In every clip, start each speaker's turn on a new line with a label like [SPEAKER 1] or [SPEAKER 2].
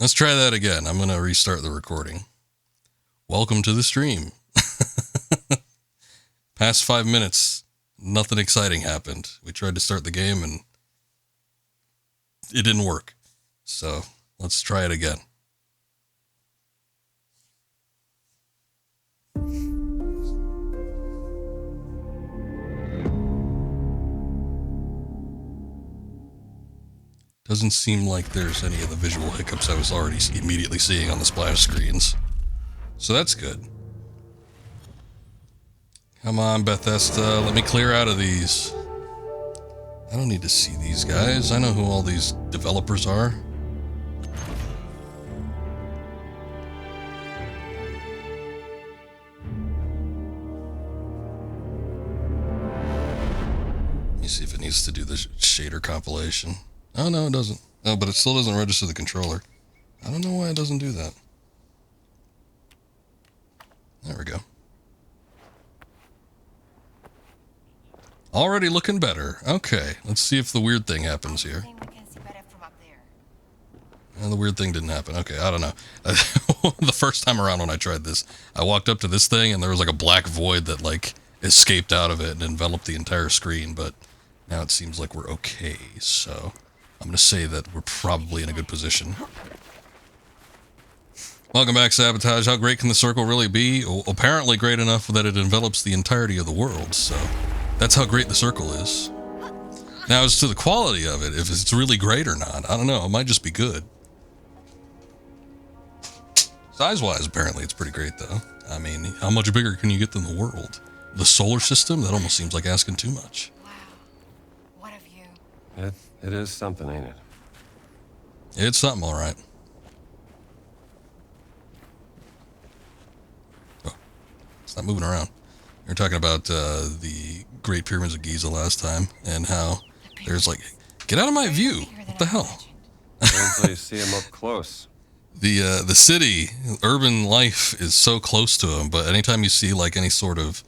[SPEAKER 1] Let's try that again. I'm going to restart the recording. Welcome to the stream. Past 5 minutes, nothing exciting happened. We tried to start the game and it didn't work. So let's try it again. Doesn't seem like there's any of the visual hiccups I was already immediately seeing on the splash screens. So that's good. Come on, Bethesda, let me clear out of these. I don't need to see these guys. I know who all these developers are. Let me see if it needs to do the shader compilation. Oh, no, it doesn't. Oh, but it still doesn't register the controller. I don't know why it doesn't do that. There we go. Already looking better. Okay, let's see if the weird thing happens here. And the weird thing didn't happen. Okay, I don't know. The first time around when I tried this, I walked up to this thing and there was like a black void that like escaped out of it and enveloped the entire screen, but now it seems like we're okay, so I'm going to say that we're probably in a good position. Welcome back, Sabotage. How great can the circle really be? Well, apparently great enough that it envelops the entirety of the world, so that's how great the circle is. Now, as to the quality of it, if it's really great or not, I don't know. It might just be good. Size-wise, apparently it's pretty great, though. I mean, how much bigger can you get than the world? The solar system? That almost seems like asking too much.
[SPEAKER 2] Wow. What have you?
[SPEAKER 3] It is something, ain't it?
[SPEAKER 1] It's something, all right. Oh, it's not moving around. We were talking about the Great Pyramids of Giza last time, and how there's like, get out of my view! What the hell?
[SPEAKER 3] Wait until you see them up close.
[SPEAKER 1] The city, urban life is so close to them, but anytime you see like any sort of,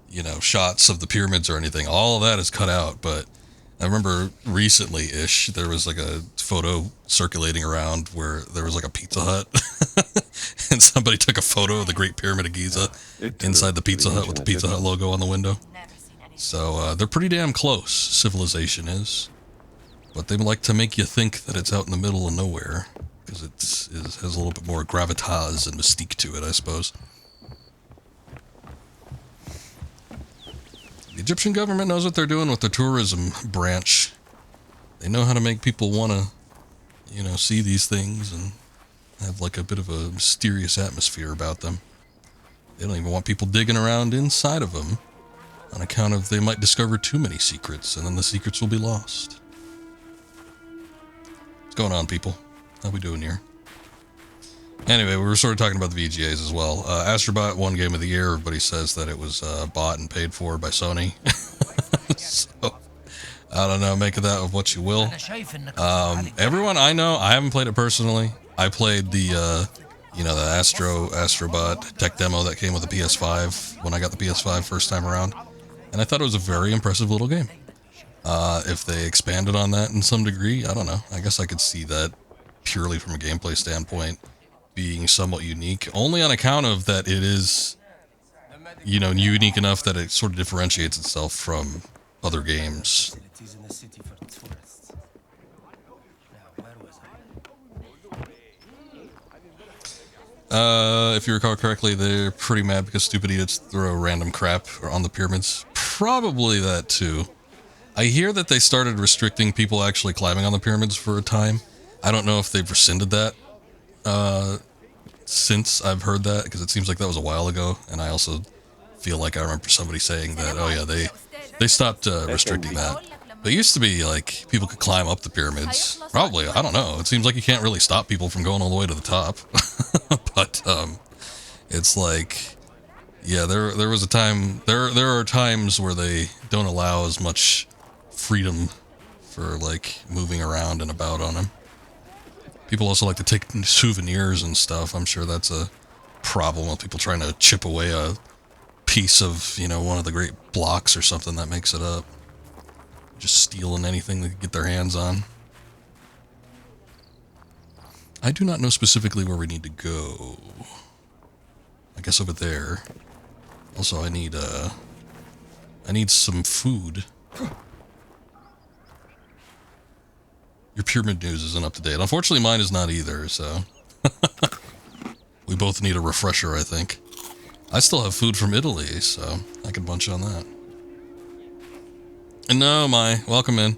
[SPEAKER 1] you know, shots of the pyramids or anything, all of that is cut out. But I remember recently-ish, there was like a photo circulating around where there was like a Pizza Hut, and somebody took a photo of the Great Pyramid of Giza inside the Pizza Hut with the Pizza Hut logo on the window. So they're pretty damn close, civilization is. But they like to make you think that it's out in the middle of nowhere, because it has a little bit more gravitas and mystique to it, I suppose. The Egyptian government knows what they're doing with the tourism branch. They know how to make people want to, you know, see these things and have like a bit of a mysterious atmosphere about them. They don't even want people digging around inside of them on account of they might discover too many secrets and then the secrets will be lost. What's going on, people? How we doing here? Anyway, we were sort of talking about the VGAs as well. Astrobot won Game of the Year. Everybody says that it was bought and paid for by Sony. So, I don't know. Make of that of what you will. Everyone I know, I haven't played it personally. I played the, you know, the Astrobot tech demo that came with the PS5 when I got the PS5 first time around. And I thought it was a very impressive little game. If they expanded on that in some degree, I don't know. I guess I could see that purely from a gameplay standpoint being somewhat unique, only on account of that it is, you know, unique enough that it sort of differentiates itself from other games. If you recall correctly, they're pretty mad because stupid idiots throw random crap on the pyramids. Probably that too. I hear that they started restricting people actually climbing on the pyramids for a time. I don't know if they've rescinded that since I've heard that, because it seems like that was a while ago, and I also feel like I remember somebody saying that, oh yeah, they stopped restricting that. But it used to be like people could climb up the pyramids. Probably, I don't know. It seems like you can't really stop people from going all the way to the top. But it's like, yeah, there was a time, there are times where they don't allow as much freedom for like moving around and about on them. People also like to take souvenirs and stuff. I'm sure that's a problem with people trying to chip away a piece of, you know, one of the great blocks or something that makes it up. Just stealing anything they can get their hands on. I do not know specifically where we need to go. I guess over there. Also, I need some food. Your pyramid news isn't up to date. Unfortunately, mine is not either, so... We both need a refresher, I think. I still have food from Italy, so I can bunch on that. And no, welcome in.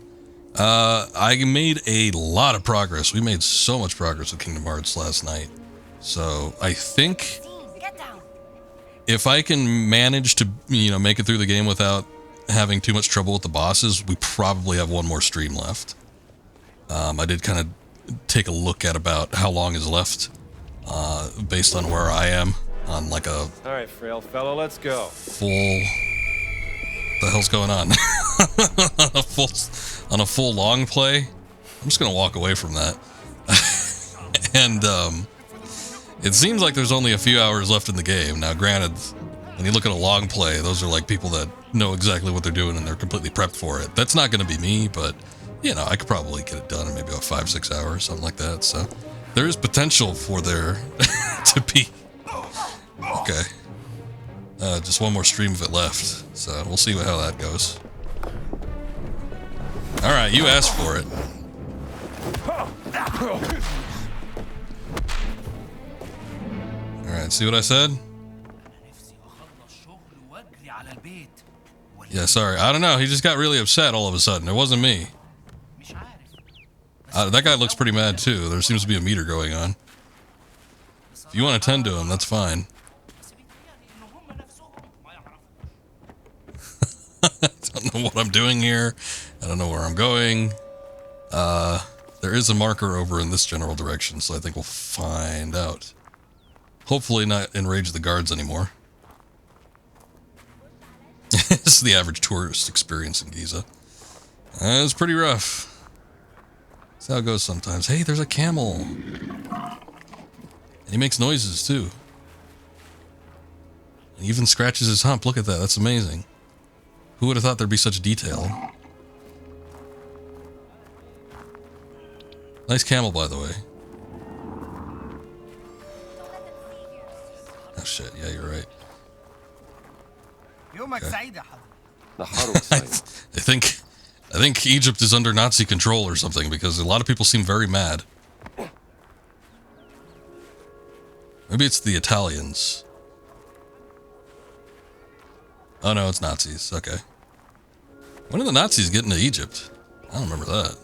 [SPEAKER 1] I made a lot of progress. We made so much progress with Kingdom Hearts last night. So I think if I can manage to, make it through the game without having too much trouble with the bosses, we probably have one more stream left. I did kind of take a look at about how long is left, based on where I am on like a...
[SPEAKER 3] All right, frail fellow, let's go.
[SPEAKER 1] Full... What the hell's going on? on a full long play? I'm just gonna walk away from that. And it seems like there's only a few hours left in the game. Now granted, when you look at a long play, those are like people that know exactly what they're doing and they're completely prepped for it. That's not gonna be me, but I could probably get it done in maybe about 5-6 hours, something like that. So there is potential for there to be... Okay. Just one more stream of it left, so we'll see how that goes. Alright, you asked for it. Alright, see what I said? Yeah, sorry. I don't know, he just got really upset all of a sudden. It wasn't me. That guy looks pretty mad too. There seems to be a meter going on. If you want to tend to him, that's fine. I don't know what I'm doing here. I don't know where I'm going. There is a marker over in this general direction, so I think we'll find out. Hopefully not enrage the guards anymore. This is the average tourist experience in Giza. It's pretty rough. That's how it goes sometimes. Hey, there's a camel. And he makes noises, too. He even scratches his hump. Look at that. That's amazing. Who would have thought there'd be such detail? Nice camel, by the way. Oh, shit. Yeah, you're right. Okay. I think Egypt is under Nazi control or something, because a lot of people seem very mad. Maybe it's the Italians. Oh no, it's Nazis. Okay. When did the Nazis get into Egypt? I don't remember that.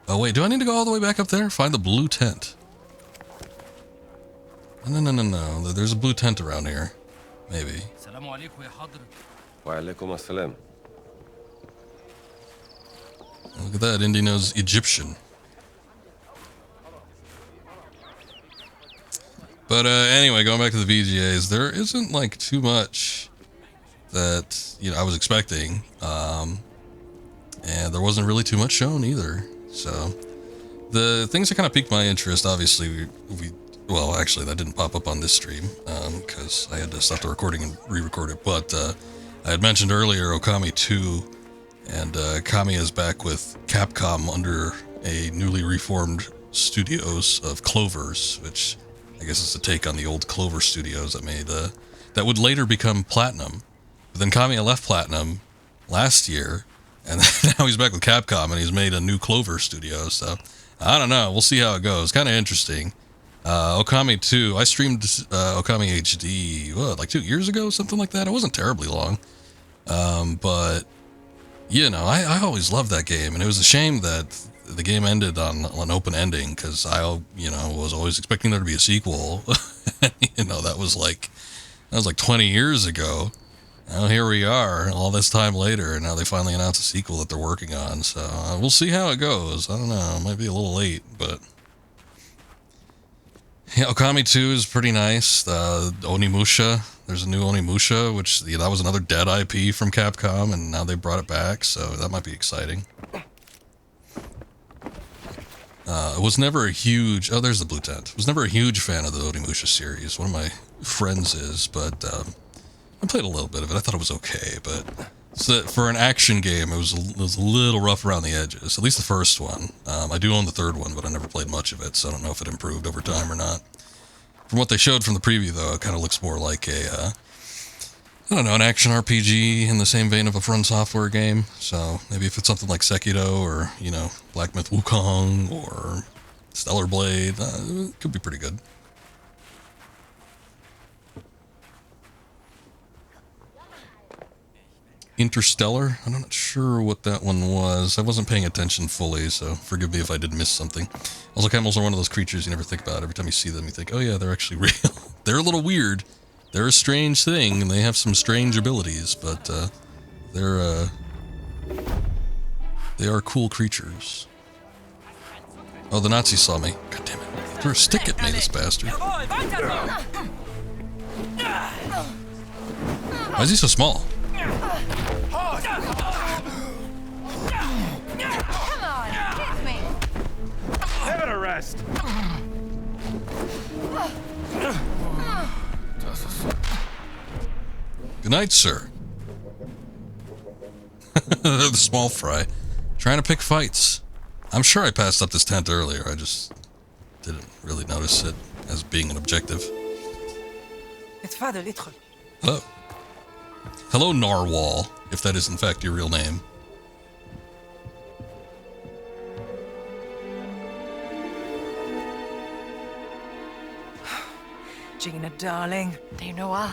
[SPEAKER 1] Oh wait, do I need to go all the way back up there? Find the blue tent. No. There's a blue tent around here. Maybe. Look at that, Indy knows Egyptian. But anyway, going back to the VGAs, there isn't like too much that I was expecting, and there wasn't really too much shown either. So the things that kind of piqued my interest, obviously, well, actually, that didn't pop up on this stream because I had to stop the recording and re-record it. But I had mentioned earlier Okami 2, and Kami is back with Capcom under a newly reformed studios of Clovers, which I guess is a take on the old Clover Studios that made that would later become Platinum. But then Kamiya left Platinum last year, and now he's back with Capcom, and he's made a new Clover Studio. So I don't know. We'll see how it goes. Kind of interesting. Okami 2. I streamed Okami HD like 2 years ago, something like that. It wasn't terribly long, but I always loved that game, and it was a shame that the game ended on an open ending, because I was always expecting there to be a sequel. That was like 20 years ago. Now here we are, all this time later, and now they finally announced a sequel that they're working on. So we'll see how it goes. I don't know, it might be a little late, but yeah, Okami 2 is pretty nice. Onimusha, there's a new Onimusha, which that was another dead IP from Capcom, and now they brought it back, so that might be exciting. I was never a huge... Oh, there's the blue tent. I was never a huge fan of the Onimusha series. One of my friends is, but I played a little bit of it. I thought it was okay, but So for an action game, it was a little rough around the edges. At least the first one. I do own the third one, but I never played much of it, so I don't know if it improved over time or not. From what they showed from the preview, though, it kind of looks more like a, I don't know, an action RPG in the same vein of a From Software game. So maybe if it's something like Sekiro or, you know, Black Myth Wukong or Stellar Blade, it could be pretty good. Interstellar? I'm not sure what that one was. I wasn't paying attention fully, so forgive me if I did miss something. Also, camels are one of those creatures you never think about. Every time you see them, you think, oh yeah, they're actually real. They're a little weird. They're a strange thing, and they have some strange abilities, but they are cool creatures. Oh, the Nazis saw me. God damn it. He threw a stick at me, this bastard. Why is he so small?
[SPEAKER 2] Come on, hit me.
[SPEAKER 3] Have an arrest.
[SPEAKER 1] Good night, sir. The small fry. Trying to pick fights. I'm sure I passed up this tent earlier. I just didn't really notice it as being an objective. Hello. Hello, Narwhal, if that is in fact your real name.
[SPEAKER 4] Gina, darling,
[SPEAKER 2] Dame Noir.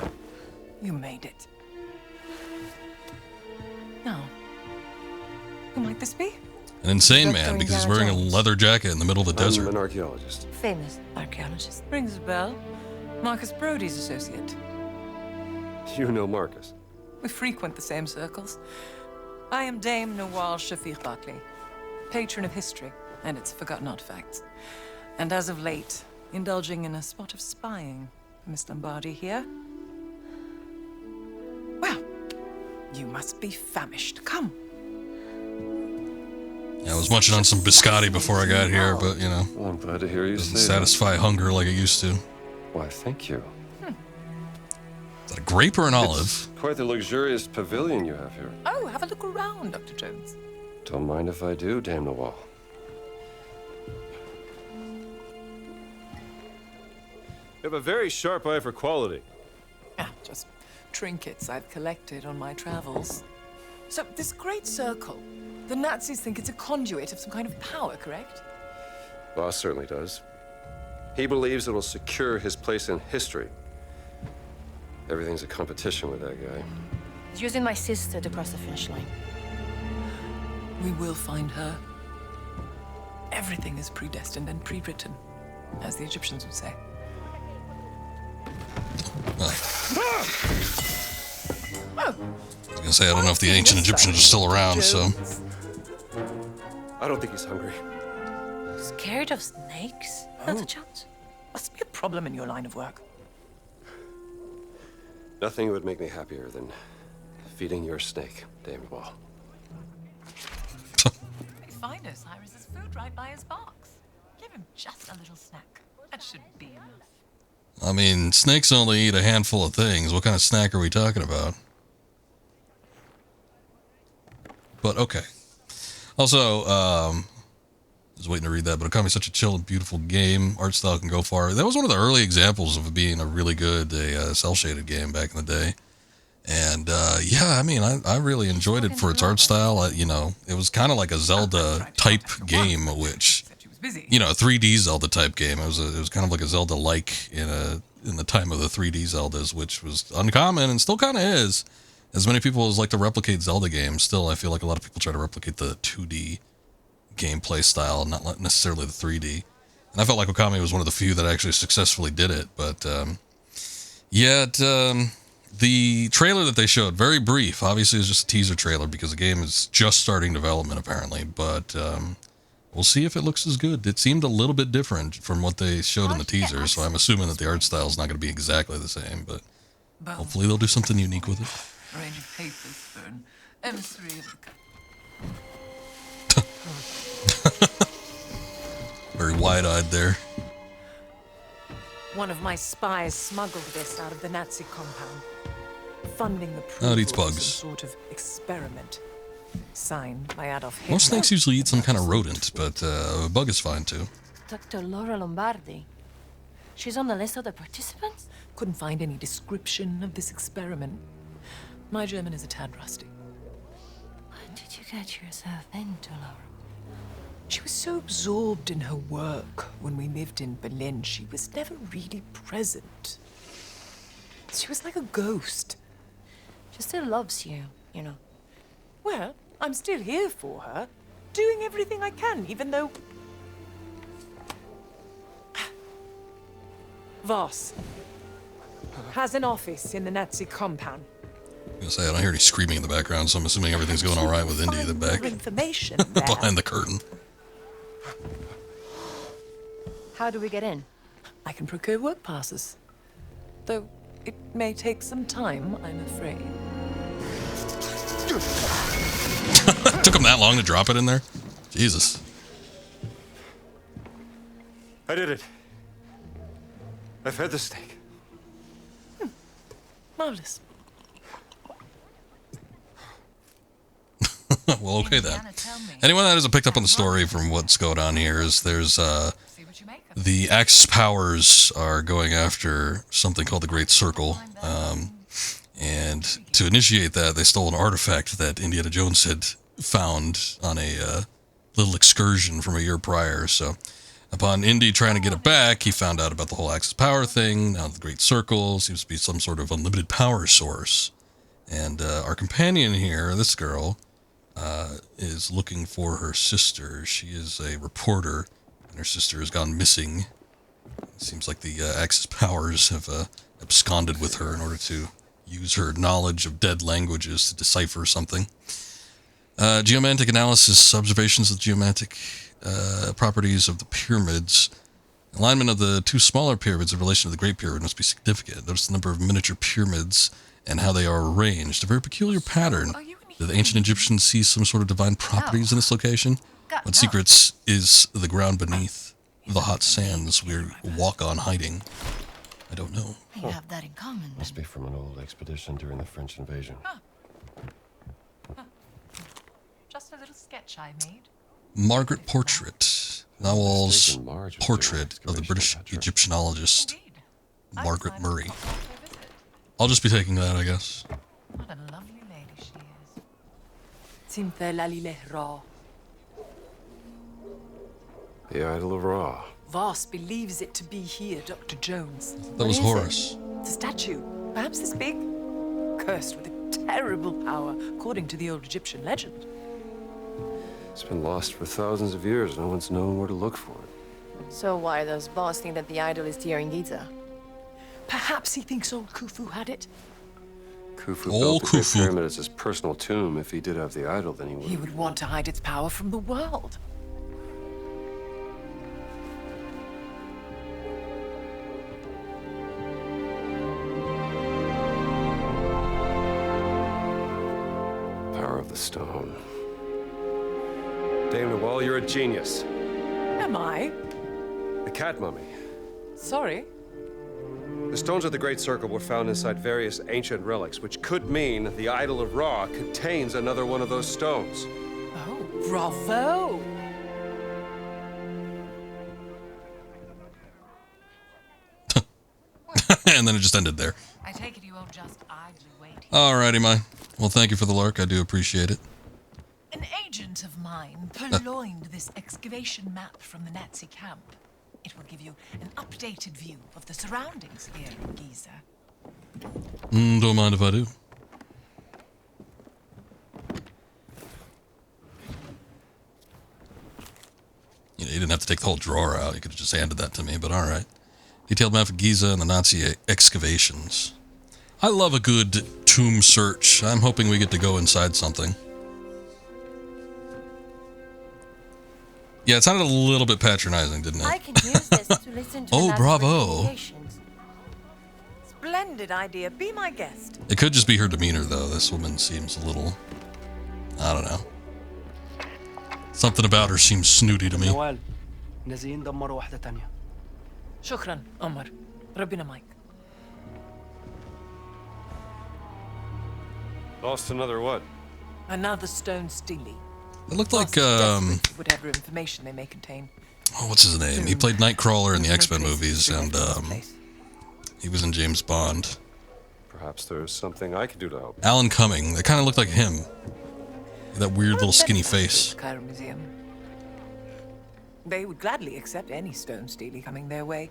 [SPEAKER 4] you made it. Now, who might this be?
[SPEAKER 1] An insane man, because he's wearing a leather jacket in the middle of the desert.
[SPEAKER 5] I'm an archaeologist.
[SPEAKER 2] Famous archaeologist.
[SPEAKER 4] Rings a bell. Marcus Brody's associate.
[SPEAKER 5] You know Marcus.
[SPEAKER 4] We frequent the same circles. I am Dame Noir Shafiq Barclay, patron of history and its forgotten artifacts. And as of late, indulging in a spot of spying for Miss Lombardi here. Well, you must be famished. Come.
[SPEAKER 1] Yeah, I was munching on some biscotti before I got here, but, you know,
[SPEAKER 5] Well, I'm glad to hear you
[SPEAKER 1] doesn't
[SPEAKER 5] say
[SPEAKER 1] satisfy hunger like it used to.
[SPEAKER 5] that. Why, thank you.
[SPEAKER 1] Is that a grape or an olive?
[SPEAKER 5] It's quite the luxurious pavilion you have here.
[SPEAKER 4] Oh, have a look around, Dr. Jones.
[SPEAKER 5] Don't mind if I do, Dame Noir.
[SPEAKER 3] You have a very sharp eye for quality.
[SPEAKER 4] Ah, just trinkets I've collected on my travels. So, this great circle, the Nazis think it's a conduit of some kind of power, correct?
[SPEAKER 5] Boss certainly does. He believes it'll secure his place in history. Everything's a competition with that guy.
[SPEAKER 2] He's using my sister to cross the finish line.
[SPEAKER 4] We will find her. Everything is predestined and pre-written, as the Egyptians would say.
[SPEAKER 1] I was gonna say, I don't know if the ancient Egyptians are still around, so.
[SPEAKER 5] I don't think he's hungry.
[SPEAKER 2] Scared of snakes? Not a chance.
[SPEAKER 4] Must be a problem in your line of work.
[SPEAKER 5] Nothing would make me happier than feeding your snake, Dame Noir.
[SPEAKER 4] Find us Cyrus's food right by his box. Give him just a little snack. That should be enough.
[SPEAKER 1] I mean, snakes only eat a handful of things. What kind of snack are we talking about? But, okay. Also, I was waiting to read that, but Okami's such a chill and beautiful game. Art style can go far. That was one of the early examples of it being a really good cel-shaded game back in the day. And, yeah, I mean, I really enjoyed it for its art style. You know, it was kind of like a Zelda-type game, which, you know, a 3D Zelda-type game. It was kind of like a Zelda-like in the time of the 3D Zeldas, which was uncommon and still kind of is. As many people as like to replicate Zelda games, still I feel like a lot of people try to replicate the 2D gameplay style, not necessarily the 3D. And I felt like Okami was one of the few that actually successfully did it. But, yeah, the trailer that they showed, very brief. Obviously, it's just a teaser trailer because the game is just starting development, apparently. But we'll see if it looks as good. It seemed a little bit different from what they showed in the teaser, so I'm assuming that the art style is not going to be exactly the same. But hopefully they'll do something unique with it.
[SPEAKER 4] Range of papers for an emissary of the...
[SPEAKER 1] Very wide-eyed there.
[SPEAKER 6] One of my spies smuggled this out of the Nazi compound.
[SPEAKER 4] funding the
[SPEAKER 1] Oh, it
[SPEAKER 4] proof
[SPEAKER 1] eats
[SPEAKER 4] of
[SPEAKER 1] bugs.
[SPEAKER 4] some sort of experiment. Signed by Adolf Hitler.
[SPEAKER 1] Most snakes usually eat some kind of rodent, but a bug is fine too.
[SPEAKER 2] Dr. Laura Lombardi. She's on the list of the participants?
[SPEAKER 4] Couldn't find any description of this experiment. My German is a tad rusty.
[SPEAKER 2] What did you get yourself into, Laura?
[SPEAKER 4] She was so absorbed in her work when we lived in Berlin, she was never really present. She was like a ghost.
[SPEAKER 2] She still loves you, you know.
[SPEAKER 4] Well, I'm still here for her, doing everything I can, even though... Voss has an office in the Nazi compound.
[SPEAKER 1] I was gonna say, I don't hear any screaming in the background, so I'm assuming everything's going all right with Indy in the back.
[SPEAKER 4] More information there.
[SPEAKER 1] Behind the curtain.
[SPEAKER 2] How do we get in?
[SPEAKER 4] I can procure work passes. Though it may take some time, I'm afraid.
[SPEAKER 1] Took him that long to drop it in there? Jesus.
[SPEAKER 5] I did it. I fed the snake.
[SPEAKER 4] Marvelous.
[SPEAKER 1] Well, okay then. Anyone that hasn't picked up on the story from what's going on here is there's the Axis powers are going after something called the Great Circle, and to initiate that, they stole an artifact that Indiana Jones had found on a little excursion from a year prior. So, upon Indy trying to get it back, he found out about the whole Axis power thing. Now the Great Circle seems to be some sort of unlimited power source, and our companion here, this girl, is looking for her sister. She is a reporter, and her sister has gone missing. It seems like the Axis powers have absconded with her in order to use her knowledge of dead languages to decipher something. Geomantic analysis, observations of the geomantic properties of the pyramids. Alignment of the two smaller pyramids in relation to the Great Pyramid must be significant. Notice the number of miniature pyramids and how they are arranged. A very peculiar pattern. Did the ancient Egyptians see some sort of divine properties in this location? What secrets is the ground beneath the hot sands we walk on hiding? I don't know.
[SPEAKER 2] We have that in common.
[SPEAKER 5] Must be from an old expedition during the French invasion.
[SPEAKER 4] Just a little sketch I made.
[SPEAKER 1] Margaret Portrait. Nawal's
[SPEAKER 5] Mistaken Marge was
[SPEAKER 1] portrait
[SPEAKER 5] doing
[SPEAKER 1] of the British
[SPEAKER 5] excavation,
[SPEAKER 1] Egyptologist,
[SPEAKER 4] Indeed.
[SPEAKER 1] Margaret Murray. I'll just be taking that, I guess.
[SPEAKER 4] What a lovely lady she is. Timthe Lalile Ra.
[SPEAKER 5] The Idol of Ra.
[SPEAKER 4] Voss believes it to be here, Dr. Jones.
[SPEAKER 1] That was
[SPEAKER 2] is it?
[SPEAKER 1] Horace.
[SPEAKER 4] It's a statue, perhaps this big, cursed with a terrible power, according to the old Egyptian legend.
[SPEAKER 5] It's been lost for thousands of years. No one's known where to look for it.
[SPEAKER 2] So why does Boss think that the idol is here in Giza?
[SPEAKER 4] Perhaps he thinks old Khufu had it.
[SPEAKER 5] Khufu
[SPEAKER 1] Old
[SPEAKER 5] built the Great
[SPEAKER 1] Khufu.
[SPEAKER 5] Pyramid as his personal tomb. If he did have the idol, then he would.
[SPEAKER 4] He would want to hide its power from the world.
[SPEAKER 5] Power of the stone. Dame Nawal, you're a genius.
[SPEAKER 4] Am I?
[SPEAKER 5] The cat mummy.
[SPEAKER 4] Sorry.
[SPEAKER 5] The stones of the Great Circle were found inside various ancient relics, which could mean the Idol of Ra contains another one of those stones.
[SPEAKER 4] Oh, bravo!
[SPEAKER 1] And then it just ended there.
[SPEAKER 4] I take it you won't just idly wait here.
[SPEAKER 1] Alrighty, Mai. Well, thank you for the lurk. I do appreciate it.
[SPEAKER 4] An agent of mine purloined this excavation map from the Nazi camp. It will give you an updated view of the surroundings here in Giza.
[SPEAKER 1] Don't mind if I do. You know, you didn't have to take the whole drawer out. You could have just handed that to me, but alright. Detailed map of Giza and the Nazi excavations. I love a good tomb search. I'm hoping we get to go inside something. Yeah, it sounded a little bit patronizing, didn't
[SPEAKER 2] I
[SPEAKER 1] it?
[SPEAKER 2] can use this to listen to
[SPEAKER 1] Oh,
[SPEAKER 2] the
[SPEAKER 1] bravo.
[SPEAKER 2] communications.
[SPEAKER 4] Splendid idea. Be my guest.
[SPEAKER 1] It could just be her demeanor, though. This woman seems a little... I don't know. Something about her seems snooty to me.
[SPEAKER 6] نوال نازلين دمروا واحدة تانية.
[SPEAKER 4] شكرا عمر. ربنا معك.
[SPEAKER 3] Lost another what?
[SPEAKER 4] Another stone stele.
[SPEAKER 1] It looked like,
[SPEAKER 4] Desperate for whatever information they may contain.
[SPEAKER 1] oh, what's his name? He played Nightcrawler in the X-Men
[SPEAKER 4] Traces
[SPEAKER 1] movies,
[SPEAKER 4] through
[SPEAKER 1] and,
[SPEAKER 4] everyone's place.
[SPEAKER 1] he was in James Bond.
[SPEAKER 5] Perhaps there's something I could do to help.
[SPEAKER 1] Alan Cumming. They kind of looked like him. That weird little skinny face.
[SPEAKER 4] Cairo Museum. They would gladly accept any stone stele coming their way.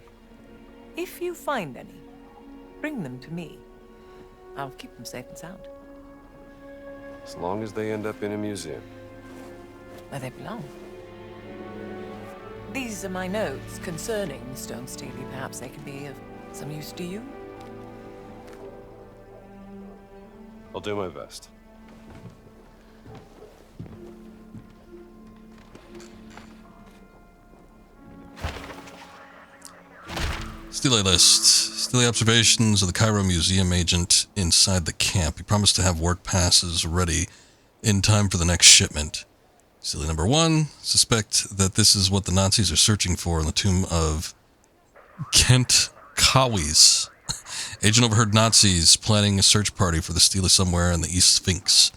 [SPEAKER 4] If you find any, bring them to me. I'll keep them safe and sound.
[SPEAKER 5] As long as they end up in a museum.
[SPEAKER 4] Where they belong. These are my notes concerning the stone stele. Perhaps they can be of some use to you.
[SPEAKER 5] I'll do my best.
[SPEAKER 1] Stele list. Stele observations of the Cairo Museum agent inside the camp. He promised to have work passes ready in time for the next shipment. Stele number 1. Suspect that this is what the Nazis are searching for in the tomb of Kent Kawis. Agent overheard Nazis planning a search party for the stele somewhere in the East Sphinx.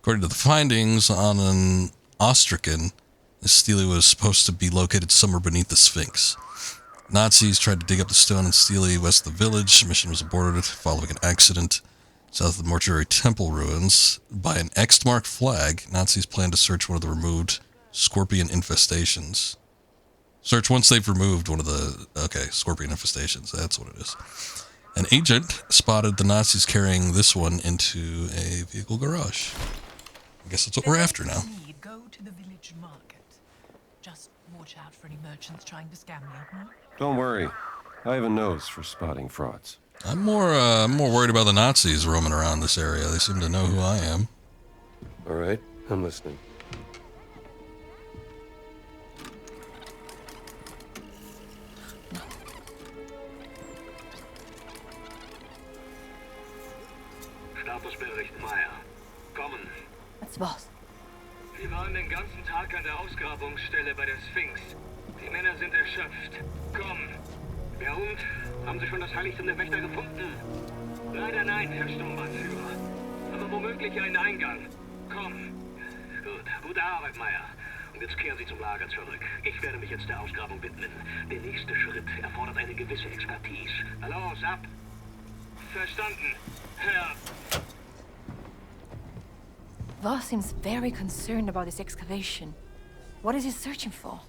[SPEAKER 1] According to the findings on an ostracan, the stele was supposed to be located somewhere beneath the Sphinx. Nazis tried to dig up the stone and stele west of the village. The mission was aborted following an accident. South of the mortuary temple ruins, by an X-marked flag, Nazis plan to search one of the removed scorpion infestations. Search once they've removed one of the... Okay, scorpion infestations, that's what it is. An agent spotted the Nazis carrying this one into a vehicle garage. I guess that's what we're after now.
[SPEAKER 7] Go to the village market. Just watch out for any merchants trying to scam you.
[SPEAKER 5] Don't worry. I have a nose for spotting frauds.
[SPEAKER 1] I'm more worried about the Nazis roaming around this area. They seem to know who I am.
[SPEAKER 5] All right, I'm listening.
[SPEAKER 8] Statusbericht Meier. Kommen.
[SPEAKER 2] That's boss.
[SPEAKER 8] Wir waren den ganzen Tag an der Ausgrabungsstelle bei der Sphinx. Die Männer sind erschöpft. Komm. Ja und? Haben Sie schon das Heiligtum der Wächter gefunden? Leider nein, Herr Sturmbannführer. Aber womöglich einen Eingang. Komm. Gut. Gute Arbeit, Meier. Und jetzt kehren Sie zum Lager zurück. Ich werde mich jetzt der Ausgrabung widmen. Der nächste Schritt erfordert eine gewisse Expertise. Na los, ab. Verstanden, Herr...
[SPEAKER 2] Voss seems very concerned about this excavation. What is he searching for?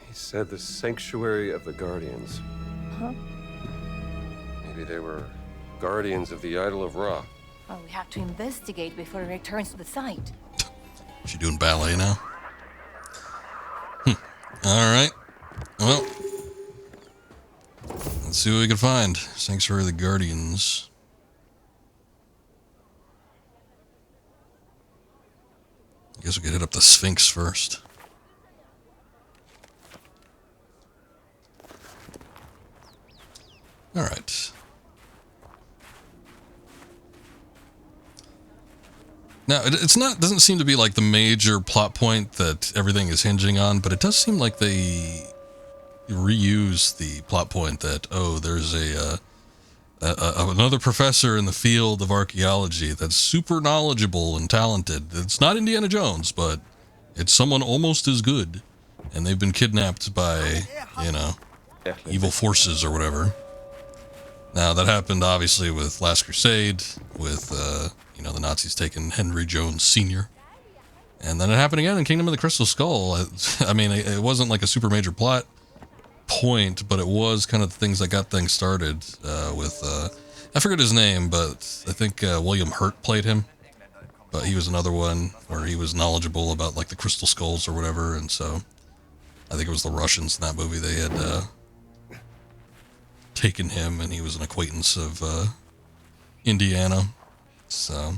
[SPEAKER 5] He said the sanctuary of the Guardians.
[SPEAKER 2] Huh?
[SPEAKER 5] Maybe they were guardians of the idol of Ra.
[SPEAKER 2] Well, we have to investigate before he returns to the site.
[SPEAKER 1] She doing ballet now? Alright. Well, let's see what we can find. Sanctuary of the Guardians. I guess we could hit up the Sphinx first. Alright. Now, it's not, doesn't seem to be like the major plot point that everything is hinging on, but it does seem like they reuse the plot point that, oh, there's another professor in the field of archaeology that's super knowledgeable and talented. It's not Indiana Jones, but it's someone almost as good. And they've been kidnapped by, you know, evil forces or whatever. Now, that happened, obviously, with Last Crusade, with, you know, the Nazis taking Henry Jones Sr. And then it happened again in Kingdom of the Crystal Skull. I mean, it wasn't like a super major plot point, but it was kind of the things that got things started with, I forget his name, but I think William Hurt played him. But he was another one where he was knowledgeable about, like, the Crystal Skulls or whatever, and so I think it was the Russians in that movie. They had taken him, and he was an acquaintance of Indiana. So,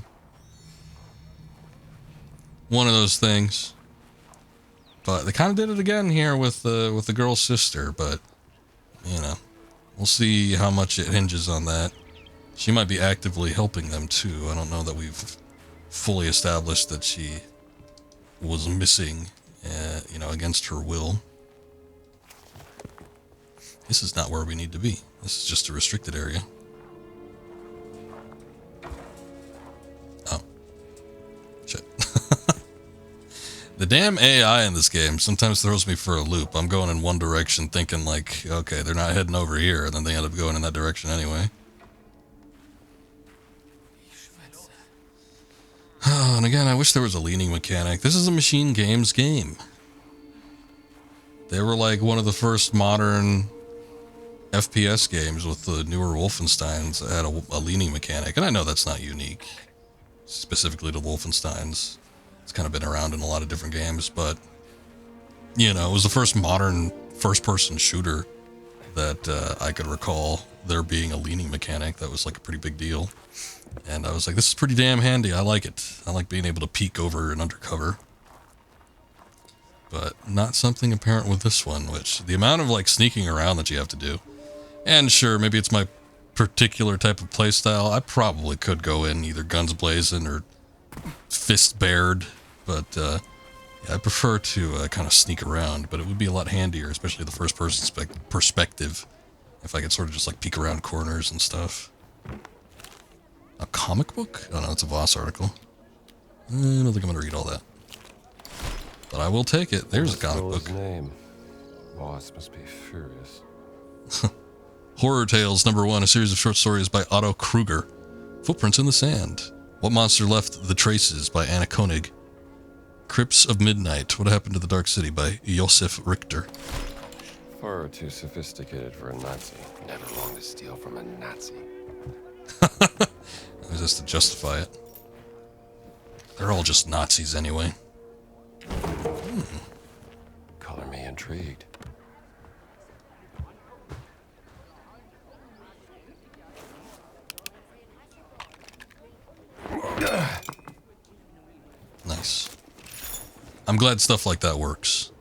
[SPEAKER 1] one of those things. But they kind of did it again here with the girl's sister, but, you know, we'll see how much it hinges on that. She might be actively helping them, too. I don't know that we've fully established that she was missing, you know, against her will. This is not where we need to be. This is just a restricted area. Oh. The damn AI in this game sometimes throws me for a loop. I'm going in one direction thinking like, okay, they're not heading over here, and then they end up going in that direction anyway. Oh, and again, I wish there was a leaning mechanic. This is a Machine Games game. They were like one of the first modern FPS games with the newer Wolfensteins that had a leaning mechanic. And I know that's not unique, specifically to Wolfensteins. It's kind of been around in a lot of different games, but, you know, it was the first modern first-person shooter that I could recall there being a leaning mechanic. That was like a pretty big deal. And I was like, this is pretty damn handy. I like it. I like being able to peek over and undercover. But not something apparent with this one, which the amount of like sneaking around that you have to do. And sure, maybe it's my particular type of playstyle. I probably could go in either guns blazing or fist bared, but yeah, I prefer to kind of sneak around, but it would be a lot handier, especially the first person perspective, if I could sort of just like peek around corners and stuff. A comic book? Oh no, it's a Voss article. I don't think I'm going to read all that. But I will take it. There's a comic book.
[SPEAKER 5] His name. Voss must be furious.
[SPEAKER 1] Horror Tales #1, a series of short stories by Otto Kruger. Footprints in the Sand. What Monster Left the Traces by Anna Koenig. Crypts of Midnight. What Happened to the Dark City by Josef Richter.
[SPEAKER 5] Far too sophisticated for a Nazi. Never wrong to steal from a Nazi.
[SPEAKER 1] Just to justify it. They're all just Nazis anyway.
[SPEAKER 5] Color me intrigued.
[SPEAKER 1] Nice. I'm glad stuff like that works.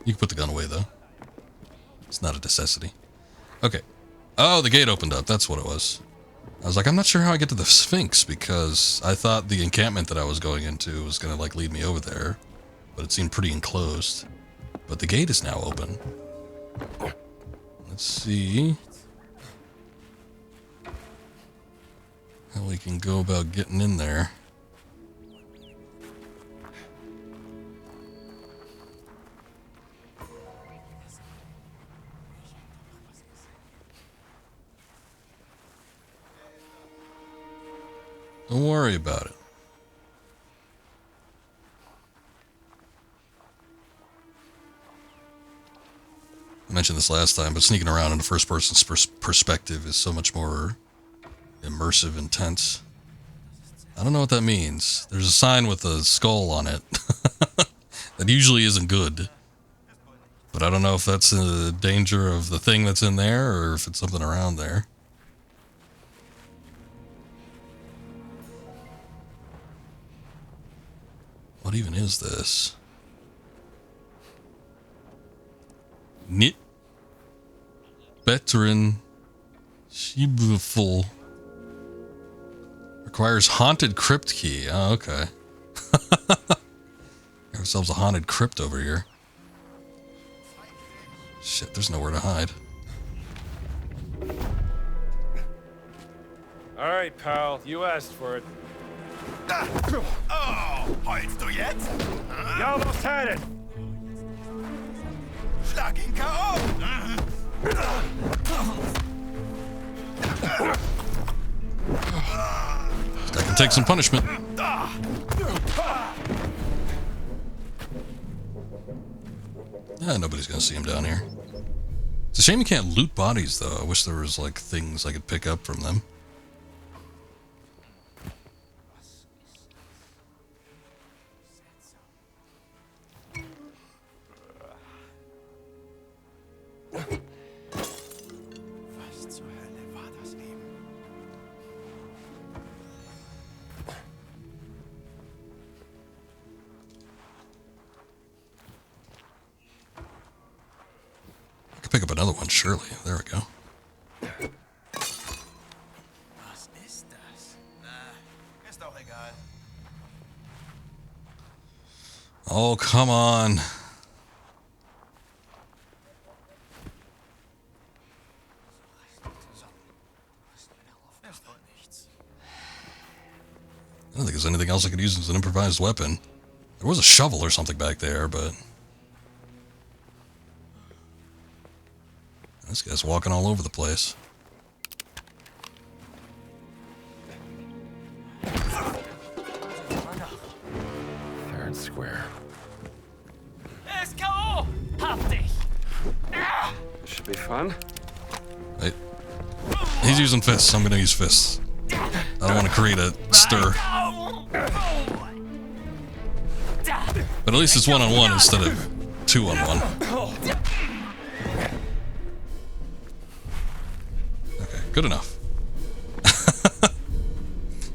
[SPEAKER 1] You can put the gun away, though. It's not a necessity. Okay. Oh, the gate opened up. That's what it was. I was like, I'm not sure how I get to the Sphinx, because I thought the encampment that I was going into was going to, like, lead me over there. But it seemed pretty enclosed. But the gate is now open. Let's see how we can go about getting in there. Don't worry about it. I mentioned this last time, but sneaking around in a first-person perspective is so much more immersive and tense. I don't know what that means. There's a sign with a skull on it that usually isn't good. But I don't know if that's a danger of the thing that's in there or if it's something around there. What even is this? Knit Veteran Shibuful requires haunted crypt key. Oh, okay. Got ourselves a haunted crypt over here. Shit, there's nowhere to hide.
[SPEAKER 3] All right, pal. You asked for it.
[SPEAKER 9] Oh, heulst du jetzt?
[SPEAKER 3] You almost had it.
[SPEAKER 9] Schlag ihn K.O.
[SPEAKER 1] I can take some punishment. Nobody's gonna see him down here. It's a shame you can't loot bodies, though. I wish there was, like, things I could pick up from them.
[SPEAKER 9] Was zur Hölle war das eben?
[SPEAKER 1] I could pick up another one, surely. There we go.
[SPEAKER 9] Was ist das? Ist doch egal.
[SPEAKER 1] Oh, come on.
[SPEAKER 9] Ist wohl nichts.
[SPEAKER 1] I don't think there's there's anything else I could use as an improvised weapon. There was a shovel or something back there, but... This guy's walking all over the place.
[SPEAKER 5] Third square.
[SPEAKER 9] SKO! Hab dich!
[SPEAKER 5] This should be fun.
[SPEAKER 1] Hey. He's using fists. I'm gonna use fists. I don't want to create a stir. But at least it's one-on-one instead of two-on-one. Okay, good enough.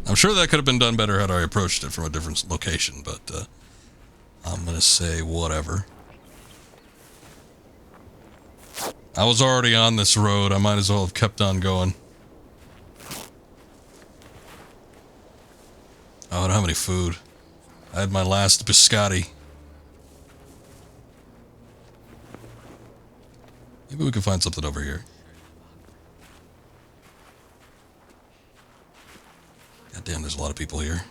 [SPEAKER 1] I'm sure that could have been done better had I approached it from a different location, but I'm gonna say whatever. I was already on this road, I might as well have kept on going. Oh, I don't have any food. I had my last biscotti. Maybe we can find something over here. God damn, there's a lot of people here.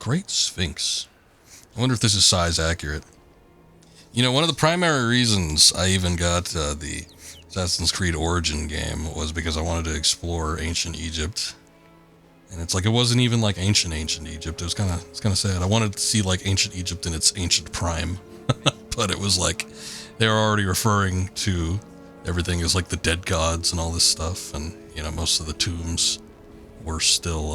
[SPEAKER 1] Great Sphinx. I wonder if this is size accurate. You know, one of the primary reasons I even got the Assassin's Creed Origin game was because I wanted to explore ancient Egypt. And it's like, it wasn't even like ancient Egypt. It was kind of sad. I wanted to see like ancient Egypt in its ancient prime. But it was like, they were already referring to everything as like the dead gods and all this stuff. And, you know, most of the tombs were still,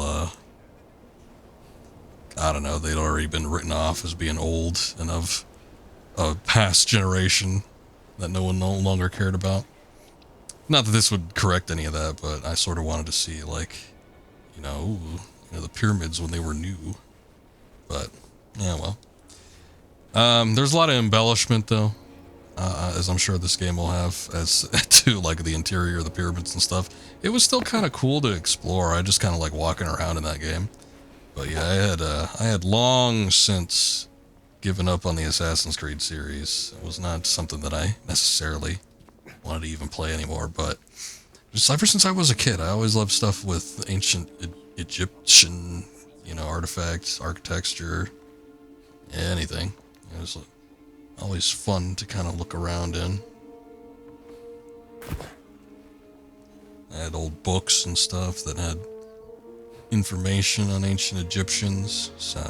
[SPEAKER 1] I don't know, they'd already been written off as being old and of a past generation that no one no longer cared about. Not that this would correct any of that, but I sort of wanted to see, like, you know, the pyramids when they were new. But, yeah, well. There's a lot of embellishment, though, as I'm sure this game will have, as to, like, the interior of the pyramids and stuff. It was still kind of cool to explore. I just kind of like walking around in that game. But, yeah, I had long since given up on the Assassin's Creed series. It was not something that I necessarily wanted to even play anymore, but just ever since I was a kid, I always loved stuff with ancient Egyptian, you know, artifacts, architecture, anything. It was always fun to kind of look around in. I had old books and stuff that had information on ancient Egyptians, so...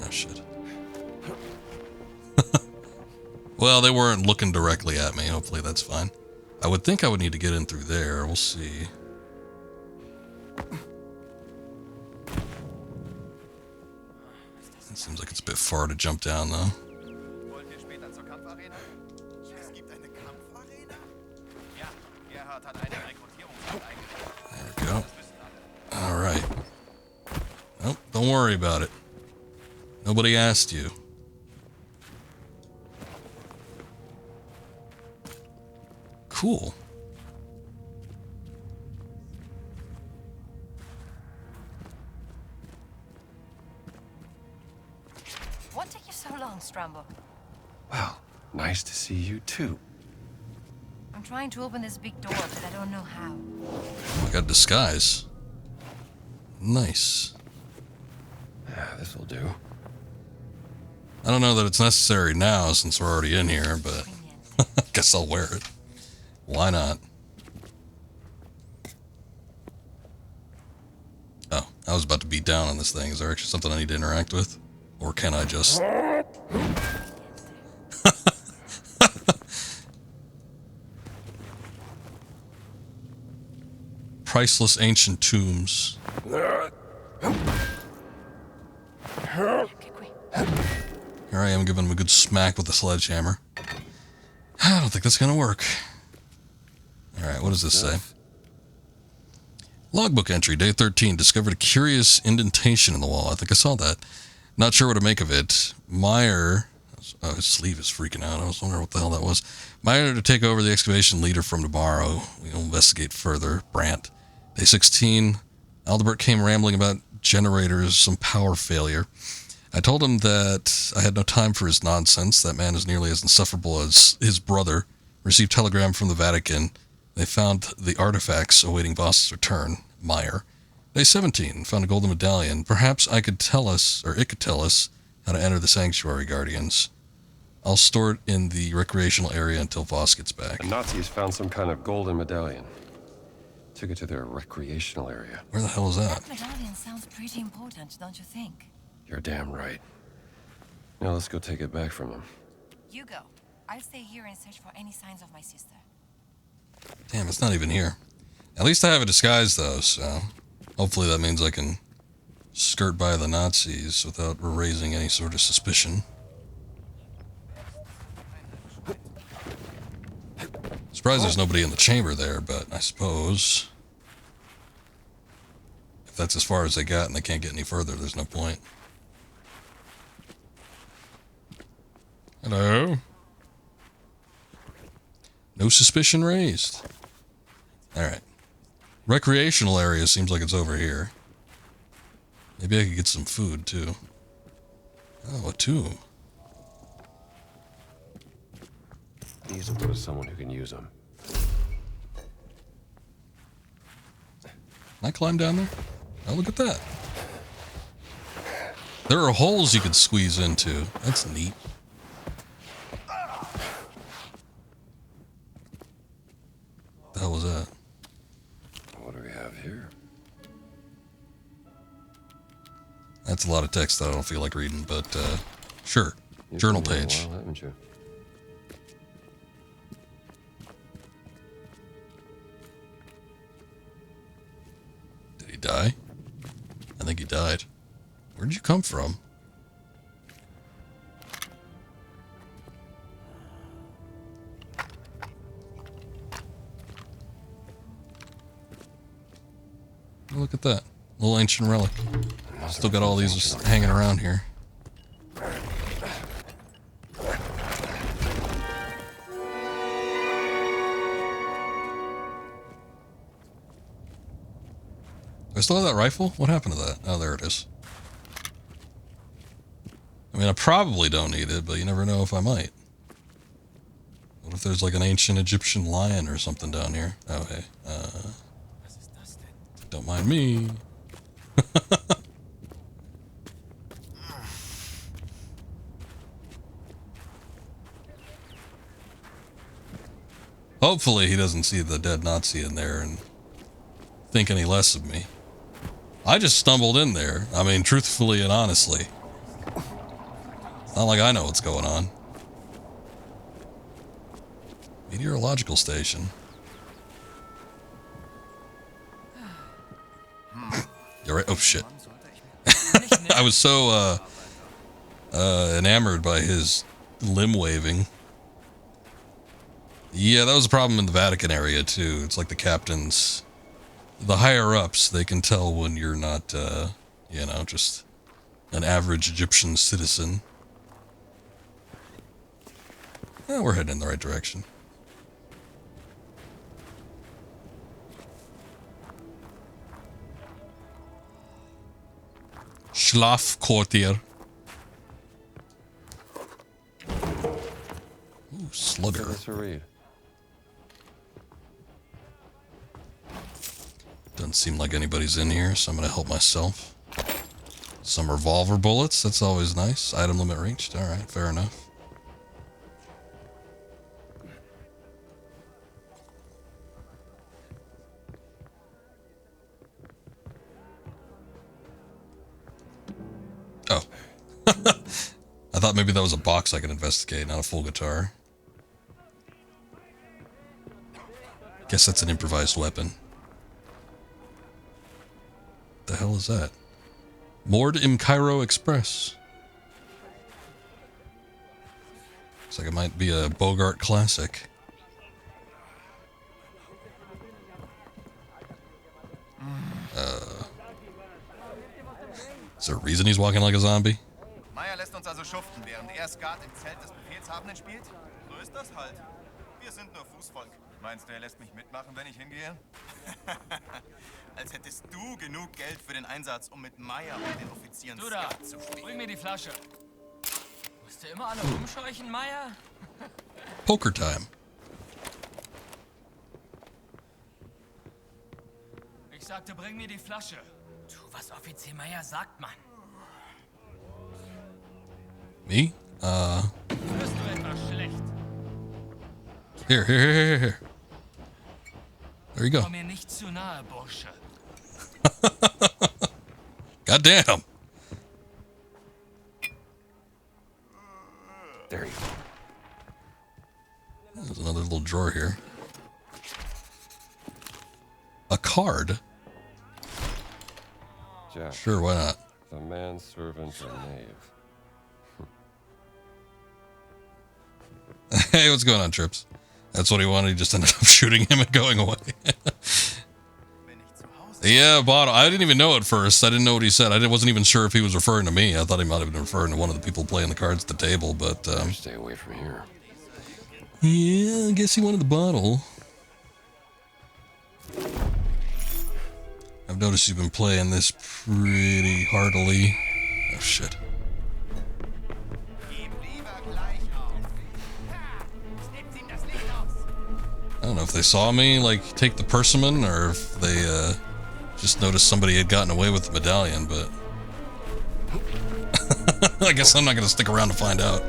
[SPEAKER 1] Oh, shit. Well, they weren't looking directly at me. Hopefully that's fine. I would think I would need to get in through there. We'll see. It seems like it's a bit far to jump down, though. There we go. Alright. Nope, don't worry about it. Nobody asked you. Cool.
[SPEAKER 2] What took you so long, Strambo?
[SPEAKER 5] Well, nice to see you too.
[SPEAKER 2] I'm trying to open this big door, but I don't know how.
[SPEAKER 1] I got disguise. Nice.
[SPEAKER 5] Yeah, this'll do.
[SPEAKER 1] I don't know that it's necessary now since we're already in here, but I guess I'll wear it. Why not? Oh, I was about to beat down on this thing. Is there actually something I need to interact with? Or can I just... Priceless ancient tombs. Here I am giving him a good smack with the sledgehammer. I don't think that's gonna work. Alright, what does this say? Logbook entry, day 13. Discovered a curious indentation in the wall. I think I saw that. Not sure what to make of it. Meyer... Oh, his sleeve is freaking out. I was wondering what the hell that was. Meyer to take over the excavation leader from tomorrow. We'll investigate further. Brandt. Day 16. Aldebert came rambling about generators, some power failure. I told him that I had no time for his nonsense. That man is nearly as insufferable as his brother. Received telegram from the Vatican. They found the artifacts awaiting Voss's return. Meyer. Day 17. Found a golden medallion. Perhaps it could tell us how to enter the sanctuary, Guardians. I'll store it in the recreational area until Voss gets back.
[SPEAKER 5] The Nazis found some kind of golden medallion. Took it to their recreational area.
[SPEAKER 1] Where the hell is that?
[SPEAKER 2] That medallion sounds pretty important, don't you think?
[SPEAKER 5] You're damn right. Now let's go take it back from them.
[SPEAKER 2] You go. I'll stay here and search for any signs of my sister.
[SPEAKER 1] Damn, it's not even here. At least I have a disguise, though, so hopefully that means I can skirt by the Nazis without raising any sort of suspicion. Surprised there's nobody in the chamber there, but I suppose if that's as far as they got and they can't get any further, there's no point. Hello? No suspicion raised. Alright. Recreational area seems like it's over here. Maybe I could get some food, too. Oh, a tomb.
[SPEAKER 5] These will go to someone who can use them.
[SPEAKER 1] Can I climb down there? Oh, look at that. There are holes you could squeeze into. That's neat. What the hell was that?
[SPEAKER 5] What do we have here?
[SPEAKER 1] That's a lot of text that I don't feel like reading, but sure. Journal page.
[SPEAKER 5] While, haven't you?
[SPEAKER 1] Did he die? I think he died. Where did you come from? Oh, look at that. Little ancient relic. Still got all these just hanging around here. Do I still have that rifle? What happened to that? Oh, there it is. I mean, I probably don't need it, but you never know if I might. What if there's like an ancient Egyptian lion or something down here? Oh, hey. Don't mind me. Hopefully he doesn't see the dead Nazi in there and think any less of me. I just stumbled in there. I mean, truthfully and honestly. Not like I know what's going on. Meteorological station. You're right. Oh, shit. I was so enamored by his limb waving. Yeah, that was a problem in the Vatican area, too. It's like the captains, the higher-ups, they can tell when you're not, you know, just an average Egyptian citizen. We're heading in the right direction. Schlafquartier. Ooh, slugger.
[SPEAKER 5] That's a read.
[SPEAKER 1] Doesn't seem like anybody's in here, so I'm gonna help myself. Some revolver bullets, that's always nice. Item limit reached. Alright, fair enough. Oh. I thought maybe that was a box I could investigate, not a full guitar. Guess that's an improvised weapon. The hell is that? Mord im Cairo Express. Looks like it might be a Bogart classic. Is there a reason he's walking like a zombie?
[SPEAKER 9] Meyer lässt uns also schuften, während er Skat im Zelt des Befehlshabenden spielt? So ist das halt. Wir sind nur Fußvolk. Meinst du, er lässt mich mitmachen, wenn ich hingehe? Als hättest du genug Geld für den Einsatz, um mit Meyer und den Offizieren Skat zu spielen.
[SPEAKER 10] Bring mir die Flasche. Musst du immer alle rumscheuchen, Meyer?
[SPEAKER 1] Poker time.
[SPEAKER 8] sagte, bring mir die Flasche. Tu, was Offizier Meyer sagt, Mann.
[SPEAKER 1] Me?
[SPEAKER 8] Hörst du etwas schlecht?
[SPEAKER 1] Here. There you go.
[SPEAKER 8] Komm mir nicht zu nahe, Bursche.
[SPEAKER 1] God damn.
[SPEAKER 5] There you go.
[SPEAKER 1] There's another little drawer here. A card?
[SPEAKER 5] Jack,
[SPEAKER 1] Sure, why not?
[SPEAKER 5] the manservant or knave.
[SPEAKER 1] Hey, what's going on, Trips? That's what he wanted. He just ended up shooting him and going away. Yeah, bottle. I didn't even know at first. I didn't know what he said. I wasn't even sure if he was referring to me. I thought he might have been referring to one of the people playing the cards at the table, but...
[SPEAKER 5] Stay away from here.
[SPEAKER 1] Yeah, I guess he wanted the bottle. I've noticed you've been playing this pretty heartily. Oh, shit. I don't know if they saw me, like, take the persimmon, or if they, just noticed somebody had gotten away with the medallion, but... I guess I'm not gonna stick around to find out.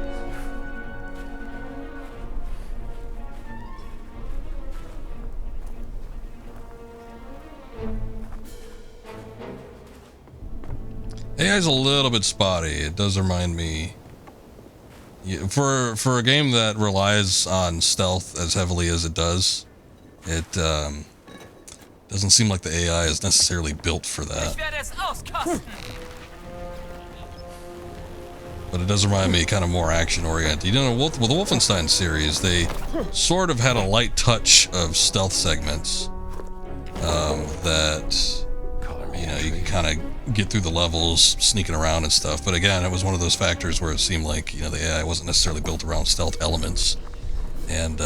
[SPEAKER 1] AI's a little bit spotty. It does remind me... For a game that relies on stealth as heavily as it does, it doesn't seem like the AI is necessarily built for that. But it does remind me kind of more action-oriented. You know, with the Wolfenstein series, they sort of had a light touch of stealth segments that, you know, you can kind of get through the levels sneaking around and stuff. But again, it was one of those factors where it seemed like, you know, the AI wasn't necessarily built around stealth elements. And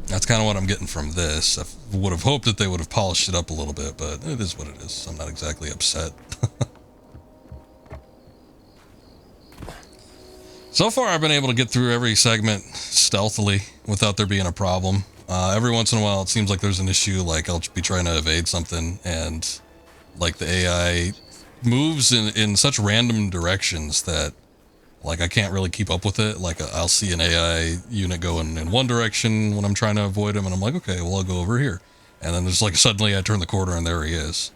[SPEAKER 1] that's kind of what I'm getting from this. I would have hoped that they would have polished it up a little bit, but it is what it is. I'm not exactly upset. So far, I've been able to get through every segment stealthily without there being a problem. Every once in a while, it seems like there's an issue, like I'll be trying to evade something, and like the AI moves in such random directions that, like, I can't really keep up with it. Like, I'll see an AI unit going in one direction when I'm trying to avoid him, and I'm like, okay, well, I'll go over here. And then there's like, suddenly I turn the corner and there he is.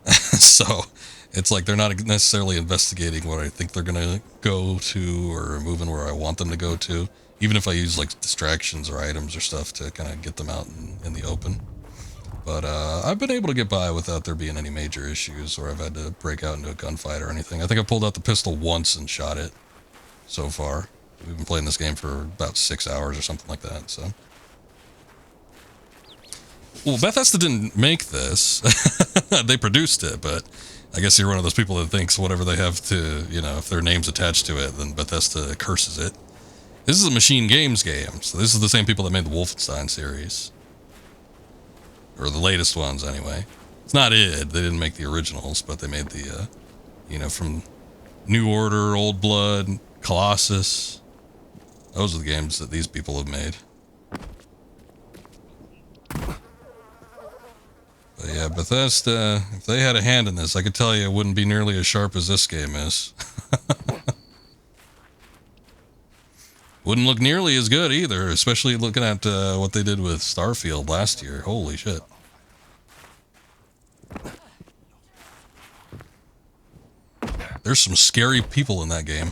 [SPEAKER 1] So it's like they're not necessarily investigating what I think they're gonna go to or moving where I want them to go to, even if I use like distractions or items or stuff to kind of get them out in the open. But I've been able to get by without there being any major issues or I've had to break out into a gunfight or anything. I think I pulled out the pistol once and shot it so far. We've been playing this game for about 6 hours or something like that, so. Well, Bethesda didn't make this. They produced it, but I guess you're one of those people that thinks whatever they have to, you know, if their name's attached to it, then Bethesda curses it. This is a Machine Games game, so this is the same people that made the Wolfenstein series. Or the latest ones, anyway. It's not id. They didn't make the originals, but they made the, you know, from New Order, Old Blood, Colossus. Those are the games that these people have made. But yeah, Bethesda, if they had a hand in this, I could tell you it wouldn't be nearly as sharp as this game is. Wouldn't look nearly as good either, especially looking at what they did with Starfield last year. Holy shit. There's some scary people in that game.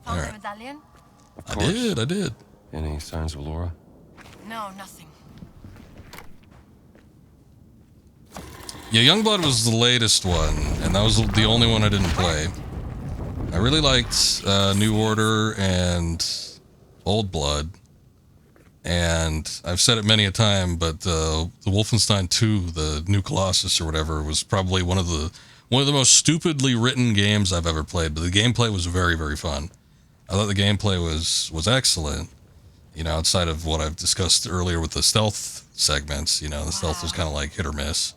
[SPEAKER 2] Found the medallion?
[SPEAKER 1] I did.
[SPEAKER 5] Any signs of Laura?
[SPEAKER 2] No, nothing.
[SPEAKER 1] Yeah, Youngblood was the latest one, and that was the only one I didn't play. I really liked New Order and Old Blood, and I've said it many a time, but the Wolfenstein 2, the New Colossus or whatever, was probably one of the most stupidly written games I've ever played. But the gameplay was very, very fun. I thought the gameplay was excellent. You know, outside of what I've discussed earlier with the stealth segments, you know, the stealth was kind of like hit or miss.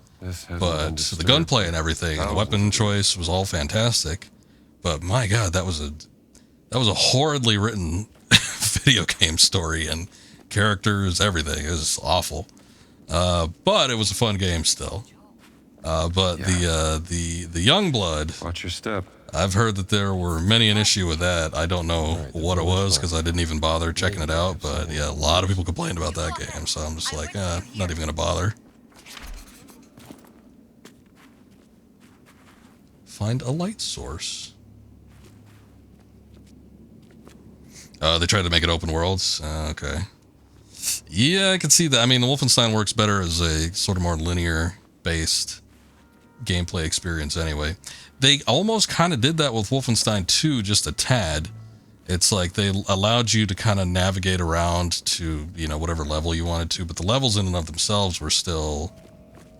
[SPEAKER 1] But the gunplay and everything, and the weapon choice was all fantastic. but my God, that was a horridly written video game story and characters, everything. It was awful. But it was a fun game still. But the Youngblood.
[SPEAKER 5] Watch your step.
[SPEAKER 1] I've heard that there were many an issue with that. I don't know what it was because I didn't even bother checking it out. But yeah, a lot of people complained about that game, so I'm just like, not even gonna bother. Find a light source. They tried to make it open worlds. Okay. Yeah, I can see that. I mean, the Wolfenstein works better as a sort of more linear-based gameplay experience anyway. They almost kind of did that with Wolfenstein 2, just a tad. It's like they allowed you to kind of navigate around to, you know, whatever level you wanted to, but the levels in and of themselves were still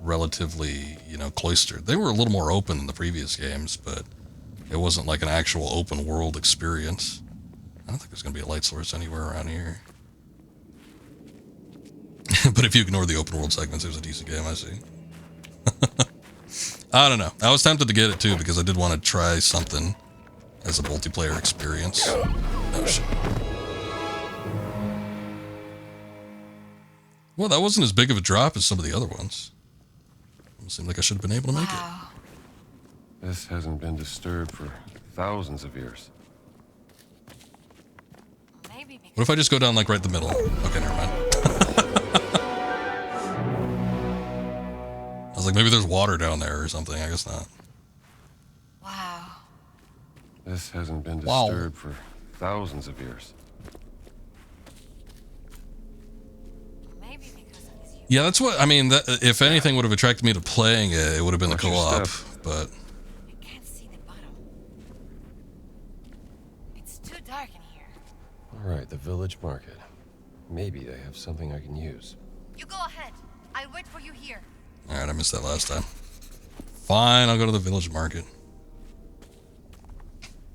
[SPEAKER 1] relatively, you know, cloistered. They were a little more open than the previous games, but it wasn't like an actual open world experience. I don't think there's going to be a light source anywhere around here. But if you ignore the open world segments, it was a decent game, I see. I don't know. I was tempted to get it too because I did want to try something as a multiplayer experience. Oh shit. Well, that wasn't as big of a drop as some of the other ones. It seemed like I should have been able to make it.
[SPEAKER 5] This hasn't been disturbed for thousands of years.
[SPEAKER 1] What if I just go down like right in the middle? Okay, never mind. I was like, maybe there's water down there or something. I guess not.
[SPEAKER 2] Wow.
[SPEAKER 5] This hasn't been disturbed for thousands of years.
[SPEAKER 1] Yeah, that's what, I mean, that, if anything would have attracted me to playing it, it would have been the co-op, but...
[SPEAKER 2] I can't see the bottom. It's too dark in here.
[SPEAKER 5] All right, the village market. Maybe they have something I can use.
[SPEAKER 2] You go ahead. I'll wait for you here.
[SPEAKER 1] Alright, I missed that last time. Fine, I'll go to the village market.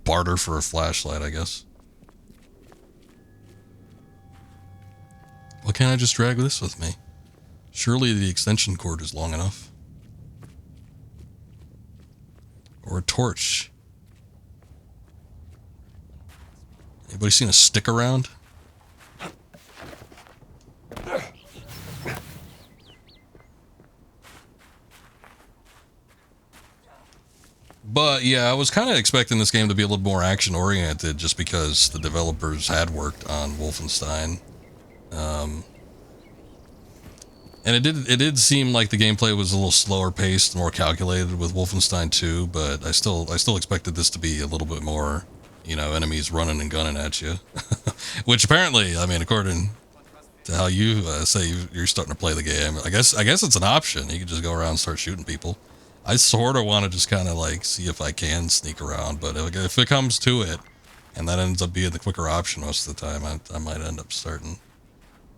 [SPEAKER 1] Barter for a flashlight, I guess. Why can't I just drag this with me? Surely the extension cord is long enough. Or a torch. Anybody seen a stick around? But yeah, I was kind of expecting this game to be a little more action oriented just because the developers had worked on Wolfenstein. And it did seem like the gameplay was a little slower paced, more calculated with Wolfenstein 2, but I still expected this to be a little bit more, you know, enemies running and gunning at you. Which apparently, I mean, according to how you say you're starting to play the game, I guess it's an option. You can just go around and start shooting people. I sort of want to just kind of like see if I can sneak around, but if it comes to it, and that ends up being the quicker option most of the time, I might end up starting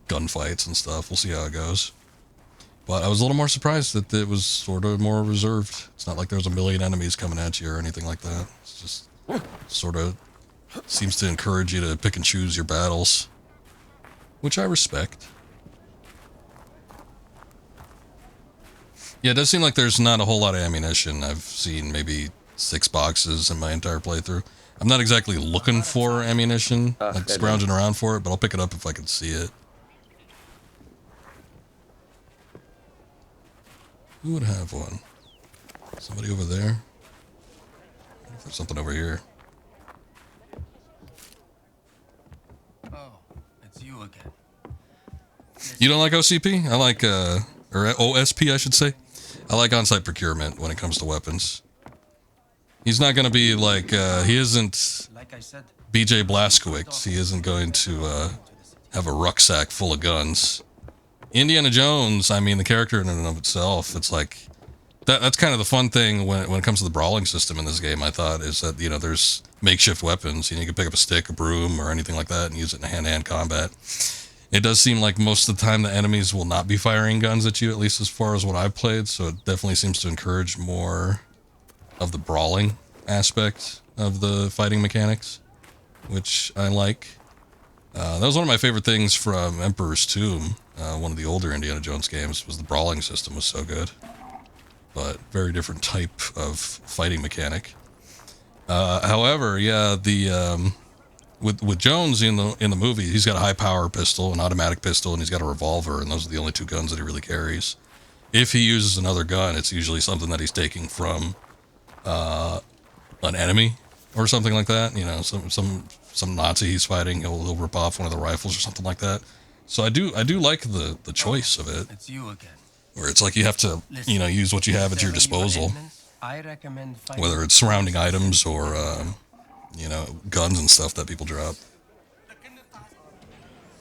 [SPEAKER 1] gunfights and stuff. We'll see how it goes. But I was a little more surprised that it was sort of more reserved. It's not like there's a million enemies coming at you or anything like that. It's just sort of seems to encourage you to pick and choose your battles, which I respect. Yeah, it does seem like there's not a whole lot of ammunition. I've seen maybe 6 boxes in my entire playthrough. I'm not exactly looking for ammunition, like scrounging around for it, but I'll pick it up if I can see it. Who would have one? Somebody over there? There's something over here.
[SPEAKER 9] Oh, it's you again.
[SPEAKER 1] You don't like OCP? I like, or OSP, I should say. I like on-site procurement when it comes to weapons. He's not going to be like, he isn't BJ Blazkowicz. He isn't going to have a rucksack full of guns. Indiana Jones, I mean, the character in and of itself, it's like, that's kind of the fun thing when it comes to the brawling system in this game, I thought, is that, you know, there's makeshift weapons. You know, you can pick up a stick, a broom, or anything like that and use it in hand-to-hand combat. It does seem like most of the time the enemies will not be firing guns at you, at least as far as what I've played, so it definitely seems to encourage more of the brawling aspect of the fighting mechanics, which I like. That was one of my favorite things from Emperor's Tomb, one of the older Indiana Jones games, was the brawling system was so good. But very different type of fighting mechanic. However, yeah, the with Jones in the movie, he's got a high power pistol, an automatic pistol, and he's got a revolver, and those are the only two guns that he really carries. If he uses another gun, it's usually something that he's taking from an enemy or something like that. You know, some Nazi he's fighting, he'll rip off one of the rifles or something like that. So I do like the choice of it,
[SPEAKER 6] It's you again.
[SPEAKER 1] where it's like you have to, you know, use what you have at your disposal,
[SPEAKER 6] I recommend
[SPEAKER 1] whether it's surrounding items or you know, guns and stuff that people drop.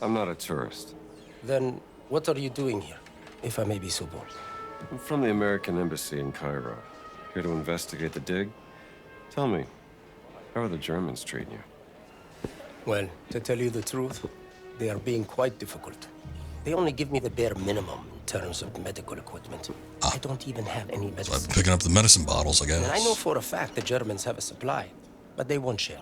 [SPEAKER 5] I'm not a tourist.
[SPEAKER 10] Then what are you doing here, if I may be so bold?
[SPEAKER 5] I'm from the American Embassy in Cairo. Here to investigate the dig. Tell me, how are the Germans treating you?
[SPEAKER 10] Well, to tell you the truth, they are being quite difficult. They only give me the bare minimum in terms of medical equipment. I don't even have any
[SPEAKER 1] So
[SPEAKER 10] medicine.
[SPEAKER 1] I'm picking up the medicine bottles, I guess.
[SPEAKER 10] And I know for a fact the Germans have a supply, but they won't share.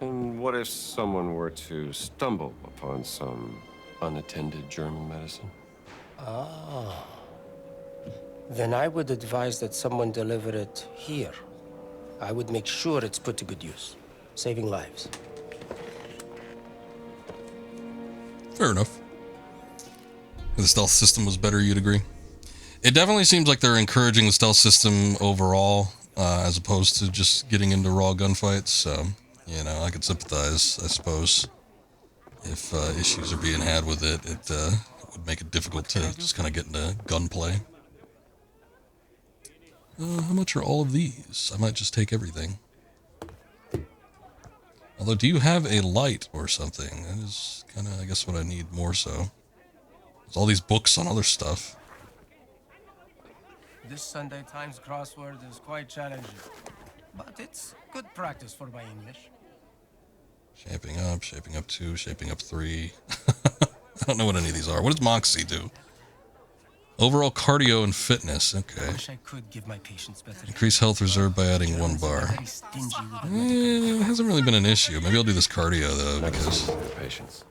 [SPEAKER 5] And what if someone were to stumble upon some unattended German medicine?
[SPEAKER 10] Ah. Then I would advise that someone deliver it here. I would make sure it's put to good use, saving lives.
[SPEAKER 1] Fair enough. The stealth system was better, you'd agree? It definitely seems like they're encouraging the stealth system overall, as opposed to just getting into raw gunfights, so, you know, I could sympathize, I suppose. If issues are being had with it, it would make it difficult to just kind of get into gunplay. How much are all of these? I might just take everything. Although, do you have a light or something? That is kind of, I guess, what I need more so. There's all these books on other stuff.
[SPEAKER 6] This Sunday Times crossword is quite challenging, but it's good practice for my English.
[SPEAKER 1] Shaping up 2, shaping up 3. I don't know what any of these are. What does Moxie do? Overall cardio and fitness. Okay.
[SPEAKER 6] I wish I could give my patients better.
[SPEAKER 1] Increase health reserve by adding 1 bar.
[SPEAKER 6] Very stingy with the
[SPEAKER 1] It hasn't really been an issue. Maybe I'll do this cardio though, because,
[SPEAKER 5] Patience.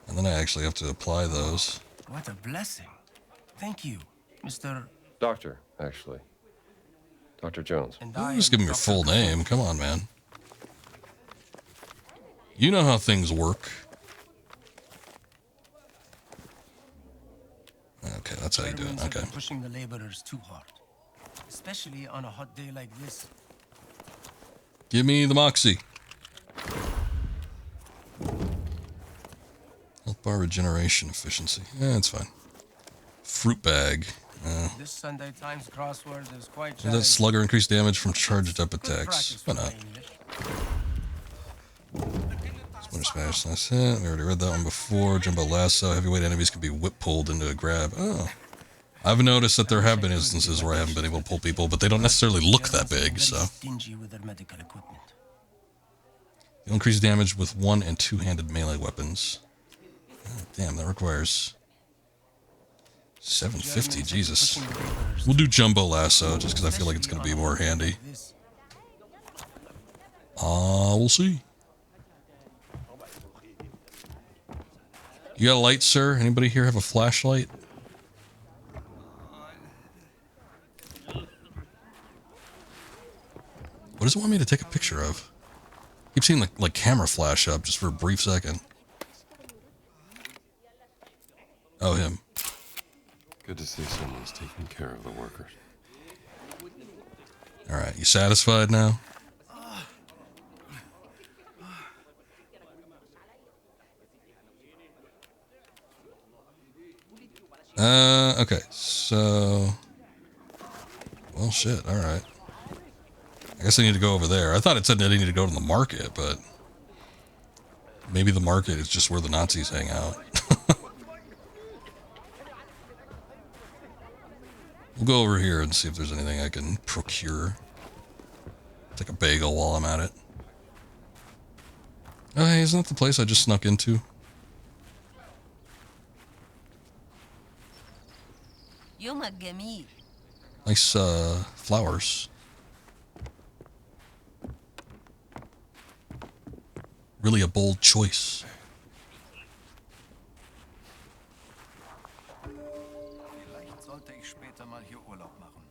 [SPEAKER 1] and then I actually have to apply those.
[SPEAKER 6] What a blessing. Thank you, Mr.
[SPEAKER 5] Doctor, actually. Dr. Jones.
[SPEAKER 6] And
[SPEAKER 1] Oh,
[SPEAKER 6] I
[SPEAKER 1] just
[SPEAKER 6] am
[SPEAKER 1] give him your
[SPEAKER 6] Dr.
[SPEAKER 1] full name. Come on, man. You know how things work. Okay, that's how you do it.
[SPEAKER 6] Germans have
[SPEAKER 1] Okay.
[SPEAKER 6] been pushing the laborers too hard, especially on a hot day like this.
[SPEAKER 1] Give me the Moxie. Health bar regeneration efficiency. Yeah, it's fine. Fruit bag.
[SPEAKER 6] This Sunday Times crossword is quite
[SPEAKER 1] Does
[SPEAKER 6] challenging.
[SPEAKER 1] that slugger increase damage from charged up
[SPEAKER 6] Good
[SPEAKER 1] attacks?
[SPEAKER 6] practice
[SPEAKER 1] Why
[SPEAKER 6] for my
[SPEAKER 1] not?
[SPEAKER 6] English.
[SPEAKER 1] Splinter smash, that's it. We already read that one before. Jumbo lasso. Heavyweight enemies can be whip pulled into a grab. Oh. I've noticed that there have been instances where I haven't been able to pull people, but they don't necessarily look that big, so.
[SPEAKER 6] Very stingy with their medical equipment.
[SPEAKER 1] You'll increase damage with 1- and 2-handed melee weapons. Oh, damn, that requires 750, Jesus. We'll do jumbo lasso, just because I feel like it's going to be more handy. We'll see. You got a light, sir? Anybody here have a flashlight? What does it want me to take a picture of? Keep seeing the camera flash up just for a brief second. Oh, him.
[SPEAKER 5] Good to see someone's taking care of the workers.
[SPEAKER 1] All right, you satisfied now? Okay, so... Well, shit, all right. I guess I need to go over there. I thought it said that I need to go to the market, but... Maybe the market is just where the Nazis hang out. We'll go over here and see if there's anything I can procure. Take a bagel while I'm at it. Oh, hey, isn't that the place I just snuck into? Nice, flowers. Really a bold choice.
[SPEAKER 9] Vielleicht sollte ich später mal hier Urlaub machen.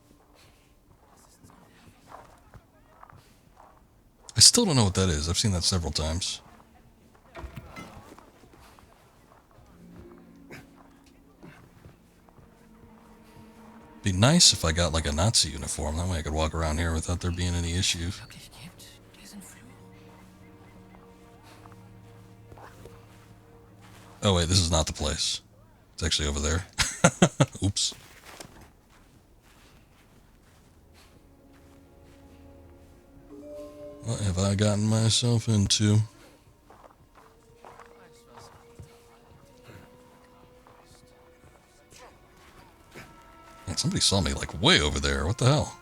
[SPEAKER 1] still don't know what that is. I've seen that several times. Be nice if I got like a Nazi uniform. That way I could walk around here without there being any issues. Oh wait, this is not the place. It's actually over there. Oops. What have I gotten myself into? Man, somebody saw me like way over there. What the hell?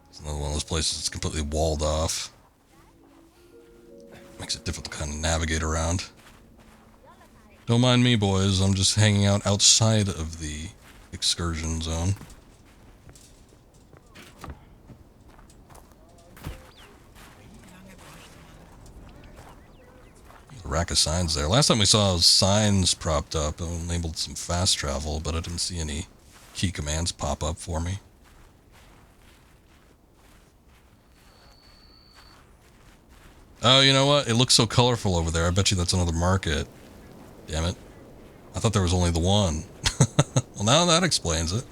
[SPEAKER 1] It's another one of those places that's completely walled off. Makes it difficult to kind of navigate around. Don't mind me, boys. I'm just hanging out outside of the excursion zone. There's a rack of signs there. Last time we saw signs propped up and labeled some fast travel, but I didn't see any key commands pop up for me. Oh, you know what? It looks so colorful over there. I bet you that's another market. Damn it. I thought there was only the one. Well, now that explains it.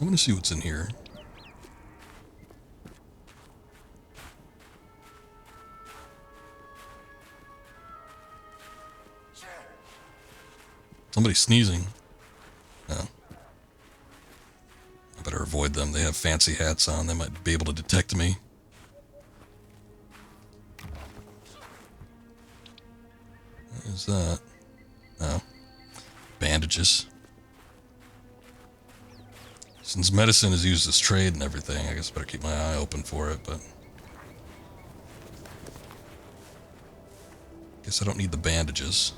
[SPEAKER 1] I'm going to see what's in here. Somebody's sneezing. Oh. I better avoid them. They have fancy hats on. They might be able to detect me. What is that? Oh. Bandages. Since medicine is used as trade and everything, I guess I better keep my eye open for it, but... guess I don't need the bandages.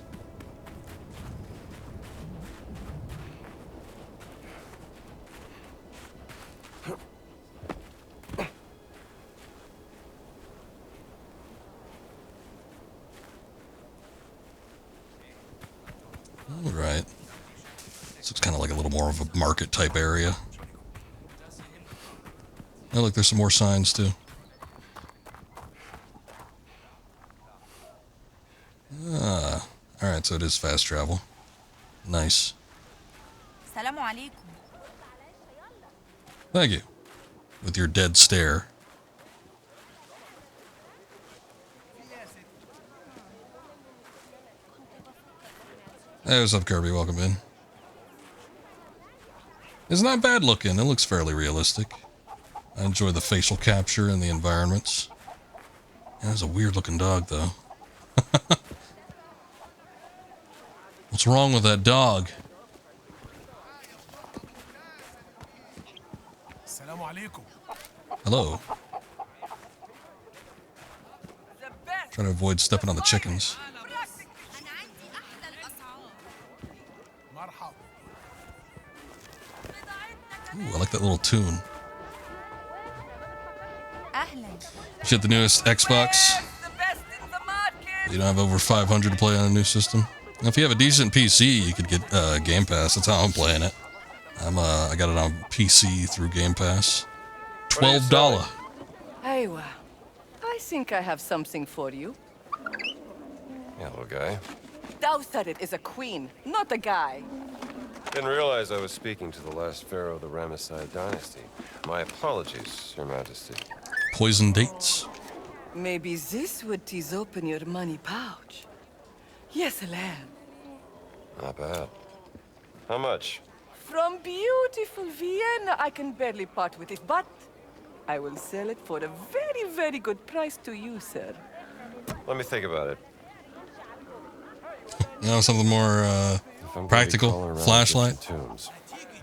[SPEAKER 1] Alright. This looks kind of like a little more of a market type area. Oh, look, there's some more signs too. Ah, alright, so it is fast travel. Nice. Thank you. With your dead stare. Hey, what's up, Kirby? Welcome in. It's not bad looking. It looks fairly realistic. I enjoy the facial capture and the environments. That's a weird looking dog, though. What's wrong with that dog? Hello. Trying to avoid stepping on the chickens. Ooh, I like that little tune. You get the newest Xbox? You don't have over 500 to play on a new system? Now, if you have a decent PC, you could get Game Pass. That's how I'm playing it. I got it on PC through Game Pass. $12.
[SPEAKER 11] Hey, well, I think I have something for you.
[SPEAKER 5] Hello, guy.
[SPEAKER 11] Thou said it is a queen, not a guy.
[SPEAKER 5] Didn't realize I was speaking to the last pharaoh of the Ramesside dynasty. My apologies, Your Majesty.
[SPEAKER 1] Poison dates.
[SPEAKER 11] Maybe this would tease open your money pouch. Yes, a lamb.
[SPEAKER 5] Not bad. How much?
[SPEAKER 11] From beautiful Vienna, I can barely part with it, but I will sell it for a very, very good price to you, sir.
[SPEAKER 5] Let me think about it.
[SPEAKER 1] You know, something more practical. Flashlight.
[SPEAKER 5] Tombs,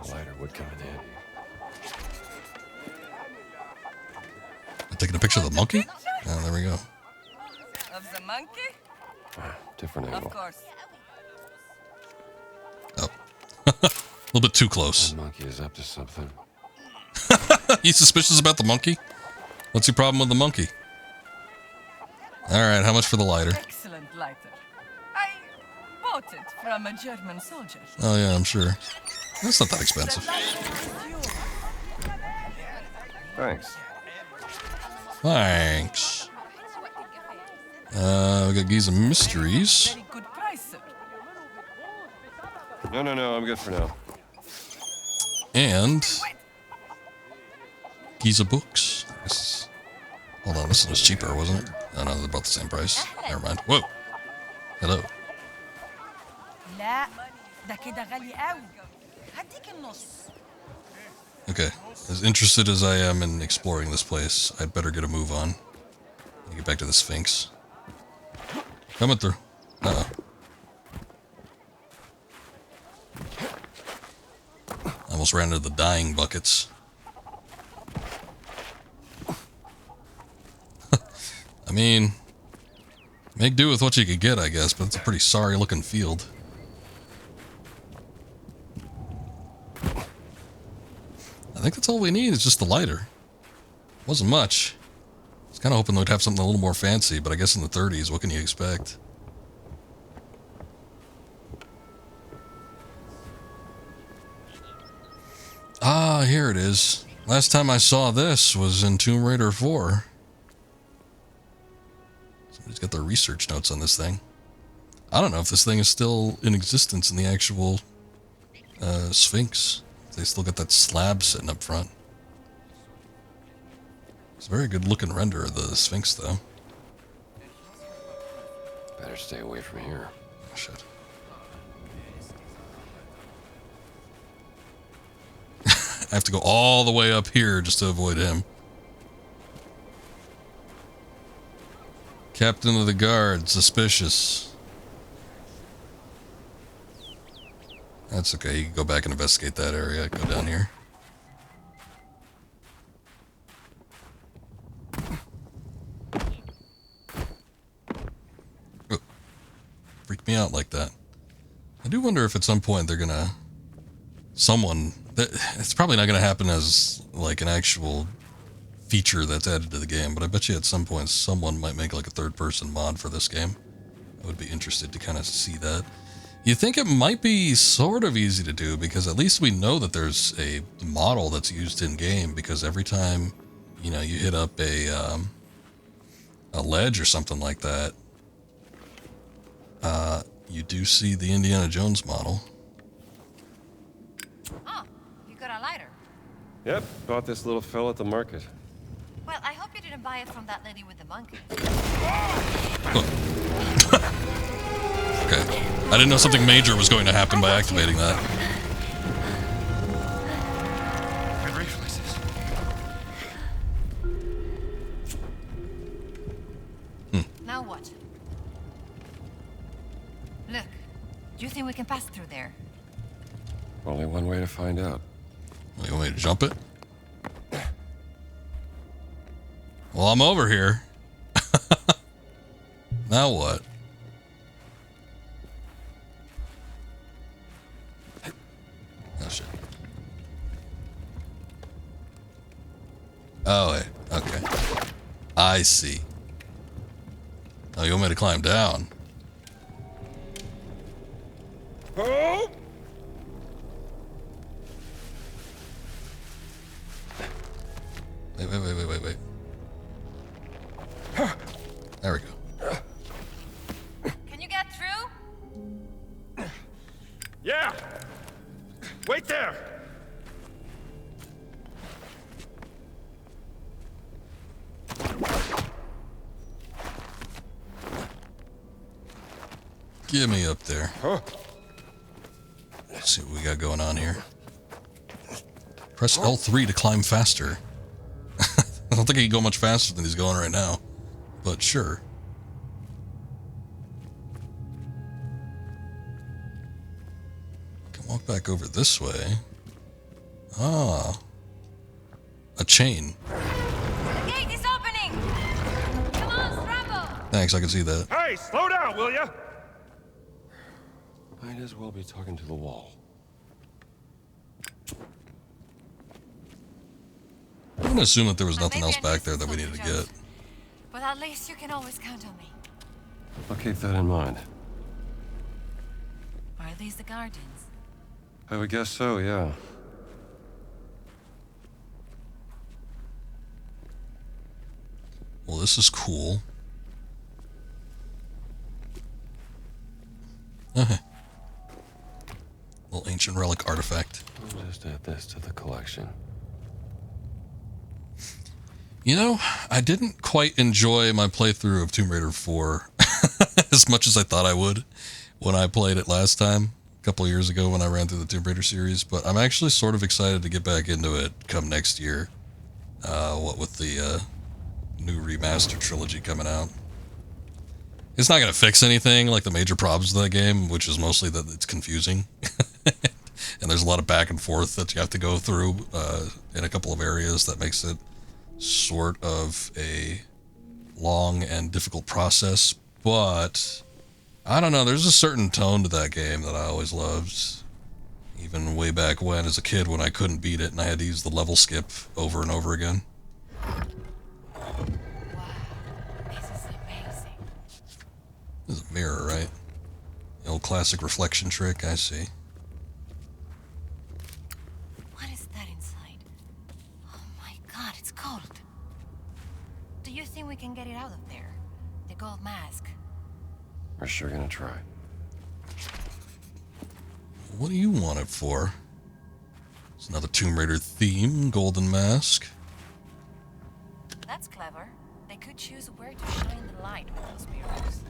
[SPEAKER 5] a lighter would come in handy.
[SPEAKER 1] Taking a picture of the monkey? Oh, there we go.
[SPEAKER 11] Of the monkey?
[SPEAKER 5] Different angle.
[SPEAKER 11] Of course.
[SPEAKER 1] Oh. A little bit too close.
[SPEAKER 5] The monkey is up to something.
[SPEAKER 1] You suspicious about the monkey? What's your problem with the monkey? Alright, how much for the lighter?
[SPEAKER 11] Excellent lighter. I bought it from a German soldier.
[SPEAKER 1] Oh yeah, I'm sure. That's not that expensive.
[SPEAKER 5] Thanks.
[SPEAKER 1] Thanks. We got Giza Mysteries.
[SPEAKER 11] Very good price, sir.
[SPEAKER 5] No, I'm good for now.
[SPEAKER 1] And Giza Books. Hold on, this one was cheaper, wasn't it? Oh no, they're about the same price. Never mind. Whoa. Hello. Okay. As interested as I am in exploring this place, I'd better get a move on. Get back to the Sphinx. Coming through. Uh-oh. Almost ran into the dying buckets. I mean, make do with what you could get, I guess, but it's a pretty sorry looking field. I think that's all we need is just the lighter. Wasn't much. I was kind of hoping they'd have something a little more fancy, but I guess in the 30s, what can you expect? Ah, here it is. Last time I saw this was in Tomb Raider 4. Somebody's got their research notes on this thing. I don't know if this thing is still in existence in the actual Sphinx. They still got that slab sitting up front. It's a very good looking render of the Sphinx, though.
[SPEAKER 5] Better stay away from here.
[SPEAKER 1] Oh, shit. I have to go all the way up here just to avoid him. Captain of the guard, suspicious. That's okay, you can go back and investigate that area. Go down here. Oh, freaked me out like that. I do wonder if at some point they're gonna... It's probably not gonna happen as like an actual feature that's added to the game, but I bet you at some point someone might make like a third-person mod for this game. I would be interested to kind of see that. You think it might be sort of easy to do, because at least we know that there's a model that's used in-game, because every time, you know, you hit up a ledge or something like that, you do see the Indiana Jones model.
[SPEAKER 2] Oh, you got a lighter.
[SPEAKER 5] Yep, bought this little fella at the market.
[SPEAKER 2] Well, I hope you didn't buy it from that lady with the monkey.
[SPEAKER 1] Okay. I didn't know something major was going to happen by activating that.
[SPEAKER 5] Good reflexes.
[SPEAKER 2] Now what? Look, do you think we can pass through there?
[SPEAKER 5] Only one way to find out.
[SPEAKER 1] You want me to jump it? Well, I'm over here. Now what? Oh, shit. Oh, wait. Okay. I see. Oh, you want me to climb down?
[SPEAKER 3] Oh!
[SPEAKER 1] Wait. There we go.
[SPEAKER 2] Can you get through?
[SPEAKER 3] Yeah! Wait there!
[SPEAKER 1] Get me up there.
[SPEAKER 3] Huh?
[SPEAKER 1] Let's see what we got going on here. Press L3 to climb faster. I don't think he can go much faster than he's going right now, but sure. Can walk back over this way. Ah. A chain.
[SPEAKER 2] The gate is opening! Come on, scramble!
[SPEAKER 1] Thanks, I can see that.
[SPEAKER 3] Hey, slow down, will ya?
[SPEAKER 5] Might as well be talking to the wall.
[SPEAKER 1] I'm gonna assume that there was nothing
[SPEAKER 2] Maybe
[SPEAKER 1] else
[SPEAKER 2] I
[SPEAKER 1] back there that we
[SPEAKER 2] knew
[SPEAKER 1] needed to
[SPEAKER 2] some
[SPEAKER 1] get.
[SPEAKER 2] But at least you can always count on me.
[SPEAKER 5] I'll keep that in mind.
[SPEAKER 2] Are these the Guardians?
[SPEAKER 5] I would guess so, yeah.
[SPEAKER 1] Well, this is cool. Okay. Little ancient relic artifact.
[SPEAKER 5] I'll just add this to the collection.
[SPEAKER 1] You know, I didn't quite enjoy my playthrough of Tomb Raider 4 as much as I thought I would when I played it last time, a couple of years ago when I ran through the Tomb Raider series, but I'm actually sort of excited to get back into it come next year. What with the new remastered trilogy coming out. It's not going to fix anything like the major problems of that game, which is mostly that it's confusing. And there's a lot of back and forth that you have to go through in a couple of areas that makes it sort of a long and difficult process. But I don't know, there's a certain tone to that game that I always loved. Even way back when, as a kid, when I couldn't beat it and I had to use the level skip over and over again.
[SPEAKER 2] This is amazing.
[SPEAKER 1] This is a mirror, right? The old classic reflection trick, I see.
[SPEAKER 2] What is that inside? Oh my god, it's cold. Do you think we can get it out of there? The gold mask.
[SPEAKER 5] We're sure gonna try.
[SPEAKER 1] What do you want it for? It's another Tomb Raider theme, golden mask.
[SPEAKER 2] That's clever. They could choose where to shine the light with those mirrors.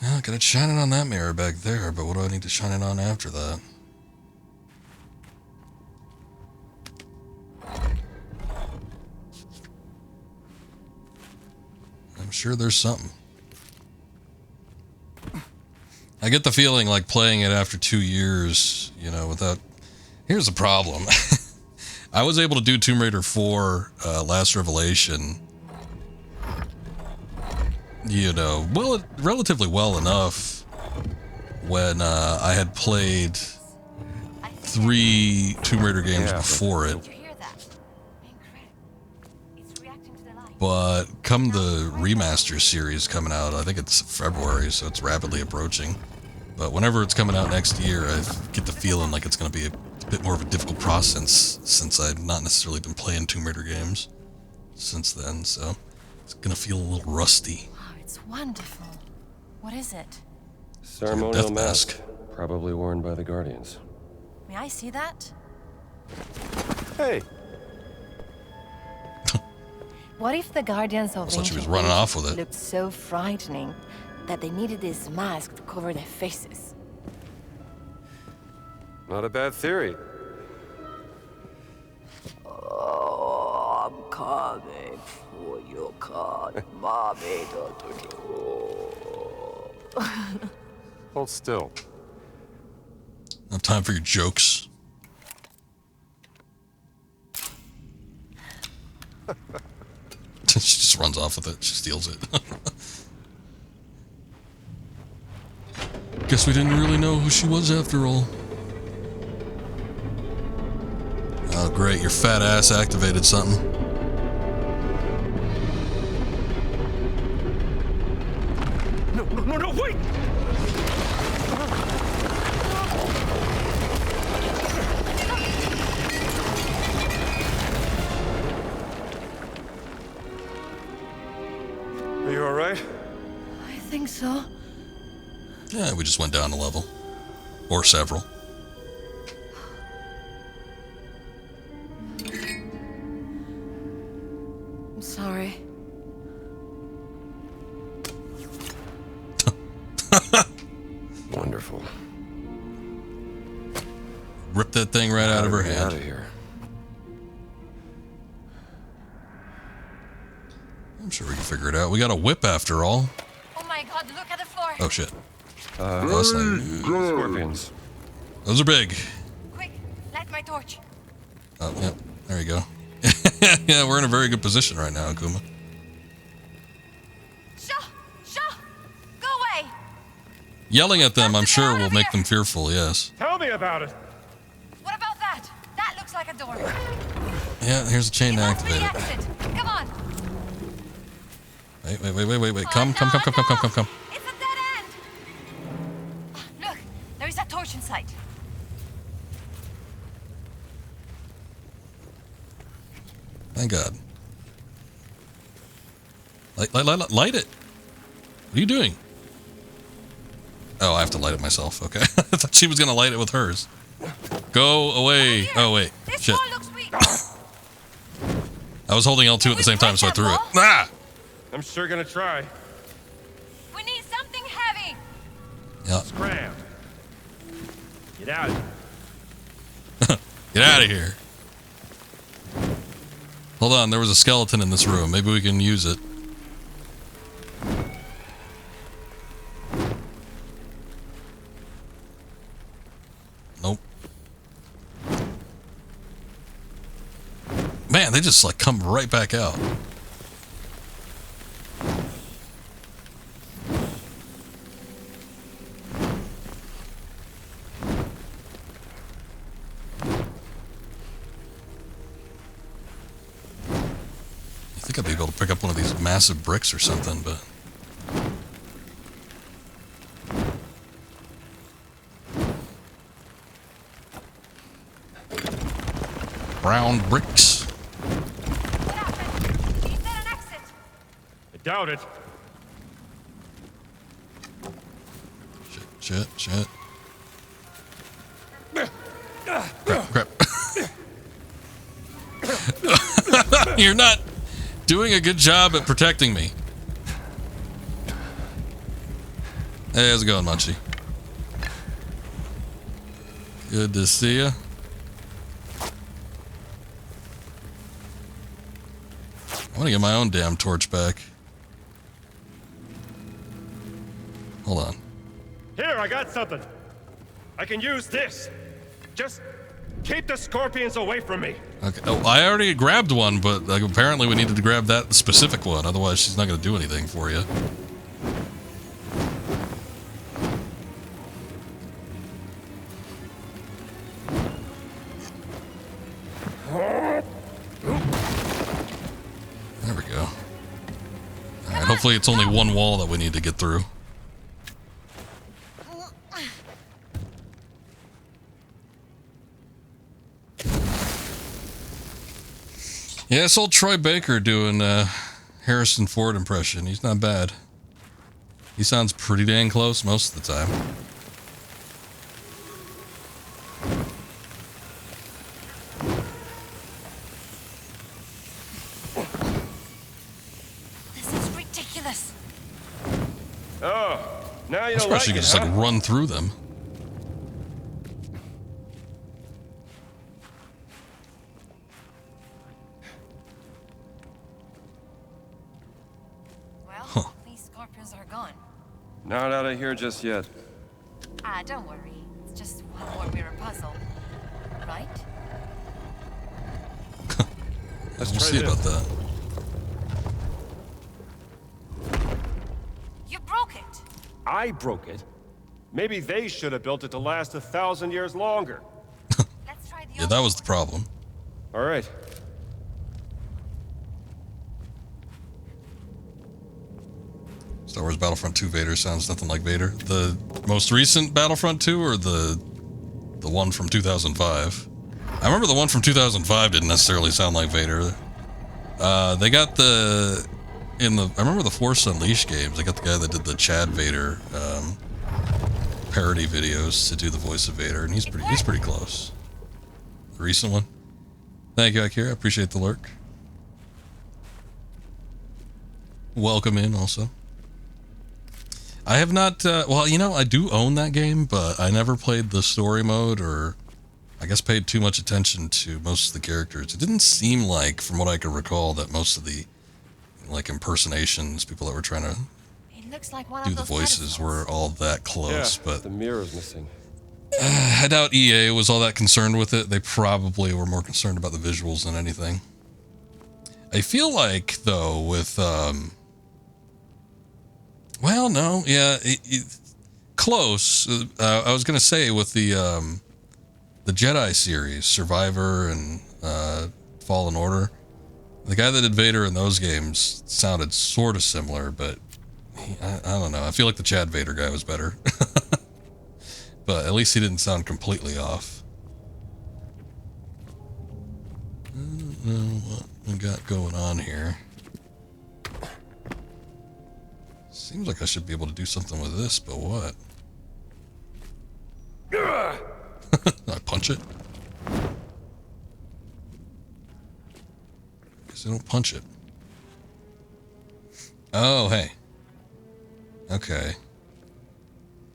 [SPEAKER 1] Yeah, I gotta shine it on that mirror back there, but what do I need to shine it on after that? I'm sure there's something. I get the feeling like playing it after 2 years, you know, without... Here's the problem. I was able to do Tomb Raider 4 Last Revelation, you know, well, relatively well enough when I had played 3 Tomb Raider games before it.
[SPEAKER 2] Did you hear that? Incredible. It's reacting to the light.
[SPEAKER 1] But come the remaster series coming out, I think it's February, so it's rapidly approaching. But whenever it's coming out next year, I get the feeling like it's going to be a bit more of a difficult process since I've not necessarily been playing Tomb Raider games since then, so it's going to feel a little rusty.
[SPEAKER 2] Wow, it's wonderful. What is it?
[SPEAKER 5] Ceremonial
[SPEAKER 1] Death mask.
[SPEAKER 5] Probably worn by the Guardians.
[SPEAKER 2] May I see that?
[SPEAKER 5] Hey!
[SPEAKER 2] What if the Guardians of
[SPEAKER 1] I thought she was
[SPEAKER 2] Ancient
[SPEAKER 1] running
[SPEAKER 2] Age
[SPEAKER 1] off with it.
[SPEAKER 2] looked so frightening that they needed this mask to cover their faces?
[SPEAKER 5] Not a bad theory.
[SPEAKER 11] Oh, I'm coming for you, God. Mommy, don't do.
[SPEAKER 5] Hold still.
[SPEAKER 1] No time for your jokes. She just runs off with it. She steals it. Guess we didn't really know who she was after all. Oh, great. Your fat ass activated something.
[SPEAKER 3] No, wait!
[SPEAKER 5] Are you alright?
[SPEAKER 2] I think so.
[SPEAKER 1] Yeah, we just went down a level. Or several.
[SPEAKER 2] I'm sorry.
[SPEAKER 5] Wonderful.
[SPEAKER 1] Rip that thing right out of her
[SPEAKER 5] Get
[SPEAKER 1] hand.
[SPEAKER 5] out of here.
[SPEAKER 1] I'm sure we can figure it out. We got a whip after all.
[SPEAKER 2] Oh my god, look at the floor.
[SPEAKER 1] Oh shit. That's not-
[SPEAKER 5] Scorpions.
[SPEAKER 1] Those are big.
[SPEAKER 2] Quick, light my torch.
[SPEAKER 1] Oh, yep. There you go. Yeah, we're in a very good position right now, Akuma.
[SPEAKER 2] Shaw! Go away!
[SPEAKER 1] Yelling at them, I'm sure, will make them fearful, yes.
[SPEAKER 3] Tell me about it.
[SPEAKER 2] What about that? That looks like a door.
[SPEAKER 1] Yeah, here's a chain to
[SPEAKER 2] It must be
[SPEAKER 1] activate
[SPEAKER 2] the
[SPEAKER 1] it.
[SPEAKER 2] exit. Come on.
[SPEAKER 1] Wait. Come.
[SPEAKER 2] It's a dead end. Look, there is a torch inside.
[SPEAKER 1] Thank God. Light it. What are you doing? Oh, I have to light it myself. Okay. I thought she was going to light it with hers. Go away. Oh, wait.
[SPEAKER 2] This
[SPEAKER 1] Shit.
[SPEAKER 2] wall looks weak.
[SPEAKER 1] I was holding L2 at the same time, so I threw it. Ah!
[SPEAKER 3] I'm sure gonna try.
[SPEAKER 2] We need something heavy.
[SPEAKER 1] Yeah.
[SPEAKER 3] Scram. Get out.
[SPEAKER 1] Get out of here. Hold on, there was a skeleton in this room. Maybe we can use it. Nope. Man, they just like come right back out. I think I'd be able to pick up one of these massive bricks or something, but... Brown bricks.
[SPEAKER 2] What happened? Is there an exit?
[SPEAKER 3] I doubt it.
[SPEAKER 1] Shit. Crap. You're not doing a good job at protecting me. Hey, how's it going, Munchie? Good to see ya. I want to get my own damn torch back. Hold on.
[SPEAKER 3] Here, I got something. I can use this. Just keep the scorpions away from me.
[SPEAKER 1] Okay. Oh, I already grabbed one, but like, apparently we needed to grab that specific one. Otherwise, she's not going to do anything for you. There we go. Alright, hopefully it's only one wall that we need to get through. Yeah, it's old Troy Baker doing Harrison Ford impression. He's not bad. He sounds pretty dang close most of the time.
[SPEAKER 2] This is ridiculous.
[SPEAKER 3] Oh, now you
[SPEAKER 1] I
[SPEAKER 3] don't like
[SPEAKER 1] suppose you
[SPEAKER 3] it,
[SPEAKER 1] could just
[SPEAKER 3] huh?
[SPEAKER 1] like run through them.
[SPEAKER 2] Well, these scorpions are gone.
[SPEAKER 5] Not out of here just yet.
[SPEAKER 2] Ah, don't worry. It's just one more mirror puzzle. Right?
[SPEAKER 5] Let's
[SPEAKER 1] We'll
[SPEAKER 5] try
[SPEAKER 1] see
[SPEAKER 5] this.
[SPEAKER 1] about that.
[SPEAKER 2] You broke it.
[SPEAKER 3] I broke it. Maybe they should have built it to last 1,000 years longer.
[SPEAKER 2] Let's try the
[SPEAKER 1] Yeah,
[SPEAKER 2] other
[SPEAKER 1] that was
[SPEAKER 2] one.
[SPEAKER 1] the problem.
[SPEAKER 3] All right.
[SPEAKER 1] Star Wars Battlefront 2 Vader sounds nothing like Vader. The most recent Battlefront 2 or the one from 2005? I remember the one from 2005 didn't necessarily sound like Vader. They got I remember the Force Unleashed games. They got the guy that did the Chad Vader parody videos to do the voice of Vader, and he's pretty close. The recent one. Thank you, Akira. I appreciate the lurk. Welcome in, also. I have not, well, you know, I do own that game, but I never played the story mode, or I guess paid too much attention to most of the characters. It didn't seem like, from what I could recall, that most of the, like, impersonations, people that were trying to
[SPEAKER 2] It looks like one
[SPEAKER 1] do
[SPEAKER 2] of
[SPEAKER 1] the
[SPEAKER 2] those
[SPEAKER 1] voices were all that close,
[SPEAKER 5] Yeah,
[SPEAKER 1] but
[SPEAKER 5] the mirror's missing.
[SPEAKER 1] I doubt EA was all that concerned with it. They probably were more concerned about the visuals than anything. I feel like, though, with, well, no, yeah, close. I was going to say with the the Jedi series, Survivor and Fallen Order. The guy that did Vader in those games sounded sort of similar, but I don't know. I feel like the Chad Vader guy was better. But at least he didn't sound completely off. I don't know what we got going on here. Seems like I should be able to do something with this, but what? I punch it? Guess I don't punch it. Oh, hey. Okay.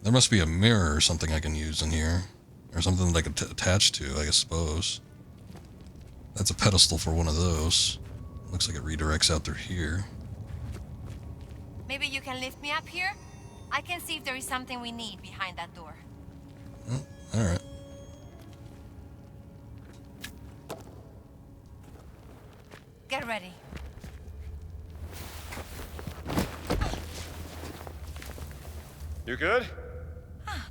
[SPEAKER 1] There must be a mirror or something I can use in here. Or something that I can attach to, I suppose. That's a pedestal for one of those. Looks like it redirects out through here.
[SPEAKER 2] Maybe you can lift me up here? I can see if there is something we need behind that door.
[SPEAKER 1] Oh, alright.
[SPEAKER 2] Get ready.
[SPEAKER 3] You good?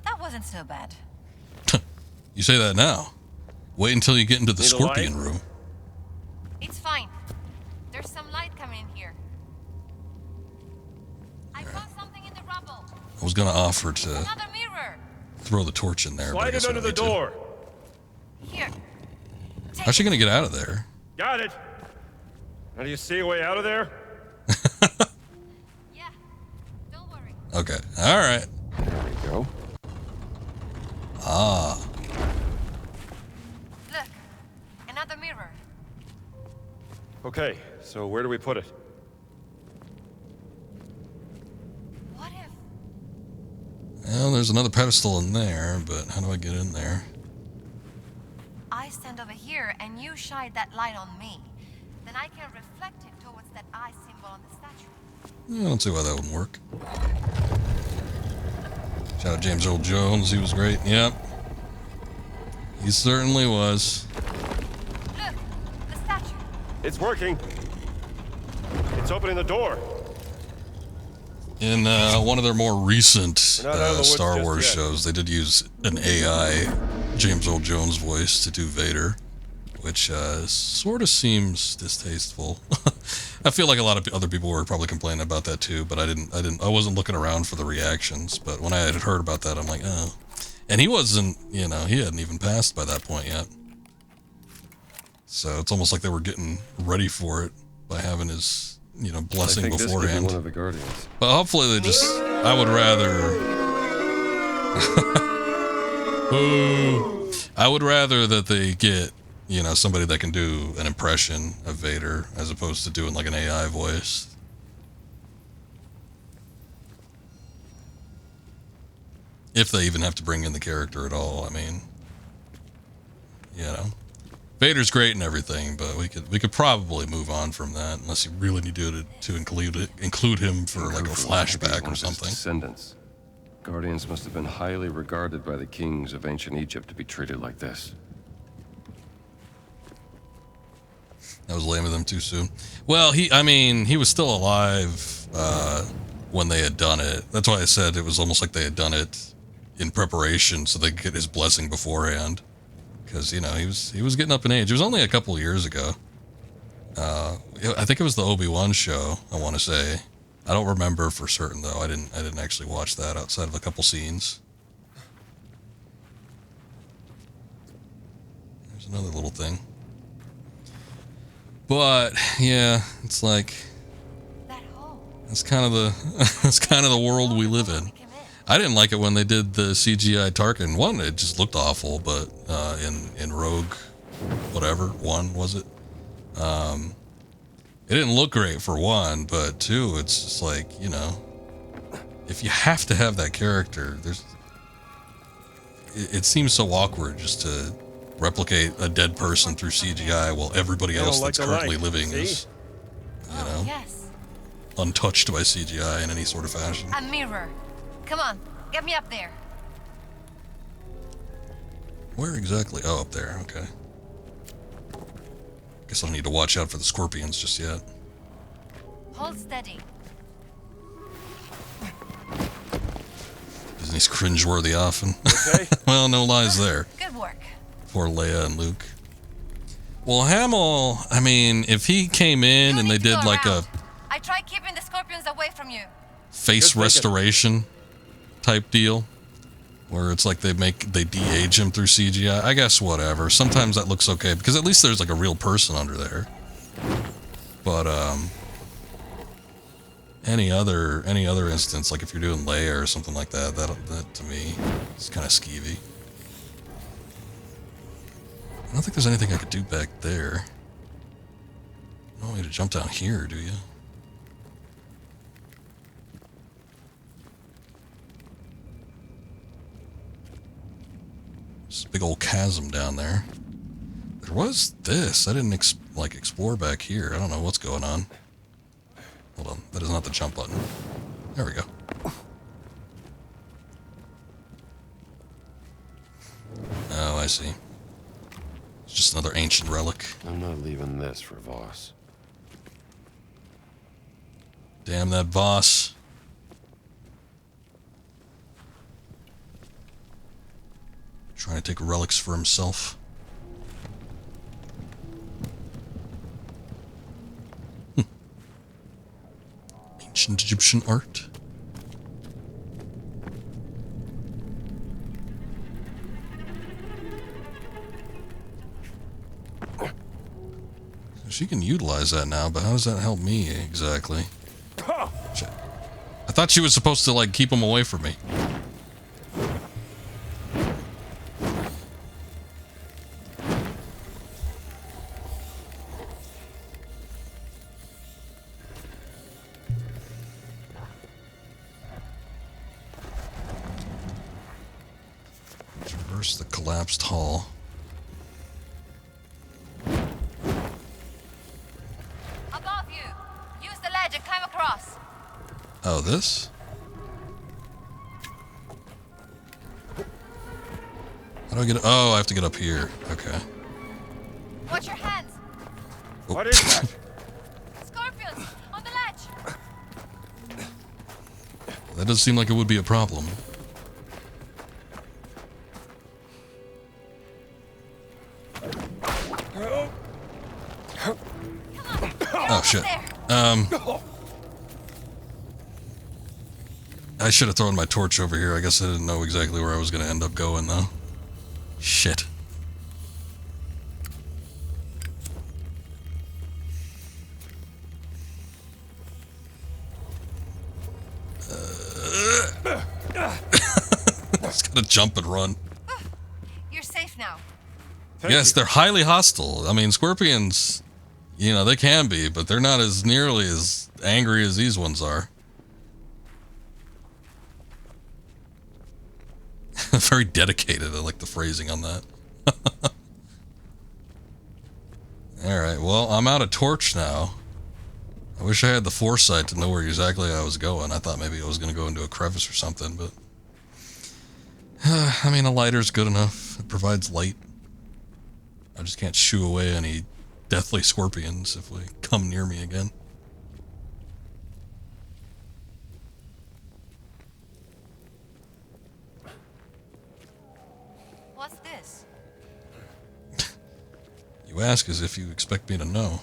[SPEAKER 2] That wasn't so bad.
[SPEAKER 1] You say that now. Wait until you get into the
[SPEAKER 3] Need a
[SPEAKER 1] scorpion
[SPEAKER 3] light?
[SPEAKER 1] room.
[SPEAKER 2] It's fine. There's some light coming in here. I found something in the rubble.
[SPEAKER 1] I was gonna offer to
[SPEAKER 2] Another mirror.
[SPEAKER 1] throw the torch in there, but I
[SPEAKER 3] Slide
[SPEAKER 1] guess
[SPEAKER 3] it
[SPEAKER 1] I
[SPEAKER 3] under
[SPEAKER 1] don't
[SPEAKER 3] the
[SPEAKER 1] need to.
[SPEAKER 3] door.
[SPEAKER 2] Here.
[SPEAKER 1] How's she gonna get out of there?
[SPEAKER 3] Got it. Now do you see a way out of there?
[SPEAKER 2] Yeah. Don't worry.
[SPEAKER 1] Okay. Alright.
[SPEAKER 5] There we go.
[SPEAKER 1] Ah.
[SPEAKER 2] Look. Another mirror.
[SPEAKER 3] Okay, so where do we put it?
[SPEAKER 2] What if
[SPEAKER 1] Well, there's another pedestal in there, but how do I get in there?
[SPEAKER 2] I stand over here and you shine that light on me? Then I can reflect it towards that eye symbol on the statue.
[SPEAKER 1] I don't see why that wouldn't work. Shout out James Earl Jones, he was great. Yep. He certainly was.
[SPEAKER 2] Look, the statue.
[SPEAKER 3] It's working. It's opening the door.
[SPEAKER 1] In one of their more recent
[SPEAKER 3] We're not out of the woods
[SPEAKER 1] Star
[SPEAKER 3] just
[SPEAKER 1] Wars
[SPEAKER 3] yet.
[SPEAKER 1] shows, they did use an AI James Earl Jones voice to do Vader, which sort of seems distasteful. I feel like a lot of other people were probably complaining about that too, but I wasn't looking around for the reactions. But when I had heard about that, I'm like, oh. And he wasn't, he hadn't even passed by that point yet. So it's almost like they were getting ready for it by having his, blessing
[SPEAKER 5] I think this could be
[SPEAKER 1] beforehand.
[SPEAKER 5] one of the Guardians.
[SPEAKER 1] But hopefully they just, I would rather that they get, somebody that can do an impression of Vader as opposed to doing like an AI voice. If they even have to bring in the character at all, I mean, Vader's great and everything, but we could probably move on from that unless you really need to include him for like a flashback or something.
[SPEAKER 5] Descendants. Guardians must have been highly regarded by the kings of ancient Egypt to be treated like this.
[SPEAKER 1] That was lame of them too soon. Well, he was still alive when they had done it. That's why I said it was almost like they had done it in preparation so they could get his blessing beforehand. Because, he was getting up in age. It was only a couple of years ago. I think it was the Obi-Wan show, I want to say. I don't remember for certain, though. I didn't actually watch that outside of a couple scenes. There's another little thing. But yeah, it's like that's kind of the world we live in. I didn't like it when they did the CGI Tarkin. One, it just looked awful, but in Rogue, whatever, one was it? It didn't look great for one, but two, it's just like, if you have to have that character, it seems so awkward just to replicate a dead person through CGI while everybody else that's currently living is,
[SPEAKER 2] Yes.
[SPEAKER 1] untouched by CGI in any sort of fashion.
[SPEAKER 2] A mirror. Come on, get me up there.
[SPEAKER 1] Where exactly? Oh, up there. Okay. Guess I don't need to watch out for the scorpions just yet.
[SPEAKER 2] Hold steady.
[SPEAKER 1] Isn't he cringeworthy often?
[SPEAKER 3] Okay.
[SPEAKER 1] Well, no lies there.
[SPEAKER 2] Good work.
[SPEAKER 1] Poor Leia and Luke. Well, Hamill, I mean, if he came in and they did like a
[SPEAKER 2] I tried keeping the scorpions away from you.
[SPEAKER 1] face restoration type deal, where it's like they de-age him through CGI, I guess whatever. Sometimes that looks okay because at least there's like a real person under there. But any other instance, like if you're doing Leia or something like that, that to me is kind of skeevy. I don't think there's anything I could do back there. No way to jump down here, do you? There's a big old chasm down there. There was this. I didn't explore back here. I don't know what's going on. Hold on. That is not the jump button. There we go. Oh, I see. It's just another ancient relic.
[SPEAKER 5] I'm not leaving this for Voss.
[SPEAKER 1] Damn that Voss. Trying to take relics for himself. Ancient Egyptian art. She can utilize that now, but how does that help me exactly? Shit. I thought she was supposed to, like, keep him away from me. Traverse the collapsed hall.
[SPEAKER 2] Above you. Use the ledge and climb across.
[SPEAKER 1] Oh, this? How do I get... Oh, I have to get up here. Okay.
[SPEAKER 2] Watch your hands.
[SPEAKER 1] Oh.
[SPEAKER 3] What is that?
[SPEAKER 2] Scorpions on the ledge.
[SPEAKER 1] That does seem like it would be a problem. Oh, shit. I should have thrown my torch over here. I guess I didn't know exactly where I was going to end up going, though. Shit. Just gotta jump and run.
[SPEAKER 2] You're safe now.
[SPEAKER 1] Yes, they're highly hostile. I mean, scorpions, you know, they can be, but they're not as nearly as angry as these ones are. Very dedicated. I like the phrasing on that. Alright, well, I'm out of torch now. I wish I had the foresight to know where exactly I was going. I thought maybe I was going to go into a crevice or something, but... I mean, a lighter's good enough. It provides light. I just can't shoo away any deathly scorpions if they come near me again.
[SPEAKER 2] What's this?
[SPEAKER 1] You ask as if you expect me to know.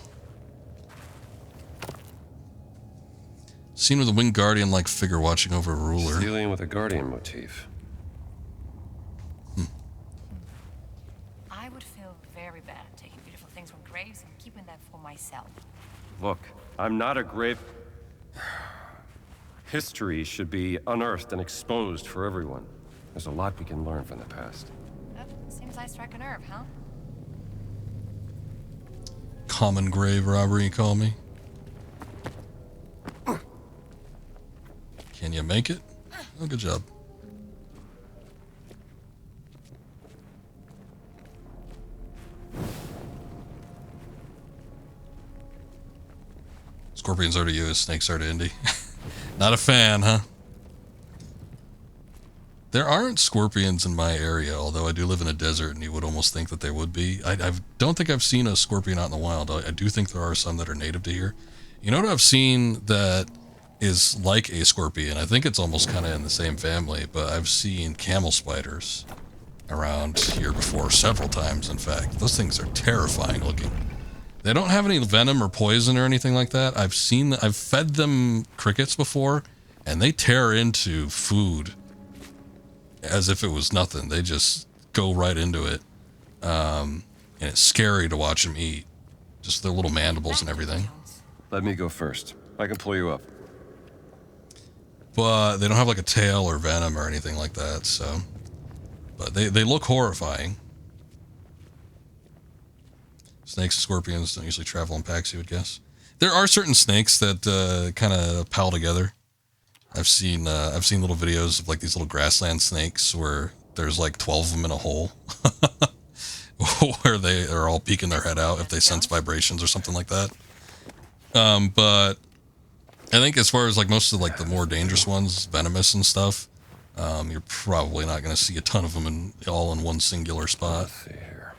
[SPEAKER 1] Scene with a winged guardian-like figure watching over a ruler.
[SPEAKER 5] Dealing with a guardian motif.
[SPEAKER 2] I would feel very bad taking beautiful things from graves and keeping them for myself.
[SPEAKER 5] Look, I'm not a grave... History should be unearthed and exposed for everyone. There's a lot we can learn from the past.
[SPEAKER 2] Seems I struck a nerve, huh?
[SPEAKER 1] Common grave robbery, you call me? Can you make it? Oh, good job. Scorpions are to you as snakes are to Indy. Not a fan, huh? There aren't scorpions in my area, although I do live in a desert and you would almost think that there would be. I don't think I've seen a scorpion out in the wild. I do think there are some that are native to here. You know what I've seen that is like a scorpion? I think it's almost kind of in the same family, but I've seen camel spiders. around here before, several times, in fact. Those things are terrifying looking. They don't have any venom or poison or anything like that. I've fed them crickets before, and they tear into food as if it was nothing. They just go right into it. And it's scary to watch them eat. Just their little mandibles and everything.
[SPEAKER 5] Let me go first. I can pull you up.
[SPEAKER 1] But they don't have like a tail or venom or anything like that, so. But they look horrifying. Snakes and scorpions don't usually travel in packs, you would guess. There are certain snakes that kind of pal together. I've seen little videos of like these little grassland snakes where there's like 12 of them in a hole. Where they are all peeking their head out if they sense vibrations or something like that. But I think as far as like most of like the more dangerous ones, venomous and stuff, you're probably not going to see a ton of them all in one singular spot.
[SPEAKER 5] Let's see here.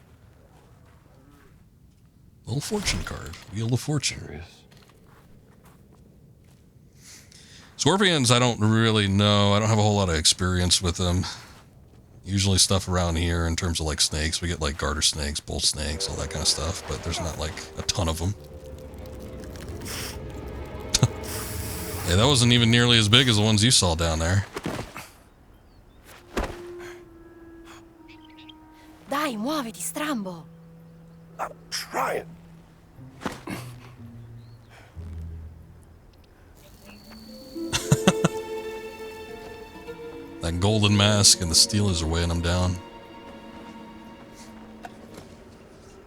[SPEAKER 1] Little fortune card. Wheel of Fortune. Scorpions, I don't really know. I don't have a whole lot of experience with them. Usually stuff around here in terms of like snakes, we get like garter snakes, bull snakes, all that kind of stuff, but there's not like a ton of them. Yeah, that wasn't even nearly as big as the ones you saw down there.
[SPEAKER 2] Dai, muoviti, strambo.
[SPEAKER 5] I'm trying.
[SPEAKER 1] That golden mask and the Steelers are weighing them down.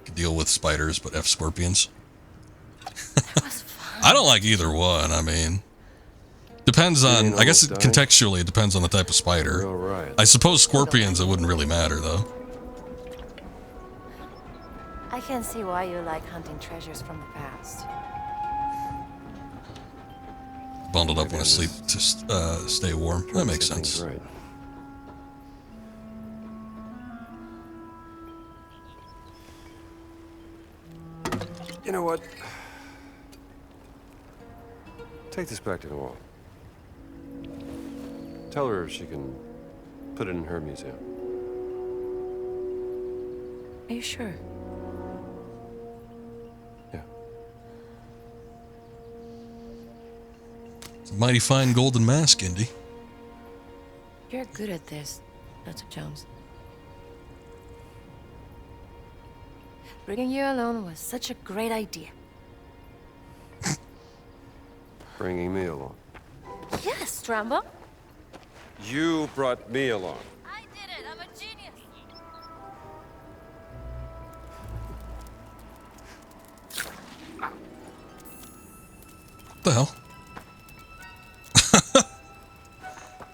[SPEAKER 1] Could deal with spiders, but F scorpions. I don't like either one. I mean, depends on, I guess contextually it depends on the type of spider.
[SPEAKER 5] Right.
[SPEAKER 1] I suppose scorpions, it wouldn't really matter though.
[SPEAKER 2] I can see why you like hunting treasures from the past.
[SPEAKER 1] Bundled up when I sleep to stay warm. That makes sense.
[SPEAKER 5] Right. You know what? Take this back to Noel. Tell her she can put it in her museum.
[SPEAKER 2] Are you sure?
[SPEAKER 5] Yeah.
[SPEAKER 1] It's a mighty fine golden mask, Indy.
[SPEAKER 2] You're good at this, Dr. Jones. Bringing you alone was such a great idea.
[SPEAKER 5] Bringing me along.
[SPEAKER 2] Yes, Strambo.
[SPEAKER 5] You brought me along.
[SPEAKER 2] I did it. I'm a genius.
[SPEAKER 1] What the hell?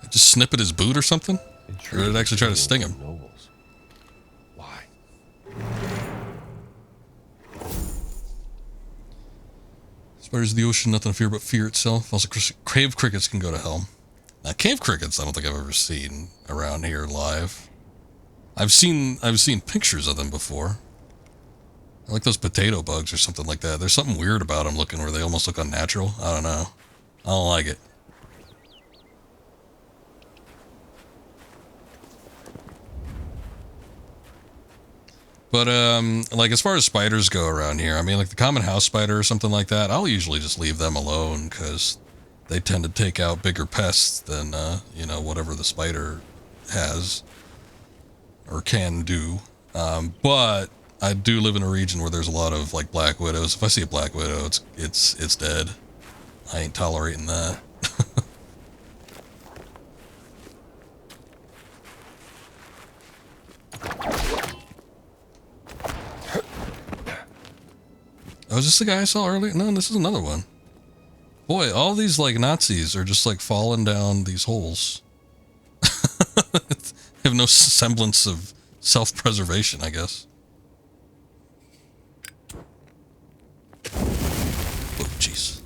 [SPEAKER 1] Just snip at his boot or something? Or did it actually try to sting him?
[SPEAKER 5] Nobles. Why?
[SPEAKER 1] Spiders of the ocean, nothing to fear but fear itself. Also, cave crickets can go to hell. Now, cave crickets, I don't think I've ever seen around here live. I've seen pictures of them before. I like those potato bugs or something like that. There's something weird about them looking where they almost look unnatural. I don't know. I don't like it. But, like, as far as spiders go around here, I mean, like the common house spider or something like that, I'll usually just leave them alone because they tend to take out bigger pests than, you know, whatever the spider has or can do. But I do live in a region where there's a lot of, like, black widows. If I see a black widow, it's dead. I ain't tolerating that. Oh, is this the guy I saw earlier? No, this is another one. Boy, all these, like, Nazis are just, like, falling down these holes. Have no semblance of self-preservation, I guess. Oh, jeez.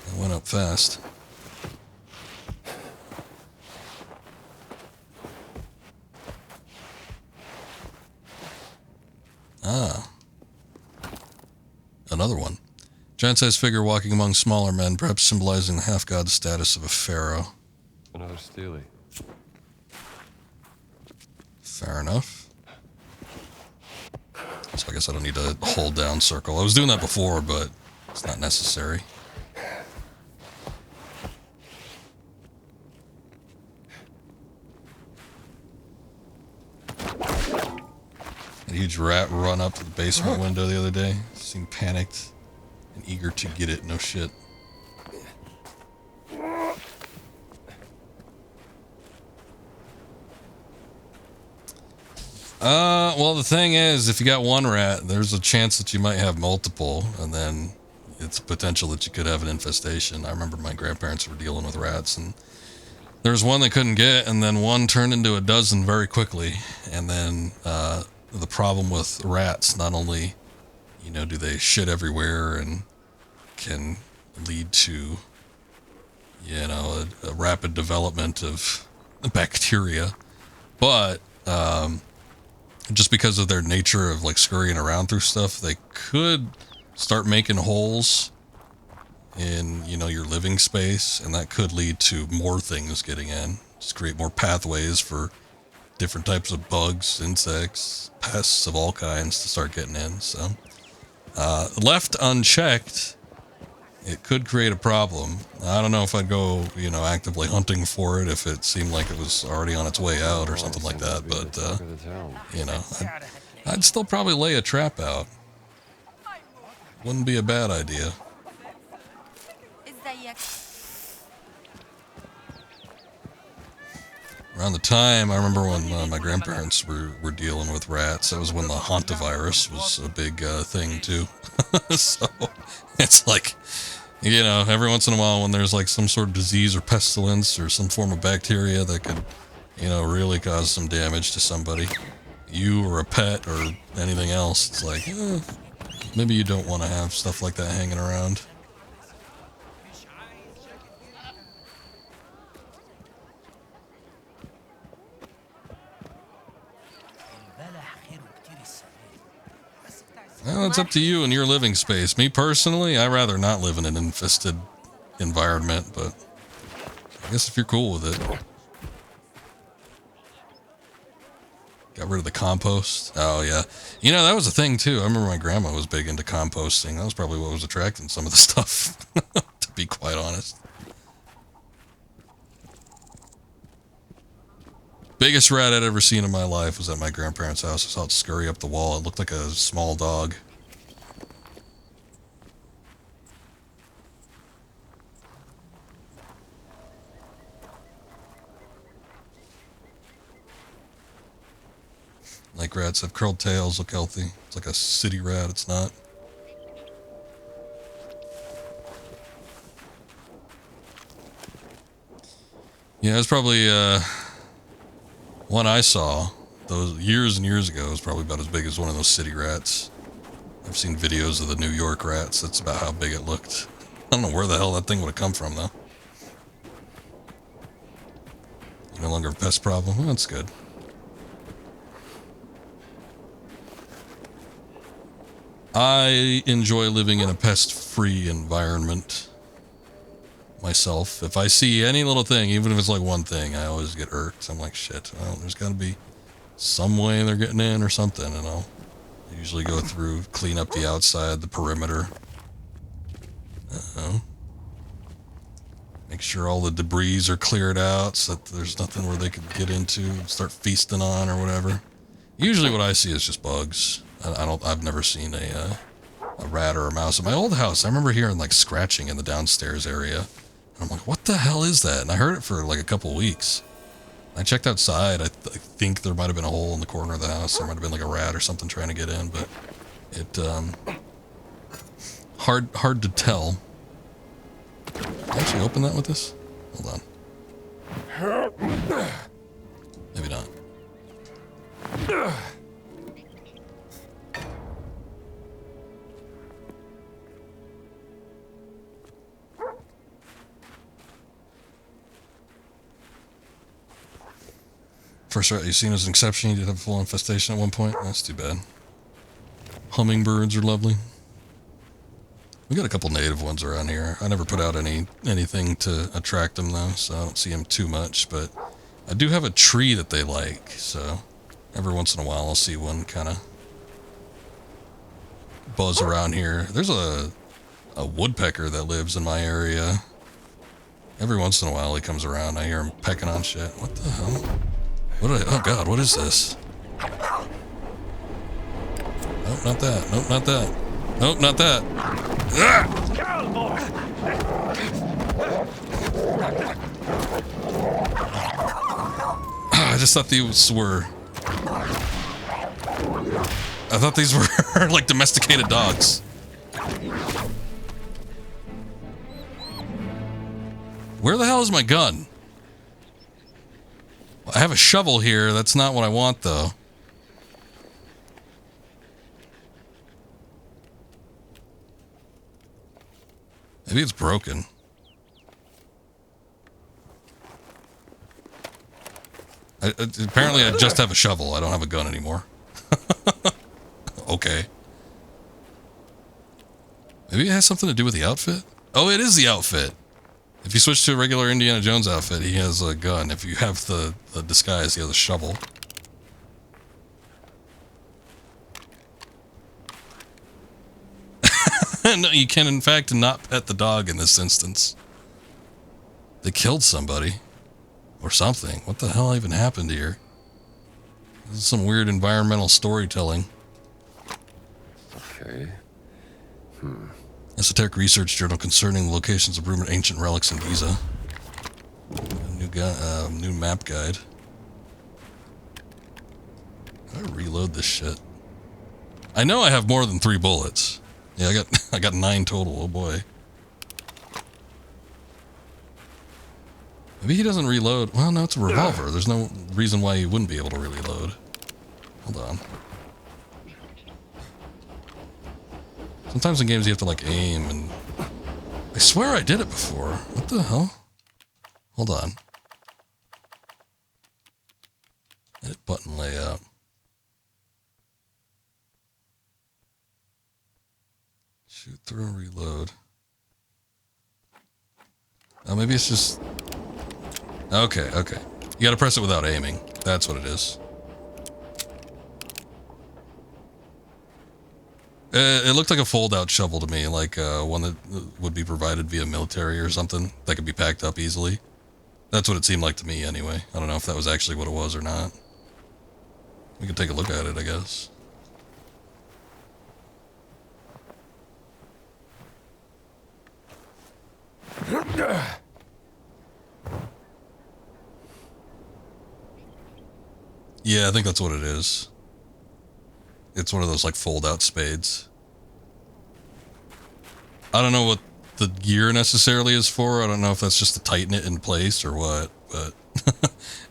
[SPEAKER 1] That went up fast. Ah. Another one. Giant-sized figure walking among smaller men, perhaps symbolizing the half-god status of a pharaoh.
[SPEAKER 5] Another Steely.
[SPEAKER 1] Fair enough. So I guess I don't need to hold down circle. I was doing that before, but it's not necessary. A huge rat run up to the basement window the other day. Seemed panicked and eager to get it. No shit. Well, the thing is, if you got one rat, there's a chance that you might have multiple, and then it's potential that you could have an infestation. I remember my grandparents were dealing with rats, and there was one they couldn't get, and then one turned into a dozen very quickly. And then the problem with rats, not only, you know, do they shit everywhere and can lead to, you know, a rapid development of bacteria, but just because of their nature of like scurrying around through stuff, they could start making holes in, you know, your living space, and that could lead to more things getting in. Just create more pathways for different types of bugs, insects, pests of all kinds to start getting in. So left unchecked, it could create a problem. I don't know if I'd go, you know, actively hunting for it if it seemed like it was already on its way out or something like that, but you know, I'd still probably lay a trap out. Wouldn't be a bad idea. Around the time, I remember when my grandparents were dealing with rats, that was when the hantavirus was a big thing too. So it's like, you know, every once in a while when there's like some sort of disease or pestilence or some form of bacteria that could, you know, really cause some damage to somebody, you or a pet or anything else, it's like, maybe you don't want to have stuff like that hanging around. Well, it's up to you and your living space. Me personally, I'd rather not live in an infested environment, but I guess if you're cool with it. Got rid of the compost. Oh, yeah. You know, that was a thing, too. I remember my grandma was big into composting. That was probably what was attracting some of the stuff, to be quite honest. Biggest rat I'd ever seen in my life was at my grandparents' house. I saw it scurry up the wall. It looked like a small dog. Like rats have curled tails, look healthy. It's like a city rat, it's not. Yeah, it's probably, one I saw, those years and years ago, was probably about as big as one of those city rats. I've seen videos of the New York rats. That's about how big it looked. I don't know where the hell that thing would have come from, though. You no longer have a pest problem? Well, that's good. I enjoy living in a pest-free environment myself. If I see any little thing, even if it's like one thing, I always get irked. I'm like, shit, well, there's got to be some way they're getting in or something, and I'll usually go through, clean up the outside, the perimeter. Make sure all the debris are cleared out so that there's nothing where they could get into and start feasting on or whatever. Usually what I see is just bugs. I've never seen a rat or a mouse. At my old house, I remember hearing like scratching in the downstairs area. And I'm like, what the hell is that? And I heard it for like a couple weeks. I checked outside. I think there might have been a hole in the corner of the house. There might have been like a rat or something trying to get in, but it, hard to tell. Can I actually open that with this? Hold on. Maybe not. First rat you've seen as an exception. You did have a full infestation at one point. That's too bad. Hummingbirds are lovely. We got a couple native ones around here. I never put out anything to attract them though, so I don't see them too much, but I do have a tree that they like, so every once in a while I'll see one kind of buzz around here. There's a woodpecker that lives in my area. Every once in a while he comes around. I hear him pecking on shit. What the hell? Oh god, what is this? Nope, not that. Nope, not that. Nope, not that. I just thought these were... I thought these were like domesticated dogs. Where the hell is my gun? I have a shovel here. That's not what I want, though. Maybe it's broken. Apparently I just have a shovel. I don't have a gun anymore. Okay. Maybe it has something to do with the outfit? Oh, it is the outfit. If you switch to a regular Indiana Jones outfit, he has a gun. If you have the disguise, he has a shovel. No, you can, in fact, not pet the dog in this instance. They killed somebody. Or something. What the hell even happened here? This is some weird environmental storytelling.
[SPEAKER 5] Okay.
[SPEAKER 1] Esoteric Research Journal concerning the locations of rumored ancient relics in Giza. New map guide. How do I reload this shit? I know I have more than 3 bullets. Yeah, I got 9 total. Oh boy. Maybe he doesn't reload. Well, no, it's a revolver. There's no reason why he wouldn't be able to reload. Hold on. Sometimes in games you have to like aim, and I swear I did it before. What the hell? Hold on. Edit button layout. Shoot through, reload. Oh, maybe it's just... Okay, okay. You gotta press it without aiming. That's what it is. It looked like a fold-out shovel to me, like one that would be provided via military or something, that could be packed up easily. That's what it seemed like to me, anyway. I don't know if that was actually what it was or not. We could take a look at it, I guess. Yeah, I think that's what it is. It's one of those, like, fold-out spades. I don't know what the gear necessarily is for. I don't know if that's just to tighten it in place or what, but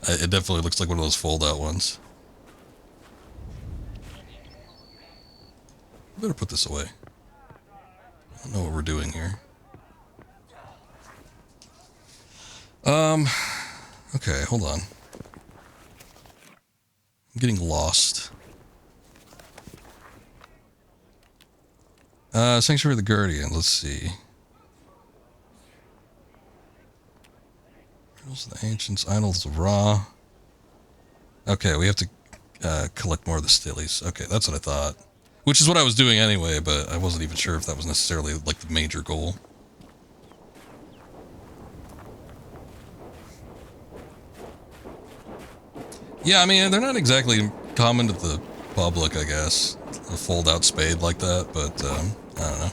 [SPEAKER 1] it definitely looks like one of those fold-out ones. I better put this away. I don't know what we're doing here. Okay, hold on. I'm getting lost. Sanctuary of the Guardian, let's see. Rules of the Ancients, Idols of Ra. Okay, we have to collect more of the stillies. Okay, that's what I thought. Which is what I was doing anyway, but I wasn't even sure if that was necessarily like the major goal. Yeah, I mean, they're not exactly common to the public, I guess. A fold-out spade like that, but, I don't know.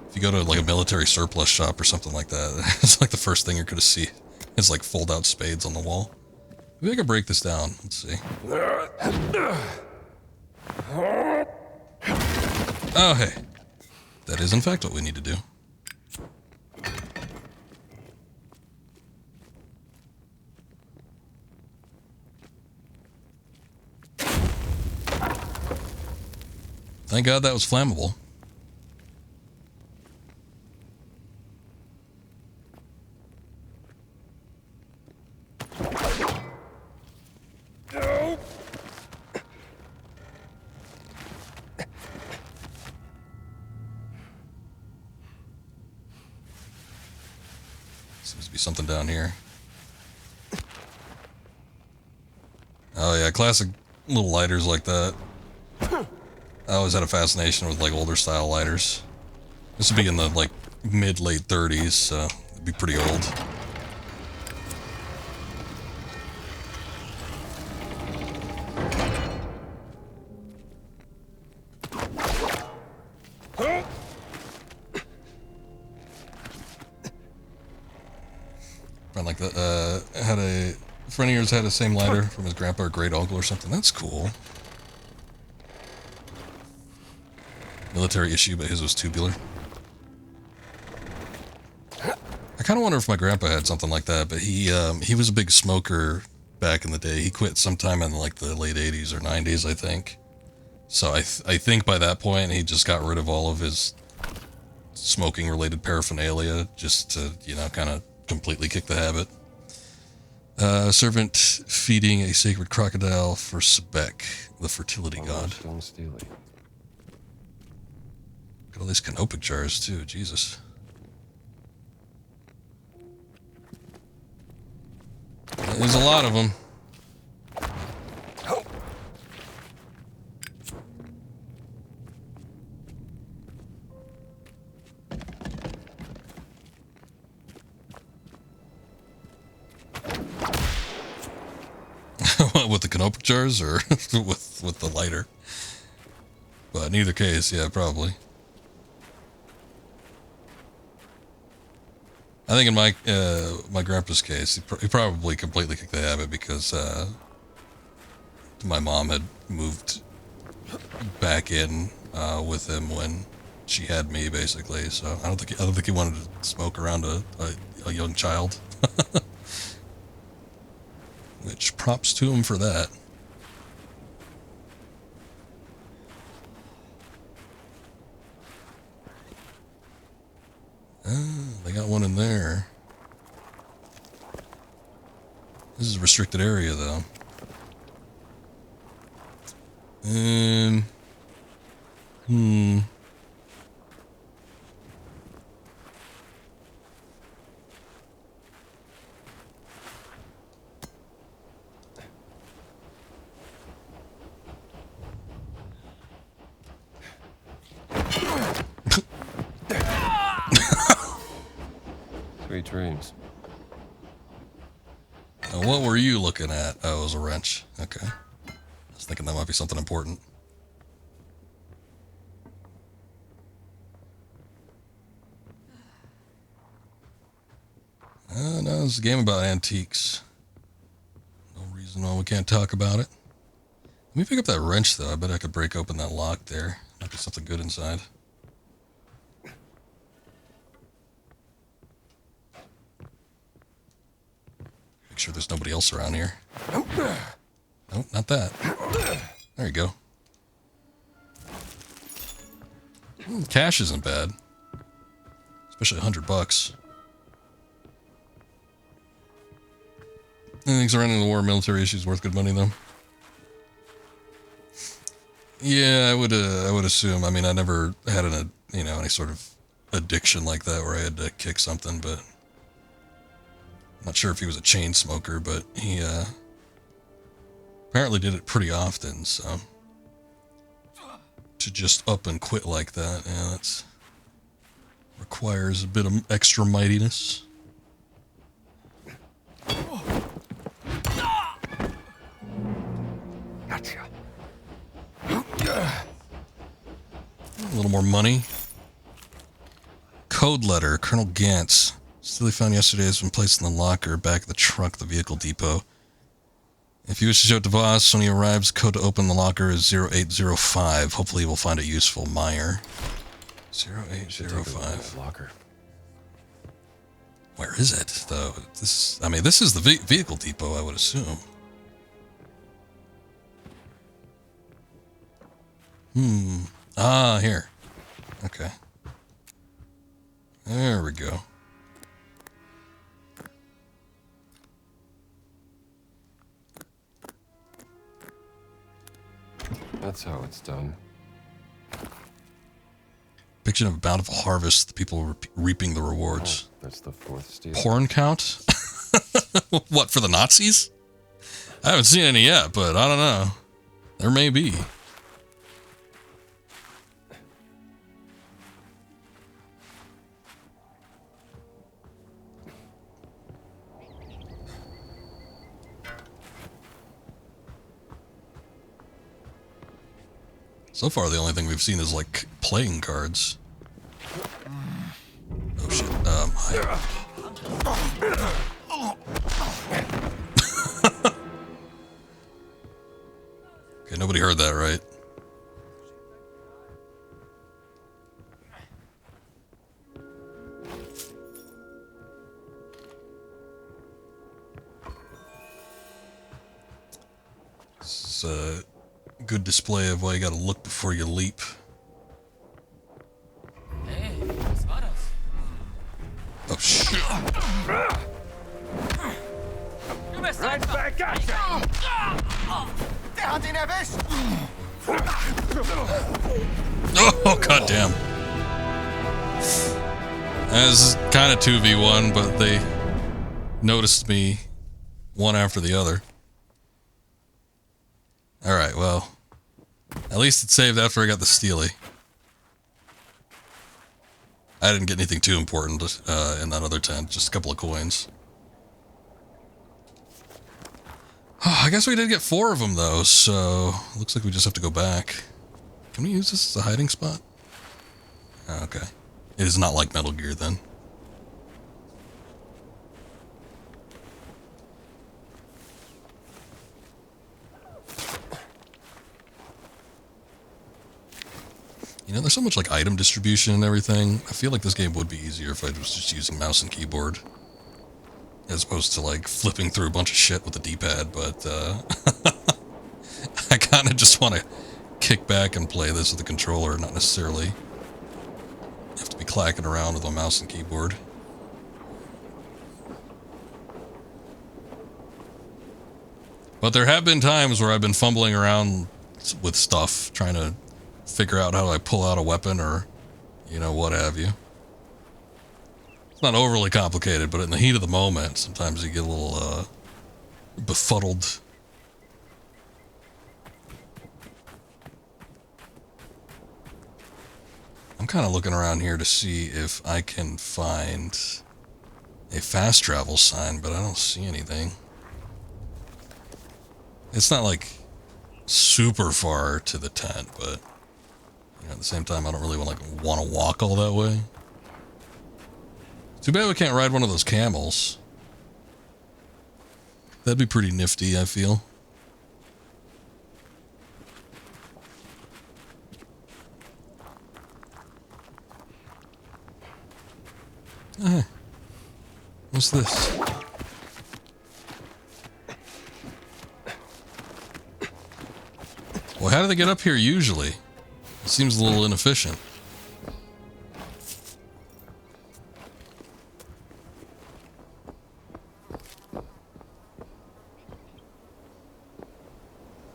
[SPEAKER 1] If you go to, like, a military surplus shop or something like that, it's like the first thing you're gonna see. It's like fold-out spades on the wall. Maybe I can break this down. Let's see. Oh, hey. That is, in fact, what we need to do. Thank God that was flammable. Seems to be something down here. Oh yeah, classic little lighters like that. I always had a fascination with like older style lighters. This would be in the like mid-late 30s, so it'd be pretty old. Friend like that had a friend of yours had the same lighter from his grandpa or great uncle or something. That's cool. Military issue, but his was tubular. I kind of wonder if my grandpa had something like that, but he was a big smoker back in the day. He quit sometime in like the late 80s or 90s, I think. So I think by that point he just got rid of all of his smoking related paraphernalia just to, you know, kind of completely kick the habit. Servant feeding a sacred crocodile for Sebek, the fertility god. Got all these canopic jars too, Jesus. There's a lot of them. With the canopic jars or with the lighter? But in either case, yeah, probably. I think in my grandpa's case, he probably completely kicked the habit because my mom had moved back in with him when she had me, basically. So I don't think he wanted to smoke around a young child. Which props to him for that. They got one in there. This is a restricted area, though.
[SPEAKER 5] Sweet dreams.
[SPEAKER 1] Now, what were you looking at? Oh, it was a wrench. Okay. I was thinking that might be something important. No, it's a game about antiques. No reason why we can't talk about it. Let me pick up that wrench, though. I bet I could break open that lock there. Might be something good inside. Make sure there's nobody else around here. Nope, not that. There you go. Cash isn't bad. Especially $100. Anything surrounding the war, military issues worth good money, though. Yeah, I would assume. I mean, I never had any sort of addiction like that where I had to kick something, but I'm not sure if he was a chain smoker, but he apparently did it pretty often. So to just up and quit like that, yeah, that's requires a bit of extra mightiness.
[SPEAKER 10] Gotcha.
[SPEAKER 1] A little more money. Code letter, Colonel Gantz. Still found yesterday has been placed in the locker back of the trunk of the vehicle depot. If you wish to show it to Voss when he arrives, code to open the locker is 0805. Hopefully he will find it useful. Meyer. 0805.
[SPEAKER 5] Locker.
[SPEAKER 1] Where is it, though? This is the vehicle depot, I would assume. Ah, here. Okay. There we go.
[SPEAKER 5] That's how it's done.
[SPEAKER 1] Depiction of a bountiful harvest, the people reaping the rewards.
[SPEAKER 5] Oh, that's the fourth steal.
[SPEAKER 1] Porn count? What, for the Nazis? I haven't seen any yet, but I don't know. There may be. So far, the only thing we've seen is, like, playing cards. Oh, shit. Hi. Okay, nobody heard that, right? It's a good display of why you gotta look before you leap.
[SPEAKER 6] Hey, was war das?
[SPEAKER 1] Oh, shit.
[SPEAKER 6] Du bist
[SPEAKER 3] Right back at you!
[SPEAKER 9] Der hat ihn erwischt!
[SPEAKER 1] Oh, goddamn. This is kind of 2v1, but they noticed me one after the other. Alright, well, at least it saved after I got the Steely. I didn't get anything too important in that other tent, just a couple of coins. Oh, I guess we did get 4 of them, though, so looks like we just have to go back. Can we use this as a hiding spot? Oh, okay. It is not like Metal Gear, then. You know, there's so much like item distribution and everything. I feel like this game would be easier if I was just using mouse and keyboard. As opposed to like flipping through a bunch of shit with the D-pad, but I kind of just want to kick back and play this with a controller, not necessarily have to be clacking around with a mouse and keyboard. But there have been times where I've been fumbling around with stuff, trying to figure out how I pull out a weapon or, you know, what have you. It's not overly complicated, but in the heat of the moment, sometimes you get a little befuddled. I'm kind of looking around here to see if I can find a fast travel sign, but I don't see anything. It's not like super far to the tent, but you know, at the same time, I don't really want to walk all that way. Too bad we can't ride one of those camels. That'd be pretty nifty, I feel. What's this? Well, how do they get up here usually? It seems a little inefficient.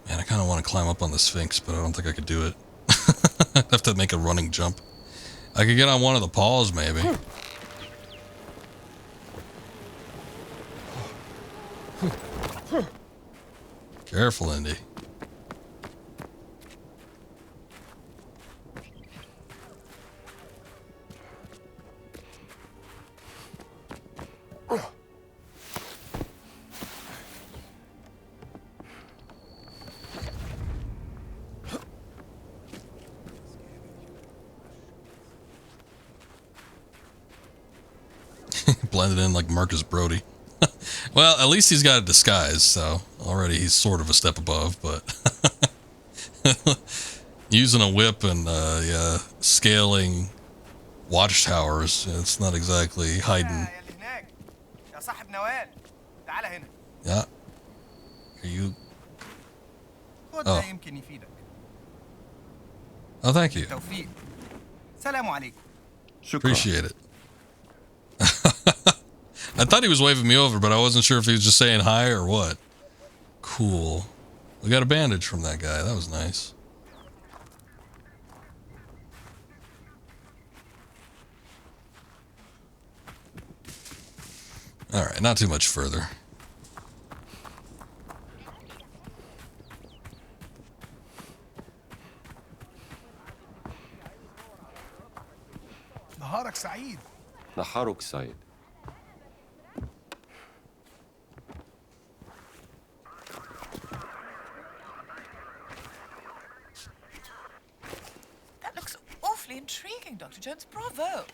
[SPEAKER 1] Man, I kind of want to climb up on the Sphinx, but I don't think I could do it. I'd have to make a running jump. I could get on one of the paws, maybe. Careful, Indy. Blended in like Marcus Brody. Well, at least he's got a disguise, so already he's sort of a step above, but using a whip and yeah, scaling watchtowers, it's not exactly hiding. Yeah. Are you? Oh. Oh, thank you. Appreciate it. I thought he was waving me over, but I wasn't sure if he was just saying hi or what. Cool. We got a bandage from that guy. That was nice. Alright, not too much further.
[SPEAKER 9] نهارك سعيد.
[SPEAKER 5] Naharuk Said.
[SPEAKER 4] That looks awfully intriguing, Dr. Jones. Bravo.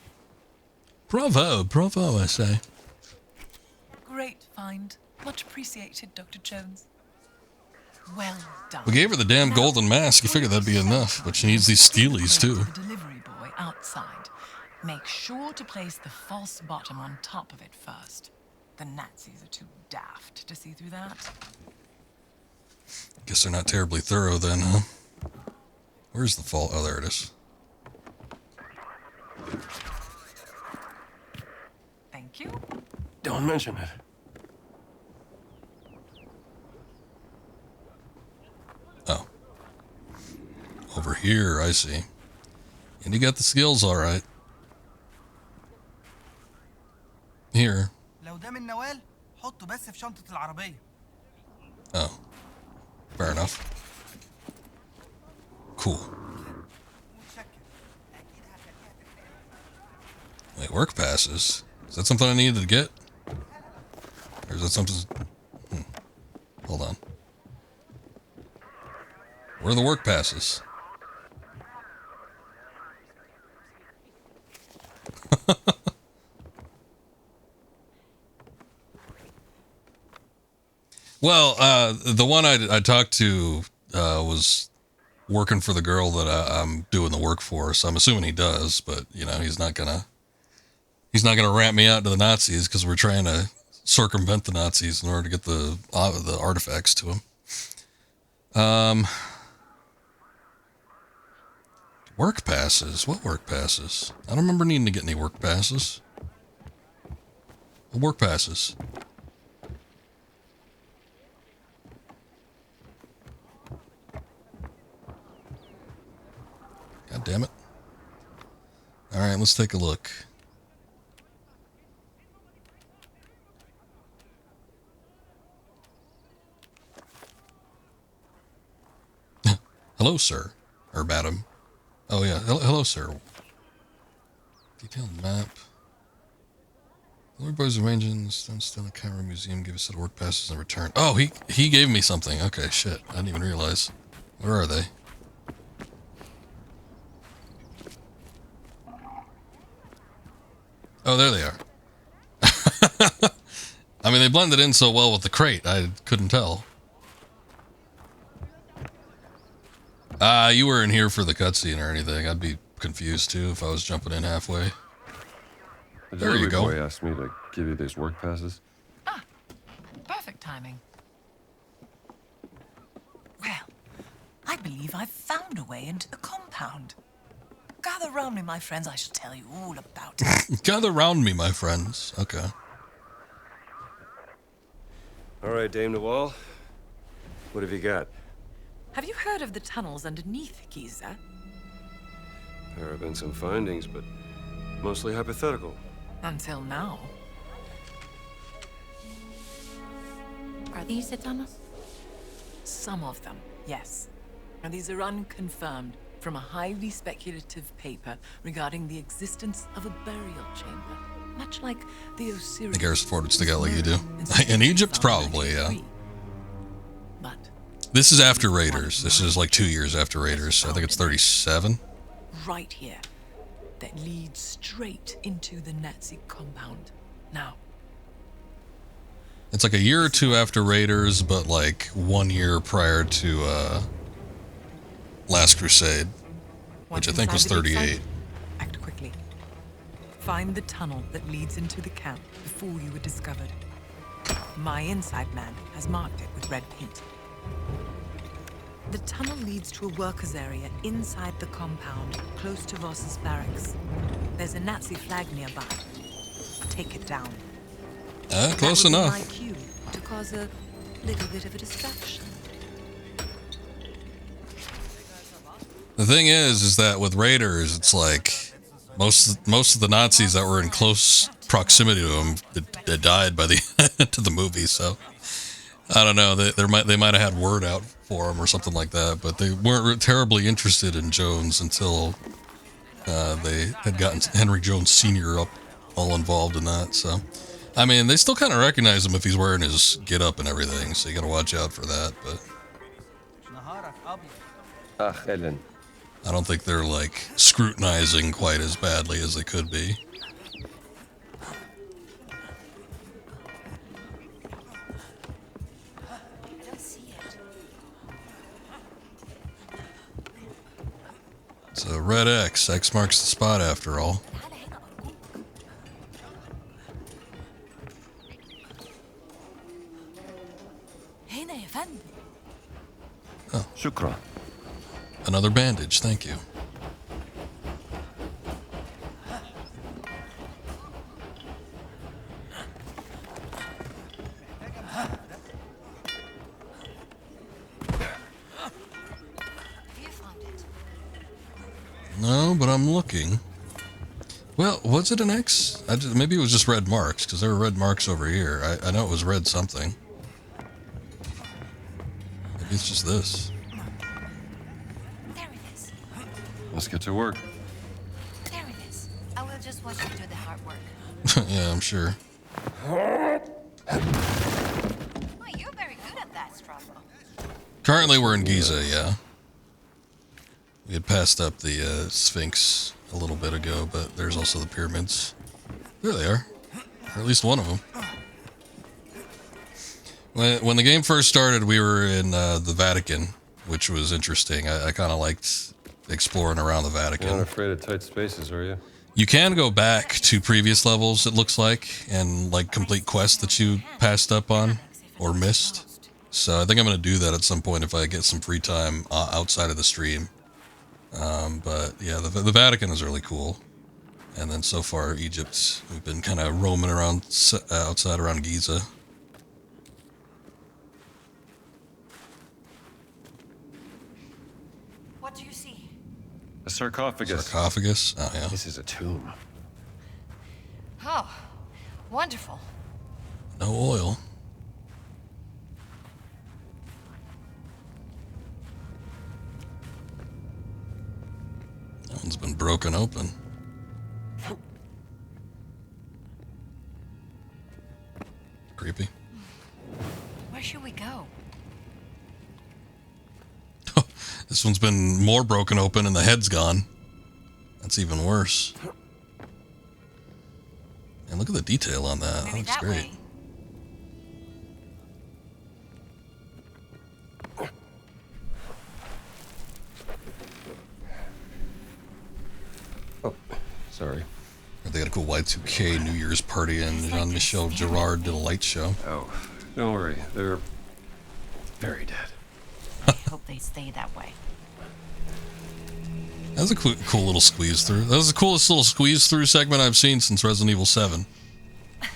[SPEAKER 1] Bravo, bravo, I say.
[SPEAKER 4] Great find. Much appreciated, Dr. Jones. Well done.
[SPEAKER 1] We gave her the damn golden mask. You figured that'd be enough, but she needs these steelies too.
[SPEAKER 4] The delivery boy outside. Make sure to place the false bottom on top of it first. The Nazis are too daft to see through that.
[SPEAKER 1] Guess they're not terribly thorough then, huh? Where's the fault? Oh, there it is.
[SPEAKER 4] Thank you.
[SPEAKER 5] Don't mention it.
[SPEAKER 1] Oh. Over here, I see. And you got the skills all right. Here.
[SPEAKER 6] لو ده من نوال حطه بس في شنطة العربية.
[SPEAKER 1] Oh. Fair enough. Cool. Wait, work passes? Is that something I needed to get? Or is that something... Hold on. Where are the work passes? Well, the one I talked to was working for the girl that I'm doing the work for, so I'm assuming he does, but, you know, he's not gonna rat me out to the Nazis because we're trying to circumvent the Nazis in order to get the artifacts to them. Work passes? What work passes? I don't remember needing to get any work passes. What work passes? God damn it. Alright, let's take a look. Hello, sir. Or madam. Oh, yeah. Hello, sir. Detailed map. The Lord Boys arranging the Stone Camera Museum. Give us a set of work passes in return. Oh, he gave me something. Okay, shit. I didn't even realize. Where are they? Oh, there they are. I mean, they blended in so well with the crate, I couldn't tell. You weren't here for the cutscene or anything. I'd be confused too if I was jumping in halfway. There you go.
[SPEAKER 5] The boy asked me to give you these work passes.
[SPEAKER 4] Ah, perfect timing. Well, I believe I've found a way into the compound. Gather round me, my friends. I shall tell you all about it.
[SPEAKER 1] Gather round me, my friends. Okay.
[SPEAKER 5] All right, Dame Nawal. What have you got?
[SPEAKER 4] Have you heard of the tunnels underneath Giza?
[SPEAKER 5] There have been some findings, but mostly hypothetical.
[SPEAKER 4] Until now.
[SPEAKER 2] Are these the tunnels?
[SPEAKER 4] Some of them, yes. And these are unconfirmed from a highly speculative paper regarding the existence of a burial chamber, much like the Osiris.
[SPEAKER 1] The Garrison Ford would stick out like you do. In Egypt, probably, yeah.
[SPEAKER 4] But
[SPEAKER 1] this is after Raiders. This is like 2 years after Raiders. I think it's 37.
[SPEAKER 4] Right here, that leads straight into the Nazi compound. Now,
[SPEAKER 1] it's like a year or two after Raiders, but like 1 year prior to Last Crusade, which I think was 38.
[SPEAKER 4] Act quickly. Find the tunnel that leads into the camp before you were discovered. My inside man has marked it with red paint. The tunnel leads to a workers' area inside the compound, close to Voss's barracks. There's a Nazi flag nearby. Take it down.
[SPEAKER 1] Close enough.
[SPEAKER 4] My cue to cause a little bit of a distraction.
[SPEAKER 1] The thing is that with Raiders, it's like most of the Nazis that were in close proximity to him that died by the end of the movie. So I don't know. They might have had word out for him or something like that, but they weren't terribly interested in Jones until they had gotten Henry Jones Sr. all involved in that. So, I mean, they still kind of recognize him if he's wearing his get-up and everything, so you gotta watch out for that, but I don't think they're, like, scrutinizing quite as badly as they could be. So, red X. X marks the spot after all. Oh.
[SPEAKER 5] Shukran.
[SPEAKER 1] Another bandage, thank you. No, but I'm looking. Well, was it an X? Maybe it was just red marks, because there were red marks over here. I know it was red something. Maybe it's just this.
[SPEAKER 2] There it is.
[SPEAKER 5] Let's get to work.
[SPEAKER 2] There it is. I will just watch you do the hard work.
[SPEAKER 1] Yeah, I'm sure.
[SPEAKER 2] Oh, you're very good at that, Strasbo.
[SPEAKER 1] Currently, we're in Giza, yeah. We had passed up the Sphinx a little bit ago, but there's also the pyramids. There they are. Or at least one of them. When the game first started, we were in the Vatican, which was interesting. I kind of liked exploring around the Vatican.
[SPEAKER 5] You're not afraid of tight spaces, are you?
[SPEAKER 1] You can go back to previous levels, it looks like, and like complete quests that you passed up on or missed. So I think I'm going to do that at some point if I get some free time outside of the stream. But yeah, the Vatican is really cool. And then so far, Egypt, we've been kind of roaming around outside around Giza.
[SPEAKER 2] What do you see?
[SPEAKER 5] A sarcophagus.
[SPEAKER 1] Sarcophagus? Oh, yeah.
[SPEAKER 5] This is a tomb.
[SPEAKER 2] Oh, wonderful.
[SPEAKER 1] No oil. That one's been broken open. Creepy.
[SPEAKER 2] Where should we go?
[SPEAKER 1] This one's been more broken open and the head's gone. That's even worse. And look at the detail on that. That looks great.
[SPEAKER 2] Way.
[SPEAKER 5] Oh, sorry.
[SPEAKER 1] They got a cool Y2K New Year's party and Jean-Michel Jarre did a light show.
[SPEAKER 5] Oh, don't worry. They're very dead.
[SPEAKER 2] I hope they stay that way.
[SPEAKER 1] That was a cool little squeeze through. That was the coolest little squeeze through segment I've seen since Resident Evil 7. I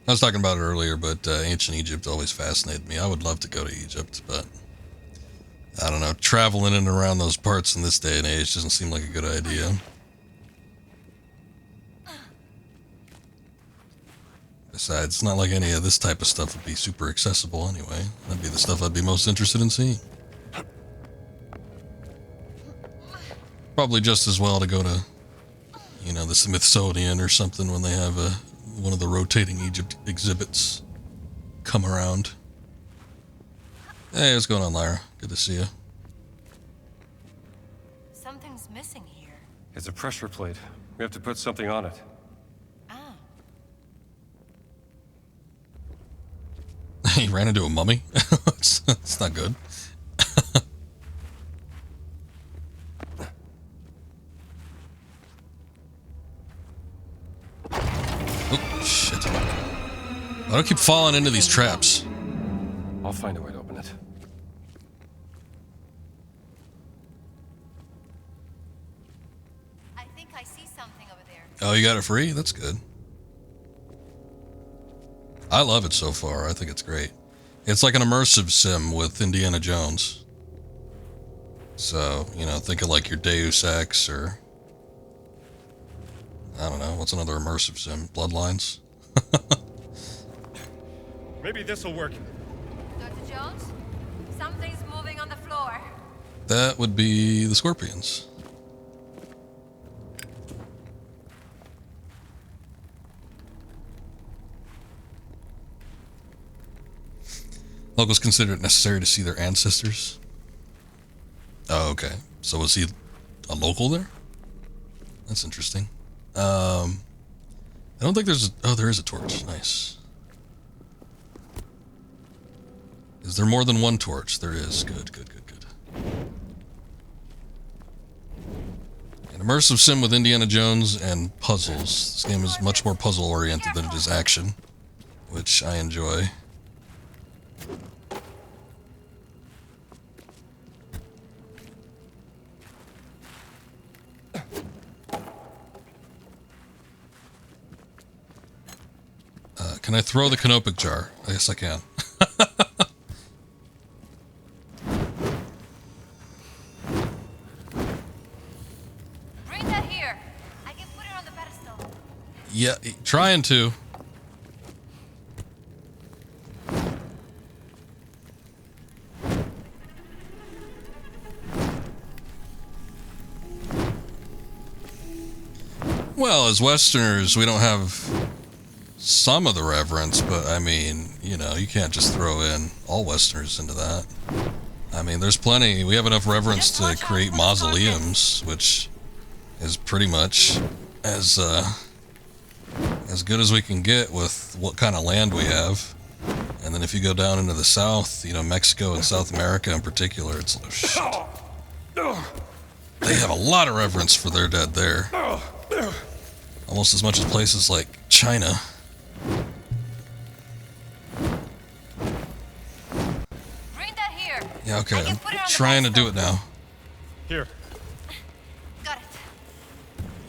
[SPEAKER 1] was talking about it earlier, but ancient Egypt always fascinated me. I would love to go to Egypt, but I don't know. Traveling in and around those parts in this day and age doesn't seem like a good idea. Besides, it's not like any of this type of stuff would be super accessible anyway. That'd be the stuff I'd be most interested in seeing. Probably just as well to go to, you know, the Smithsonian or something when they have one of the rotating Egypt exhibits come around. Hey, what's going on, Lyra? Good to see you.
[SPEAKER 2] Something's missing here.
[SPEAKER 5] It's a pressure plate. We have to put something on it. He ran into a mummy? It's not good. Oh, shit. Why do I keep falling into these traps? I'll find a way to open it.
[SPEAKER 2] I think I see something over there.
[SPEAKER 1] Oh, you got it free? That's good. I love it so far. I think it's great. It's like an immersive sim with Indiana Jones. So, you know, think of like your Deus Ex or, I don't know, what's another immersive sim? Bloodlines?
[SPEAKER 3] Maybe this'll work.
[SPEAKER 2] Dr. Jones? Something's moving on the floor.
[SPEAKER 1] That would be the Scorpions. Locals consider it necessary to see their ancestors. Oh, okay. So was he a local there? That's interesting. I don't think there's a... Oh, there is a torch. Nice. Is there more than one torch? There is. Good, good, good, good. An immersive sim with Indiana Jones and puzzles. This game is much more puzzle-oriented than it is action, which I enjoy. Can I throw the canopic jar? I guess I can.
[SPEAKER 2] Bring that here. I can put it on the pedestal.
[SPEAKER 1] Yeah, trying to. Well, as Westerners, we don't have some of the reverence, but I mean, you know, you can't just throw in all Westerners into that. I mean, there's plenty. We have enough reverence to create mausoleums, which is pretty much as good as we can get with what kind of land we have. And then if you go down into the South, you know, Mexico and South America in particular, it's oh, shit. They have a lot of reverence for their dead there. Almost as much as places like China.
[SPEAKER 2] Bring that here.
[SPEAKER 1] Yeah, okay, I'm trying to do it now.
[SPEAKER 3] Here.
[SPEAKER 2] Got it.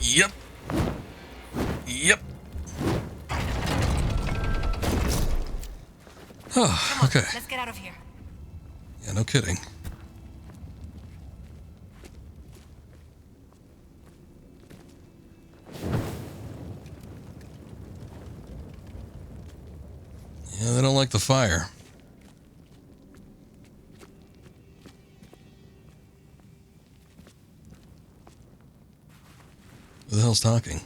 [SPEAKER 1] Yep. Yep. Oh, okay.
[SPEAKER 2] Let's get out of here.
[SPEAKER 1] Yeah, no kidding. Yeah, they don't like the fire. Who the hell's talking?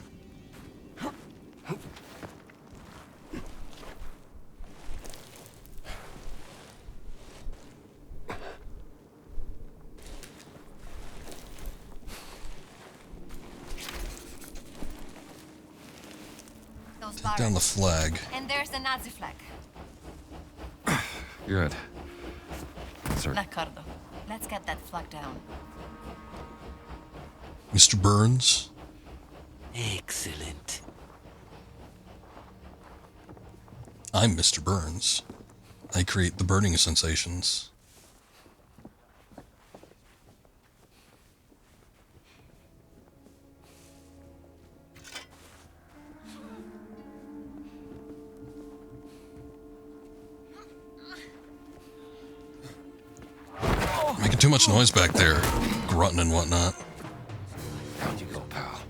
[SPEAKER 1] Take down the flag.
[SPEAKER 2] And there's the Nazi flag.
[SPEAKER 5] Good. Sir.
[SPEAKER 2] D'accordo. Let's get that flag down.
[SPEAKER 1] Mr. Burns?
[SPEAKER 10] Excellent.
[SPEAKER 1] I'm Mr. Burns. I create the burning sensations. Making too much noise back there, grunting and whatnot.
[SPEAKER 5] Out you go, pal.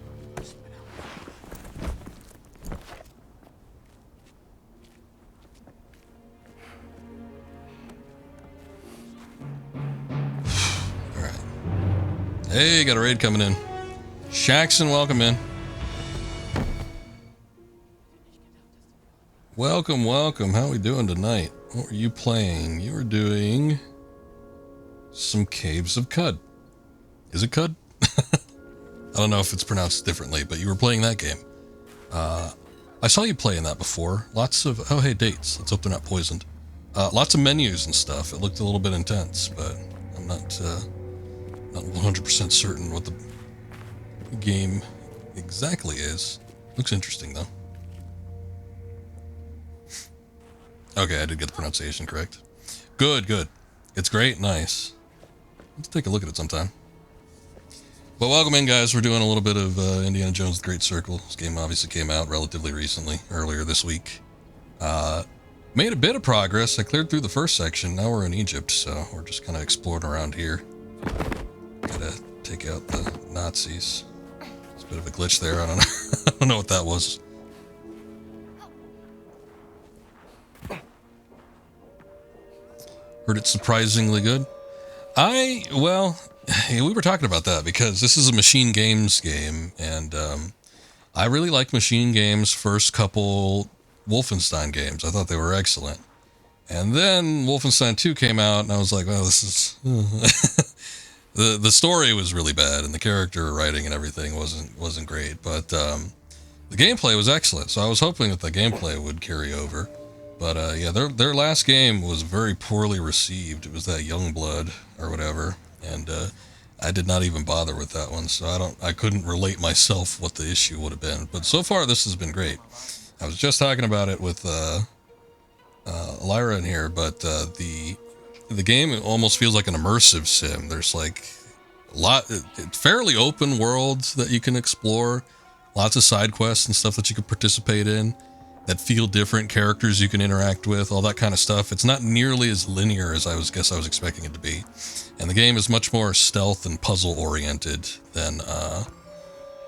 [SPEAKER 1] Alright. Hey, got a raid coming in. Shaxon, welcome in. Welcome, welcome. How are we doing tonight? What were you playing? You were doing some Caves of Cud. Is it Cud? I don't know if it's pronounced differently, but you were playing that game. I saw you playing that before. Lots of... Oh, hey, dates. Let's hope they're not poisoned. Lots of menus and stuff. It looked a little bit intense, but I'm not 100% certain what the game exactly is. Looks interesting, though. Okay, I did get the pronunciation correct. Good, good. It's great, nice. Let's take a look at it sometime. But welcome in, guys. We're doing a little bit of Indiana Jones: The Great Circle. This game obviously came out relatively recently, earlier this week. Made a bit of progress. I cleared through the first section. Now we're in Egypt, so we're just kind of exploring around here. try to take out the Nazis. It's a bit of a glitch there. I don't know. I don't know what that was. Heard it's surprisingly good. Well, we were talking about that because this is a Machine Games game, and I really like Machine Games' first couple Wolfenstein games. I thought they were excellent. And then Wolfenstein 2 came out, and I was like, well, this is... the story was really bad, and the character writing and everything wasn't great, but the gameplay was excellent, so I was hoping that the gameplay would carry over. But yeah, their last game was very poorly received. It was that Youngblood or whatever, and I did not even bother with that one, so I couldn't relate myself what the issue would have been. But so far, this has been great. I was just talking about it with Lyra in here, but the game almost feels like an immersive sim. There's like fairly open worlds that you can explore, lots of side quests and stuff that you can participate in that feel different, characters you can interact with, all that kind of stuff. It's not nearly as linear as I was expecting it to be. And the game is much more stealth and puzzle oriented than,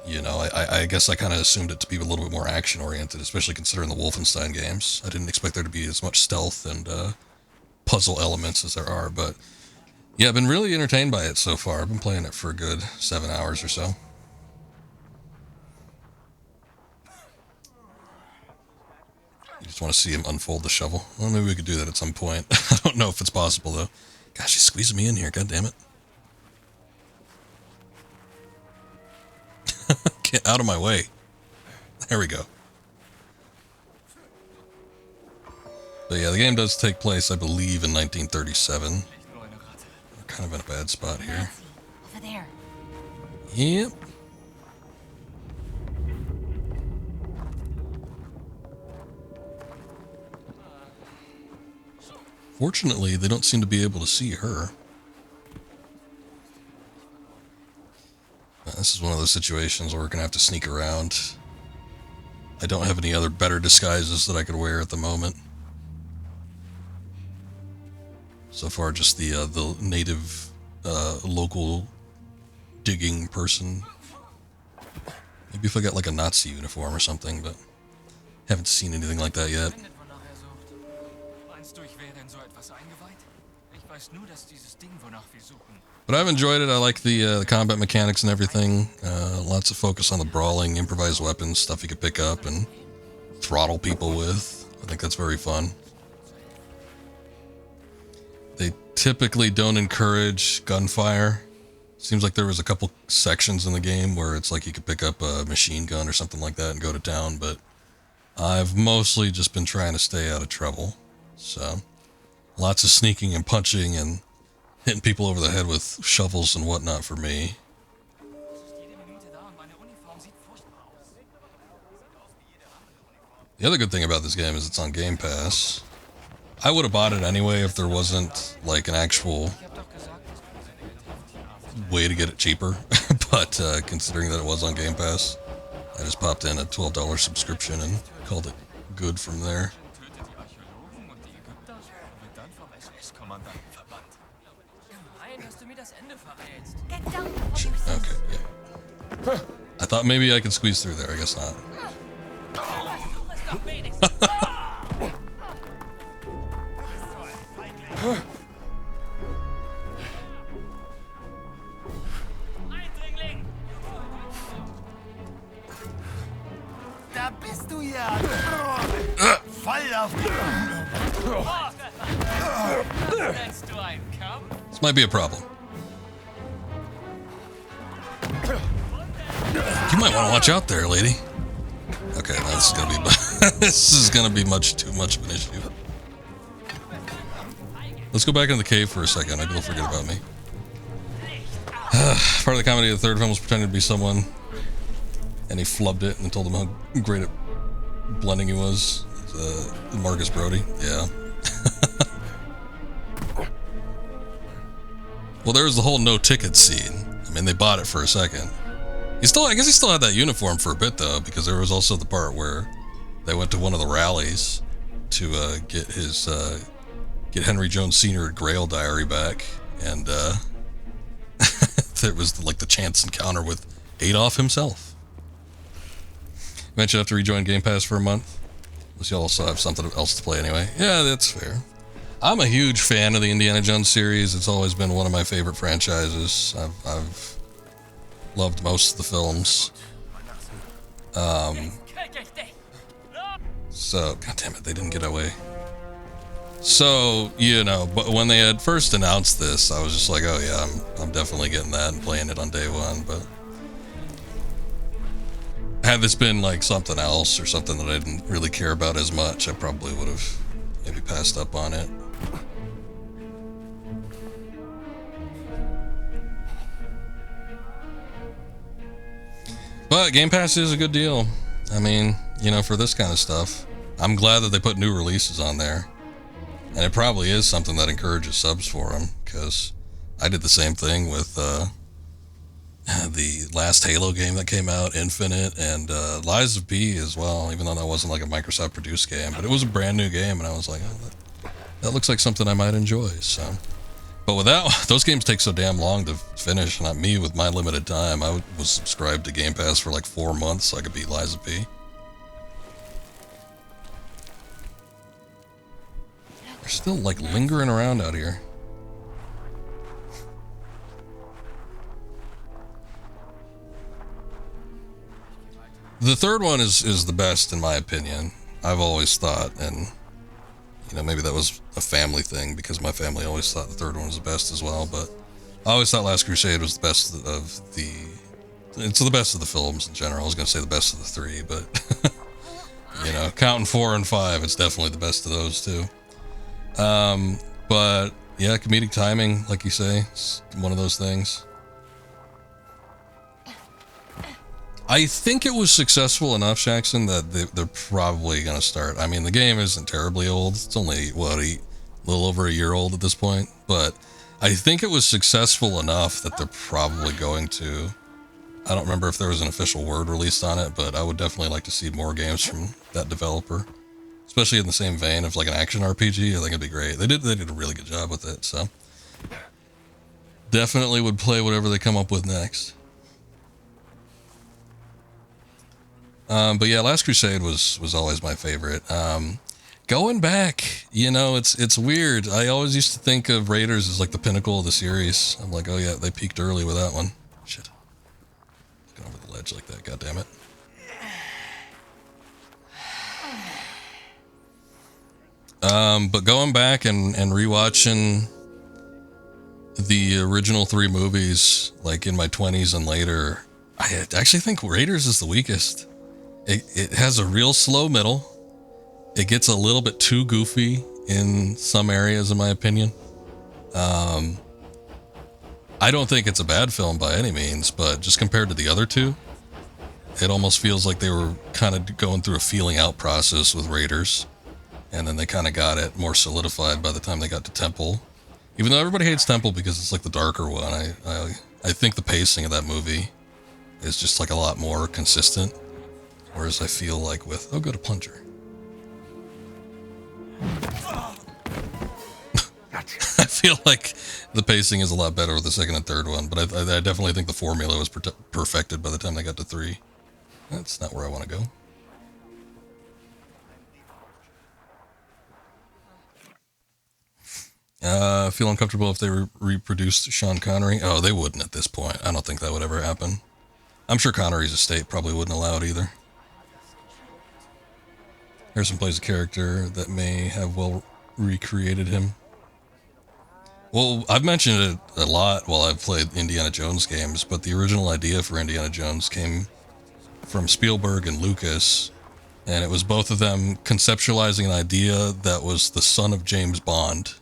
[SPEAKER 1] you know, I guess I kind of assumed it to be a little bit more action oriented, especially considering the Wolfenstein games. I didn't expect there to be as much stealth and puzzle elements as there are, but yeah, I've been really entertained by it so far. I've been playing it for a good 7 hours or so. You just want to see him unfold the shovel. Well, maybe we could do that at some point. I don't know if it's possible, though. Gosh, he's squeezing me in here. God damn it. Get out of my way. There we go. But yeah, the game does take place, I believe, in 1937. We're kind of in a bad spot here.
[SPEAKER 2] Over there.
[SPEAKER 1] Yep. Fortunately, they don't seem to be able to see her. This is one of those situations where we're going to have to sneak around. I don't have any other better disguises that I could wear at the moment. So far, just the native, local digging person. Maybe if I got like a Nazi uniform or something, but haven't seen anything like that yet. But I've enjoyed it. I like the combat mechanics and everything. Lots of focus on the brawling, improvised weapons, stuff you could pick up and throttle people with. I think that's very fun. They typically don't encourage gunfire. Seems like there was a couple sections in the game where it's like you could pick up a machine gun or something like that and go to town, but I've mostly just been trying to stay out of trouble. So, lots of sneaking and punching and hitting people over the head with shovels and whatnot for me. The other good thing about this game is it's on Game Pass. I would have bought it anyway if there wasn't like an actual way to get it cheaper, but considering that it was on Game Pass, I just popped in a $12 subscription and called it good from there. Okay, yeah. I thought maybe I could squeeze through there, I guess not.
[SPEAKER 9] Da bist du ja! Fall auf
[SPEAKER 1] This might be a problem. You might want to watch out there, lady. Okay, now this is gonna be this is gonna be much too much of an issue. Let's go back into the cave for a second. Maybe they'll forget about me. Part of the comedy of the third film was pretending to be someone, and he flubbed it and told them how great at blending he was. Marcus Brody, yeah. Well, there was the whole no ticket scene. I mean, they bought it for a second. I guess he still had that uniform for a bit though, because there was also the part where they went to one of the rallies to get Henry Jones Sr. Grail Diary back, and there was like the chance encounter with Adolf himself. Mentioned I have to rejoin Game Pass for a month. Unless you also have something else to play anyway. Yeah, that's fair. I'm a huge fan of the Indiana Jones series. It's always been one of my favorite franchises. I've loved most of the films. So, god damn it, they didn't get away. So, you know, but when they had first announced this, I was just like, oh yeah, I'm definitely getting that and playing it on day one, but had this been like something else or something that I didn't really care about as much, I probably would have maybe passed up on it. But Game Pass is a good deal. I mean, you know, for this kind of stuff. I'm glad that they put new releases on there. And it probably is something that encourages subs for them, because I did the same thing with the last Halo game that came out, Infinite, and Lies of P as well, even though that wasn't like a Microsoft produced game, but it was a brand new game, and I was like, oh, that looks like something I might enjoy. So, but without those games take so damn long to finish, not me with my limited time. I was subscribed to Game Pass for like 4 months so I could beat Lies of P. They're still like lingering around out here. The third one is the best in my opinion. I've always thought, and you know, maybe that was a family thing because my family always thought the third one was the best as well, but I always thought Last Crusade was the best of the, it's the best of the films in general. I was going to say the best of the three, but you know, counting 4 and 5, it's definitely the best of those two. But yeah, comedic timing, like you say, it's one of those things. I think it was successful enough, Jackson, that they're probably going to start. I mean, the game isn't terribly old. It's only, what, a little over a year old at this point. But I think it was successful enough that they're probably going to. I don't remember if there was an official word released on it, but I would definitely like to see more games from that developer. Especially in the same vein of like an action RPG. I think it'd be great. They did a really good job with it, so. Definitely would play whatever they come up with next. But yeah, Last Crusade was always my favorite. Going back, you know, it's weird. I always used to think of Raiders as like the pinnacle of the series. I'm like, oh yeah, they peaked early with that one. Shit. Looking over the ledge like that, god damn it. But going back and rewatching the original 3 movies, like in my 20s and later, I actually think Raiders is the weakest. It has a real slow middle. It gets a little bit too goofy in some areas, in my opinion. I don't think it's a bad film by any means, but just compared to the other two, it almost feels like they were kind of going through a feeling out process with Raiders. And then they kind of got it more solidified by the time they got to Temple. Even though everybody hates Temple because it's like the darker one, I think the pacing of that movie is just like a lot more consistent. Whereas I feel like with, oh, go to Plunger. I feel like the pacing is a lot better with the second and third one, but I definitely think the formula was perfected by the time they got to 3. That's not where I want to go. Feel uncomfortable if they reproduced Sean Connery? Oh, they wouldn't at this point. I don't think that would ever happen. I'm sure Connery's estate probably wouldn't allow it either. Harrison plays a character that may have well recreated him. Well, I've mentioned it a lot while I've played Indiana Jones games, but the original idea for Indiana Jones came from Spielberg and Lucas, and it was both of them conceptualizing an idea that was the son of James Bond.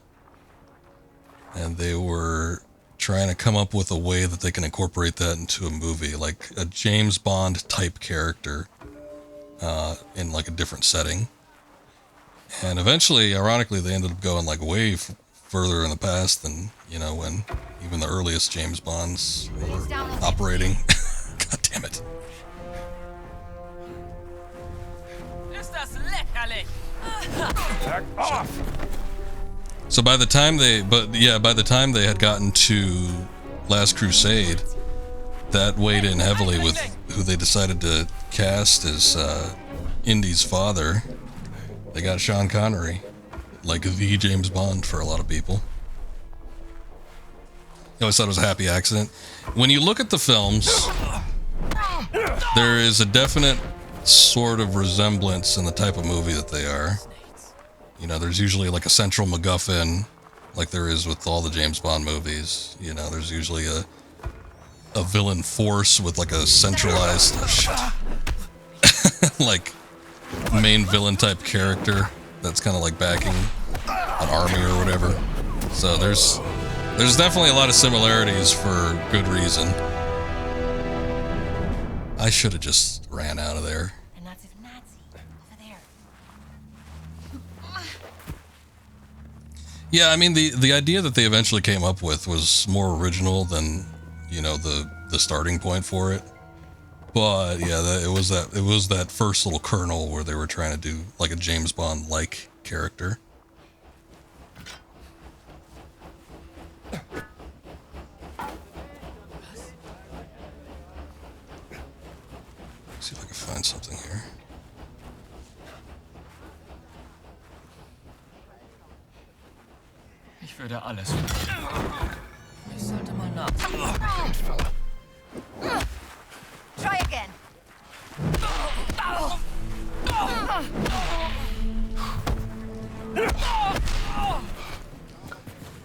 [SPEAKER 1] And they were trying to come up with a way that they can incorporate that into a movie, like a James Bond type character in like a different setting. And eventually, ironically, they ended up going like way further in the past than, you know, when even the earliest James Bonds were operating. God damn it.
[SPEAKER 3] Back off!
[SPEAKER 1] So by the time they had gotten to Last Crusade, that weighed in heavily with who they decided to cast as Indy's father. They got Sean Connery, like the James Bond for a lot of people. I always thought it was a happy accident. When you look at the films, there is a definite sort of resemblance in the type of movie that they are. You know, there's usually like a central MacGuffin, like there is with all the James Bond movies. You know, there's usually a villain force with like a centralized, like main villain type character that's kind of like backing an army or whatever. So there's definitely a lot of similarities for good reason. I should have just ran out of there.
[SPEAKER 2] A Nazi over there.
[SPEAKER 1] Yeah, I mean the idea that they eventually came up with was more original than, you know, the starting point for it. But yeah, it was that first little kernel where they were trying to do like a James Bond like character. See if I can find something here.
[SPEAKER 12] Ich würde alles.
[SPEAKER 2] Ich sollte mal nach. Try again.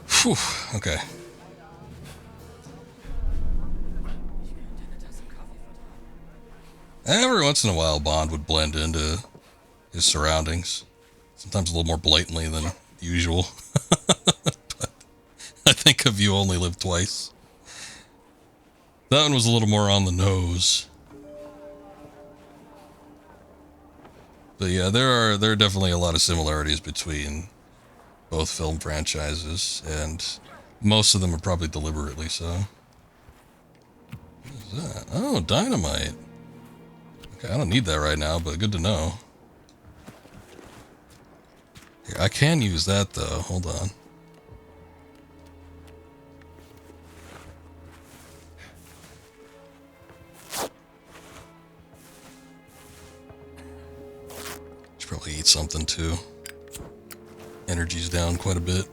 [SPEAKER 1] Phew, okay. Every once in a while, Bond would blend into his surroundings. Sometimes a little more blatantly than usual. But I think of You Only Live Twice. That one was a little more on the nose. But yeah, there are definitely a lot of similarities between both film franchises, and most of them are probably deliberately so. What is that? Oh, dynamite. Okay, I don't need that right now, but good to know. Here, I can use that though. Hold on. Should probably eat something too. Energy's down quite a bit.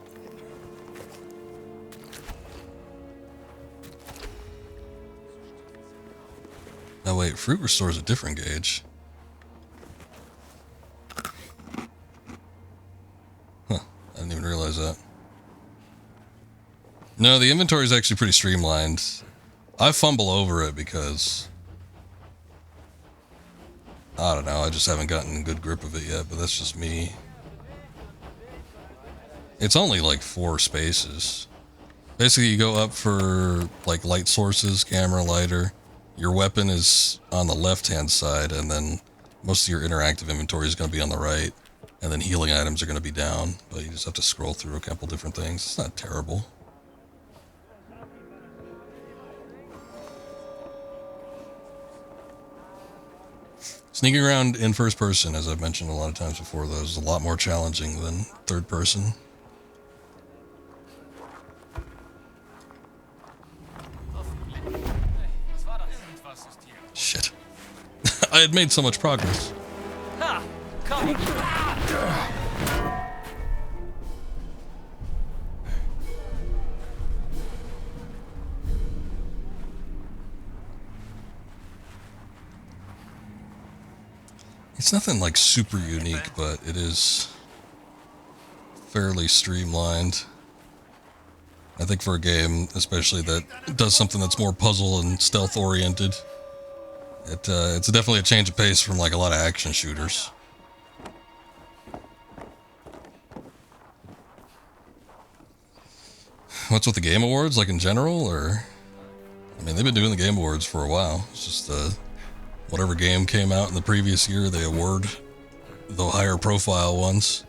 [SPEAKER 1] Oh wait, fruit restores a different gauge. Huh, I didn't even realize that. No, the inventory is actually pretty streamlined. I fumble over it because I don't know, I just haven't gotten a good grip of it yet, but that's just me. It's only like 4 spaces. Basically, you go up for like light sources, camera, lighter. Your weapon is on the left-hand side, and then most of your interactive inventory is going to be on the right, and then healing items are going to be down, but you just have to scroll through a couple different things. It's not terrible. Sneaking around in first person, as I've mentioned a lot of times before, though, is a lot more challenging than third person. Shit. I had made so much progress.
[SPEAKER 12] Ha! Komm!
[SPEAKER 1] It's nothing like super unique, but it is fairly streamlined. I think for a game, especially that does something that's more puzzle and stealth oriented, it's definitely a change of pace from like a lot of action shooters. What's with the Game Awards, like in general, or? I mean, they've been doing the Game Awards for a while. It's just whatever game came out in the previous year, they award the higher profile ones.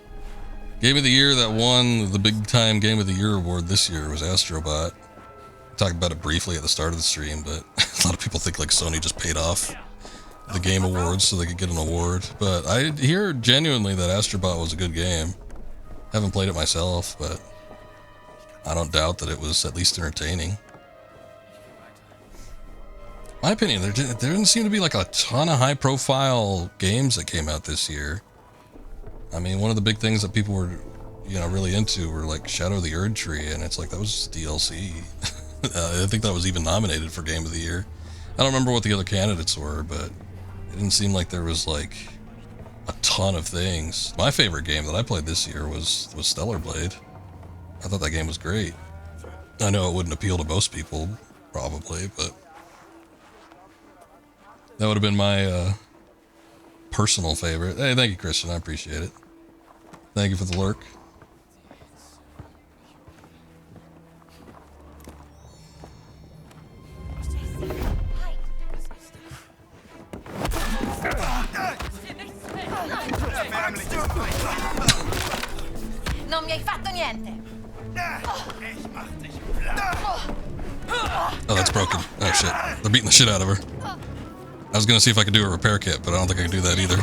[SPEAKER 1] Game of the Year that won the big time Game of the Year award this year was Astrobot. I talked about it briefly at the start of the stream, but a lot of people think like Sony just paid off the Game Awards so they could get an award. But I hear genuinely that Astrobot was a good game. Haven't played it myself, but I don't doubt that it was at least entertaining. My opinion, there didn't seem to be like a ton of high-profile games that came out this year. I mean, one of the big things that people were, you know, really into were like Shadow of the Erd Tree, and it's like that was just DLC. I think that was even nominated for Game of the Year. I don't remember what the other candidates were, but it didn't seem like there was like a ton of things. My favorite game that I played this year was Stellar Blade. I thought that game was great. I know it wouldn't appeal to most people, probably, but that would have been my personal favorite. Hey, thank you, Christian. I appreciate it. Thank you for the lurk.
[SPEAKER 2] Non mi hai fatto niente.
[SPEAKER 1] Oh, that's broken. Oh shit. They're beating the shit out of her. I was gonna see if I could do a repair kit, but I don't think I can do that either.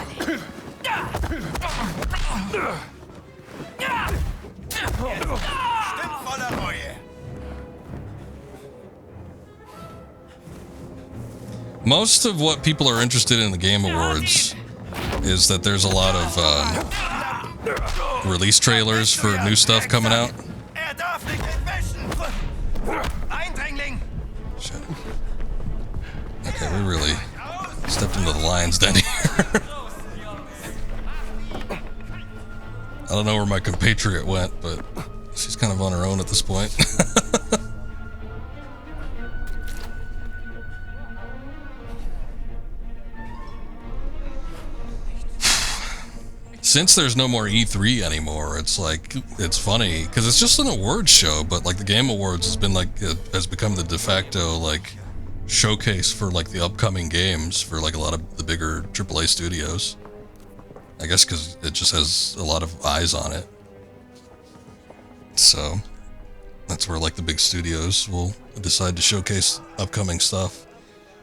[SPEAKER 1] Most of what people are interested in the Game Awards is that there's a lot of release trailers for new stuff coming out. Shit. Okay, we really stepped into the lion's den here. I don't know where my compatriot went, but she's kind of on her own at this point. Since there's no more E3 anymore, it's like, it's funny, because it's just an awards show, but like the Game Awards has been like, it has become the de facto like showcase for like the upcoming games for like a lot of the bigger AAA studios. I guess because it just has a lot of eyes on it. So that's where like the big studios will decide to showcase upcoming stuff.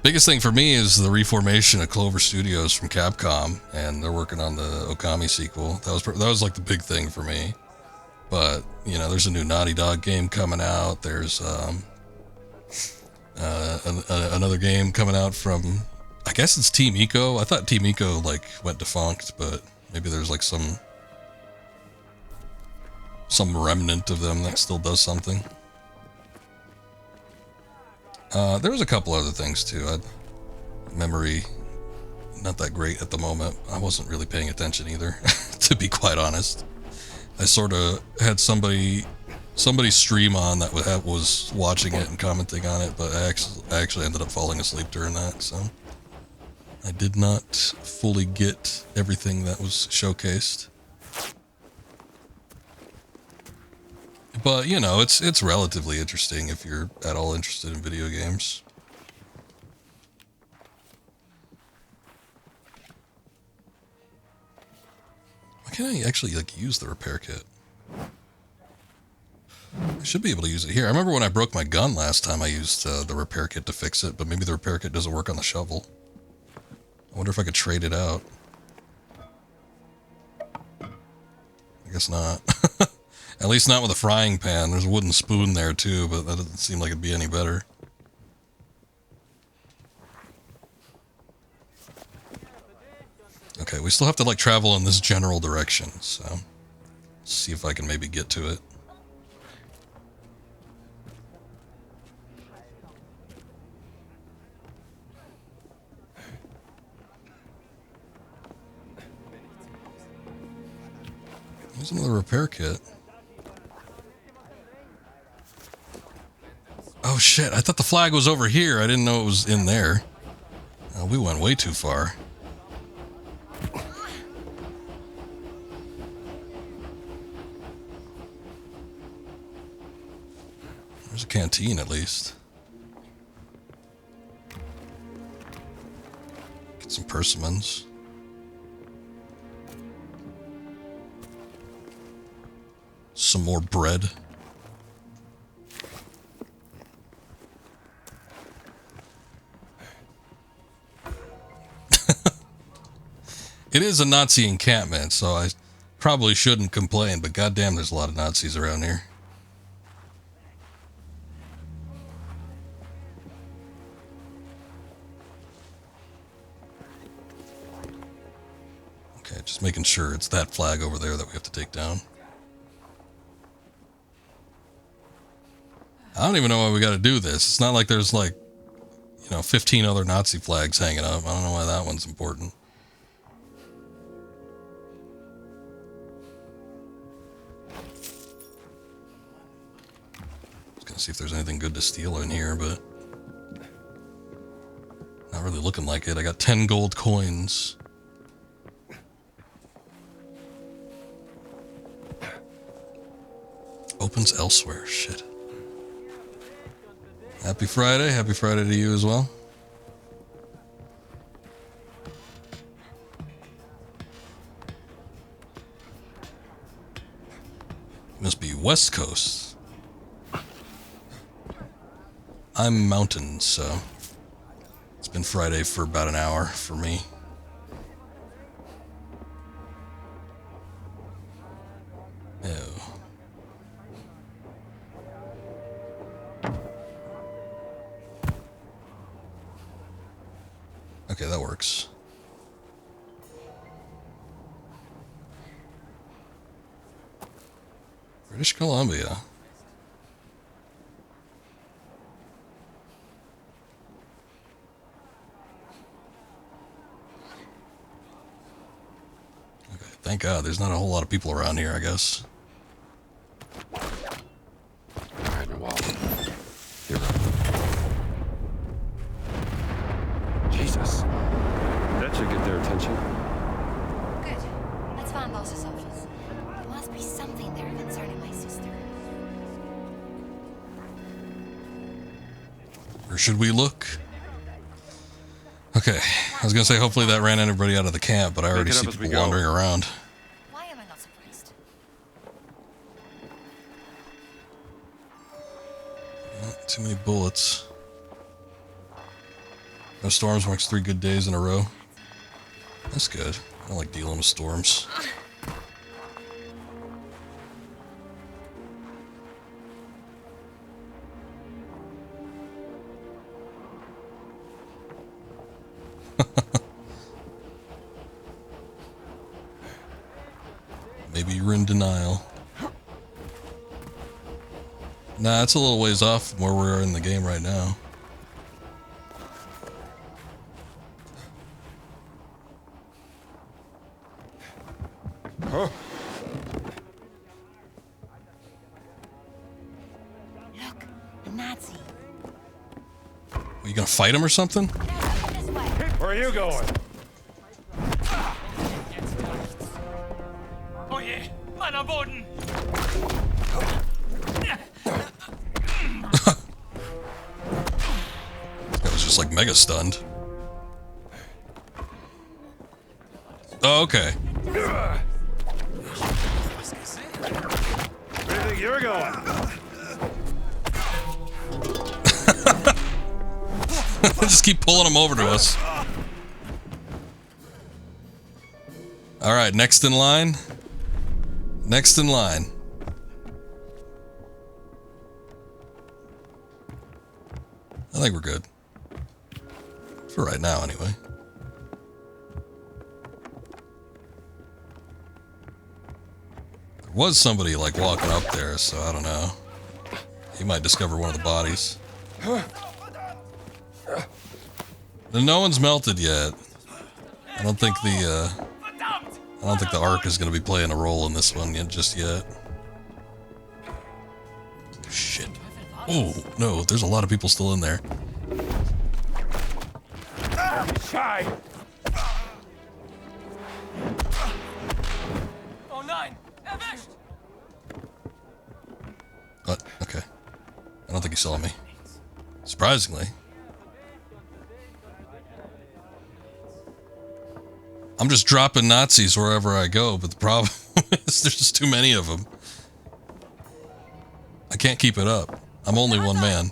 [SPEAKER 1] Biggest thing for me is the reformation of Clover Studios from Capcom, and they're working on the Okami sequel. That was like the big thing for me. But you know, there's a new Naughty Dog game coming out. There's another game coming out from, I guess it's Team Ico. I thought Team Ico like went defunct, but maybe there's like some remnant of them that still does something. There was a couple other things too. Memory, not that great at the moment. I wasn't really paying attention either, to be quite honest. I sort of had somebody stream on that was watching it and commenting on it, but I actually ended up falling asleep during that, so I did not fully get everything that was showcased. But, you know, it's relatively interesting if you're at all interested in video games. Why can't I actually, like, use the repair kit? I should be able to use it here. I remember when I broke my gun last time, I used the repair kit to fix it, but maybe the repair kit doesn't work on the shovel. I wonder if I could trade it out. I guess not. At least not with a frying pan. There's a wooden spoon there too, but that doesn't seem like it'd be any better. Okay, we still have to like travel in this general direction, so let's see if I can maybe get to it. There's another repair kit. Oh shit, I thought the flag was over here. I didn't know it was in there. We went way too far. There's a canteen at least. Get some persimmons. Some more bread. It is a Nazi encampment, so I probably shouldn't complain, but goddamn, there's a lot of Nazis around here. Okay, just making sure it's that flag over there that we have to take down. I don't even know why we got to do this. It's not like there's like, 15 other Nazi flags hanging up. I don't know why that one's important. Just gonna see if there's anything good to steal in here, but not really looking like it. I got 10 gold coins. Opens elsewhere. Shit. Happy Friday. Happy Friday to you as well. Must be West Coast. I'm mountain, so it's been Friday for about an hour for me. Ew. Okay, that works. British Columbia. Okay, thank God there's not a whole lot of people around here, I guess.
[SPEAKER 5] Alright, Nawal. You're up. Jesus. That should get their attention.
[SPEAKER 2] Good. Let's find boss's office. There must be something there concerning my sister.
[SPEAKER 1] Where should we look? Okay, I was gonna say hopefully that ran everybody out of the camp, but I already see people wandering around.
[SPEAKER 2] Why am I not surprised?
[SPEAKER 1] Too many bullets. No storms marks 3 good days in a row. That's good. I don't like dealing with storms. Maybe you're in denial. Nah, it's a little ways off from where we're in the game right now.
[SPEAKER 5] Huh?
[SPEAKER 2] Look, a Nazi.
[SPEAKER 1] Are you gonna fight him or something?
[SPEAKER 3] Where are you going?
[SPEAKER 12] Oh je, Mann am Boden!
[SPEAKER 1] That was just like mega stunned. Oh, okay.
[SPEAKER 3] Where do you think you're going?
[SPEAKER 1] Just keep pulling them over to us. Alright, next in line. Next in line. I think we're good. For right now, anyway. There was somebody, like, walking up there, so I don't know. You might discover one of the bodies. No one's melted yet. I don't think the Ark is going to be playing a role in this one just yet. Shit. Oh, no, there's a lot of people still in there.
[SPEAKER 3] Shy.
[SPEAKER 12] Oh nein, erwischt!
[SPEAKER 1] What? Okay. I don't think he saw me. Surprisingly. I'm just dropping Nazis wherever I go, but the problem is there's just too many of them. I can't keep it up. I'm only one man.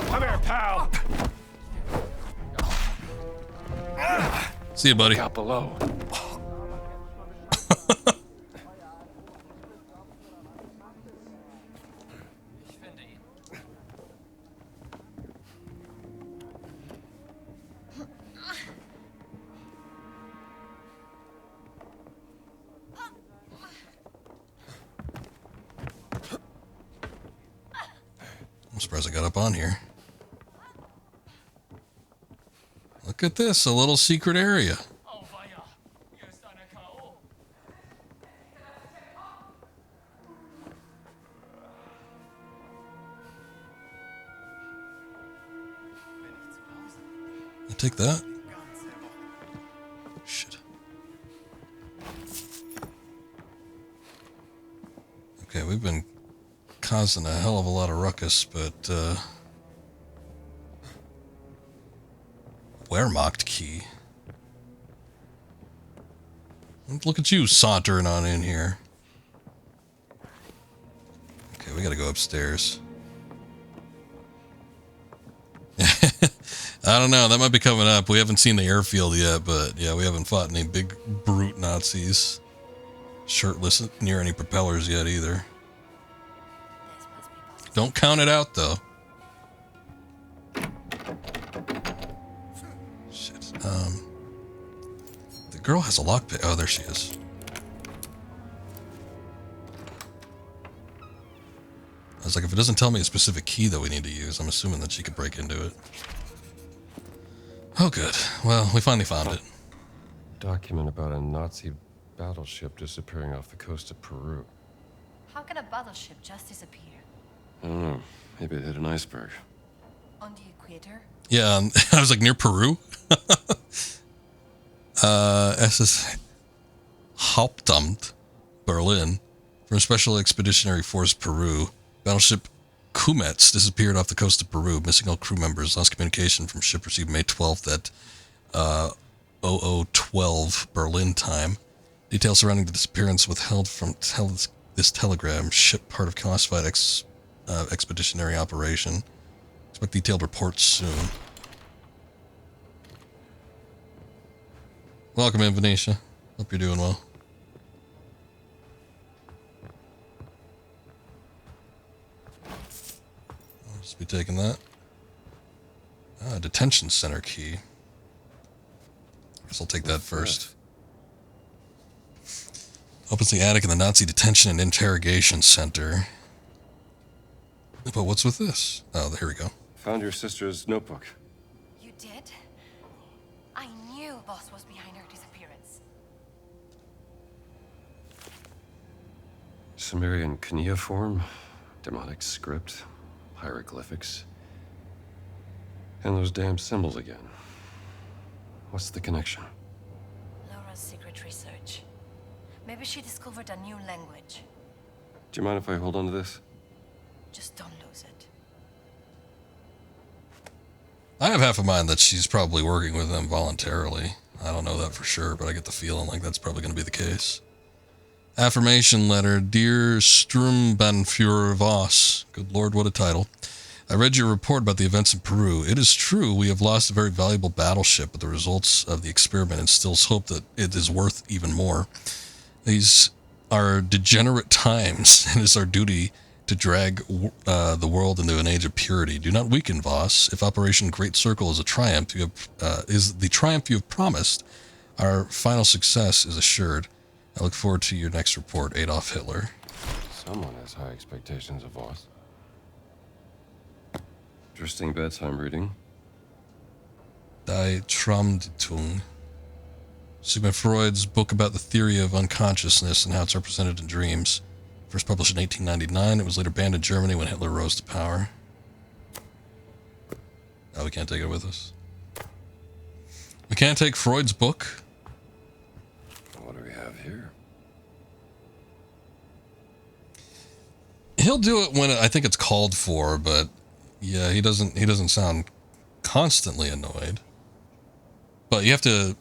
[SPEAKER 3] Come here, pal.
[SPEAKER 1] See you, buddy.
[SPEAKER 5] Out below.
[SPEAKER 1] I'm surprised I got up on here. Look at this, a little secret area. I take that. Shit. Okay, we've been causing a hell of a lot of ruckus, but Wehrmacht key. Look at you sauntering on in here. Okay, we gotta go upstairs. I don't know, that might be coming up. We haven't seen the airfield yet, but yeah, we haven't fought any big brute Nazis shirtless near any propellers yet either. Don't count it out though. Shit. The girl has a lockpick. Oh, there she is. I was like, if it doesn't tell me a specific key that we need to use, I'm assuming that she could break into it. Oh, good. Well, we finally found it.
[SPEAKER 5] Document about a Nazi battleship disappearing off the coast of Peru.
[SPEAKER 2] How can a battleship just disappear?
[SPEAKER 5] I don't know. Maybe it hit an iceberg.
[SPEAKER 2] On the equator?
[SPEAKER 1] Yeah, I was like, near Peru? SS Hauptamt, Berlin, from Special Expeditionary Force Peru. Battleship Kumets disappeared off the coast of Peru, missing all crew members. Lost communication from ship received May 12th at 0012 Berlin time. Details surrounding the disappearance withheld from this telegram. Ship part of classified expeditionary operation. Expect detailed reports soon. Welcome in, Venetia. Hope you're doing well. I'll just be taking that. Detention center key. Guess I'll take that first. Opens the attic in the Nazi detention and interrogation center. But what's with this? Oh, here we go.
[SPEAKER 5] Found your sister's notebook.
[SPEAKER 2] You did? I knew Boss was behind her disappearance.
[SPEAKER 5] Sumerian cuneiform, demonic script, hieroglyphics, and those damn symbols again. What's the connection?
[SPEAKER 2] Laura's secret research. Maybe she discovered a new language.
[SPEAKER 5] Do you mind if I hold on to this?
[SPEAKER 2] Just don't lose it.
[SPEAKER 1] I have half a mind that she's probably working with them voluntarily. I don't know that for sure, but I get the feeling like that's probably going to be the case. Affirmation letter. Dear Sturmbannführer Voss. Good Lord, what a title. I read your report about the events in Peru. It is true we have lost a very valuable battleship, but the results of the experiment instills hope that it is worth even more. These are degenerate times, and it is our duty to drag the world into an age of purity. Do not weaken, Voss. If Operation Great Circle is a triumph, is the triumph you have promised, our final success is assured. I look forward to your next report, Adolf Hitler.
[SPEAKER 5] Someone has high expectations of Voss. Interesting bedtime reading.
[SPEAKER 1] Die Traumdeutung. Sigmund Freud's book about the theory of unconsciousness and how it's represented in dreams. First published in 1899, it was later banned in Germany when Hitler rose to power. Oh, we can't take it with us. We can't take Freud's book.
[SPEAKER 5] What do we have here?
[SPEAKER 1] He'll do it when I think it's called for, but yeah, he doesn't sound constantly annoyed. But you have to,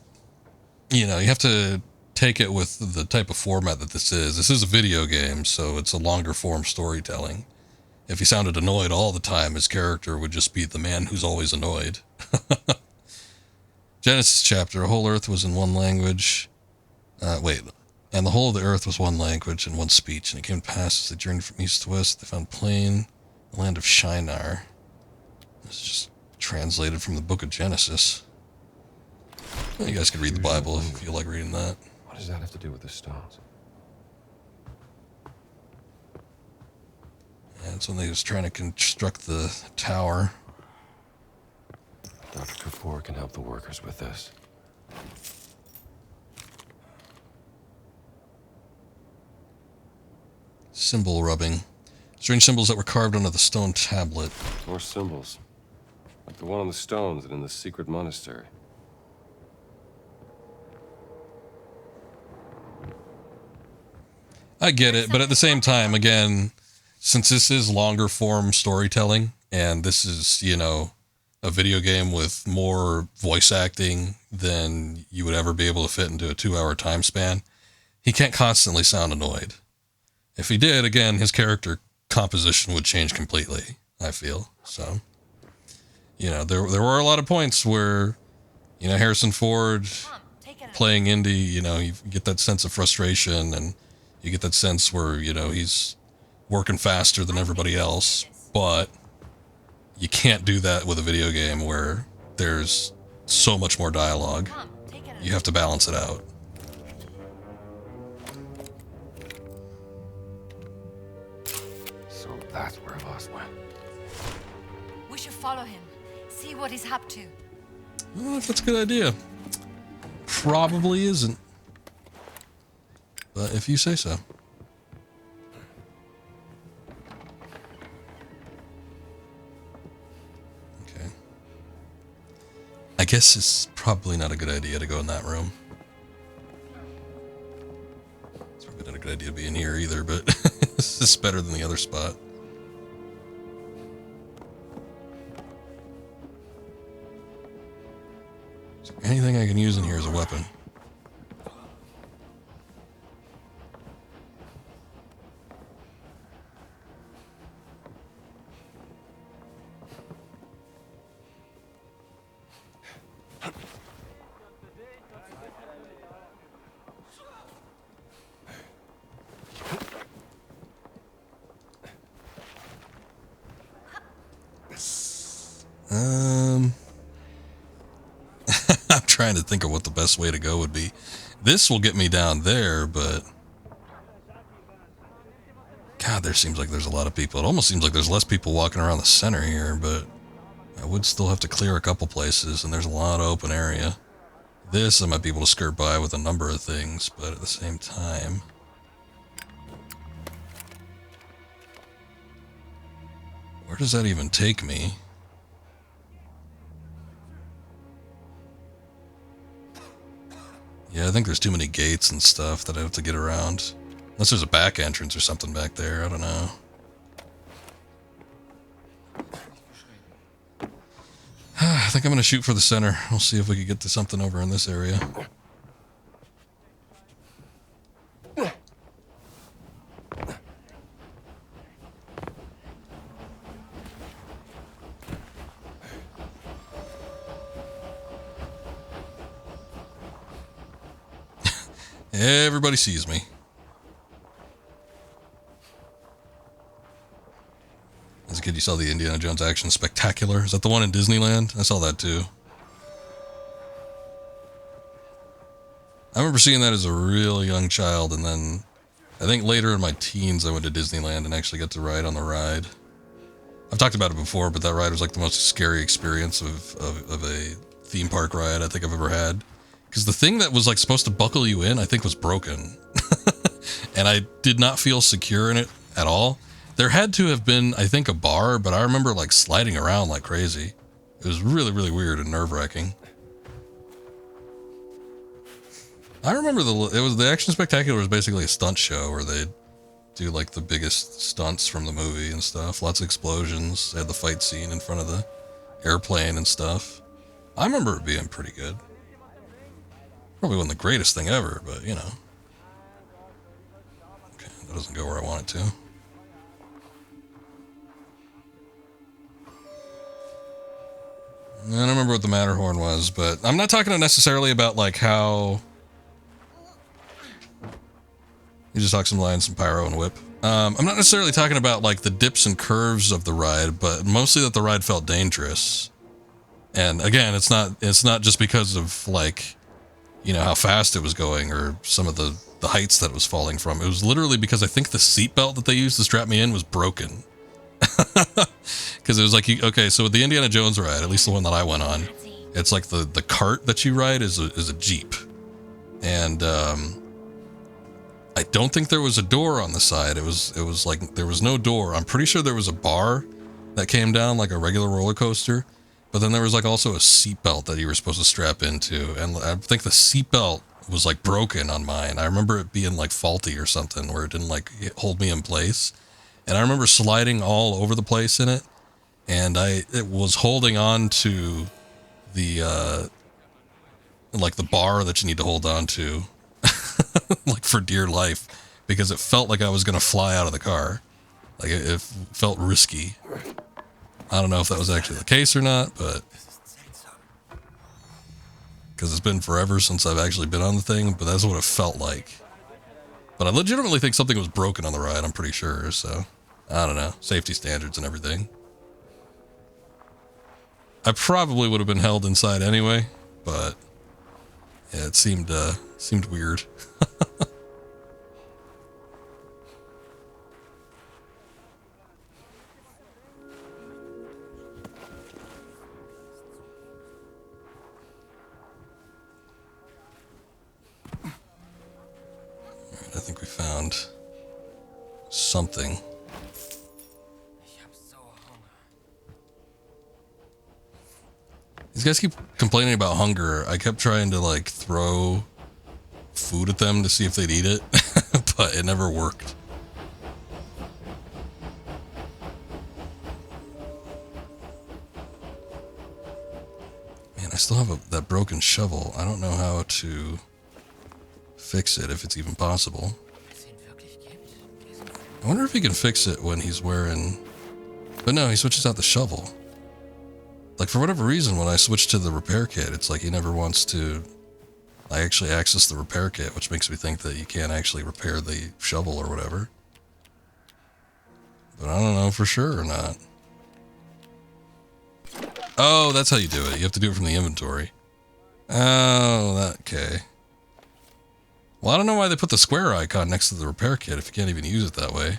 [SPEAKER 1] you have to take it with the type of format that this is. This is a video game, so it's a longer form storytelling. If he sounded annoyed all the time, his character would just be the man who's always annoyed. Genesis chapter, a whole earth was in one language. And the whole of the earth was one language and one speech. And it came to pass as they journeyed from east to west, they found plain, the land of Shinar. This is just translated from the book of Genesis. Well, you guys could read the Bible if you feel like reading that.
[SPEAKER 5] What does that have to do with the stones?
[SPEAKER 1] Yeah, That's when they was trying to construct the tower.
[SPEAKER 5] Dr. Kapoor can help the workers with this.
[SPEAKER 1] Symbol rubbing. Strange symbols that were carved onto the stone tablet.
[SPEAKER 5] More symbols. Like the one on the stones and in the secret monastery.
[SPEAKER 1] I get it, but at the same time, again, since this is longer form storytelling, and this is, you know, a video game with more voice acting than you would ever be able to fit into a 2-hour time span, he can't constantly sound annoyed. If he did, again, his character composition would change completely, I feel. So, you know, there were a lot of points where, you know, Harrison Ford playing Indy, you know, you get that sense of frustration, and you get that sense where, you know, he's working faster than everybody else, but you can't do that with a video game where there's so much more dialogue. You have to balance it out.
[SPEAKER 5] So that's where Voss went.
[SPEAKER 2] We should follow him. See what he's up to.
[SPEAKER 1] Well, if that's a good idea. Probably isn't. But if you say so. Okay. I guess it's probably not a good idea to go in that room. It's probably not a good idea to be in here either, but this is better than the other spot. Is there anything I can use in here as a weapon? I'm trying to think of what the best way to go would be. This will get me down there, but God, there seems like there's a lot of people. It almost seems like there's less people walking around the center here, but I would still have to clear a couple places, and there's a lot of open area. This I might be able to skirt by with a number of things, but at the same time, where does that even take me? Yeah, I think there's too many gates and stuff that I have to get around. Unless there's a back entrance or something back there, I don't know. I think I'm going to shoot for the center. We'll see if we can get to something over in this area. Everybody sees me. As a kid, you saw the Indiana Jones Action Spectacular. Is that the one in Disneyland? I saw that too. I remember seeing that as a real young child, and then I think later in my teens I went to Disneyland and actually got to ride on the ride. I've talked about it before, but that ride was like the most scary experience of a theme park ride I think I've ever had. Because the thing that was like supposed to buckle you in, I think was broken. And I did not feel secure in it at all. There had to have been, I think, a bar, but I remember like sliding around like crazy. It was really, really weird and nerve-wracking. I remember the Action Spectacular was basically a stunt show where they'd do like the biggest stunts from the movie and stuff. Lots of explosions. They had the fight scene in front of the airplane and stuff. I remember it being pretty good. Probably wasn't the greatest thing ever, but you know. Okay, that doesn't go where I want it to. I don't remember what the Matterhorn was, but I'm not talking necessarily about like how you just talk some lines, some pyro and whip. I'm not necessarily talking about like the dips and curves of the ride, but mostly that the ride felt dangerous. And again, it's not just because of like, you know, how fast it was going or some of the heights that it was falling from. It was literally because I think the seatbelt that they used to strap me in was broken. Because it was like, okay, so with the Indiana Jones ride, at least the one that I went on, it's like the cart that you ride is a Jeep. And I don't think there was a door on the side. It was like there was no door. I'm pretty sure there was a bar that came down like a regular roller coaster, but then there was like also a seatbelt that you were supposed to strap into, and I think the seatbelt was like broken on mine. I remember it being like faulty or something where it didn't like hold me in place, and I remember sliding all over the place in it, and it was holding on to the like the bar that you need to hold on to like for dear life, because it felt like I was gonna fly out of the car. Like it felt risky. I don't know if that was actually the case or not, but because it's been forever since I've actually been on the thing, but that's what it felt like. But I legitimately think something was broken on the ride, I'm pretty sure, so I don't know. Safety standards and everything. I probably would have been held inside anyway, but yeah, it seemed weird. I think we found something. These guys keep complaining about hunger. I kept trying to like throw food at them to see if they'd eat it, but it never worked. Man, I still have that broken shovel. I don't know how to fix it, if it's even possible. I wonder if he can fix it when he's wearing... But no, he switches out the shovel. Like, for whatever reason, when I switch to the repair kit, it's like he never wants to actually access the repair kit, which makes me think that you can't actually repair the shovel or whatever. But I don't know for sure or not. Oh, that's how you do it. You have to do it from the inventory. Oh, okay. Well, I don't know why they put the square icon next to the repair kit if you can't even use it that way.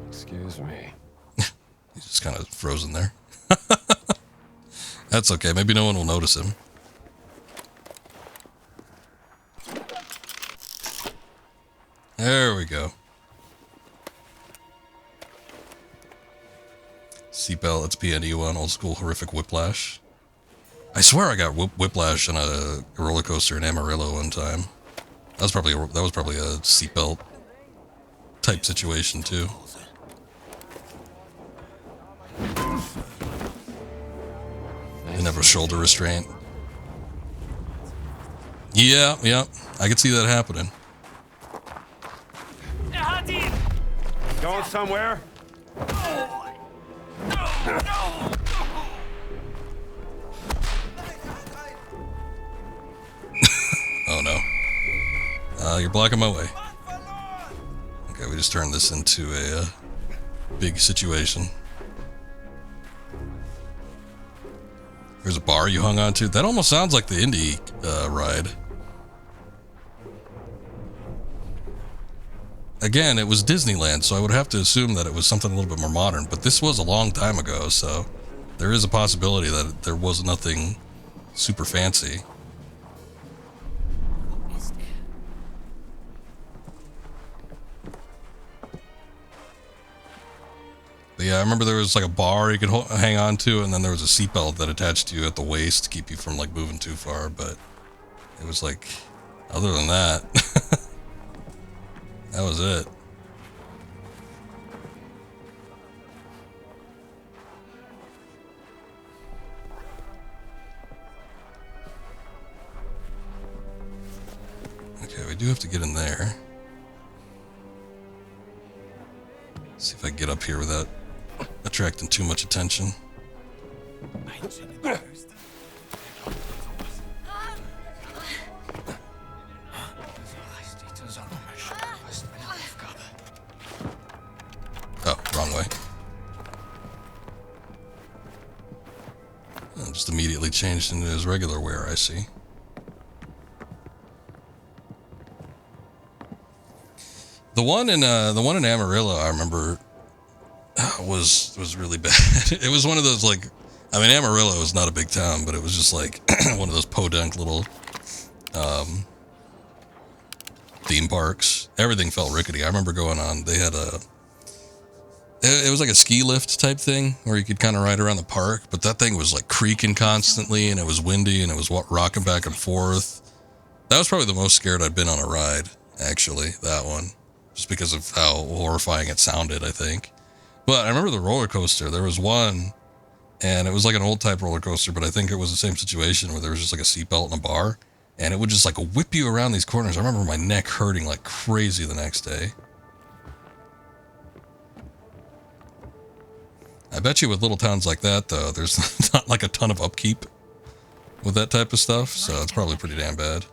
[SPEAKER 5] Excuse me.
[SPEAKER 1] He's just kind of frozen there. That's okay. Maybe no one will notice him. There we go. Seatbelt, let's be an E1, old school horrific whiplash. I swear I got whiplash on a roller coaster in Amarillo one time. That was probably a seatbelt type situation too. Didn't have a shoulder restraint. Yeah, I could see that happening.
[SPEAKER 3] Going somewhere?
[SPEAKER 1] Oh no. You're blocking my way. Okay, we just turned this into a big situation. There's a bar you hung on to. That almost sounds like the Indy ride. Again, it was Disneyland, so I would have to assume that it was something a little bit more modern, but this was a long time ago, so there is a possibility that there was nothing super fancy. But yeah, I remember there was like a bar you could hang on to, and then there was a seatbelt that attached to you at the waist to keep you from like moving too far, but it was like, other than that, that was it. Okay, we do have to get in there. See if I can get up here without attracting too much attention. Oh, wrong way. just immediately changed into his regular wear, I see. The one in Amarillo, I remember, was really bad. It was one of those, like, I mean, Amarillo is not a big town, but it was just like one of those podunk little theme parks. Everything felt rickety. I remember going on, they had it was like a ski lift type thing where you could kind of ride around the park, but that thing was like creaking constantly, and it was windy, and it was rocking back and forth. That was probably the most scared I'd been on a ride, actually, that one. Just because of how horrifying it sounded, I think. But I remember the roller coaster. There was one, and it was like an old type roller coaster, but I think it was the same situation where there was just like a seatbelt and a bar, and it would just like whip you around these corners. I remember my neck hurting like crazy the next day. I bet you with little towns like that, though, there's not like a ton of upkeep with that type of stuff, so it's probably pretty damn bad.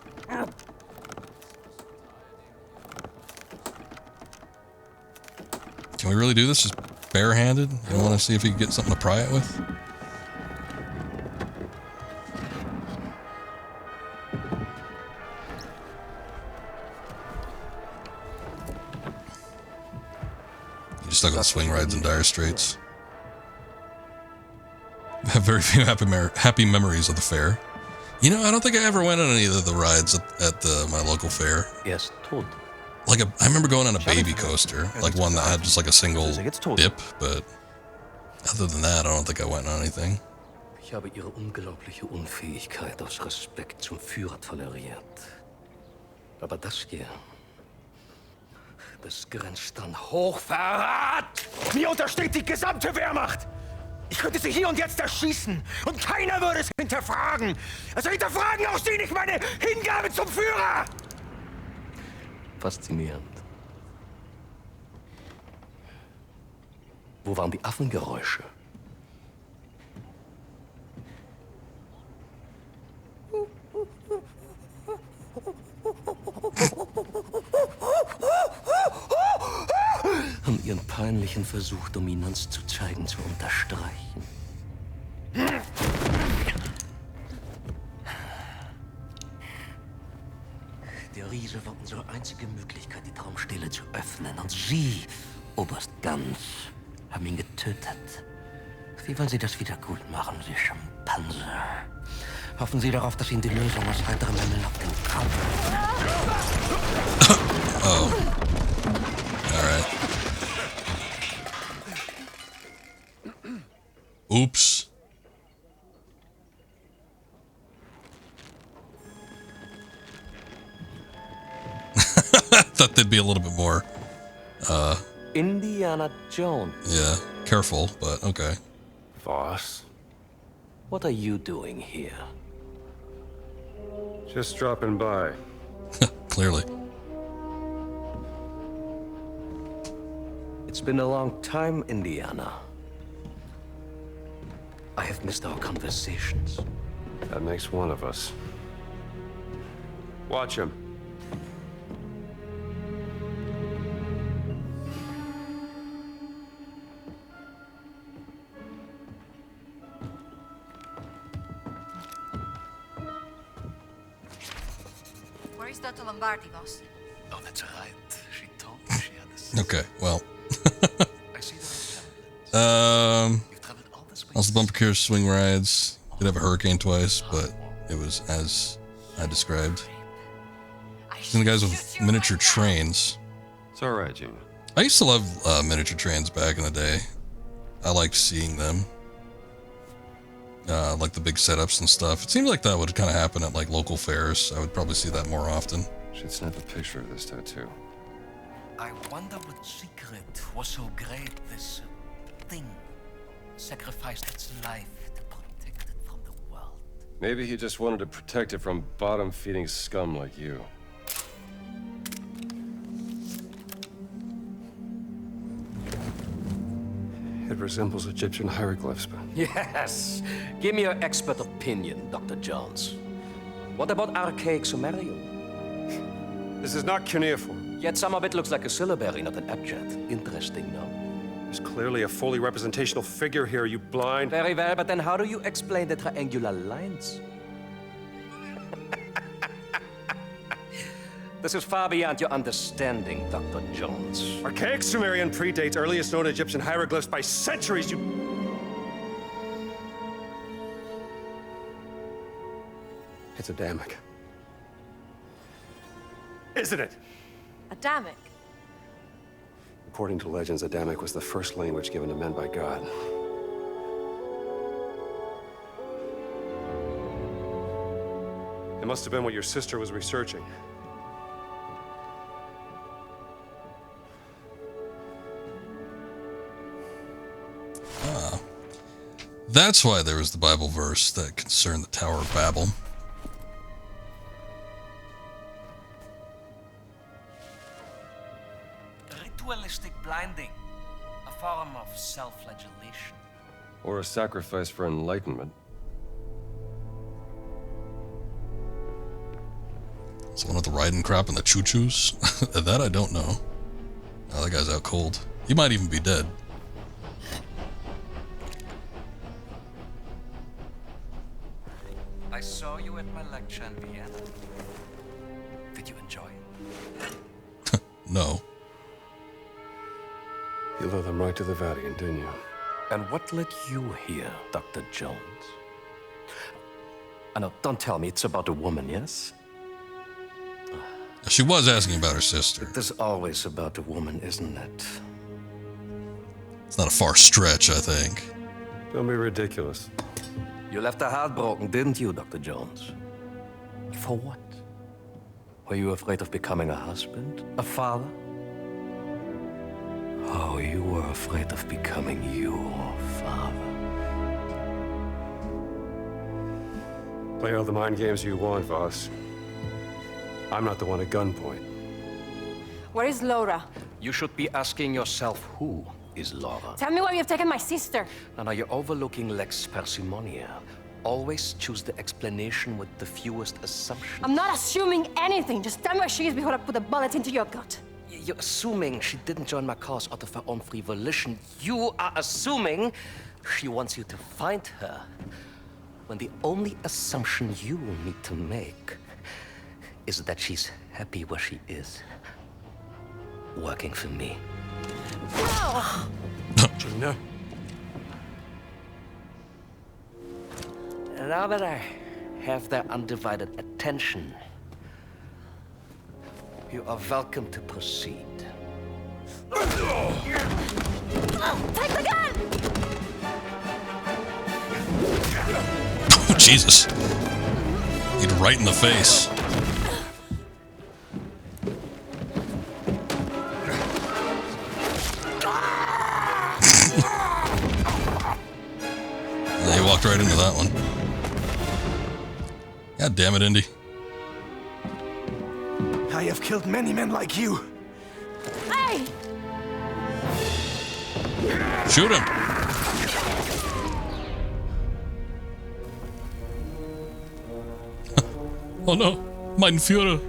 [SPEAKER 1] Can we really do this just barehanded? You want to see if you can get something to pry it with? You're stuck with swing rides and dire straits. I have very few happy memories of the fair. You know, I don't think I ever went on any of the rides at my local fair.
[SPEAKER 13] Yes, tot.
[SPEAKER 1] Like I remember going on a baby coaster, like one that had just like a single dip, but other than that, I don't think I went on anything.
[SPEAKER 13] Ich habe Ihre unglaubliche Unfähigkeit aus Respekt zum Führer toleriert. Aber das hier, das grenzt an Hochverrat!
[SPEAKER 14] Mir untersteht die gesamte Wehrmacht! Ich könnte sie hier und jetzt erschießen und keiner würde es hinterfragen. Also hinterfragen auch Sie nicht meine Hingabe zum Führer!
[SPEAKER 13] Faszinierend. Wo waren die Affengeräusche? Um ihren peinlichen Versuch, Dominanz zu zeigen, zu unterstreichen. Der Riese war unsere einzige Möglichkeit, die Traumstele zu öffnen. Und Sie, Oberst Ganz, haben ihn getötet. Wie wollen Sie das wieder gut machen, Sie Schimpanse? Hoffen Sie darauf, dass Ihnen die Lösung aus heiterem Himmel auf den Kopf...
[SPEAKER 1] Oh. Alright. Oops. Thought they'd be a little bit more,
[SPEAKER 13] Indiana Jones.
[SPEAKER 1] yeah, careful, but okay.
[SPEAKER 5] Boss?
[SPEAKER 13] What are you doing here?
[SPEAKER 5] Just dropping by.
[SPEAKER 1] Clearly.
[SPEAKER 13] It's been a long time, Indiana. I have missed our conversations.
[SPEAKER 5] That makes one of us. Watch him.
[SPEAKER 2] Where is Dr. Lombardi, boss?
[SPEAKER 13] Oh, that's right. She told me she had this.
[SPEAKER 1] Okay, well.
[SPEAKER 13] I see that.
[SPEAKER 1] Also the bumper cars, swing rides. Did have a hurricane twice, but it was as I described. Then the guys with miniature trains.
[SPEAKER 5] It's all right, Gina.
[SPEAKER 1] I used to love miniature trains back in the day. I liked seeing them. Like the big setups and stuff. It seemed like that would kind of happen at like local fairs. I would probably see that more often.
[SPEAKER 5] Should snap a picture of this tattoo.
[SPEAKER 13] I wonder what secret was so great this thing sacrificed its life to protect it from the world.
[SPEAKER 5] Maybe he just wanted to protect it from bottom-feeding scum like you. It resembles Egyptian hieroglyphs, but...
[SPEAKER 13] Yes! Give me your expert opinion, Dr. Jones. What about archaic Sumerian?
[SPEAKER 5] This is not cuneiform.
[SPEAKER 13] Yet some of it looks like a syllabary, not an abjad. Interesting, no?
[SPEAKER 5] There's clearly a fully representational figure here, you blind.
[SPEAKER 15] Very well, but then how do you explain the triangular lines? This is far beyond your understanding, Dr. Jones.
[SPEAKER 5] Archaic Sumerian predates earliest known Egyptian hieroglyphs by centuries, you... It's Adamic. Isn't it?
[SPEAKER 2] Adamic?
[SPEAKER 5] According to legends, Adamic was the first language given to men by God. It must have been what your sister was researching.
[SPEAKER 1] That's why there was the Bible verse that concerned the Tower of Babel.
[SPEAKER 15] Ritualistic blinding. A form of self-flagellation.
[SPEAKER 5] Or a sacrifice for enlightenment.
[SPEAKER 1] Is one of the riding crop and the choo-choos? That I don't know. Oh, that guy's out cold. He might even be dead.
[SPEAKER 15] I saw you at my lecture in Vienna. Did you enjoy it?
[SPEAKER 1] No.
[SPEAKER 5] You led them right to the Vatican, didn't you?
[SPEAKER 15] And what led you here, Dr. Jones? No, don't tell me it's about a woman, yes?
[SPEAKER 1] She was asking about her sister.
[SPEAKER 15] It is always about a woman, isn't it?
[SPEAKER 1] It's not a far stretch, I think.
[SPEAKER 5] Don't be ridiculous.
[SPEAKER 15] You left her heartbroken, didn't you, Dr. Jones? For what? Were you afraid of becoming a husband? A father? Oh, you were afraid of becoming your father.
[SPEAKER 5] Play all the mind games you want, Voss. I'm not the one at gunpoint.
[SPEAKER 2] Where is Laura?
[SPEAKER 15] You should be asking yourself, who is Laura?
[SPEAKER 2] Tell me where you've taken my sister.
[SPEAKER 15] Now you're overlooking lex parsimoniae. Always choose the explanation with the fewest assumptions.
[SPEAKER 2] I'm not assuming anything. Just tell me where she is before I put a bullet into your gut.
[SPEAKER 15] You're assuming she didn't join my cause out of her own free volition. You are assuming she wants you to find her. When the only assumption you need to make is that she's happy where she is. Working for me.
[SPEAKER 2] No!
[SPEAKER 5] Gina?
[SPEAKER 15] Now that I have their undivided attention, you are welcome to proceed.
[SPEAKER 2] Take the gun!
[SPEAKER 1] Oh, Jesus. Hit right in the face. Yeah, he walked right into that one. God damn it, Indy.
[SPEAKER 14] I have killed many men like you.
[SPEAKER 2] Hey!
[SPEAKER 1] Shoot him. Oh no, mein Führer.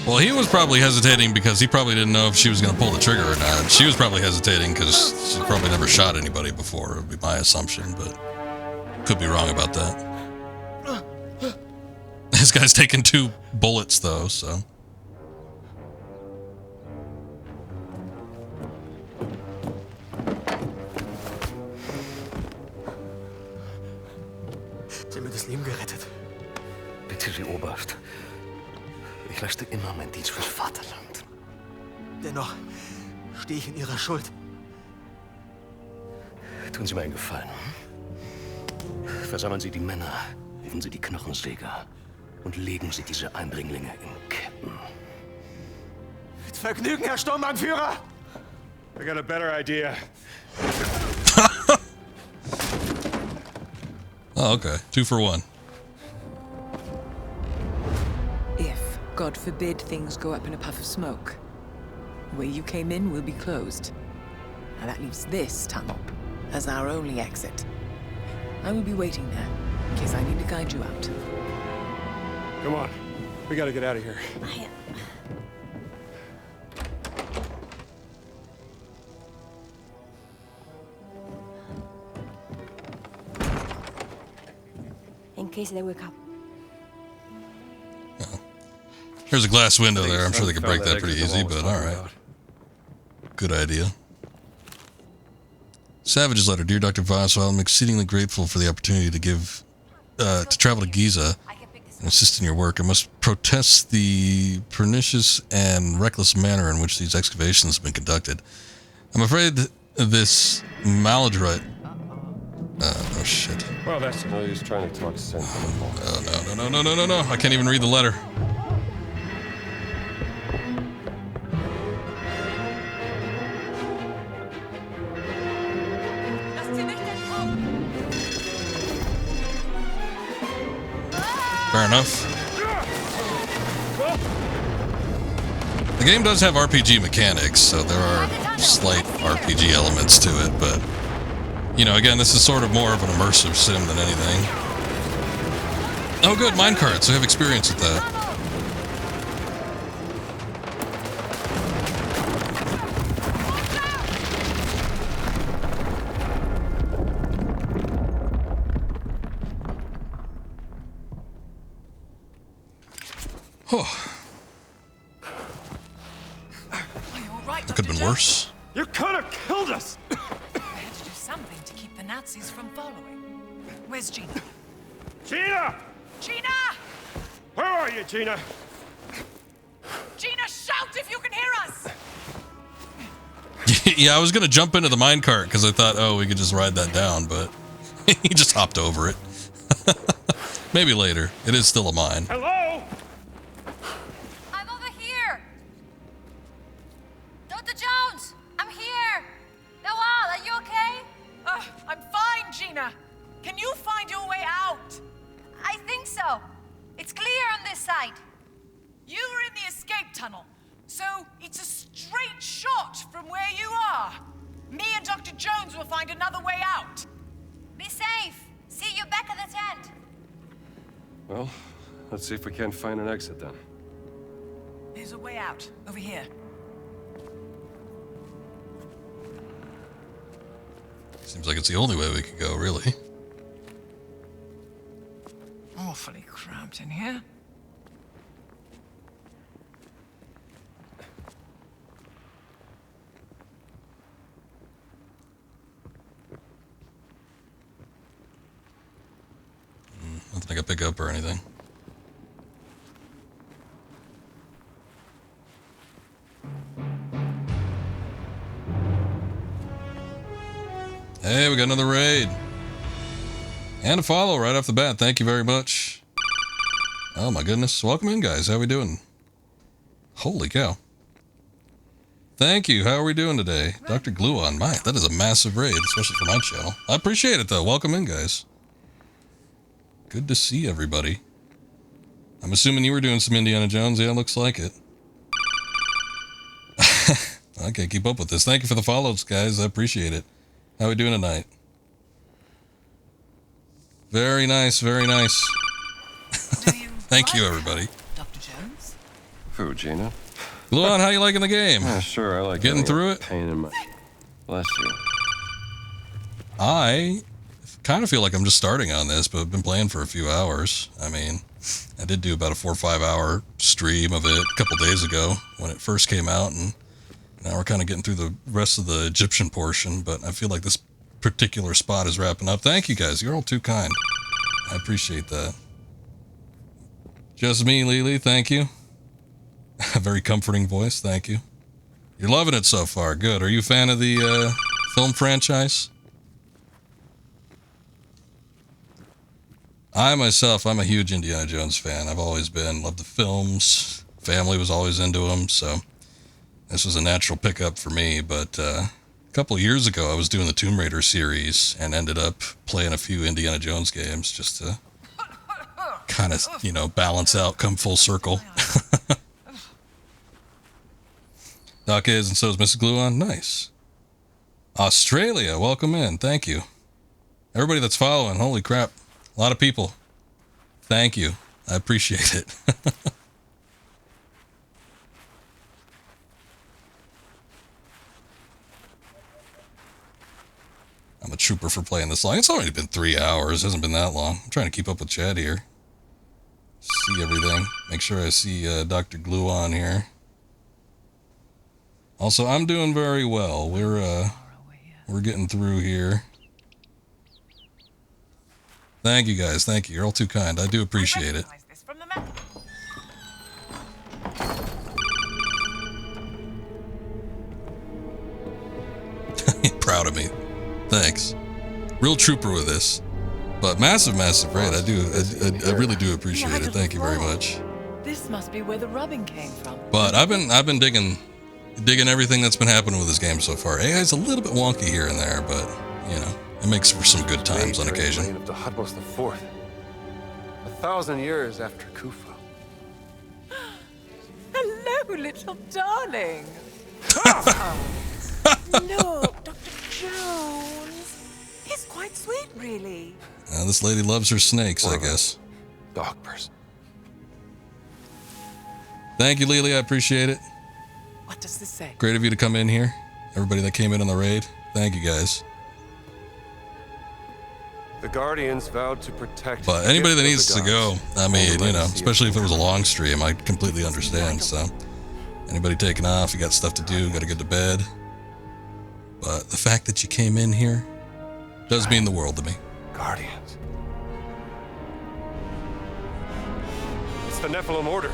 [SPEAKER 1] Well, he was probably hesitating because he probably didn't know if she was going to pull the trigger or not. She was probably hesitating because she probably never shot anybody before, would be my assumption, but could be wrong about that. This guy's taking 2 bullets, though, so.
[SPEAKER 14] Sie haben mir das Leben gerettet.
[SPEAKER 15] Bitte, Sie Oberst. Ich leiste immer meinen Dienst fürs Vaterland.
[SPEAKER 14] Dennoch stehe ich in Ihrer Schuld.
[SPEAKER 15] Tun Sie mir einen Gefallen. Versammeln Sie die Männer, rufen Sie die Knochensäger und legen Sie diese Eindringlinge in Ketten.
[SPEAKER 14] Mit Vergnügen, Herr Sturmbannführer!
[SPEAKER 3] I got a better idea.
[SPEAKER 1] Oh, okay. 2 for 1.
[SPEAKER 4] If, God forbid, things go up in a puff of smoke, the way you came in will be closed. And that leaves this tunnel as our only exit. I will be waiting there, in case I need to guide you out.
[SPEAKER 3] Come on. We gotta get out of here.
[SPEAKER 2] In case they wake up.
[SPEAKER 1] There's a glass window there. I'm sure they could break that pretty easy, but alright. Good idea. Savage's letter. Dear Dr. Voss, while I'm exceedingly grateful for the opportunity to travel to Giza and assist in your work, I must protest the pernicious and reckless manner in which these excavations have been conducted. I'm afraid this maladroit... oh shit.
[SPEAKER 5] Well, that's no use trying to talk sense.
[SPEAKER 1] Oh, no. I can't even read the letter. Fair enough. The game does have RPG mechanics, so there are slight RPG elements to it, but, you know, again, this is sort of more of an immersive sim than anything. Oh good, minecarts, I have experience with that. That could have been worse.
[SPEAKER 3] You could have killed us!
[SPEAKER 7] I had to do something to keep the Nazis from following. Where's Gina?
[SPEAKER 3] Gina!
[SPEAKER 7] Gina!
[SPEAKER 3] Where are you, Gina?
[SPEAKER 7] Gina, shout if you can hear us!
[SPEAKER 1] Yeah, I was going to jump into the minecart because I thought, oh, we could just ride that down, but he just hopped over it. Maybe later. It is still a mine.
[SPEAKER 3] Hello?
[SPEAKER 2] I'm over here! Dr. Jones! I'm here! Nawal, are you okay?
[SPEAKER 7] I'm fine, Gina. Can you find your way out?
[SPEAKER 2] I think so. It's clear on this side.
[SPEAKER 7] You were in the escape tunnel, so it's a straight shot from where you are. Me and Dr. Jones will find another way out.
[SPEAKER 2] Be safe. See you back at the tent.
[SPEAKER 5] Well, let's see if we can't find an exit then.
[SPEAKER 7] There's a way out, over here.
[SPEAKER 1] Seems like it's the only way we could go, really.
[SPEAKER 7] Awfully cramped in here.
[SPEAKER 1] Nothing I could pick up or anything. Hey, we got another raid. And a follow right off the bat. Thank you very much. Oh my goodness. Welcome in, guys. How we doing? Holy cow. Thank you. How are we doing today? Dr. Gluon. My, that is a massive raid, especially for my channel. I appreciate it, though. Welcome in, guys. Good to see everybody. I'm assuming you were doing some Indiana Jones. Yeah, looks like it. Okay, keep up with this. Thank you for the follows, guys. I appreciate it. How we doing tonight? Very nice, very nice. Thank you, everybody.
[SPEAKER 7] Dr. Jones?
[SPEAKER 5] Who, Gina?
[SPEAKER 1] Gluon, how you liking the game?
[SPEAKER 5] Yeah, sure, I like
[SPEAKER 1] getting through it.
[SPEAKER 5] Pain in my... Bless you.
[SPEAKER 1] I kind of feel like I'm just starting on this, but I've been playing for a few hours. I mean, I did do about a 4 or 5 hour stream of it a couple days ago when it first came out, and now we're kind of getting through the rest of the Egyptian portion, but I feel like this particular spot is wrapping up. Thank you, guys. You're all too kind. I appreciate that. Just me, Lily. Thank you. A very comforting voice. Thank you. You're loving it so far. Good. Are you a fan of the film franchise? I myself, I'm a huge Indiana Jones fan. I've always been. Loved the films. Family was always into them, so this was a natural pickup for me. But a couple of years ago, I was doing the Tomb Raider series and ended up playing a few Indiana Jones games just to kind of, you know, balance out, come full circle. Doc is, and so is Mrs. Gluon. Nice. Australia, welcome in. Thank you. Everybody that's following, holy crap. A lot of people. Thank you. I appreciate it. I'm a trooper for playing this long. It's already been 3 hours. It hasn't been that long. I'm trying to keep up with Chad here. See everything. Make sure I see Dr. Glue on here. Also, I'm doing very well. We're getting through here. Thank you guys. Thank you. You're all too kind. I do appreciate it. Proud of me. Thanks. Real trooper with this. But massive raid. I really do appreciate it. Thank you very much.
[SPEAKER 4] This must be where the rubbing came from.
[SPEAKER 1] But I've been digging everything that's been happening with this game so far. AI's a little bit wonky here and there, but you know, it makes for some good times on occasion.
[SPEAKER 5] Of Tutmos IV, 1,000 years after Khufu.
[SPEAKER 4] Hello, little darling. Look, Dr. Jones. He's quite sweet, really.
[SPEAKER 1] This lady loves her snakes, I guess.
[SPEAKER 5] Dog person.
[SPEAKER 1] Thank you, Lily. I appreciate it.
[SPEAKER 4] What does this say?
[SPEAKER 1] Great of you to come in here. Everybody that came in on the raid. Thank you, guys.
[SPEAKER 5] The Guardians vowed to protect.
[SPEAKER 1] But anybody that needs to go, I mean, you know, especially if it was a long stream, I completely understand. So, anybody taking off, you got stuff to do, got to get to bed. But the fact that you came in here does mean the world to me.
[SPEAKER 5] Guardians. It's the Nephilim Order.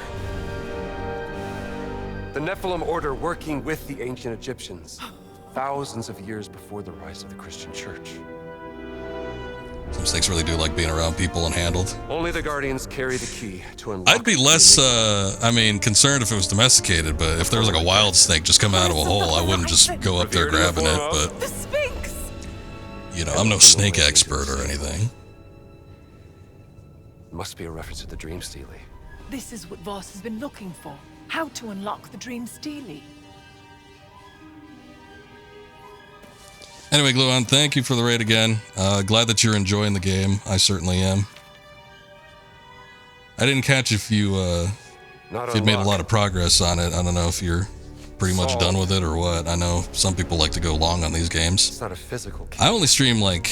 [SPEAKER 5] The Nephilim Order working with the ancient Egyptians, thousands of years before the rise of the Christian Church.
[SPEAKER 1] Some snakes really do like being around people and handled.
[SPEAKER 5] Only the Guardians carry the key to unlock.
[SPEAKER 1] I'd be less, concerned if it was domesticated, but if there was like a wild snake just coming out of a hole, I wouldn't just go up there grabbing it, but...
[SPEAKER 4] The Sphinx!
[SPEAKER 1] You know, I'm no snake expert or anything.
[SPEAKER 5] Must be a reference to the Dream Stealie.
[SPEAKER 4] This is what Voss has been looking for. How to unlock the Dream Stealie.
[SPEAKER 1] Anyway, Gluon, thank you for the raid again. Glad that you're enjoying the game. I certainly am. I didn't catch if you'd made a lot of progress on it. I don't know if you're pretty much done with it or what. I know some people like to go long on these games.
[SPEAKER 5] It's not a physical key.
[SPEAKER 1] I only stream like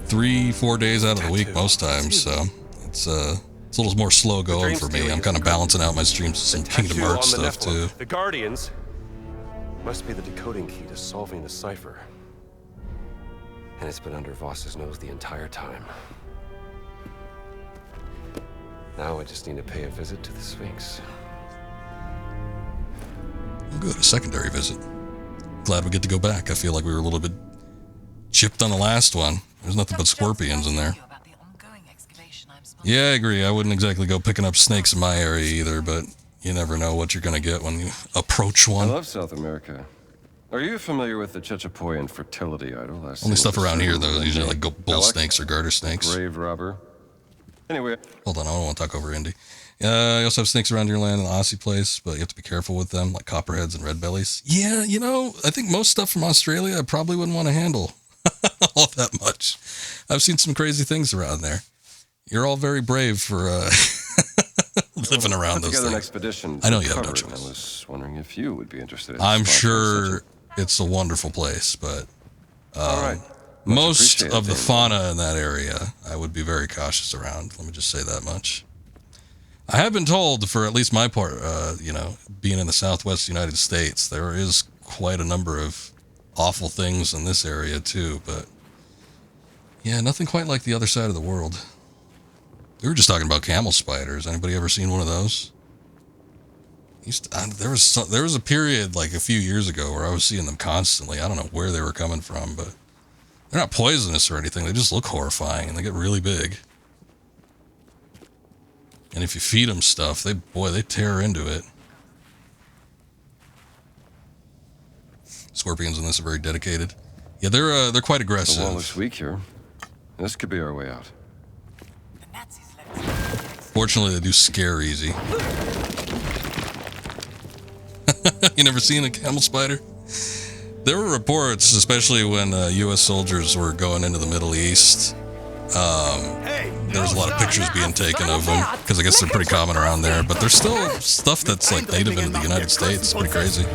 [SPEAKER 1] 3-4 days out of the week most times, so it's a little more slow going for me. I'm kind of balancing out my streams with some Kingdom Hearts stuff too.
[SPEAKER 5] The Guardians must be the decoding key to solving the cipher. And it's been under Voss's nose the entire time. Now I just need to pay a visit to the Sphinx.
[SPEAKER 1] Good, a secondary visit. Glad we get to go back. I feel like we were a little bit chipped on the last one. There's nothing but scorpions in there. Yeah, I agree. I wouldn't exactly go picking up snakes in my area either, but you never know what you're going to get when you approach one.
[SPEAKER 5] I love South America. Are you familiar with the Chechapoyan fertility idol?
[SPEAKER 1] Only stuff around here, though, usually like bull snakes or garter snakes.
[SPEAKER 5] Grave robber. Anyway.
[SPEAKER 1] Hold on, I don't want to talk over Indy. You also have snakes around your land in the Aussie place, but you have to be careful with them, like copperheads and red bellies. Yeah, you know, I think most stuff from Australia I probably wouldn't want to handle all that much. I've seen some crazy things around there. You're all very brave for living around those things.
[SPEAKER 5] An expedition
[SPEAKER 1] I know you have no choice.
[SPEAKER 5] I was wondering if you would be interested in
[SPEAKER 1] I'm sure it's a wonderful place, but
[SPEAKER 5] all right.
[SPEAKER 1] most of the fauna in that area I would be very cautious around. Let me just say that much. I have been told, for at least my part, you know, being in the Southwest United States, there is quite a number of awful things in this area too, but yeah, nothing quite like the other side of the world. We were just talking about camel spiders. Anybody ever seen one of those? There was a period like a few years ago where I was seeing them constantly. I don't know where they were coming from, but they're not poisonous or anything. They just look horrifying and they get really big. And if you feed them stuff, they tear into it. Scorpions in this are very dedicated. Yeah, they're quite aggressive.
[SPEAKER 5] The wall looks weak here. This could be our way out.
[SPEAKER 1] Fortunately, they do scare easy. You never seen a camel spider? There were reports, especially when U.S. soldiers were going into the Middle East, There's a lot of pictures being taken of them because I guess they're pretty common around there, but there's still stuff that's like native into the United States. It's pretty crazy.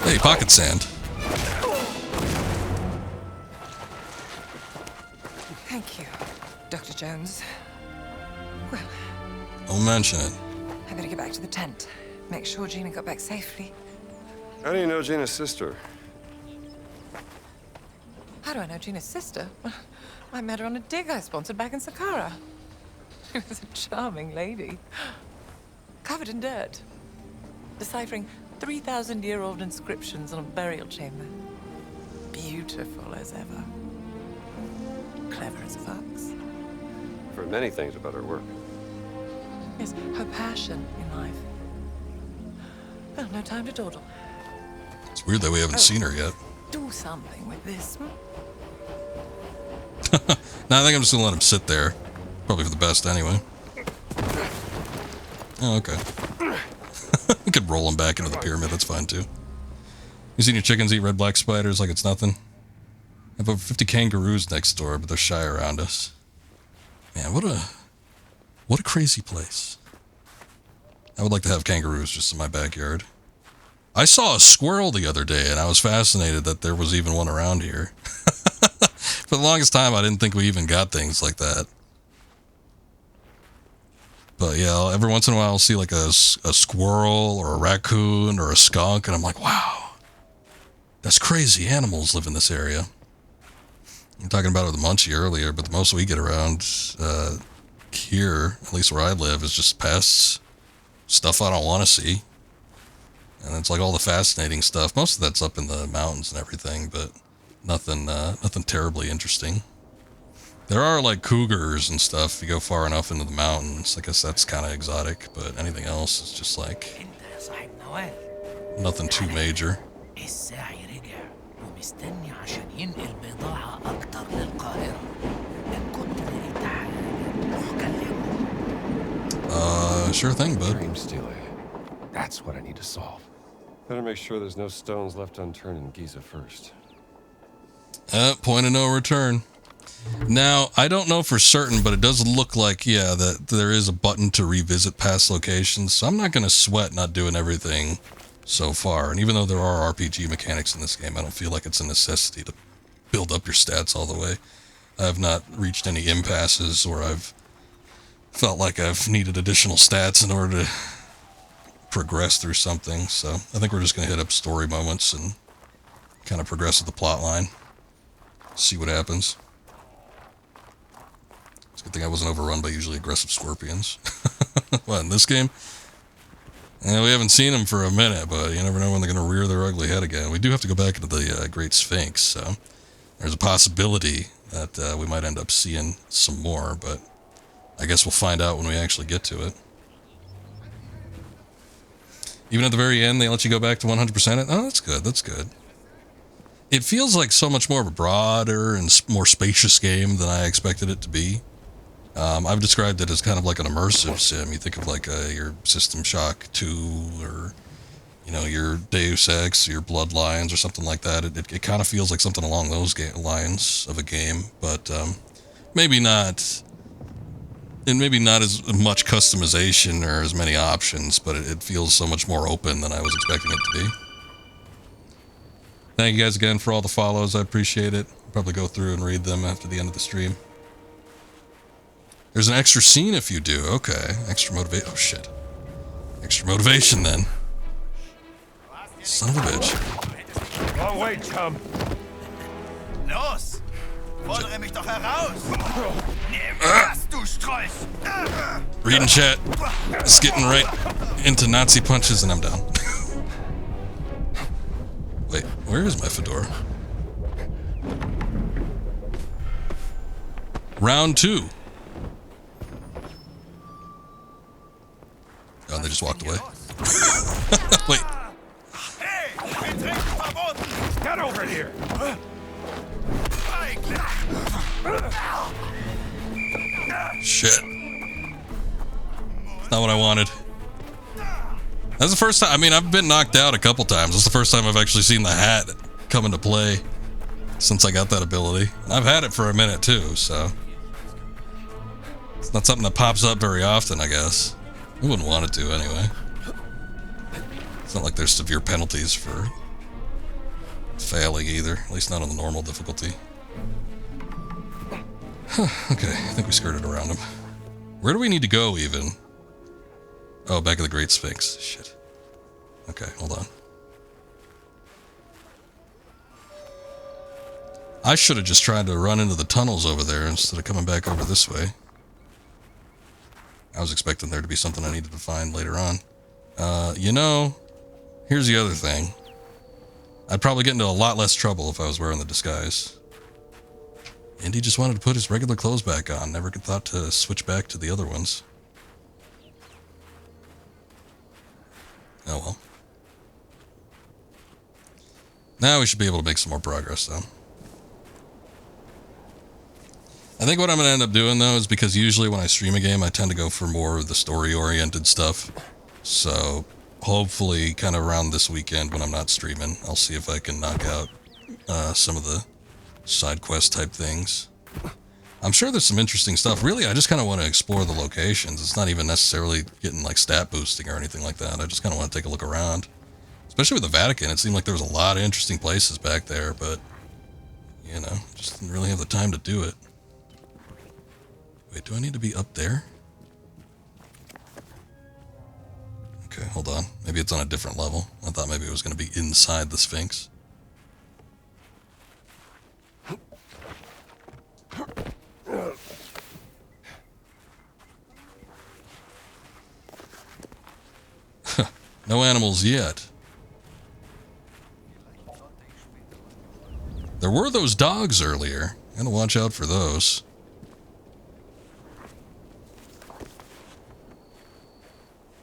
[SPEAKER 1] Hey, pocket sand.
[SPEAKER 4] Thank you, Dr. Jones. Well,
[SPEAKER 1] Don't mention it.
[SPEAKER 4] I better get back to the tent. Make sure Gina got back safely.
[SPEAKER 5] How do you know Gina's sister?
[SPEAKER 4] How do I know Gina's sister? I met her on a dig I sponsored back in Saqqara. She was a charming lady. Covered in dirt. Deciphering 3,000-year-old inscriptions on a burial chamber. Beautiful as ever. Clever as a fox.
[SPEAKER 5] For many things about her work.
[SPEAKER 4] Yes, her passion in life. Well, no time to dawdle.
[SPEAKER 1] It's weird that we haven't seen her yet.
[SPEAKER 4] Do something with this.
[SPEAKER 1] No, I think I'm just gonna let him sit there. Probably for the best anyway. Oh, okay. We could roll him back into the pyramid, that's fine too. You seen your chickens eat red black spiders like it's nothing? I have over 50 kangaroos next door, but they're shy around us. Man, what a crazy place. I would like to have kangaroos just in my backyard. I saw a squirrel the other day, and I was fascinated that there was even one around here. For the longest time, I didn't think we even got things like that. But yeah, every once in a while I'll see like a squirrel or a raccoon or a skunk, and I'm like, wow, that's crazy. Animals live in this area. I'm talking about it with the Munchie earlier, but the most we get around here, at least where I live, is just pests, stuff I don't want to see. And it's like all the fascinating stuff. Most of that's up in the mountains and everything, but nothing terribly interesting. There are like cougars and stuff if you go far enough into the mountains. I guess that's kind of exotic, but anything else is just like nothing too major. Sure thing, bud.
[SPEAKER 5] Dream stealer. That's what I need to solve. Better make sure there's no stones left unturned in Giza first.
[SPEAKER 1] Point of no return. Now, I don't know for certain, but it does look like, yeah, that there is a button to revisit past locations, so I'm not going to sweat not doing everything so far. And even though there are RPG mechanics in this game, I don't feel like it's a necessity to build up your stats all the way. I have not reached any impasses where I've felt like I've needed additional stats in order to progress through something, so I think we're just going to hit up story moments and kind of progress with the plot line. See what happens. It's a good thing I wasn't overrun by usually aggressive scorpions. What, in this game? Yeah, we haven't seen them for a minute, but you never know when they're going to rear their ugly head again. We do have to go back into the Great Sphinx, so there's a possibility that we might end up seeing some more, but I guess we'll find out when we actually get to it. Even at the very end, they let you go back to 100% it? Oh, that's good, that's good. It feels like so much more of a broader and more spacious game than I expected it to be. I've described it as kind of like an immersive sim. You think of like your System Shock 2 or, you know, your Deus Ex, your Bloodlines or something like that. It kind of feels like something along those lines of a game, but maybe not. And maybe not as much customization or as many options, but it feels so much more open than I was expecting it to be. Thank you guys again for all the follows. I appreciate it. I'll probably go through and read them after the end of the stream. There's an extra scene if you do. Okay. Extra motivation. Oh, shit. Extra motivation, then. Son of a bitch.
[SPEAKER 3] Long way, chum.
[SPEAKER 9] Los! Fordere mich doch heraus! Nimm das, du Strolch!
[SPEAKER 1] Reading chat. It's getting right into Nazi punches and I'm down. Wait, where is my fedora? Round 2. Oh, they just walked away. Wait.
[SPEAKER 3] Get over here!
[SPEAKER 1] Shit. Not what I wanted. That's the first time. I mean, I've been knocked out a couple times. That's the first time I've actually seen the hat come into play since I got that ability. And I've had it for a minute too, so it's not something that pops up very often, I guess. I wouldn't want it to anyway. It's not like there's severe penalties for failing either, at least not on the normal difficulty. Huh, okay, I think we skirted around him. Where do we need to go even? Oh, back of the Great Sphinx. Shit. Okay, hold on. I should have just tried to run into the tunnels over there instead of coming back over this way. I was expecting there to be something I needed to find later on. You know, here's the other thing. I'd probably get into a lot less trouble if I was wearing the disguise. Indy just wanted to put his regular clothes back on. Never thought to switch back to the other ones. Oh well. Now we should be able to make some more progress, though. I think what I'm going to end up doing, though, is because usually when I stream a game, I tend to go for more of the story-oriented stuff. So, hopefully, kind of around this weekend when I'm not streaming, I'll see if I can knock out some of the side quest type things. I'm sure there's some interesting stuff. Really, I just kind of want to explore the locations. It's not even necessarily getting, like, stat boosting or anything like that. I just kind of want to take a look around. Especially with the Vatican, it seemed like there was a lot of interesting places back there, but, you know, just didn't really have the time to do it. Wait, do I need to be up there? Okay, hold on. Maybe it's on a different level. I thought maybe it was going to be inside the Sphinx. No animals yet. There were those dogs earlier. Gotta watch out for those.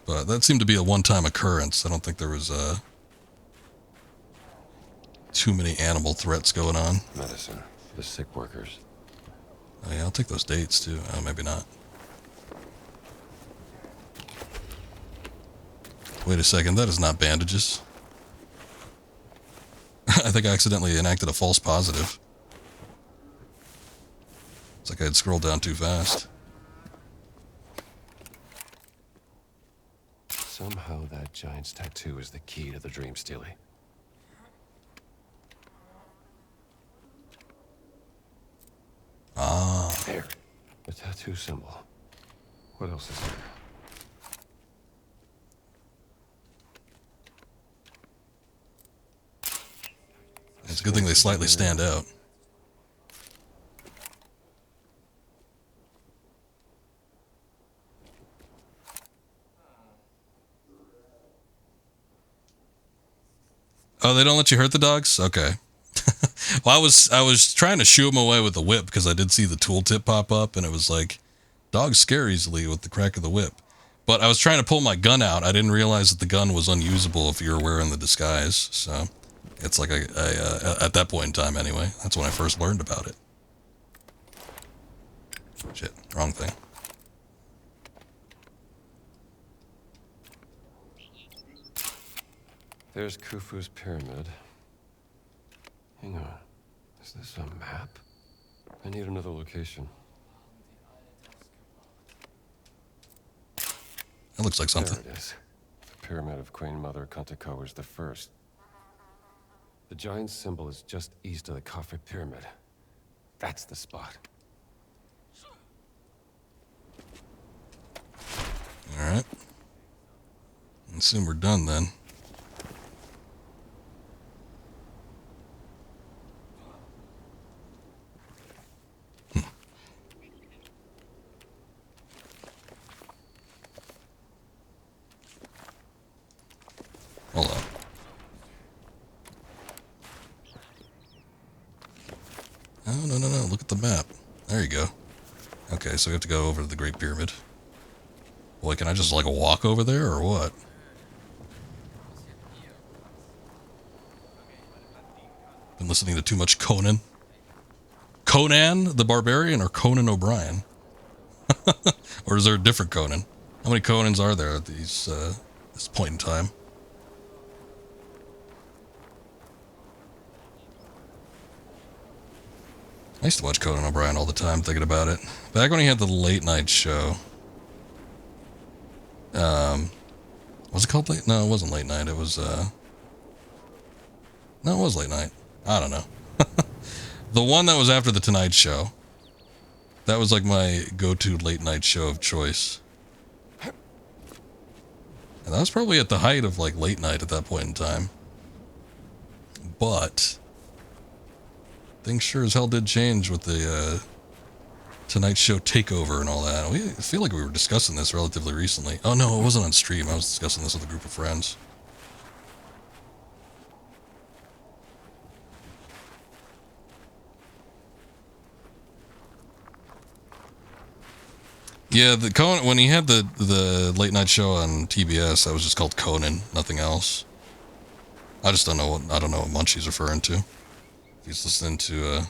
[SPEAKER 1] But that seemed to be a one-time occurrence. I don't think there was too many animal threats going on.
[SPEAKER 5] Medicine for the sick workers.
[SPEAKER 1] Oh yeah, I'll take those dates too. Oh, maybe not. Wait a second, that is not bandages. I think I accidentally enacted a false positive. It's like I had scrolled down too fast.
[SPEAKER 5] Somehow that giant's tattoo is the key to the dream stealing.
[SPEAKER 1] Ah.
[SPEAKER 5] There. The tattoo symbol. What else is there?
[SPEAKER 1] It's a good thing they slightly stand out. Oh, they don't let you hurt the dogs? Okay. Well, I was trying to shoo them away with the whip because I did see the tooltip pop up and it was like, dogs scare easily with the crack of the whip. But I was trying to pull my gun out. I didn't realize that the gun was unusable if you were wearing the disguise. So it's like at that point in time anyway. That's when I first learned about it. Shit, wrong thing.
[SPEAKER 5] There's Khufu's pyramid. Hang on. Is this a map? I need another location.
[SPEAKER 1] That looks like something.
[SPEAKER 5] There it is. The pyramid of Queen Mother Kantako is the first. The giant symbol is just east of the Khafre pyramid. That's the spot.
[SPEAKER 1] Alright. Assume we're done then. Hold on. Oh, no, look at the map. There you go. Okay, so we have to go over to the Great Pyramid. Boy, can I just, like, walk over there, or what? Been listening to too much Conan. Conan the Barbarian or Conan O'Brien? Or is there a different Conan? How many Conans are there at this point in time? I used to watch Conan O'Brien all the time, thinking about it. Back when he had the late night show. Was it called late? No, it wasn't late night. It was, no, it was late night. I don't know. The one that was after the Tonight Show. That was like my go-to late night show of choice. And that was probably at the height of like late night at that point in time. But things sure as hell did change with the Tonight Show takeover and all that. I feel like we were discussing this relatively recently. Oh no, it wasn't on stream. I was discussing this with a group of friends. Yeah, the Conan, when he had the late night show on TBS, that was just called Conan, nothing else. I just don't know what Munchie's referring to. If he's listening to a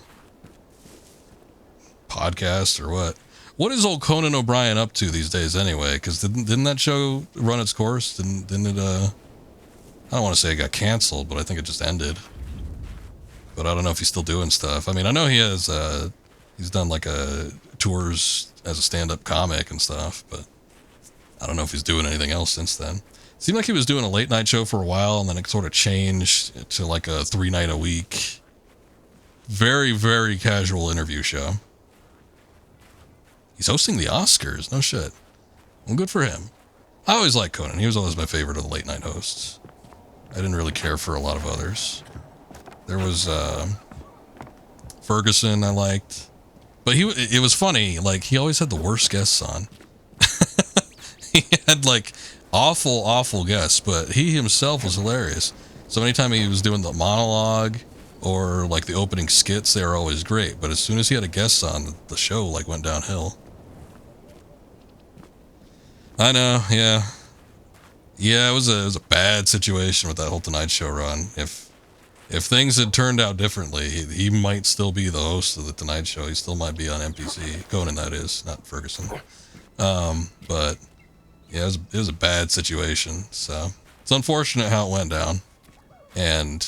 [SPEAKER 1] podcast or what. What is old Conan O'Brien up to these days anyway? Because didn't that show run its course? Didn't it, I don't want to say it got canceled, but I think it just ended. But I don't know if he's still doing stuff. I mean, I know he has, he's done like tours as a stand-up comic and stuff, but I don't know if he's doing anything else since then. It seemed like he was doing a late night show for a while, and then it sort of changed to like a 3-night-a-week, very, very casual interview show. He's hosting the Oscars. No shit. Well, good for him. I always liked Conan. He was always my favorite of the late night hosts. I didn't really care for a lot of others. There was Ferguson I liked. But it was funny, like, he always had the worst guests on. He had, like, awful guests, but he himself was hilarious. So anytime he was doing the monologue or, like, the opening skits, they were always great. But as soon as he had a guest on, the show, like, went downhill. I know, yeah. Yeah, it was a bad situation with that whole Tonight Show run. If things had turned out differently, he might still be the host of the Tonight Show. He still might be on NPC. Conan, that is, not Ferguson. But yeah, it was a bad situation. So it's unfortunate how it went down. And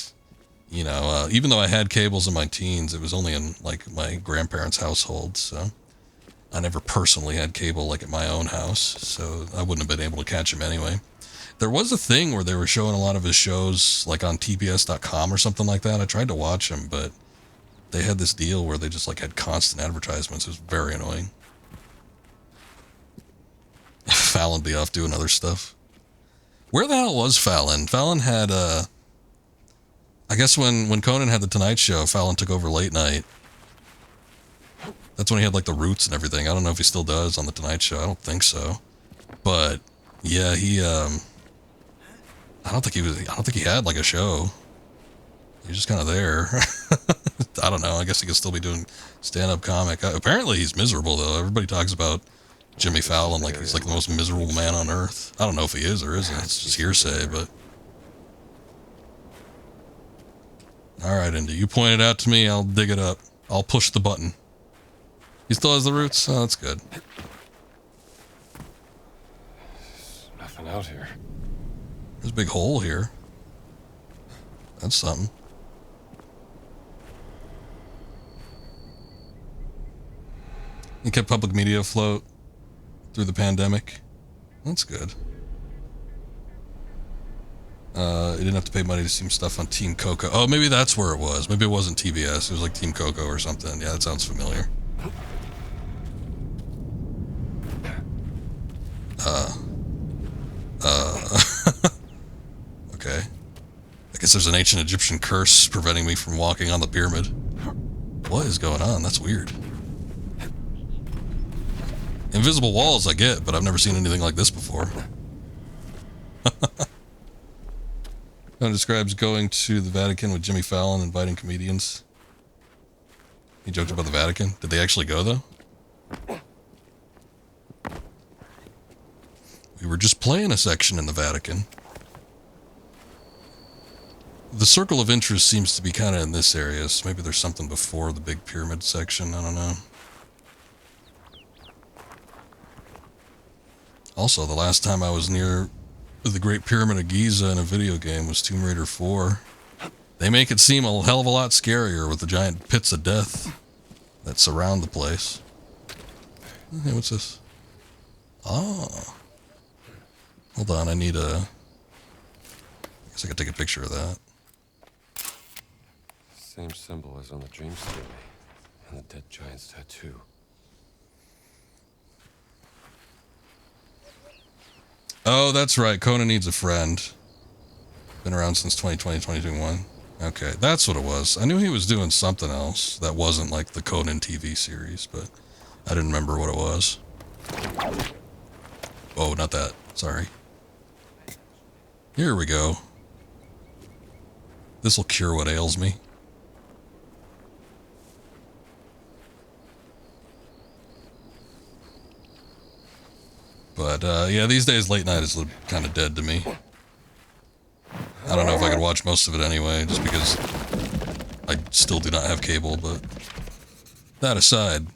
[SPEAKER 1] you know, even though I had cables in my teens, it was only in like my grandparents' household. So I never personally had cable like at my own house. So I wouldn't have been able to catch him anyway. There was a thing where they were showing a lot of his shows like on tbs.com or something like that. I tried to watch them, but they had this deal where they just like had constant advertisements. It was very annoying. Fallon be off doing other stuff. Where the hell was Fallon? Fallon had, I guess when Conan had the Tonight Show, Fallon took over late night. That's when he had like the Roots and everything. I don't know if he still does on the Tonight Show. I don't think so. But yeah, he, I don't think he had like a show. He was just kind of there. I don't know. I guess he could still be doing stand-up comic. Apparently he's miserable though. Everybody talks about Jimmy Fallon like he's like the most miserable man on earth. I don't know if he is or isn't. It's just hearsay, but. All right, Indy. You point it out to me. I'll dig it up. I'll push the button. He still has the Roots? Oh, that's good.
[SPEAKER 5] There's nothing out here.
[SPEAKER 1] There's a big hole here. That's something. He kept public media afloat through the pandemic. That's good. He didn't have to pay money to see stuff on Team Coco. Oh, maybe that's where it was. Maybe it wasn't TBS. It was like Team Coco or something. Yeah, that sounds familiar. Okay. I guess there's an ancient Egyptian curse preventing me from walking on the pyramid. What is going on? That's weird. Invisible walls I get, but I've never seen anything like this before. It describes going to the Vatican with Jimmy Fallon, inviting comedians. He joked about the Vatican. Did they actually go, though? We were just playing a section in the Vatican. The circle of interest seems to be kind of in this area, so maybe there's something before the big pyramid section. I don't know. Also, the last time I was near the Great Pyramid of Giza in a video game was Tomb Raider 4. They make it seem a hell of a lot scarier with the giant pits of death that surround the place. Hey, what's this? Oh. Hold on, I need a... I guess I could take a picture of that.
[SPEAKER 5] Same symbol as on the dream story, and the dead giant's tattoo.
[SPEAKER 1] Oh, that's right. Conan needs a friend. Been around since 2020, 2021. Okay, that's what it was. I knew he was doing something else that wasn't like the Conan TV series, but I didn't remember what it was. Oh, not that. Sorry. Here we go. This'll cure what ails me. But, yeah, these days late night is kind of dead to me. I don't know if I could watch most of it anyway, just because I still do not have cable, but that aside,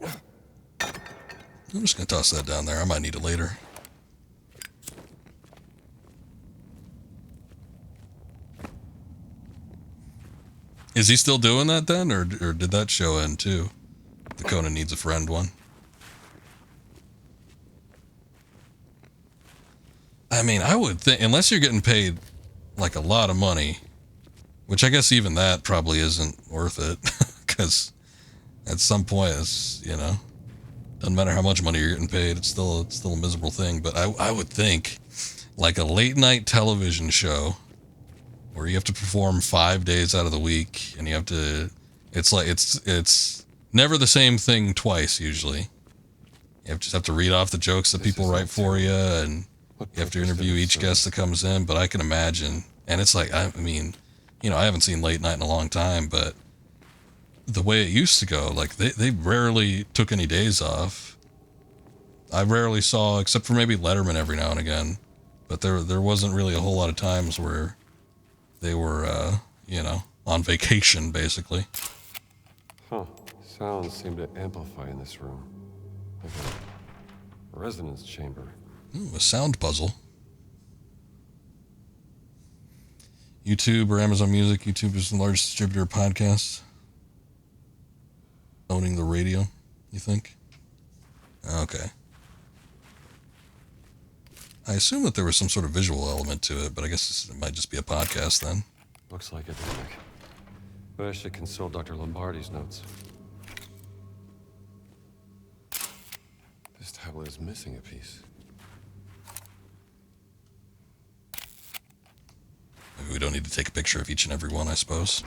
[SPEAKER 1] I'm just going to toss that down there. I might need it later. Is he still doing that then, or did that show end too? The Conan Needs a Friend one? I mean, I would think, unless you're getting paid like a lot of money, which I guess even that probably isn't worth it, because at some point it's, you know, doesn't matter how much money you're getting paid, it's still a miserable thing. But I would think like a late night television show where you have to perform 5 days out of the week, and you have to, it's never the same thing twice usually. You just have to read off the jokes that people write for you, and you have to interview each guest that comes in. But I can imagine, and it's like, I mean, you know, I haven't seen late night in a long time, but the way it used to go, like they rarely took any days off. I rarely saw, except for maybe Letterman every now and again, but there wasn't really a whole lot of times where they were, you know, on vacation, basically.
[SPEAKER 5] Huh. Sounds seem to amplify in this room. Like a resonance chamber.
[SPEAKER 1] Ooh, a sound puzzle. YouTube or Amazon Music. YouTube is the largest distributor of podcasts. Owning the radio, you think? Okay. I assume that there was some sort of visual element to it, but I guess it might just be a podcast then.
[SPEAKER 5] Looks like it, Nick. But I should consult Dr. Lombardi's notes. This tablet is missing a piece.
[SPEAKER 1] Maybe we don't need to take a picture of each and every one, I suppose.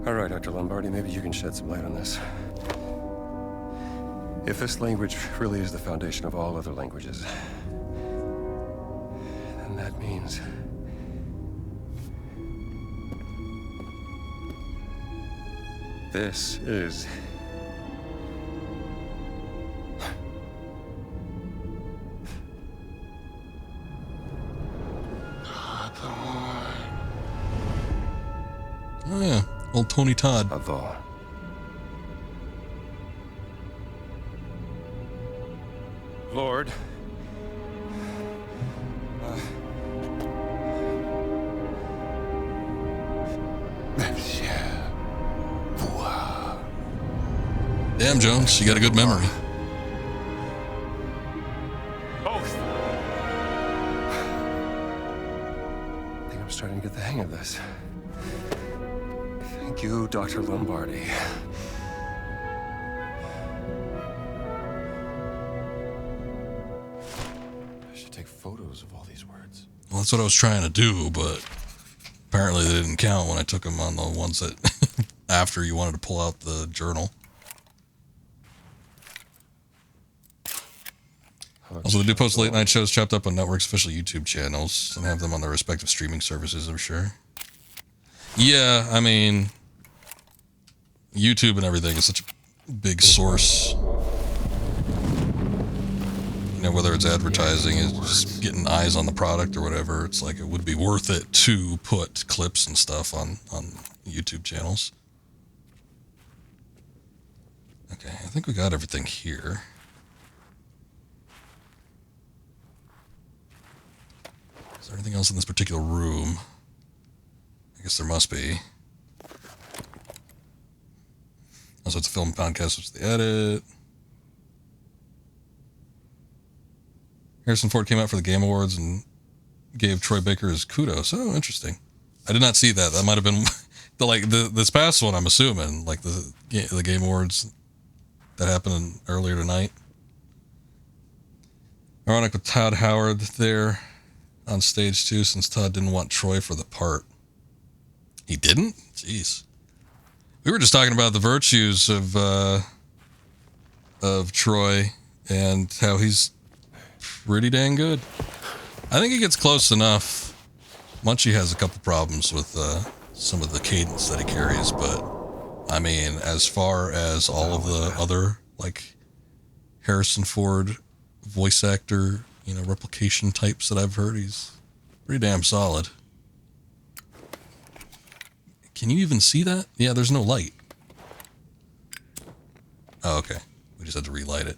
[SPEAKER 5] All right, Dr. Lombardi, maybe you can shed some light on this. If this language really is the foundation of all other languages, then that means this is
[SPEAKER 1] Oh yeah, old Tony Todd.
[SPEAKER 5] Lord.
[SPEAKER 1] Damn, Jones, you got a good memory.
[SPEAKER 5] Both. I think I'm starting to get the hang of this. Thank you, Dr. Lombardi. I should take photos of all these words.
[SPEAKER 1] Well, that's what I was trying to do, but apparently they didn't count when I took them on the ones that after you wanted to pull out the journal. Also, they do post late night shows chopped up on networks' official YouTube channels and have them on their respective streaming services, I'm sure. Yeah, I mean, YouTube and everything is such a big source. You know, whether it's advertising, it's just getting eyes on the product or whatever, it's like it would be worth it to put clips and stuff on YouTube channels. Okay, I think we got everything here. Is there anything else in this particular room? I guess there must be. Also, it's a film podcast, which is the edit. Harrison Ford came out for the Game Awards and gave Troy Baker his kudos. Oh, interesting. I did not see that. That might have been this past one, I'm assuming, like the Game Awards that happened earlier tonight. Ironic with Todd Howard there on stage too, since Todd didn't want Troy for the part. He didn't? Jeez. We were just talking about the virtues of Troy and how he's pretty dang good. I think he gets close enough. Munchie has a couple problems with some of the cadence that he carries, but I mean, as far as all of the other like Harrison Ford voice actor, replication types that I've heard, he's pretty damn solid. Can you even see that? Yeah, there's no light. Oh, okay. We just had to relight it.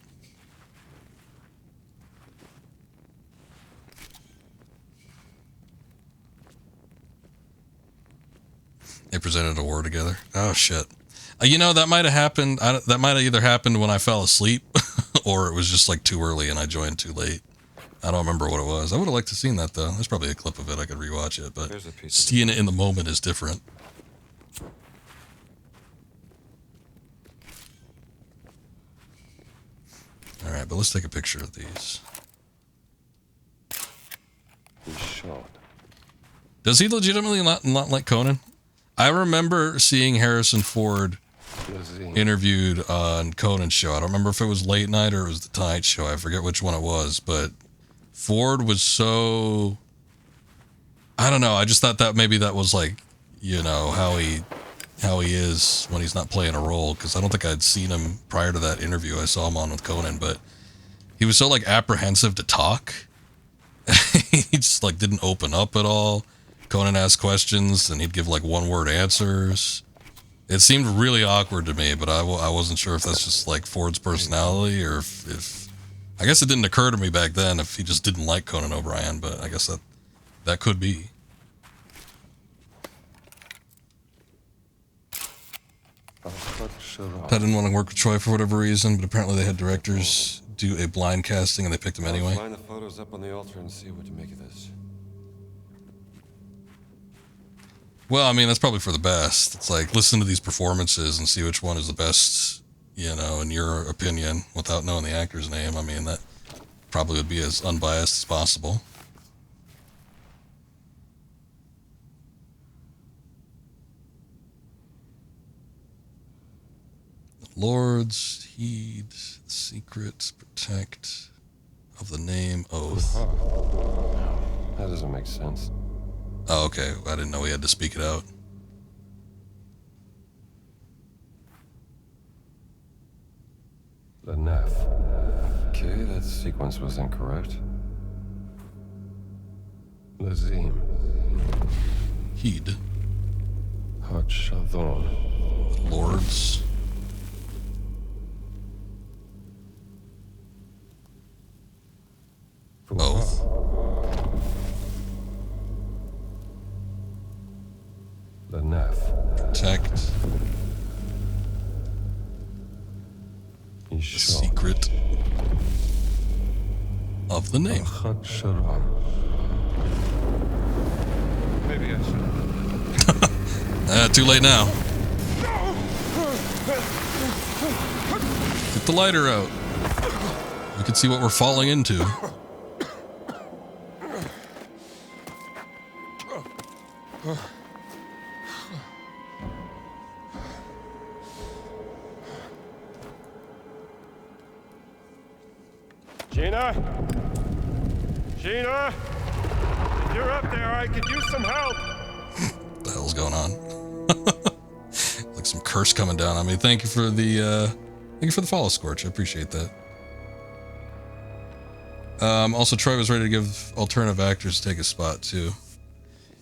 [SPEAKER 1] They presented an award together. Oh, shit. That might have happened. That might have either happened when I fell asleep or it was just like too early and I joined too late. I don't remember what it was. I would have liked to seen that, though. There's probably a clip of it. I could rewatch it, but seeing it in the moment is different. All right, but let's take a picture of these.
[SPEAKER 5] He's shot.
[SPEAKER 1] Does he legitimately not like Conan? I remember seeing Harrison Ford interviewed on Conan's show. I don't remember if it was late night or it was the Tonight Show. I forget which one it was, but Ford was so... I don't know. I just thought that maybe that was like, how he is when he's not playing a role, because I don't think I'd seen him prior to that interview I saw him on with Conan, but he was so like apprehensive to talk. He just like didn't open up at all. Conan asked questions and he'd give like one-word answers. It seemed really awkward to me, but I wasn't sure if that's just like Ford's personality or if I guess it didn't occur to me back then if he just didn't like Conan O'Brien, but I guess that could be. I didn't want to work with Troy for whatever reason, but apparently they had directors do a blind casting and they picked him anyway.
[SPEAKER 5] Line the photos up on the altar and see what you make of this.
[SPEAKER 1] Well, I mean, that's probably for the best. It's like, listen to these performances and see which one is the best, in your opinion, without knowing the actor's name. I mean, that probably would be as unbiased as possible. Lords, heed, secret, protect, of the name, oath.
[SPEAKER 5] That doesn't make sense.
[SPEAKER 1] Oh, okay. I didn't know we had to speak it out.
[SPEAKER 5] The Neff. Okay, that sequence was incorrect. Lazim.
[SPEAKER 1] Heed.
[SPEAKER 5] Hot Shavon.
[SPEAKER 1] Lords. Oath.
[SPEAKER 5] The Neff.
[SPEAKER 1] Protect. The secret of the name.
[SPEAKER 5] Maybe I should.
[SPEAKER 1] Too late now. Get the lighter out. We can see what we're falling into.
[SPEAKER 3] Gina, if you're up there, I could use some help.
[SPEAKER 1] What the hell's going on? Like some curse coming down on me. Thank you for the follow, Scorch. I appreciate that. Also, Troy was ready to give alternative actors take a spot too.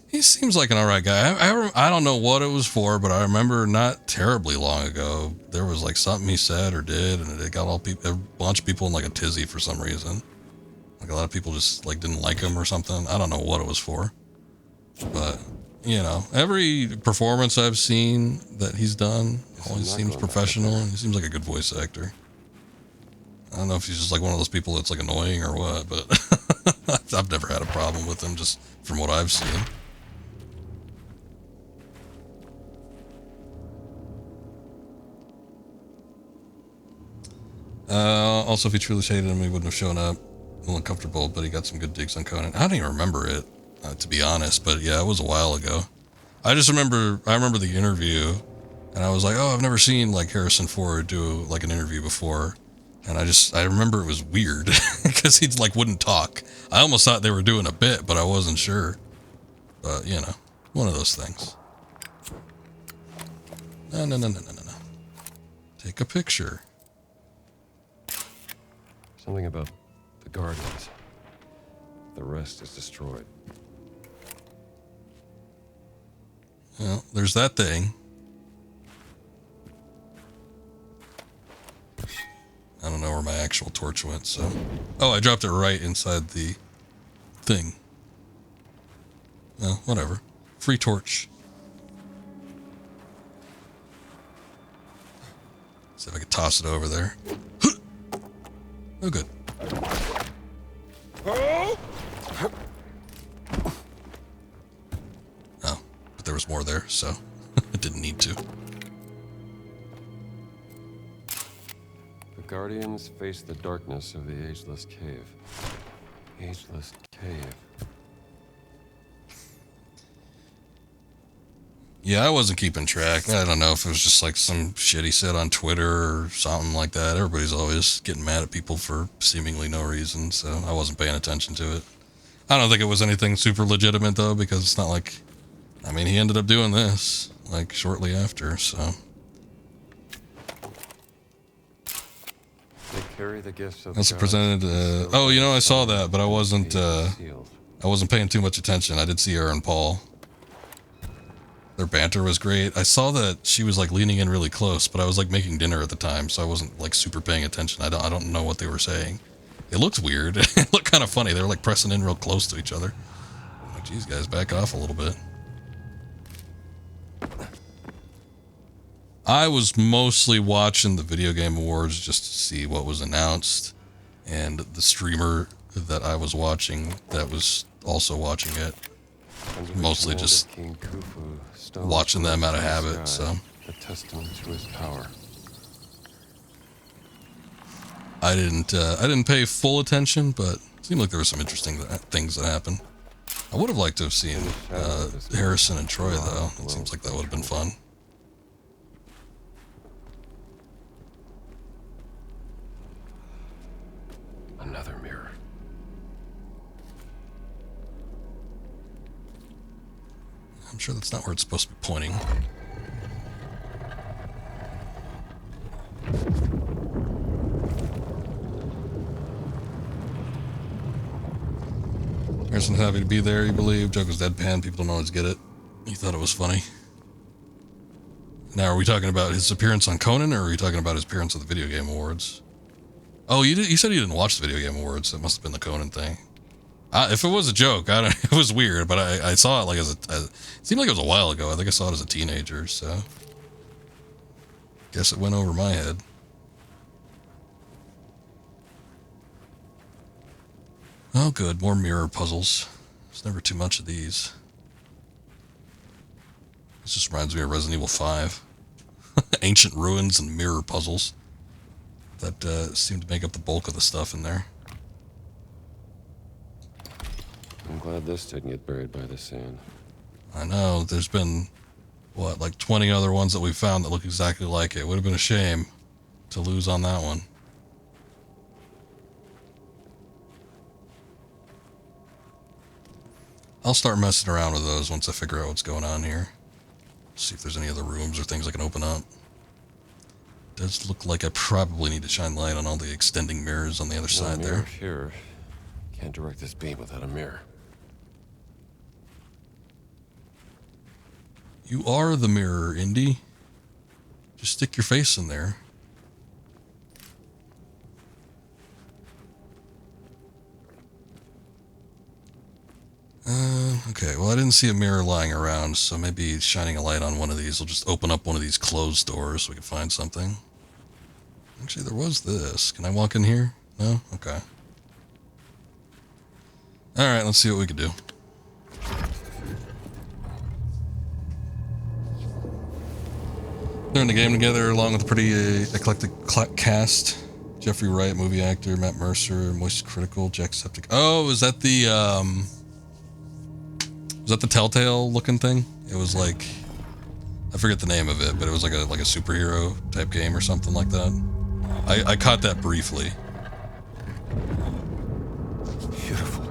[SPEAKER 1] He seems like an alright guy. I don't know what it was for, but I remember not terribly long ago there was like something he said or did, and it got a bunch of people in like a tizzy for some reason. Like a lot of people just like didn't like him or something. I don't know what it was for, but you know, every performance I've seen that he's done always seems professional, and he seems like a good voice actor. I don't know if he's just like one of those people that's like annoying or what, but I've never had a problem with him just from what I've seen. Also, if he truly hated him, he wouldn't have shown up. A little uncomfortable, but he got some good digs on Conan. I don't even remember it, to be honest, but yeah, it was a while ago. I remember the interview, and I was like, oh, I've never seen like Harrison Ford do like an interview before. And I remember it was weird because he like wouldn't talk. I almost thought they were doing a bit, but I wasn't sure. But you know, one of those things. No. Take a picture.
[SPEAKER 5] Something about the Guardians. The rest is destroyed.
[SPEAKER 1] Well, there's that thing. I don't know where my actual torch went, so... Oh, I dropped it right inside the thing. Well, whatever. Free torch. See if I could toss it over there. Oh, good. Oh, but there was more there, so it didn't need to.
[SPEAKER 5] The Guardians face the darkness of the Ageless Cave. Ageless Cave.
[SPEAKER 1] Yeah, I wasn't keeping track. I don't know if it was just like some shit he said on Twitter or something like that. Everybody's always getting mad at people for seemingly no reason, so I wasn't paying attention to it. I don't think it was anything super legitimate, though, because it's not like... I mean, he ended up doing this, like, shortly after, so...
[SPEAKER 5] They carry the gifts of
[SPEAKER 1] Also presented... oh, you know, I saw that, but I wasn't paying too much attention. I did see Aaron Paul. Their banter was great. I saw that she was like leaning in really close, but I was like making dinner at the time, so I wasn't like super paying attention. I don't know what they were saying. It looked weird. It looked kind of funny. They were like pressing in real close to each other. I'm like, geez, guys, back off a little bit. I was mostly watching the Video Game Awards just to see what was announced, and the streamer that I was watching that was also watching it. Mostly just watching them out of habit, so.
[SPEAKER 5] A testament to his power.
[SPEAKER 1] I didn't pay full attention, but it seemed like there were some interesting things that happened. I would have liked to have seen Harrison and Troy, though. It seems like that would have been fun.
[SPEAKER 5] Another mirror.
[SPEAKER 1] I'm sure that's not where it's supposed to be pointing. Harrison's happy to be there, he believed. Joke was deadpan, people don't always get it. He thought it was funny. Now, are we talking about his appearance on Conan, or are we talking about his appearance at the Video Game Awards? Oh, you said you didn't watch the Video Game Awards. It must have been the Conan thing. If it was a joke, it was weird, but I saw it like it seemed like it was a while ago. I think I saw it as a teenager, so guess it went over my head. Oh, good, more mirror puzzles. There's never too much of these. This just reminds me of Resident Evil 5. Ancient ruins and mirror puzzles that seem to make up the bulk of the stuff in there.
[SPEAKER 5] I'm glad this didn't get buried by the sand.
[SPEAKER 1] I know, there's been, what, like 20 other ones that we found that look exactly like it. Would have been a shame to lose on that one. I'll start messing around with those once I figure out what's going on here. See if there's any other rooms or things I can open up. Does look like I probably need to shine light on all the extending mirrors on the other side there.
[SPEAKER 5] Here, can't direct this beam without a mirror.
[SPEAKER 1] You are the mirror, Indy. Just stick your face in there. Okay, well, I didn't see a mirror lying around, so maybe shining a light on one of these will just open up one of these closed doors so we can find something. Actually, there was this. Can I walk in here? No? Okay. Alright, let's see what we can do. They're in the game together along with a pretty eclectic cast. Jeffrey Wright, movie actor, Matt Mercer, Moist Critical, Jacksepticeye. Oh, is that the Telltale looking thing? It was like, I forget the name of it, but it was like a superhero type game or something like that. I caught that briefly.
[SPEAKER 5] Beautiful.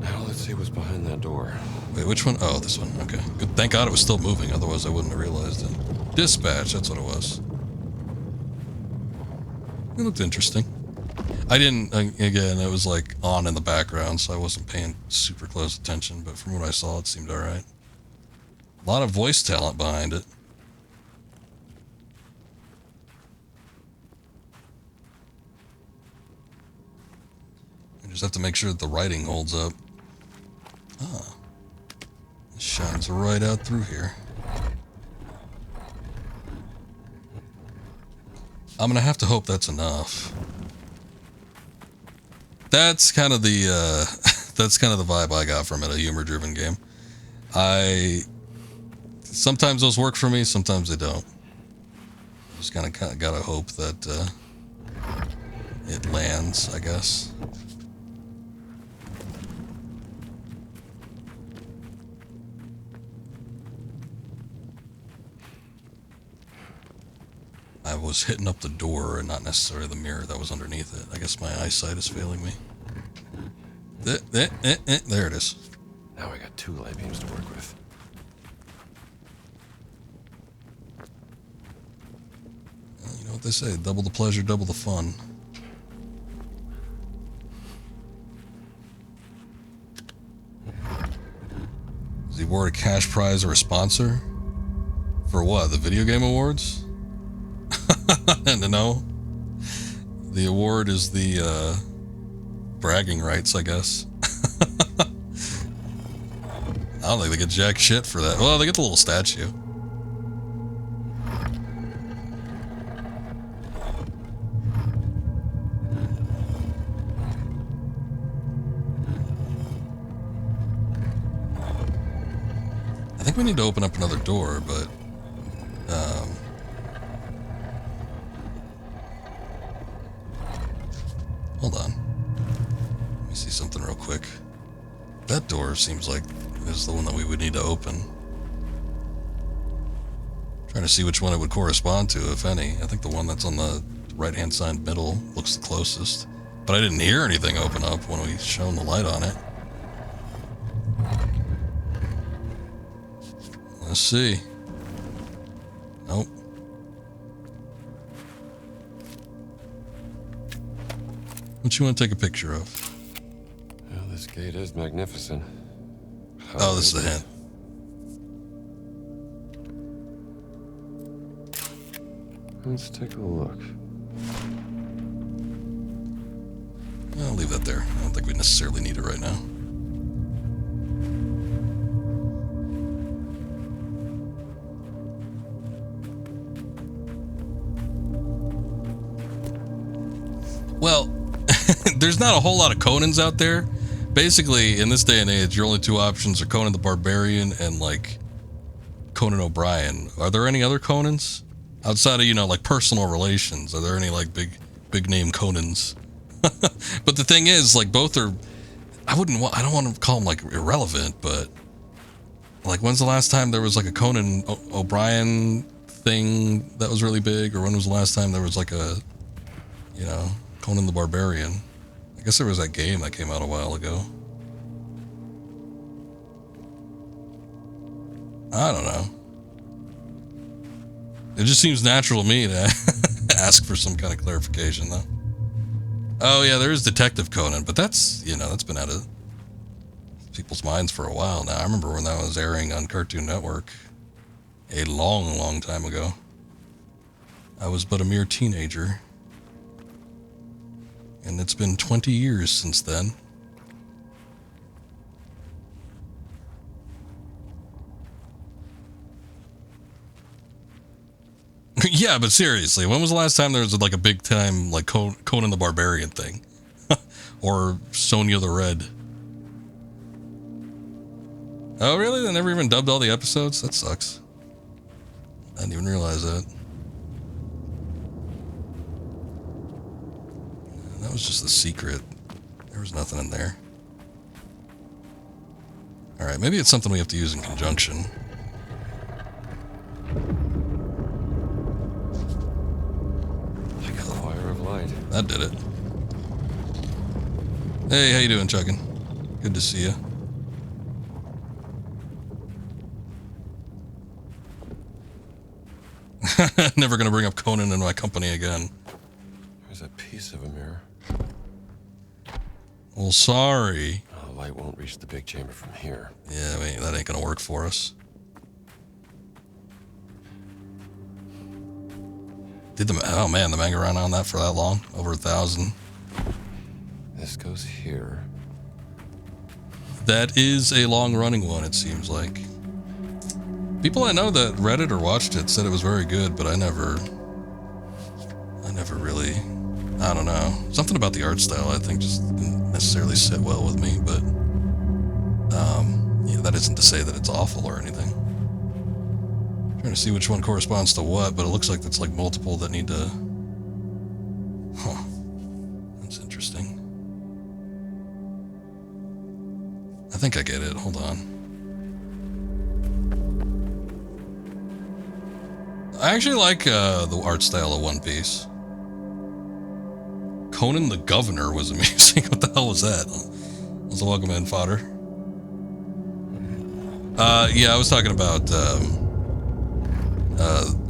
[SPEAKER 5] Now let's see what's behind that door.
[SPEAKER 1] Wait, which one? Oh, this one. Okay. Good. Thank God it was still moving, otherwise I wouldn't have realized it. Dispatch, that's what it was. It looked interesting. I didn't, again, it was like on in the background, so I wasn't paying super close attention, but from what I saw, it seemed alright. A lot of voice talent behind it. I just have to make sure that the writing holds up. Ah. It shines right out through here. I'm gonna have to hope that's enough. That's kind of the vibe I got from it, a humor-driven game. Sometimes those work for me, sometimes they don't. Just kind of gotta hope that it lands, I guess. I was hitting up the door and not necessarily the mirror that was underneath it. I guess my eyesight is failing me. There it is.
[SPEAKER 5] Now I got 2 light beams to work with.
[SPEAKER 1] You know what they say, double the pleasure, double the fun. Is the award a cash prize or a sponsor? For what, the video game awards? No. The award is the bragging rights, I guess. I don't think they get jack shit for that. Well, they get the little statue. I think we need to open up another door, but hold on. Let me see something real quick. That door seems like is the one that we would need to open. Trying to see which one it would correspond to, if any. I think the one that's on the right-hand side middle looks the closest. But I didn't hear anything open up when we shone the light on it. Let's see. Nope. What you want to take a picture of?
[SPEAKER 5] Well, this gate is magnificent.
[SPEAKER 1] Oh, this is a hint.
[SPEAKER 5] Let's take a look.
[SPEAKER 1] I'll leave that there. I don't think we necessarily need it right now. Well, there's not a whole lot of Conans out there. Basically, in this day and age, your only 2 options are Conan the Barbarian and, like, Conan O'Brien. Are there any other Conans? Outside of, you know, like, personal relations, are there any, like, big name Conans? But the thing is, like, both are... I don't want to call them, like, irrelevant, but... Like, when's the last time there was, like, a Conan O'Brien thing that was really big? Or when was the last time there was, like, a... You know... Conan the Barbarian. I guess there was that game that came out a while ago. I don't know. It just seems natural to me to ask for some kind of clarification, though. Oh, yeah, there is Detective Conan, but that's, you know, that's been out of people's minds for a while now. I remember when that was airing on Cartoon Network a long, long time ago. I was but a mere teenager. And it's been 20 years since then. Yeah, but seriously, when was the last time there was like a big time like Conan the Barbarian thing? Or Sonya the Red? Oh, really? They never even dubbed all the episodes? That sucks. I didn't even realize that. That was just the secret. There was nothing in there. Alright, maybe it's something we have to use in conjunction.
[SPEAKER 5] I got a wire of light.
[SPEAKER 1] That did it. Hey, how you doing, Chuggin? Good to see you. Never gonna bring up Conan in my company again.
[SPEAKER 5] There's a piece of a mirror.
[SPEAKER 1] Well, sorry.
[SPEAKER 5] Oh, the light won't reach the big chamber from here.
[SPEAKER 1] Yeah, I mean, that ain't gonna work for us. Oh man, the manga ran on that for that long? Over 1,000.
[SPEAKER 5] This goes here.
[SPEAKER 1] That is a long-running one, it seems like. People I know that read it or watched it said it was very good, but I never really, I don't know. Something about the art style I think just didn't necessarily sit well with me, but yeah, that isn't to say that it's awful or anything. Trying to see which one corresponds to what, but it looks like it's like multiple that need to... Huh. That's interesting. I think I get it. Hold on. I actually like the art style of One Piece. Conan the Governor was amazing. What the hell was that? That was a welcome in fodder. Yeah, I was talking about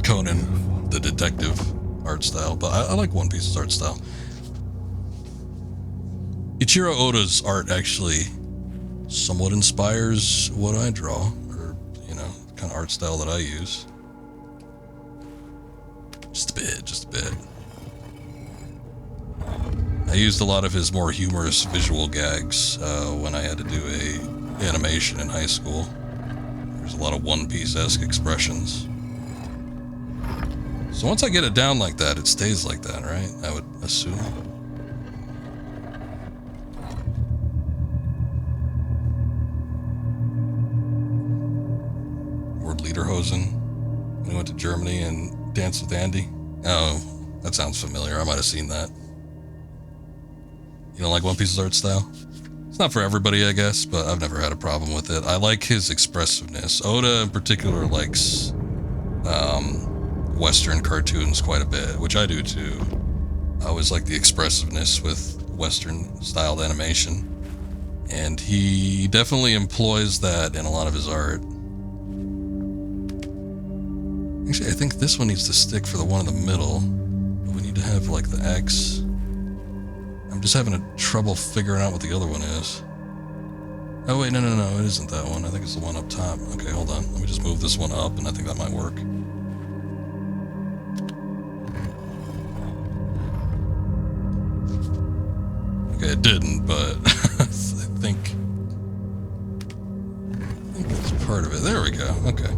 [SPEAKER 1] Conan the detective art style, but I like One Piece's art style. Ichiro Oda's art actually somewhat inspires what I draw, or, you know, the kind of art style that I use. Just a bit. I used a lot of his more humorous visual gags when I had to do a animation in high school. There's a lot of One Piece-esque expressions. So once I get it down like that, it stays like that, right? I would assume. Word Lederhosen when he went to Germany and danced with Andy. Oh, that sounds familiar. I might have seen that. You don't like One Piece's art style? It's not for everybody, I guess, but I've never had a problem with it. I like his expressiveness. Oda, in particular, likes Western cartoons quite a bit, which I do too. I always like the expressiveness with Western-styled animation, and he definitely employs that in a lot of his art. Actually, I think this one needs to stick for the one in the middle, but we need to have like the X. I'm just having a trouble figuring out what the other one is. Oh wait, no, it isn't that one. I think it's the one up top. Okay, hold on. Let me just move this one up, and I think that might work. Okay, it didn't, but I think it's part of it. There we go. Okay.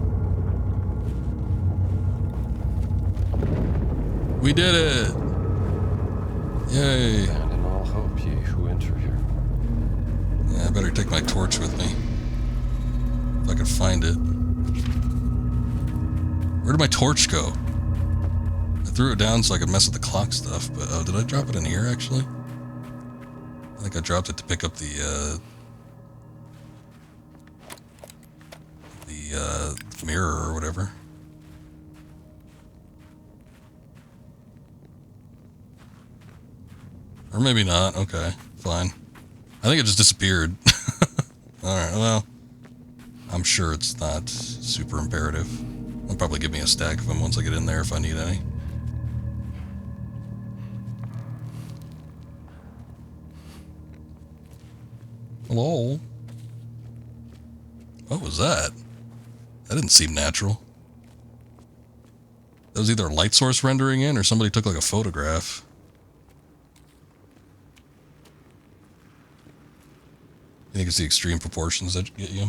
[SPEAKER 1] We did it! Yay!
[SPEAKER 5] Abandon all hope, ye who enter here.
[SPEAKER 1] Yeah, I better take my torch with me. If I can find it. Where did my torch go? I threw it down so I could mess with the clock stuff, but oh, did I drop it in here actually? I think I dropped it to pick up the mirror or whatever. Or maybe not. Okay, fine. I think it just disappeared. Alright, well, I'm sure it's not super imperative. They'll probably give me a stack of them once I get in there if I need any. Hello? What was that? That didn't seem natural. That was either a light source rendering in or somebody took like a photograph. You think it's the extreme proportions that get you?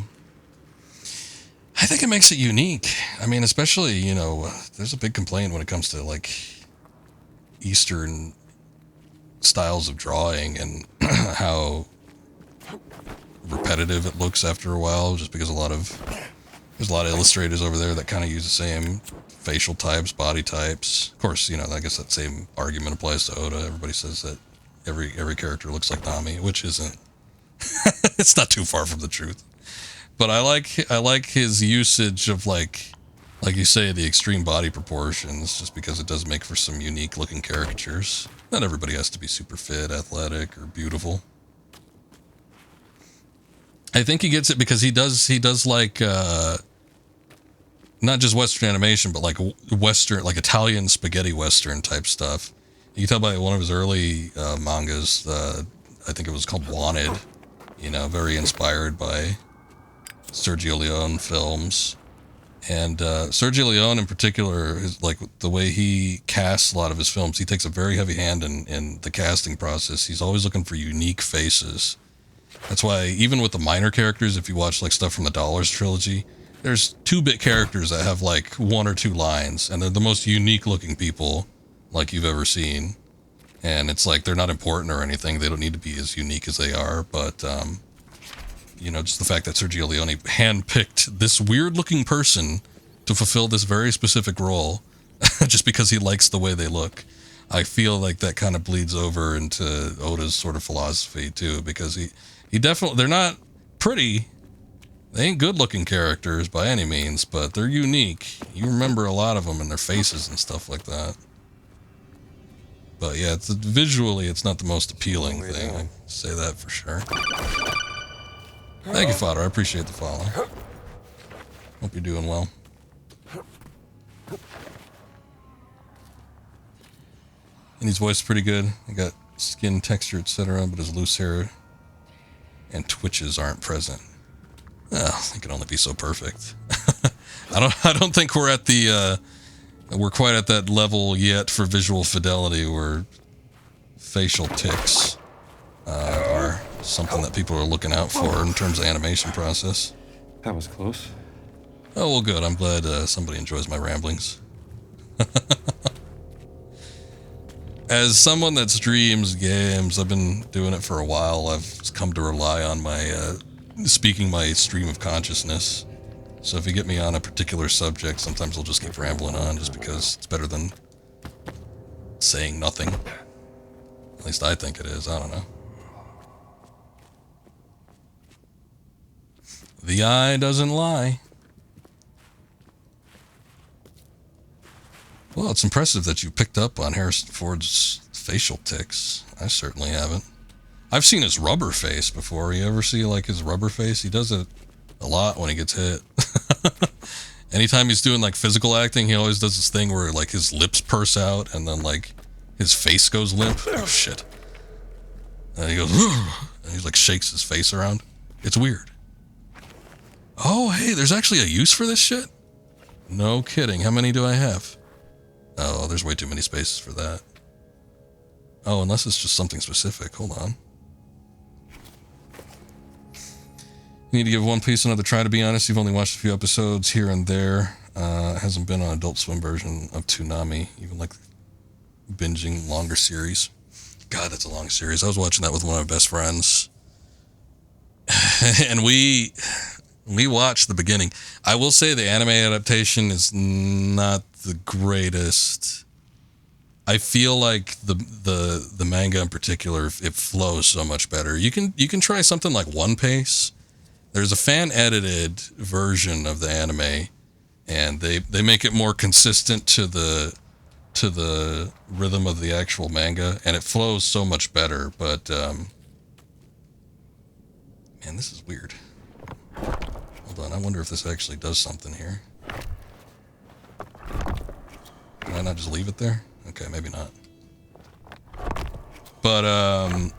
[SPEAKER 1] I think it makes it unique. I mean, especially, you know, there's a big complaint when it comes to like Eastern styles of drawing and how repetitive it looks after a while, just because there's a lot of illustrators over there that kind of use the same facial types, body types. Of course, you know, I guess that same argument applies to Oda. Everybody says that every character looks like Nami, which isn't. It's not too far from the truth. But I like his usage of like you say, the extreme body proportions, just because it does make for some unique looking caricatures. Not everybody has to be super fit, athletic, or beautiful. I think he gets it because he does like not just Western animation, but like Western, like Italian spaghetti Western type stuff. You can tell by one of his early mangas, I think it was called Wanted, you know, very inspired by Sergio Leone films. And Sergio Leone in particular, is like the way he casts a lot of his films, he takes a very heavy hand in the casting process. He's always looking for unique faces. That's why even with the minor characters, if you watch like stuff from the Dollars trilogy, there's 2-bit characters that have like 1 or 2 lines, and they're the most unique looking people like you've ever seen. And it's like they're not important or anything. They don't need to be as unique as they are, but you know, just the fact that Sergio Leone handpicked this weird-looking person to fulfill this very specific role, just because he likes the way they look. I feel like that kind of bleeds over into Oda's sort of philosophy too, because he definitely, they're not pretty, they ain't good-looking characters by any means, but they're unique. You remember a lot of them and their faces and stuff like that. But yeah, visually, it's not the most appealing thing. I say that for sure. Thank you, Fodder. I appreciate the follow. Hope you're doing well. And his voice is pretty good. I got skin texture, etc., but his loose hair and twitches aren't present. Well, it can only be so perfect. I don't think we're at the we're quite at that level yet for visual fidelity where facial tics are something that people are looking out for in terms of animation process.
[SPEAKER 5] That was close.
[SPEAKER 1] Oh, well, good. I'm glad somebody enjoys my ramblings. As someone that streams games, I've been doing it for a while. I've come to rely on my speaking my stream of consciousness. So if you get me on a particular subject, sometimes I'll just keep rambling on just because it's better than saying nothing. At least I think it is. I don't know. The eye doesn't lie. Well, it's impressive that you picked up on Harrison Ford's facial tics. I certainly haven't. I've seen his rubber face before. You ever see like his rubber face? He does it a lot when he gets hit. Anytime he's doing like physical acting, he always does this thing where like his lips purse out and then like his face goes limp. Oh shit. And he goes, and he like shakes his face around. It's weird. Oh, hey, there's actually a use for this shit? No kidding. How many do I have? Oh, there's way too many spaces for that. Oh, unless it's just something specific. Hold on. You need to give One Piece another try, to be honest. You've only watched a few episodes here and there. Hasn't been on Adult Swim version of Toonami. Even like binging longer series. God, that's a long series. I was watching that with one of my best friends. And we watched the beginning. I will say the anime adaptation is not the greatest. I feel like the manga in particular, it flows so much better. You can try something like One Piece. There's a fan-edited version of the anime, and they make it more consistent to the rhythm of the actual manga, and it flows so much better. But man, this is weird. Hold on, I wonder if this actually does something here. Can I not just leave it there? Okay, maybe not. But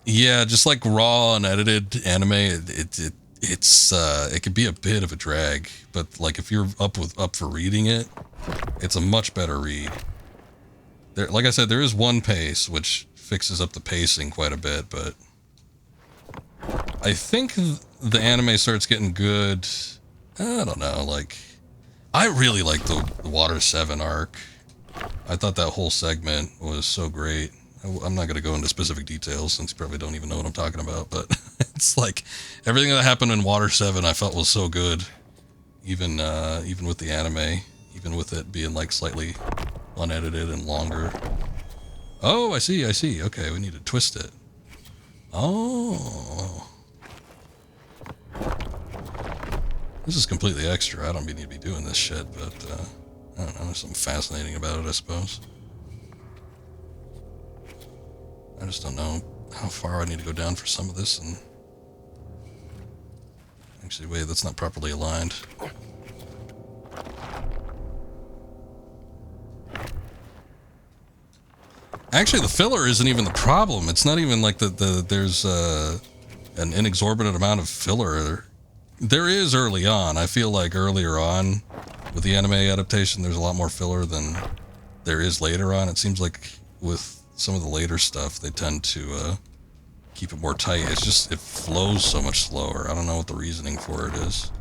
[SPEAKER 1] yeah, just like raw and edited anime, it could be a bit of a drag. But like if you're up for reading it, it's a much better read. There, like I said, there is One Piece which fixes up the pacing quite a bit, but I think the anime starts getting good I don't know, like, I really like the Water 7 arc. I thought that whole segment was so great. I'm not going to go into specific details since you probably don't even know what I'm talking about, but it's like everything that happened in Water 7 I felt was so good, even with the anime, even with it being like slightly unedited and longer. Oh, I see. Okay, we need to twist it. Oh. This is completely extra. I don't need to be doing this shit, but I don't know, there's something fascinating about it, I suppose. I just don't know how far I need to go down for some of this, and... Actually, wait, that's not properly aligned. Actually, the filler isn't even the problem. It's not even like there's an inexorbitant amount of filler. There is early on. I feel like earlier on, with the anime adaptation, there's a lot more filler than there is later on. It seems like with some of the later stuff, they tend to keep it more tight. It's just, it flows so much slower. I don't know what the reasoning for it is.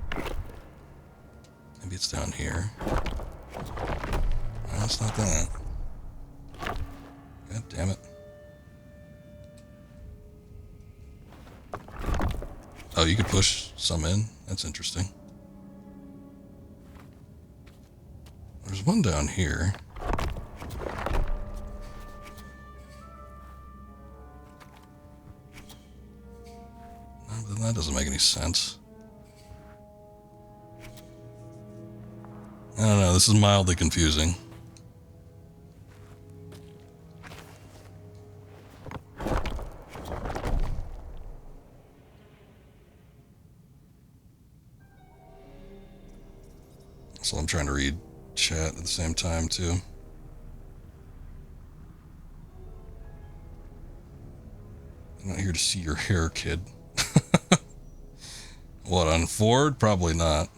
[SPEAKER 1] Maybe it's down here. No, it's not that. God damn it. Oh, you could push some in? That's interesting. There's one down here. No, that doesn't make any sense. I don't know, this is mildly confusing. So I'm trying to read chat at the same time, too. I'm not here to see your hair, kid. What, on Ford? Probably not.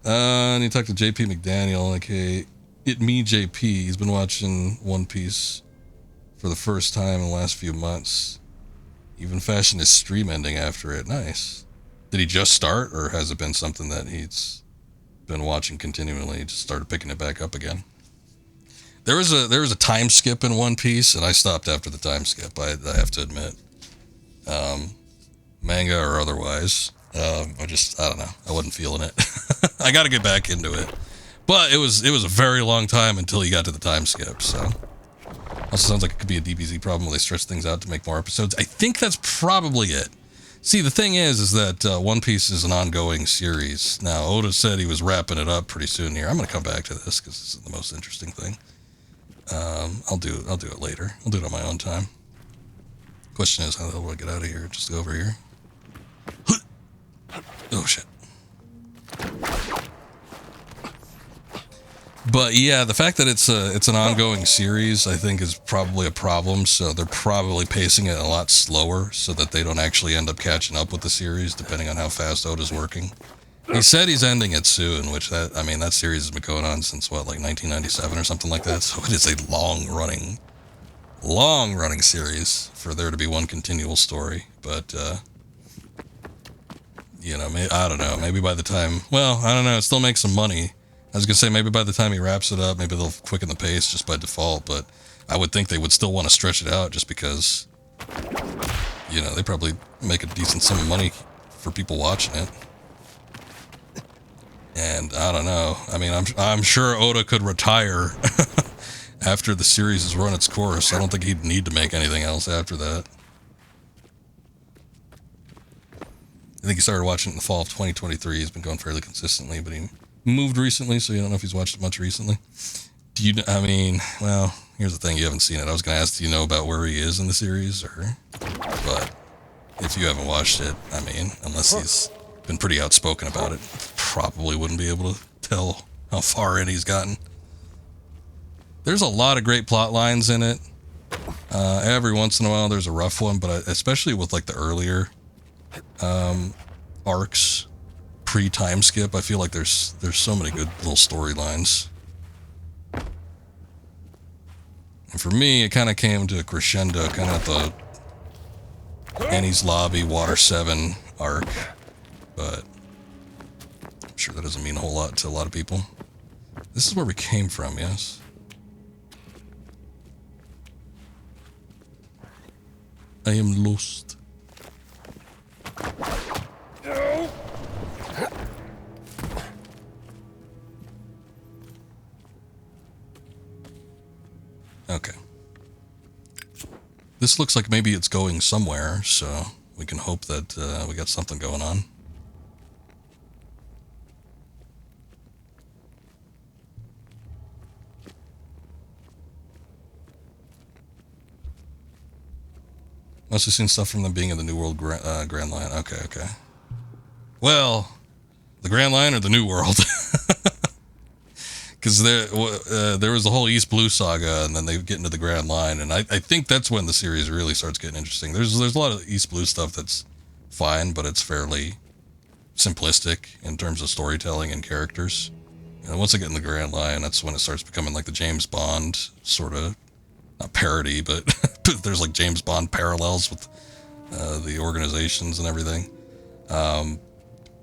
[SPEAKER 1] And you talk to JP McDaniel, like, hey, JP. He's been watching One Piece for the first time in the last few months. Even fashioned his stream ending after it. Nice. Did he just start, or has it been something that he's been watching continually, just started picking it back up again? There was a time skip in One Piece, and I stopped after the time skip, I have to admit. Manga or otherwise. I don't know. I wasn't feeling it. I got to get back into it. But it was a very long time until you got to the time skip, so. Also sounds like it could be a DBZ problem where they stretch things out to make more episodes. I think that's probably it. See, the thing is that One Piece is an ongoing series. Now, Oda said he was wrapping it up pretty soon here. I'm going to come back to this because this is the most interesting thing. I'll do it later. I'll do it on my own time. Question is, how the hell do I get out of here? Just go over here. Oh, shit. But yeah, the fact that it's an ongoing series, I think, is probably a problem. So they're probably pacing it a lot slower so that they don't actually end up catching up with the series, depending on how fast Oda's working. He said he's ending it soon, which that series has been going on since what, like 1997 or something like that. So it is a long running series for there to be one continual story. But you know, I don't know. Maybe by the time, well, I don't know. It still makes some money. I was gonna say maybe by the time he wraps it up, maybe they'll quicken the pace just by default. But I would think they would still want to stretch it out just because, you know, they probably make a decent sum of money for people watching it. And I don't know. I mean, I'm sure Oda could retire after the series has run its course. I don't think he'd need to make anything else after that. I think he started watching it in the fall of 2023. He's been going fairly consistently, but he moved recently, so you don't know if he's watched it much recently. Do you? I mean, well, here's the thing: you haven't seen it. I was going to ask, do you know about where he is in the series, or? But if you haven't watched it, I mean, unless he's been pretty outspoken about it, probably wouldn't be able to tell how far in he's gotten. There's a lot of great plot lines in it. Every once in a while, there's a rough one, but especially with like the earlier arcs, pre-time skip, I feel like there's so many good little storylines. And for me, it kind of came to a crescendo, kind of at the Annie's Lobby, Water 7 arc. But sure that doesn't mean a whole lot to a lot of people. This is where we came from, yes? I am lost. Okay. This looks like maybe it's going somewhere, so we can hope that we got something going on. Must have seen stuff from them being in the New World Grand Line. Okay, okay. Well, the Grand Line or the New World? Because there was the whole East Blue saga, and then they get into the Grand Line, and I think that's when the series really starts getting interesting. There's a lot of East Blue stuff that's fine, but it's fairly simplistic in terms of storytelling and characters. And once they get in the Grand Line, that's when it starts becoming like the James Bond sort of, not parody, but there's like James Bond parallels with the organizations and everything.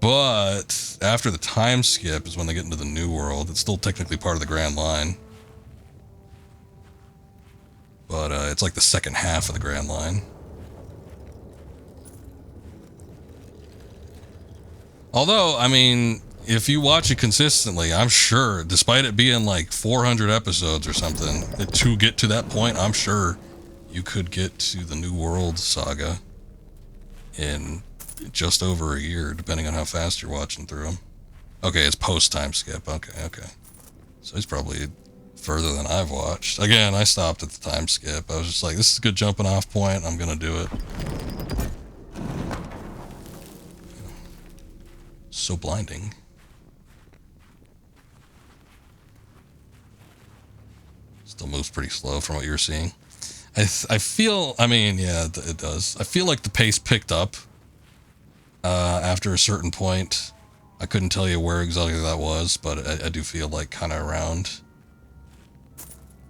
[SPEAKER 1] But after the time skip is when they get into the New World. It's still technically part of the Grand Line. But it's like the second half of the Grand Line. Although, I mean, if you watch it consistently, I'm sure, despite it being like 400 episodes or something, to get to that point, I'm sure you could get to the New World saga in just over a year, depending on how fast you're watching through them. Okay, it's post-time skip. Okay, okay. So it's probably further than I've watched. Again, I stopped at the time skip. I was just like, this is a good jumping off point. I'm going to do it. So blinding. Still moves pretty slow from what you're seeing. I feel, I mean, yeah, it does. I feel like the pace picked up after a certain point. I couldn't tell you where exactly that was, but I do feel like kind of around,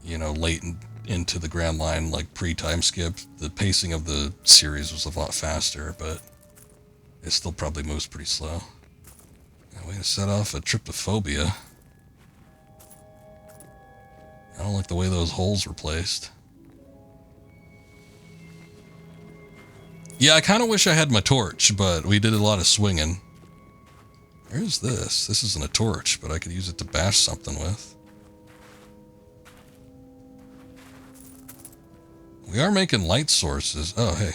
[SPEAKER 1] you know, late into the Grand Line, like pre-time skip, the pacing of the series was a lot faster, but it still probably moves pretty slow. Way to set off a trypophobia. I don't like the way those holes were placed. Yeah, I kind of wish I had my torch, but we did a lot of swinging. Where's this? This isn't a torch, but I could use it to bash something with. We are making light sources. Oh, hey.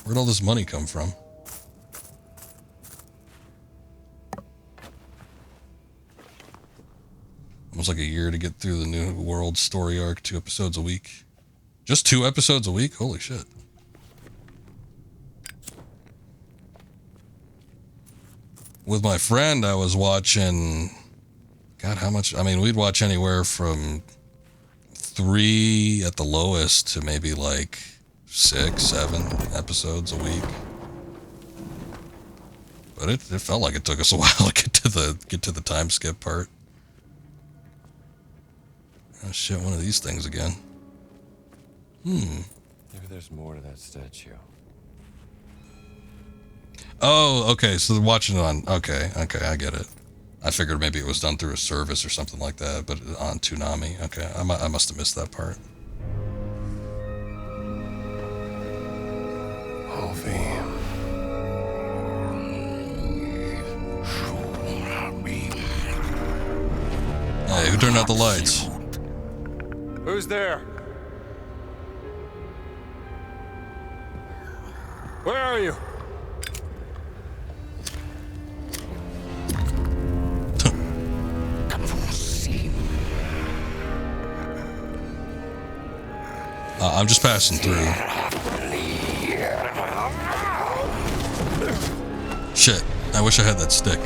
[SPEAKER 1] Where'd all this money come from? Almost like a year to get through the New World story arc, 2 episodes a week. Just 2 episodes a week? Holy shit. With my friend, I was watching... God, how much... I mean, we'd watch anywhere from 3 at the lowest to maybe like 6, 7 episodes a week. But it felt like it took us a while to get to the time skip part. Oh shit, one of these things again. Maybe
[SPEAKER 5] there's more to that statue.
[SPEAKER 1] Oh, okay, so they're watching it on... Okay, I get it. I figured maybe it was done through a service or something like that, but on Toonami. Okay, I must have missed that part. Hey, who turned out the lights?
[SPEAKER 14] Who's there? Where are you?
[SPEAKER 1] I'm just passing through. Shit, I wish I had that stick.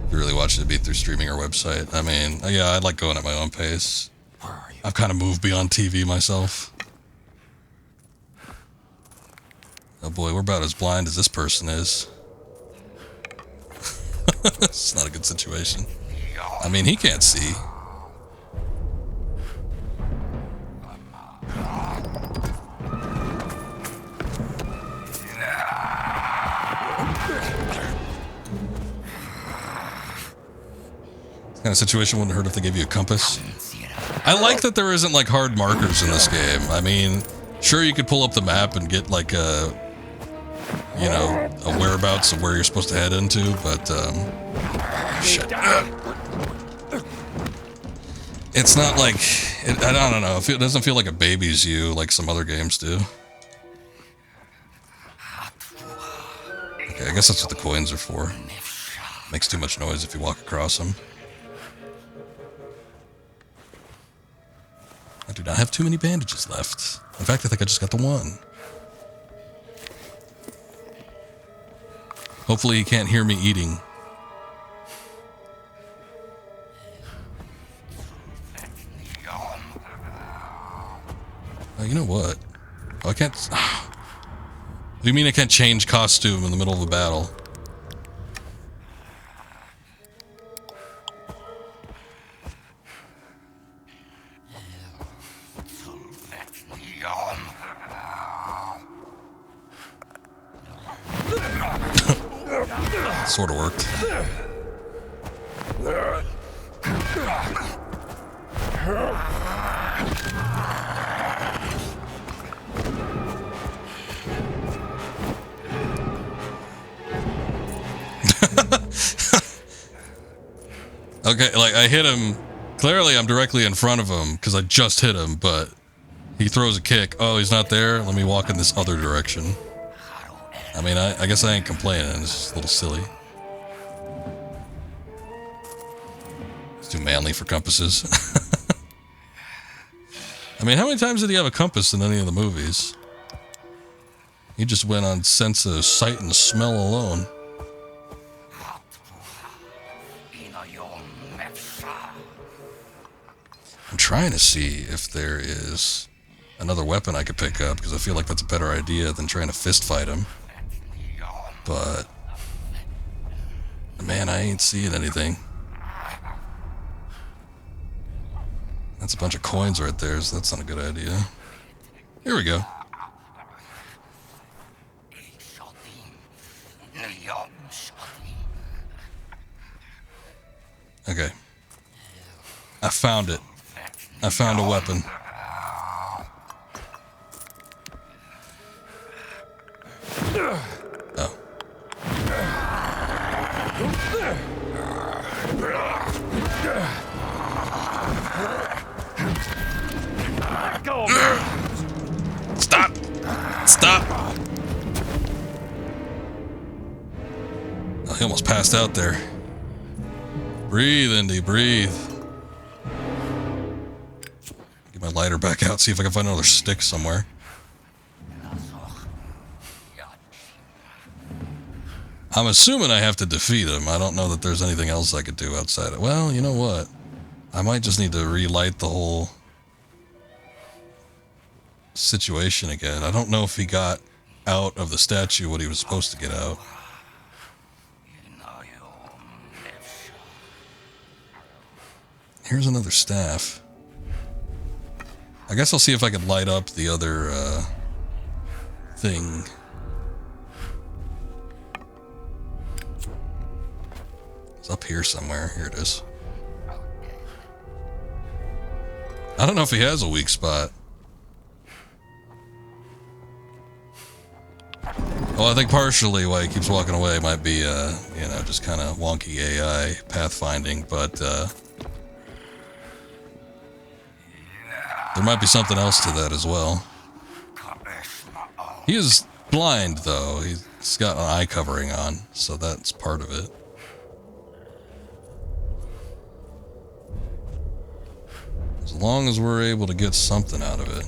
[SPEAKER 1] If you really watch it, be through streaming or website. I mean, yeah, I like going at my own pace. I've kind of moved beyond TV myself. Oh boy, we're about as blind as this person is. It's not a good situation. I mean, he can't see. Kind of situation wouldn't hurt if they gave you a compass. I like that there isn't like hard markers in this game. I mean, sure you could pull up the map and get like a, you know, a whereabouts of where you're supposed to head into, but shit. It's not like I don't know. It doesn't feel like it babies you like some other games do. Okay, I guess that's what the coins are for. Makes too much noise if you walk across them. I do not have too many bandages left. In fact, I think I just got the one. Hopefully he can't hear me eating. You know what? Oh, I can't... What do you mean I can't change costume in the middle of a battle? Sort of worked. Okay, like I hit him. Clearly I'm directly in front of him because I just hit him, but he throws a kick. Oh, he's not there? Let me walk in this other direction. I mean, I guess I ain't complaining. It's just a little silly. It's too manly for compasses. I mean, how many times did he have a compass in any of the movies? He just went on sense of sight and smell alone. I'm trying to see if there is another weapon I could pick up, because I feel like that's a better idea than trying to fist fight him. But, man, I ain't seeing anything. That's a bunch of coins right there, so that's not a good idea. Here we go. Okay. I found it. I found a weapon. Oh.
[SPEAKER 3] Go!
[SPEAKER 1] Stop! Stop! Oh, he almost passed out there. Breathe, Indy, breathe. Get my lighter back out, see if I can find another stick somewhere. I'm assuming I have to defeat him. I don't know that there's anything else I could do outside of... Well, you know what? I might just need to relight the whole situation again. I don't know if he got out of the statue what he was supposed to get out. Here's another staff. I guess I'll see if I can light up the other thing. It's up here somewhere. Here it is. I don't know if he has a weak spot. Well, I think partially why he keeps walking away might be, you know, just kind of wonky AI pathfinding, but there might be something else to that as well. He is blind, though. He's got an eye covering on, so that's part of it. As long as we're able to get something out of it.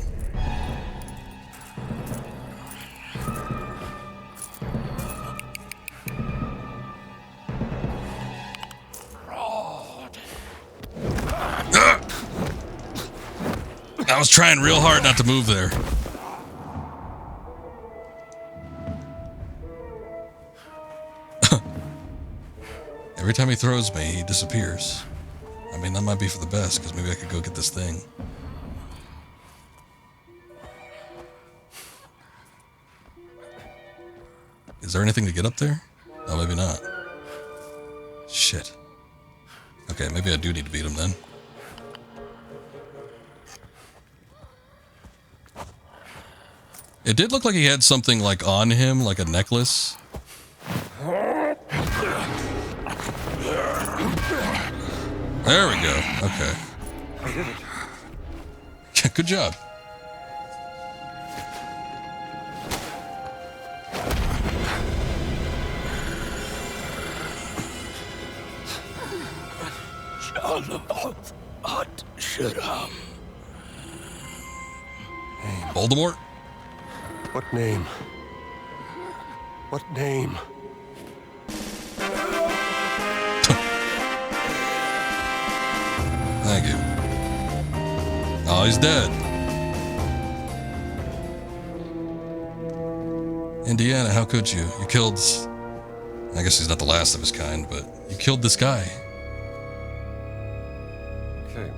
[SPEAKER 1] I was trying real hard not to move there. Every time he throws me, he disappears. I mean, that might be for the best, because maybe I could go get this thing. Is there anything to get up there? Oh, maybe not. Shit. Okay, maybe I do need to beat him then. It did look like he had something like on him, like a necklace. There we go. Okay.
[SPEAKER 5] I did it.
[SPEAKER 1] Good job. Voldemort?
[SPEAKER 5] What name? What name?
[SPEAKER 1] Thank you. Oh, he's dead. Indiana, how could you? You killed... I guess he's not the last of his kind, but you killed this guy.
[SPEAKER 5] Okay.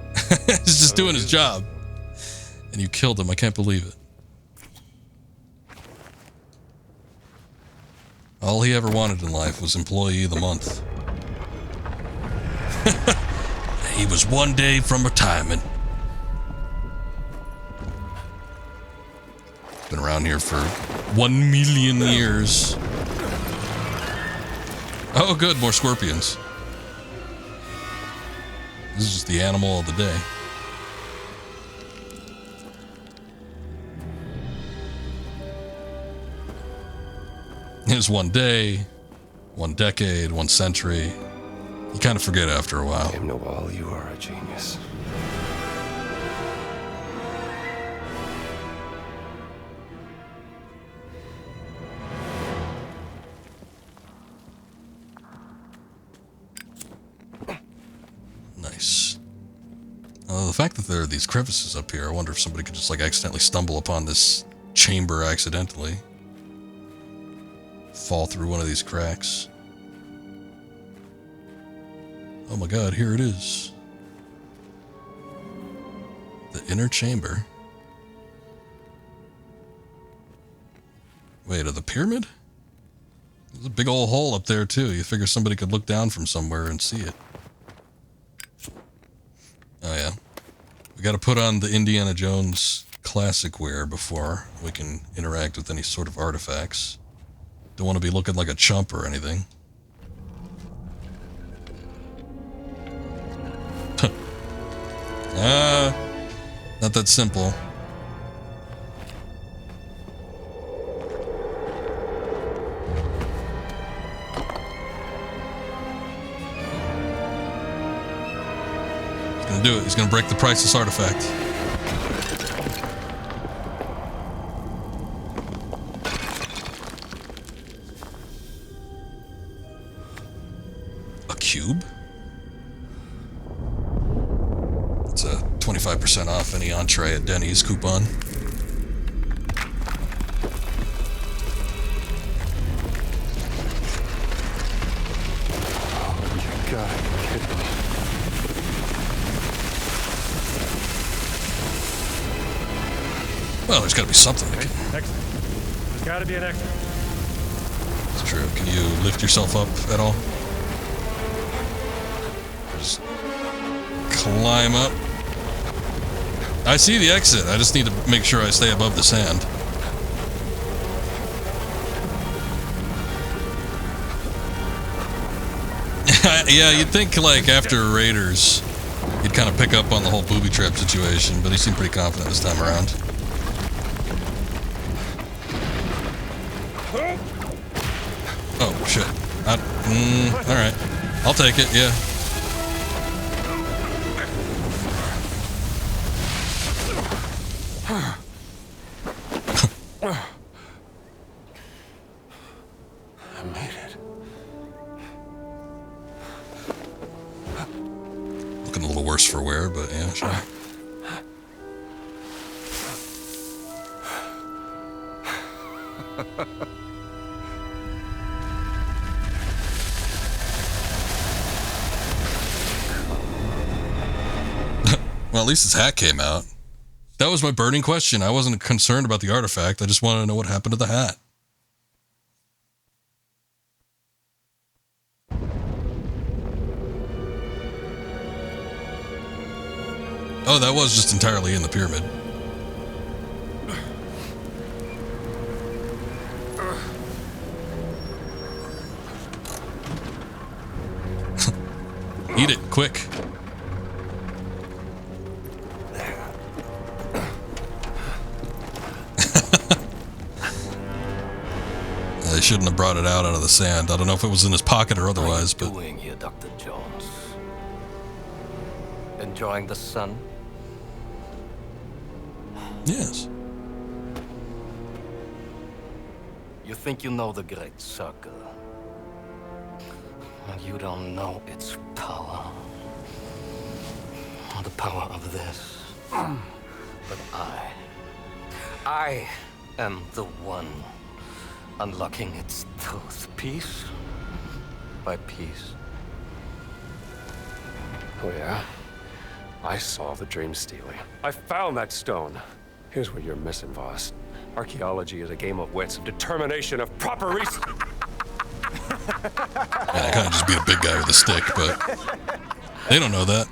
[SPEAKER 1] He's just doing his job. And you killed him. I can't believe it. All he ever wanted in life was Employee of the Month. He was one day from retirement. Been around here for 1 million years. Oh, good, more scorpions. This is just the animal of the day. Here's 1 day, 1 decade, 1 century. You kind of forget after a while.
[SPEAKER 5] Dame Noel, you are a genius.
[SPEAKER 1] Nice. The fact that there are these crevices up here, I wonder if somebody could just like accidentally stumble upon this chamber accidentally. Fall through one of these cracks. Oh my god, here it is. The inner chamber. Wait, of the pyramid? There's a big old hole up there too. You figure somebody could look down from somewhere and see it. Oh yeah. We gotta put on the Indiana Jones classic wear before we can interact with any sort of artifacts. Don't want to be looking like a chump or anything. Not that simple. He's gonna do it. He's gonna break the priceless artifact. A cube? It's a 25% off any entree at Denny's coupon.
[SPEAKER 5] Oh, you gotta be kidding me.
[SPEAKER 1] Well, there's gotta be something.
[SPEAKER 3] Exit. There's gotta be an exit.
[SPEAKER 1] It's true. Can you lift yourself up at all? Just climb up. I see the exit. I just need to make sure I stay above the sand. Yeah, you'd think like after Raiders, he'd kind of pick up on the whole booby trap situation, but he seemed pretty confident this time around. Oh, shit. Alright. I'll take it, yeah.
[SPEAKER 5] I made it.
[SPEAKER 1] Looking a little worse for wear, but yeah, sure. Well, at least his hat came out. That was my burning question. I wasn't concerned about the artifact. I just wanted to know what happened to the hat. Oh, that was just entirely in the pyramid. Eat it, quick. They shouldn't have brought it out of the sand. I don't know if it was in his pocket or otherwise, but...
[SPEAKER 15] What are you doing here, Dr. Jones? Enjoying the sun?
[SPEAKER 1] Yes.
[SPEAKER 15] You think you know the Great Circle? And you don't know its power. Or the power of this. But I am the one unlocking its truth, piece by piece.
[SPEAKER 5] Oh, yeah? I solved the dream stealing. I found that stone. Here's what you're missing, Voss. Archaeology is a game of wits, of determination, of proper research.
[SPEAKER 1] Yeah, I kind of just beat a big guy with a stick, but they don't know that.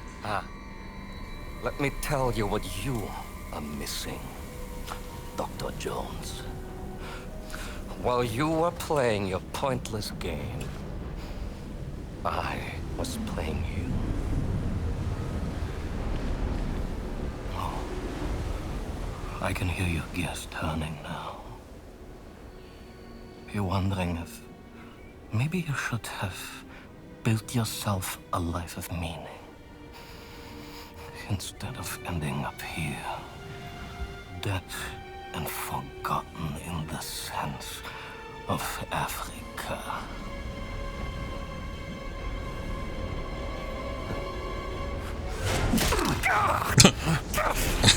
[SPEAKER 15] Let me tell you what you are missing, Dr. Jones. While you were playing your pointless game, I was playing you. Oh, I can hear your gears turning now. You're wondering if maybe you should have built yourself a life of meaning instead of ending up here, dead and forgotten in the sense of Africa.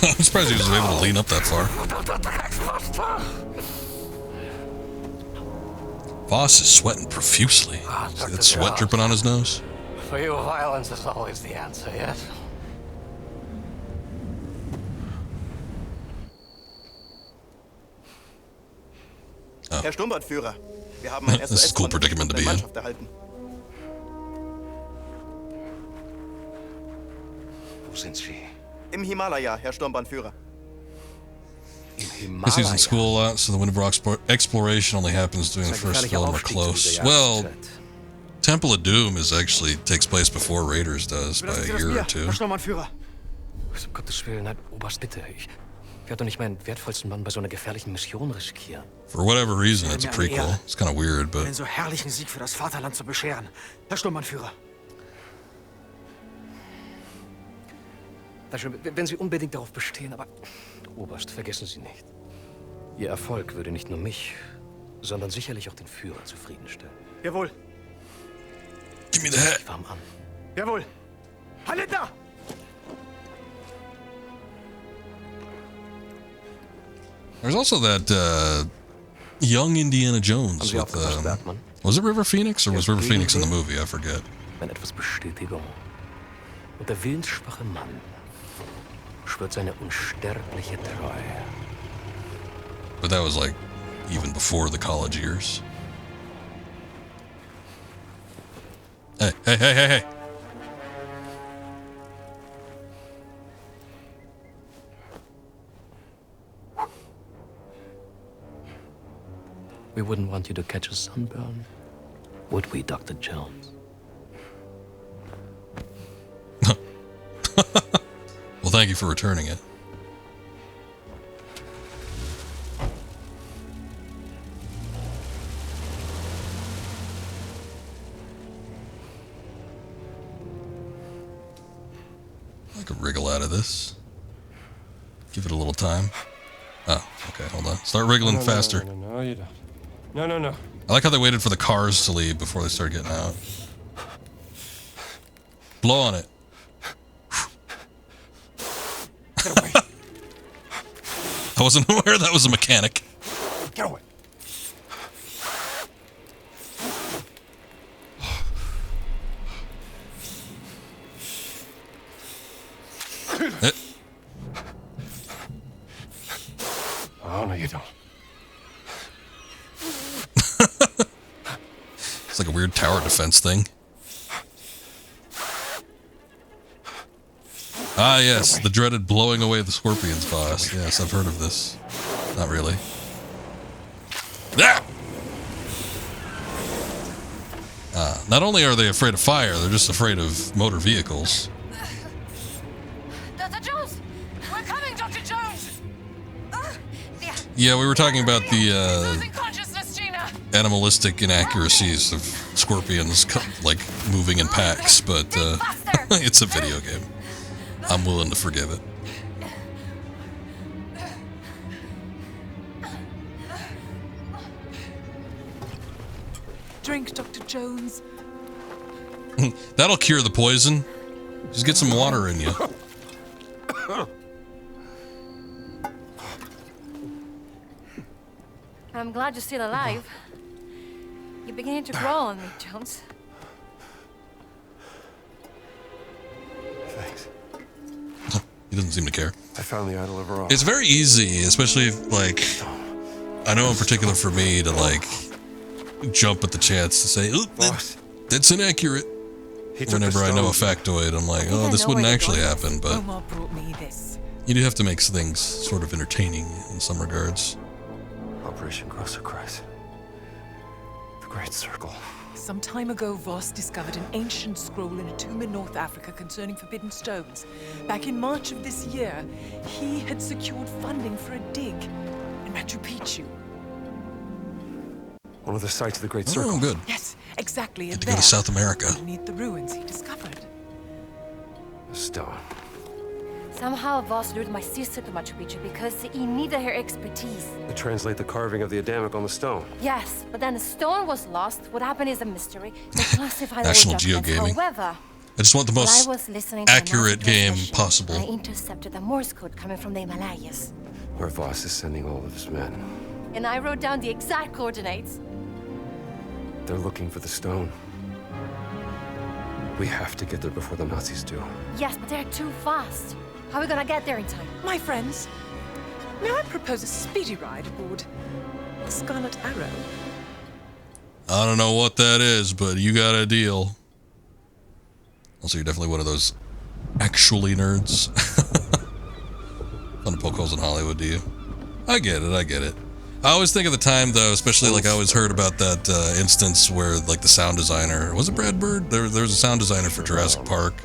[SPEAKER 1] I'm surprised he was able to lean up that far. Voss is sweating profusely. See that sweat dripping on his nose?
[SPEAKER 15] For you, violence is always the answer, yes?
[SPEAKER 9] Herr Sturmbannführer, wir haben ein
[SPEAKER 1] This is a cool predicament to be in.
[SPEAKER 9] Mannschaft erhalten.
[SPEAKER 15] Wo sind Sie?
[SPEAKER 9] Im Himalaya, Herr Sturmbannführer.
[SPEAKER 1] Guess he's in school a lot, so the window exploration only happens during the first film or close. Well, Temple of Doom takes place before Raiders does by a year or two.
[SPEAKER 14] Herr Sturmbannführer.
[SPEAKER 15] Um Gottes Willen, nein, Oberst, bitte. Ich werde doch nicht meinen wertvollsten Mann bei so einer gefährlichen Mission riskieren.
[SPEAKER 1] For whatever reason, it's a prequel. It's kind of weird, but...
[SPEAKER 14] Einen so herrlichen Sieg für das Vaterland zu bescheren. Herr Sturmbannführer.
[SPEAKER 15] Wenn Sie unbedingt darauf bestehen, aber... Oberst, vergessen Sie nicht. Ihr Erfolg würde nicht nur mich, sondern sicherlich auch den Führer zufriedenstellen.
[SPEAKER 14] Jawohl.
[SPEAKER 1] Give me the hat.
[SPEAKER 15] Ich warm an.
[SPEAKER 14] Jawohl. Hallinda!
[SPEAKER 1] There's also that young Indiana Jones with... was it River Phoenix, or was River Phoenix in the movie? I forget.
[SPEAKER 15] Wenn etwas Bestätigung. Und der willensschwache Mann spürt seine unsterbliche Treue.
[SPEAKER 1] But that was like even before the college years. Hey, hey, hey, hey, hey.
[SPEAKER 15] We wouldn't want you to catch a sunburn, would we, Dr. Jones?
[SPEAKER 1] Well, thank you for returning it. I could wriggle out of this. Give it a little time. Oh, okay, hold on. Start wriggling faster.
[SPEAKER 5] No, you don't. No.
[SPEAKER 1] I like how they waited for the cars to leave before they started getting out. Blow on it.
[SPEAKER 14] Get away.
[SPEAKER 1] I wasn't aware that was a mechanic.
[SPEAKER 14] Get away.
[SPEAKER 5] Oh, no, you don't.
[SPEAKER 1] It's like a weird tower defense thing. Ah, yes, the dreaded blowing away the scorpions boss. Yes, I've heard of this. Not really. Ah! Not only are they afraid of fire, they're just afraid of motor vehicles.
[SPEAKER 2] Dr. Jones! We're coming, Dr. Jones!
[SPEAKER 1] Yeah, we were talking about the
[SPEAKER 7] Losing consciousness, Gina.
[SPEAKER 1] animalistic inaccuracies of scorpions, like, moving in packs, but it's a video game. I'm willing to forgive it.
[SPEAKER 4] Drink, Dr. Jones.
[SPEAKER 1] That'll cure the poison. Just get some water in you.
[SPEAKER 2] I'm glad you're still alive. You're beginning to grow on me, Jones.
[SPEAKER 5] Thanks.
[SPEAKER 1] He doesn't seem to care.
[SPEAKER 5] I found the idol overall.
[SPEAKER 1] It's very easy, especially, like, I know in particular for me to, like, jump at the chance to say, "Oop, that's inaccurate." Whenever I know a factoid, I'm like, oh, this wouldn't actually happen, but
[SPEAKER 4] Omar brought me this.
[SPEAKER 1] you do have to make things sort of entertaining in some regards.
[SPEAKER 5] Operation Grosser Kreis. The Great Circle.
[SPEAKER 4] Some time ago, Voss discovered an ancient scroll in a tomb in North Africa concerning forbidden stones. Back in March of this year, he had secured funding for a dig in Machu Picchu.
[SPEAKER 5] One of the sites of the Great Circle.
[SPEAKER 1] Oh, good.
[SPEAKER 4] Yes, exactly.
[SPEAKER 1] Get to go to South America.
[SPEAKER 4] Beneath the ruins he discovered.
[SPEAKER 5] A stone.
[SPEAKER 2] Somehow Voss lured my sister to Machu Picchu because he needed her expertise.
[SPEAKER 5] To translate the carving of the Adamic on the stone.
[SPEAKER 2] Yes, but then the stone was lost. What happened is a mystery. They classified
[SPEAKER 1] National
[SPEAKER 2] all documents.
[SPEAKER 1] Geogaming.
[SPEAKER 2] However,
[SPEAKER 1] I just want the
[SPEAKER 2] while
[SPEAKER 1] most
[SPEAKER 2] I was listening to a
[SPEAKER 1] accurate
[SPEAKER 2] master
[SPEAKER 1] game
[SPEAKER 2] transmission,
[SPEAKER 1] possible.
[SPEAKER 2] I intercepted a Morse code coming from the Himalayas.
[SPEAKER 5] Where Voss is sending all of his men.
[SPEAKER 2] And I wrote down the exact coordinates.
[SPEAKER 5] They're looking for the stone. We have to get there before the Nazis do.
[SPEAKER 2] Yes, but they're too fast. How are we gonna get there in time?
[SPEAKER 4] My friends, may I propose a speedy ride aboard the Scarlet Arrow?
[SPEAKER 1] I don't know what that is, but you got a deal. Also, you're definitely one of those actually nerds. Fun to poke holes in Hollywood, do you? I get it, I get it. I always think at the time, though, especially like I always heard about that instance where like the sound designer, was it Brad Bird? There was a sound designer for Jurassic Park,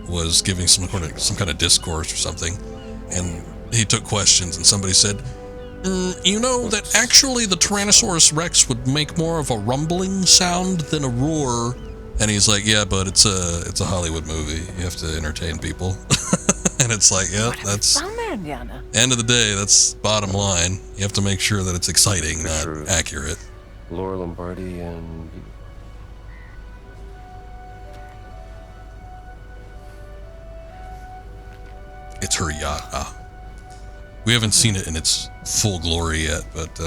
[SPEAKER 1] was giving some kind of discourse or something, and he took questions, and somebody said, you know that actually the Tyrannosaurus Rex would make more of a rumbling sound than a roar. And he's like, yeah, but it's a Hollywood movie. You have to entertain people. And it's like, yeah, that's end of the day, that's bottom line. You have to make sure that it's exciting, not accurate.
[SPEAKER 5] Laura Lombardi and...
[SPEAKER 1] It's her yacht. Ah. We haven't seen it in its full glory yet, but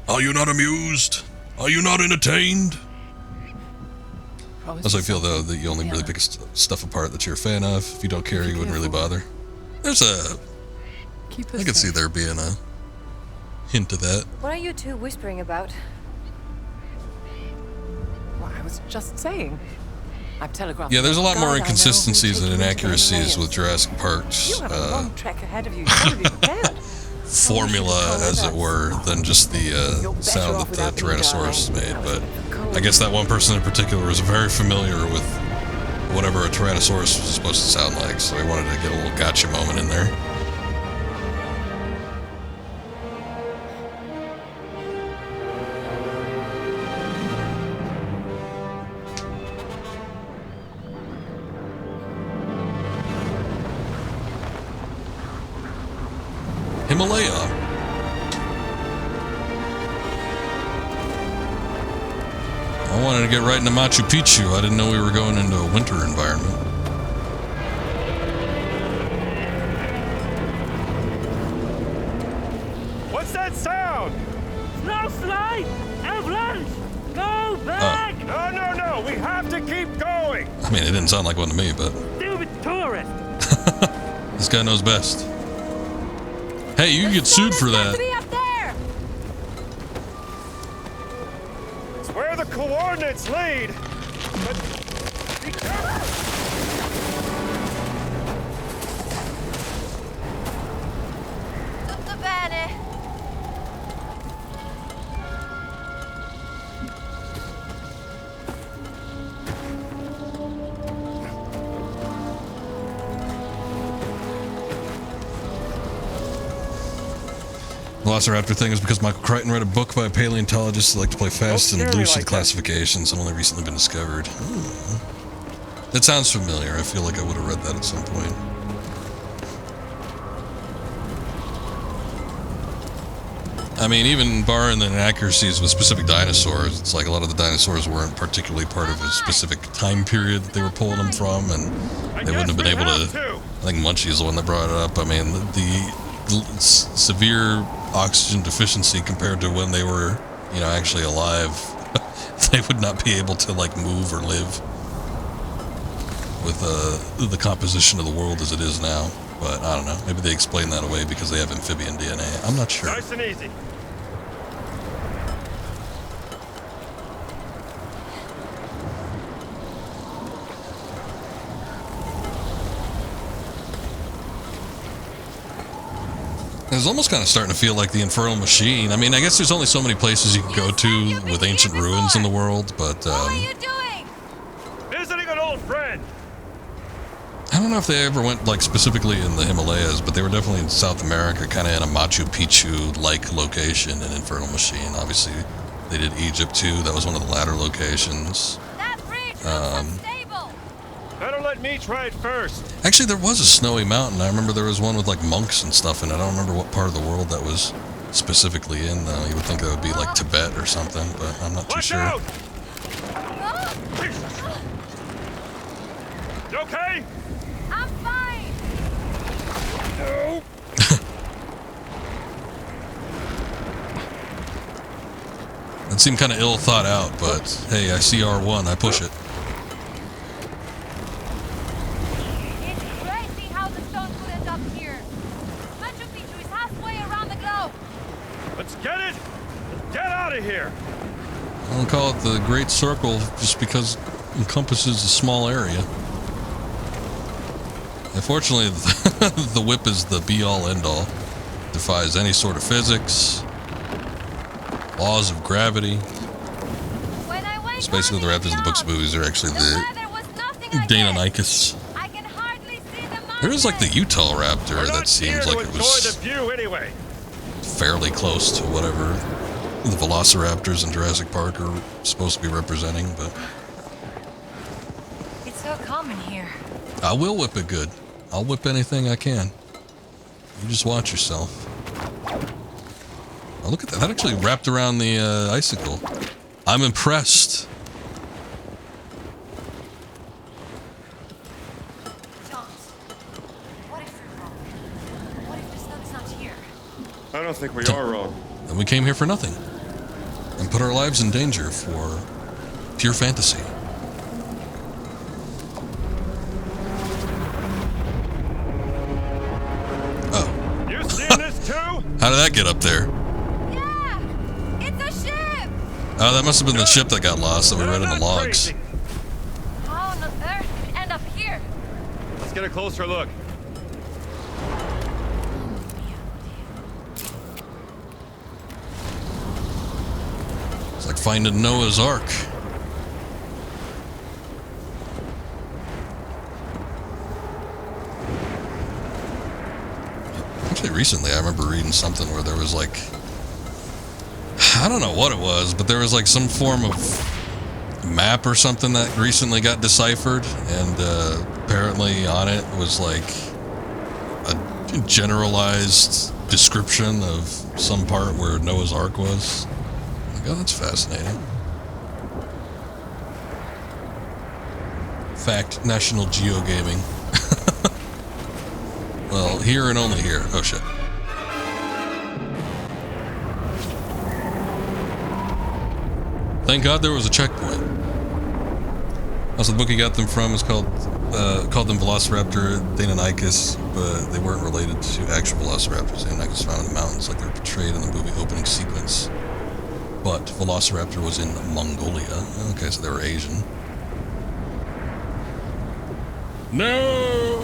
[SPEAKER 1] are you not amused? Are you not entertained? As I feel, though, that you only really pick stuff apart that you're a fan of. If you don't care, you wouldn't really bother. There's a... I could see there being a hint of that.
[SPEAKER 2] What are you two whispering about?
[SPEAKER 4] Well, I was just saying. I've telegraphed.
[SPEAKER 1] Yeah, there's a lot more inconsistencies and inaccuracies with Jurassic Park's
[SPEAKER 4] You have a long trek ahead of you. You gotta be prepared.
[SPEAKER 1] formula, as it were, than just the sound that the Tyrannosaurus made. But I guess that one person in particular was very familiar with whatever a Tyrannosaurus was supposed to sound like, so he wanted to get a little gotcha moment in there. Himalaya. I wanted to get right into Machu Picchu. I didn't know we were going into a winter environment.
[SPEAKER 3] What's that sound?
[SPEAKER 12] Snow slide! Avalanche! Go back!
[SPEAKER 3] No, we have to keep going!
[SPEAKER 1] I mean, it didn't sound like one to me, but
[SPEAKER 12] Stupid tourist!
[SPEAKER 1] this guy knows best. Hey, you get sued for that.
[SPEAKER 3] It's where the coordinates lead. But
[SPEAKER 2] Tutto bene.
[SPEAKER 1] Velociraptor thing is because Michael Crichton read a book by a paleontologist who liked to play fast and
[SPEAKER 3] scare me
[SPEAKER 1] lucid
[SPEAKER 3] like that.
[SPEAKER 1] classifications and only recently been discovered. That sounds familiar. I feel like I would have read that at some point. I mean, even barring the inaccuracies with specific dinosaurs, it's like a lot of the dinosaurs weren't particularly part of a specific time period that they were pulling them from, and they wouldn't have been able to. I think Munchie's the one that brought it up. I mean, the severe oxygen deficiency compared to when they were, you know, actually alive, they would not be able to like move or live with the composition of the world as it is now. But I don't know. Maybe they explain that away because they have amphibian DNA. I'm not sure.
[SPEAKER 3] Nice and easy.
[SPEAKER 1] It's almost kind of starting to feel like the Infernal Machine. I mean, I guess there's only so many places you can go to with ancient ruins in the world, but
[SPEAKER 2] What are you doing?
[SPEAKER 3] Visiting an old friend.
[SPEAKER 1] I don't know if they ever went like specifically in the Himalayas, but they were definitely in South America, kind of in a Machu Picchu-like location in Infernal Machine. Obviously, they did Egypt too. That was one of the latter locations.
[SPEAKER 2] That bridge looks unstable.
[SPEAKER 3] Better let me try it first.
[SPEAKER 1] Actually, there was a snowy mountain. I remember there was one with like monks and stuff in it. I don't remember what part of the world that was specifically in, though. You would think that would be like Tibet or something, but I'm not too
[SPEAKER 3] Watch
[SPEAKER 1] sure.
[SPEAKER 3] out! You okay?
[SPEAKER 2] I'm fine.
[SPEAKER 3] No.
[SPEAKER 1] It seemed kind of ill thought out, but hey, I see R1, I push it.
[SPEAKER 2] It's crazy how the stone could end up here. Machu Picchu is halfway around the globe.
[SPEAKER 3] Let's get it. Get out of here.
[SPEAKER 1] I don't call it the Great Circle just because it encompasses a small area. Unfortunately, the whip is the be-all, end-all. Defies any sort of physics, laws of gravity. It's basically the raptors in the books and movies are actually the Deinonychus. There is like the Utah raptor that seems like it was fairly close to whatever the velociraptors in Jurassic Park are supposed to be representing, but
[SPEAKER 2] It's so common here.
[SPEAKER 1] I will whip it good. I'll whip anything I can. You just watch yourself. Oh, look at that. That actually wrapped around the icicle. I'm impressed.
[SPEAKER 2] What if we're wrong? What if the stone's not here?
[SPEAKER 3] I don't think we are wrong.
[SPEAKER 1] And we came here for nothing. And put our lives in danger for pure fantasy.
[SPEAKER 3] You seeing this too?
[SPEAKER 1] How did that get up there?
[SPEAKER 2] Yeah! It's a ship!
[SPEAKER 1] Oh, that must have been the ship that got lost that we read in the logs.
[SPEAKER 2] How on earth did it end up here?
[SPEAKER 3] Let's get a closer look.
[SPEAKER 1] It's like finding Noah's Ark. Actually, recently I remember reading something where there was like, I don't know what it was, but there was like some form of map or something that recently got deciphered, and apparently on it was like a generalized description of some part where Noah's Ark was. Like, oh, that's fascinating. Fact, National Geo Gaming. Well, here and only here. Oh shit. Thank God there was a checkpoint. Also, the book he got them from is called them Velociraptor Deinonychus, but they weren't related to actual Velociraptors. Deinonychus found in the mountains like they're portrayed in the movie opening sequence. But Velociraptor was in Mongolia. Okay, so they were Asian. No!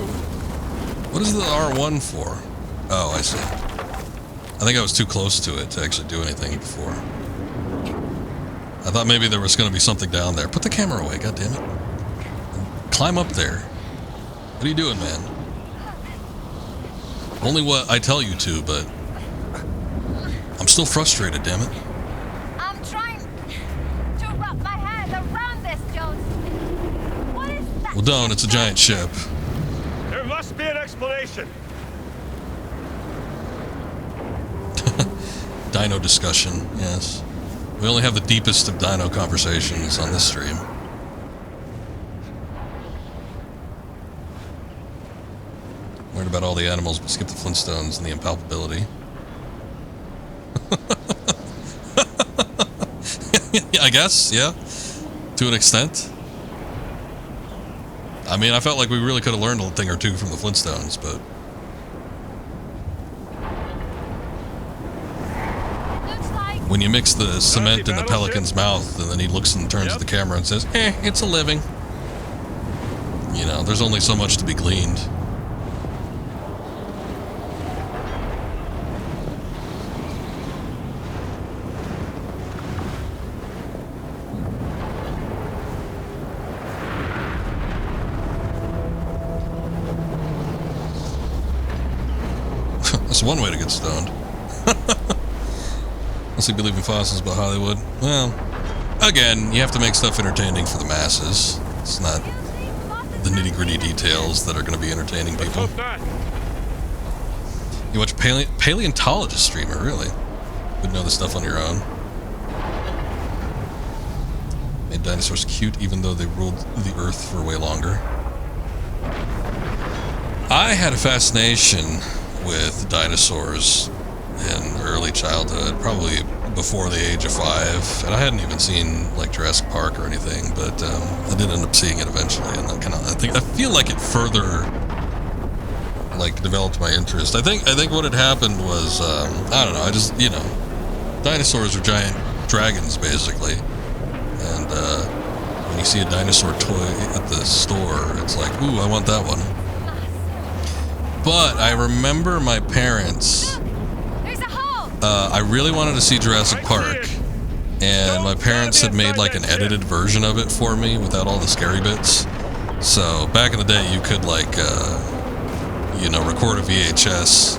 [SPEAKER 1] What is the R1 for? Oh, I see. I think I was too close to it to actually do anything before. I thought maybe there was going to be something down there. Put the camera away, goddammit. Climb up there. What are you doing, man? Only what I tell you to, but I'm still frustrated, damn it.
[SPEAKER 2] I'm trying to wrap my head around this, Jones. What is that?
[SPEAKER 1] Well, don't. It's a giant ship.
[SPEAKER 3] There must be an explanation.
[SPEAKER 1] Dino discussion, yes. We only have the deepest of dino conversations on this stream. Worried about all the animals, but skip the Flintstones and the impalpability. I guess, yeah. To an extent. I mean, I felt like we really could have learned a thing or two from the Flintstones, but... When you mix the cement in the pelican's mouth, and then he looks and turns to the camera and says, it's a living. You know, there's only so much to be gleaned. That's one way to get stoned. Unless you believe in fossils about Hollywood. Well, again, you have to make stuff entertaining for the masses. It's not the nitty-gritty details that are going to be entertaining people. You watch a paleontologist streamer, really? Would know the stuff on your own. Made dinosaurs cute even though they ruled the earth for way longer. I had a fascination with dinosaurs in early childhood, probably before the age of 5, and I hadn't even seen like Jurassic Park or anything, but I did end up seeing it eventually, and that I feel like it further like developed my interest. I think what had happened was I don't know, I just, you know, dinosaurs are giant dragons basically, and when you see a dinosaur toy at the store, it's like, ooh, I want that one. But I remember my parents. I really wanted to see Jurassic Park, and my parents had made like an edited version of it for me without all the scary bits. So back in the day, you could like, you know, record a VHS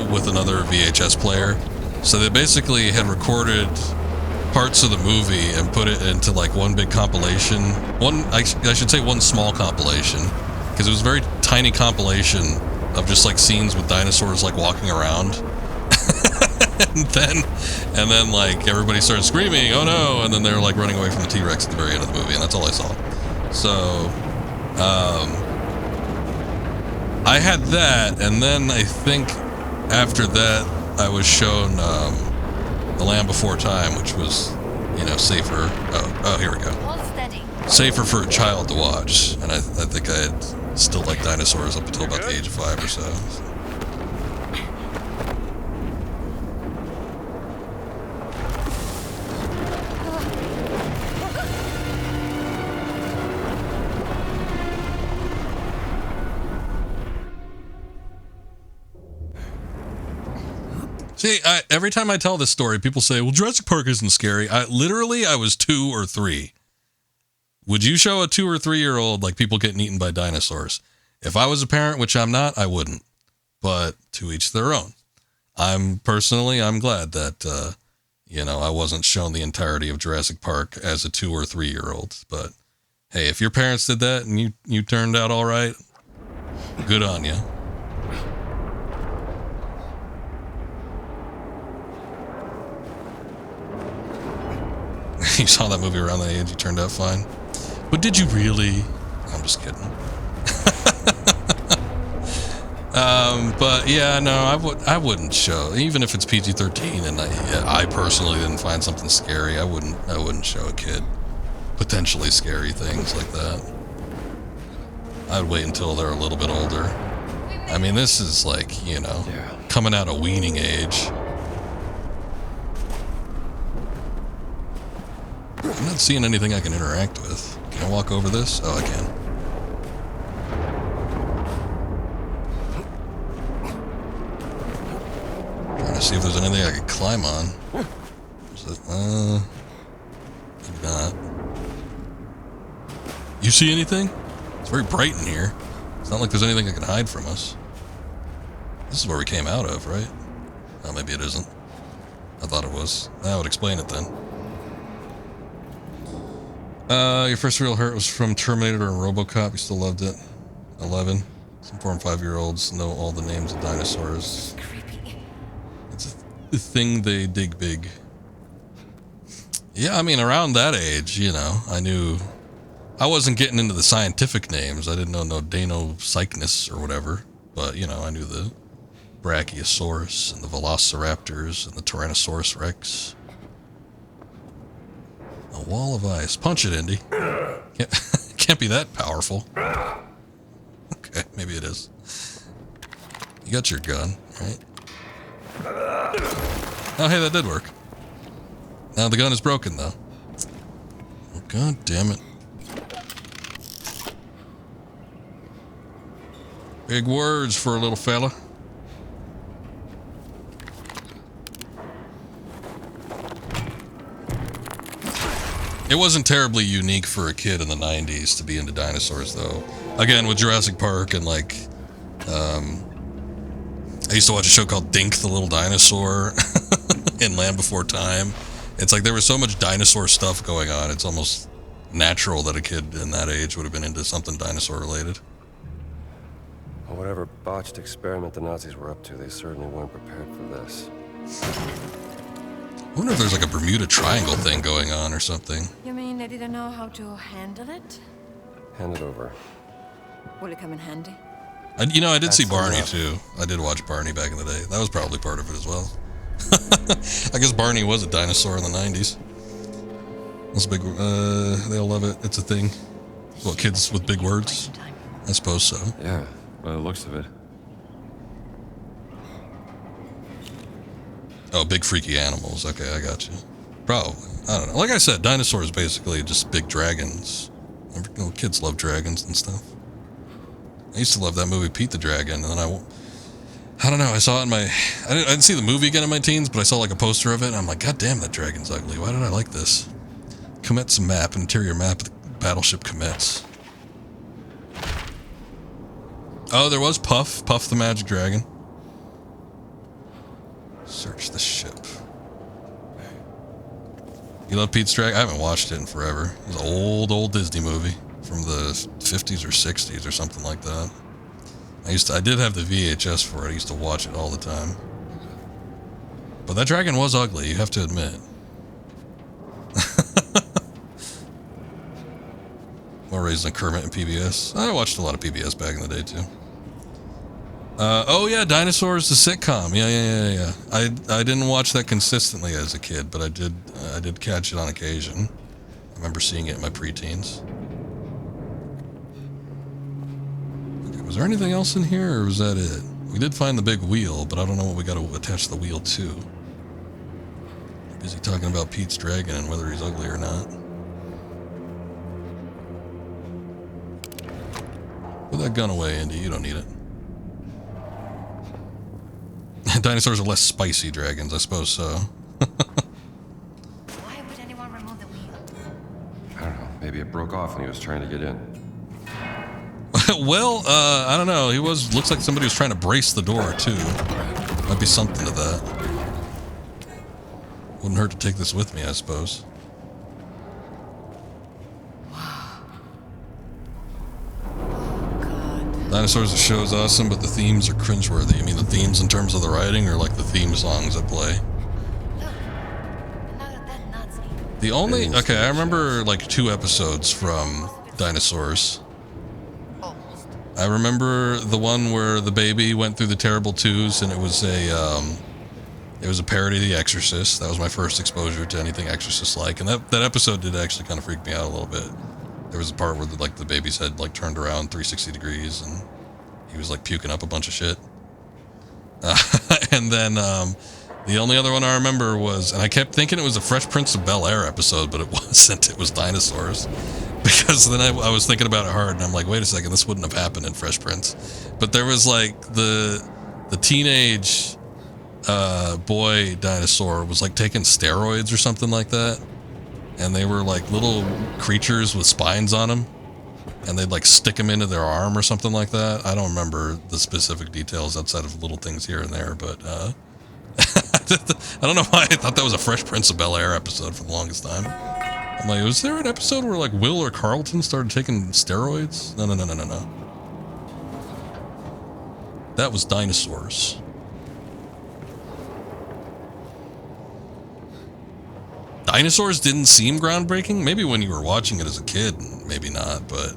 [SPEAKER 1] with another VHS player. So they basically had recorded parts of the movie and put it into like one big compilation. I should say one small compilation, because it was a very tiny compilation of just like scenes with dinosaurs like walking around. and then like everybody started screaming, oh no, and then they were like running away from the T-Rex at the very end of the movie, and that's all I saw. So I had that, and then I think after that I was shown The Land Before Time, which was, you know, safer. Oh, here we go. Safer for a child to watch, and I think I had still liked dinosaurs up until about the age of 5 or so. See, every time I tell this story, people say, well, Jurassic Park isn't scary. I was 2 or 3. Would you show a 2 or 3-year-old like people getting eaten by dinosaurs? If I was a parent, which I'm not, I wouldn't. But to each their own. I'm glad that, you know, I wasn't shown the entirety of Jurassic Park as a 2 or 3-year-old. But hey, if your parents did that and you turned out all right, good on you. You saw that movie around that age, you turned out fine. But did you really? I'm just kidding. But yeah, no, I wouldn't show, even if it's PG-13 and I personally didn't find something scary, I wouldn't show a kid potentially scary things like that. I'd wait until they're a little bit older. I mean, this is like, you know, coming out of weaning age. I'm not seeing anything I can interact with. Can I walk over this? Oh, I can. to see if there's anything I could climb on. Maybe not. You see anything? It's very bright in here. It's not like there's anything that can hide from us. This is where we came out of, right? Oh, maybe it isn't. I thought it was. That would explain it then. Your first real hurt was from Terminator and RoboCop. You still loved it. 11. Some 4 and 5-year-olds know all the names of dinosaurs. It's a thing they dig big. Yeah, I mean, around that age, you know, I knew... I wasn't getting into the scientific names. I didn't know no Danocycnus or whatever. But, you know, I knew the Brachiosaurus and the Velociraptors and the Tyrannosaurus Rex. A wall of ice. Punch it, Indy. Can't be that powerful. Okay, maybe it is. You got your gun, right? Oh, hey, that did work. Now the gun is broken, though. Oh, God damn it. Big words for a little fella. It wasn't terribly unique for a kid in the 90s to be into dinosaurs, though. Again, with Jurassic Park and, like, I used to watch a show called Dink the Little Dinosaur in Land Before Time. It's like there was so much dinosaur stuff going on, it's almost natural that a kid in that age would have been into something dinosaur-related.
[SPEAKER 5] Well, whatever botched experiment the Nazis were up to, they certainly weren't prepared for this.
[SPEAKER 1] I wonder if there's like a Bermuda Triangle thing going on or something.
[SPEAKER 2] You mean they didn't know how to handle it?
[SPEAKER 5] Hand it over.
[SPEAKER 2] Will it come in handy?
[SPEAKER 1] I did see Barney too. I did watch Barney back in the day. That was probably part of it as well. I guess Barney was a dinosaur in the 90s. That's big. They'll love it. It's a thing. Well, kids with big words. I suppose so.
[SPEAKER 5] Yeah, by the looks of it.
[SPEAKER 1] Oh, big freaky animals. Okay, I got you. Probably. I don't know. Like I said, dinosaurs basically just big dragons. Kids love dragons and stuff. I used to love that movie Pete the Dragon, and then I don't know, I saw it in my... I didn't see the movie again in my teens, but I saw like a poster of it, and I'm like, God damn, that dragon's ugly. Why did I like this? Komet's map, interior map of the battleship Komet's. Oh, there was Puff the magic dragon. Search the ship. You love Pete's Dragon? I haven't watched it in forever. It's an old Disney movie from the 50s or 60s or something like that. I did have the VHS for it. I used to watch it all the time. But that dragon was ugly, you have to admit. More raised on Kermit and PBS. I watched a lot of PBS back in the day too. Oh yeah, Dinosaurs, the sitcom. Yeah. I didn't watch that consistently as a kid, but I did catch it on occasion. I remember seeing it in my preteens. Okay, was there anything else in here, or was that it? We did find the big wheel, but I don't know what we got to attach the wheel to. I'm busy talking about Pete's Dragon and whether he's ugly or not. Put that gun away, Indy. You don't need it. Dinosaurs are less spicy dragons, I suppose so.
[SPEAKER 2] Why would anyone remove the wheel?
[SPEAKER 5] I don't know. Maybe it broke off and he was trying to get in.
[SPEAKER 1] Well, I don't know. Looks like somebody was trying to brace the door, too. Might be something to that. Wouldn't hurt to take this with me, I suppose. Dinosaurs, the show is awesome, but the themes are cringeworthy. You mean the themes in terms of the writing, or like the theme songs that play? The only... Okay, I remember like 2 episodes from Dinosaurs. I remember the one where the baby went through the terrible twos, and it was a parody of The Exorcist. That was my first exposure to anything Exorcist-like, and that episode did actually kind of freak me out a little bit. There was a part where the baby's head like turned around 360 degrees, and he was like puking up a bunch of shit. And then the only other one I remember was, and I kept thinking it was a Fresh Prince of Bel-Air episode, but it wasn't. It was Dinosaurs. Because then I was thinking about it hard, and I'm like, wait a second, this wouldn't have happened in Fresh Prince. But there was like the teenage boy dinosaur was like taking steroids or something like that, and they were like little creatures with spines on them, and they'd like stick them into their arm or something like that. I don't remember the specific details outside of little things here and there, but I don't know why I thought that was a Fresh Prince of Bel-Air episode for the longest time. I'm like, was there an episode where like Will or Carlton started taking steroids? No. That was dinosaurs. Dinosaurs didn't seem groundbreaking. Maybe when you were watching it as a kid, maybe not, but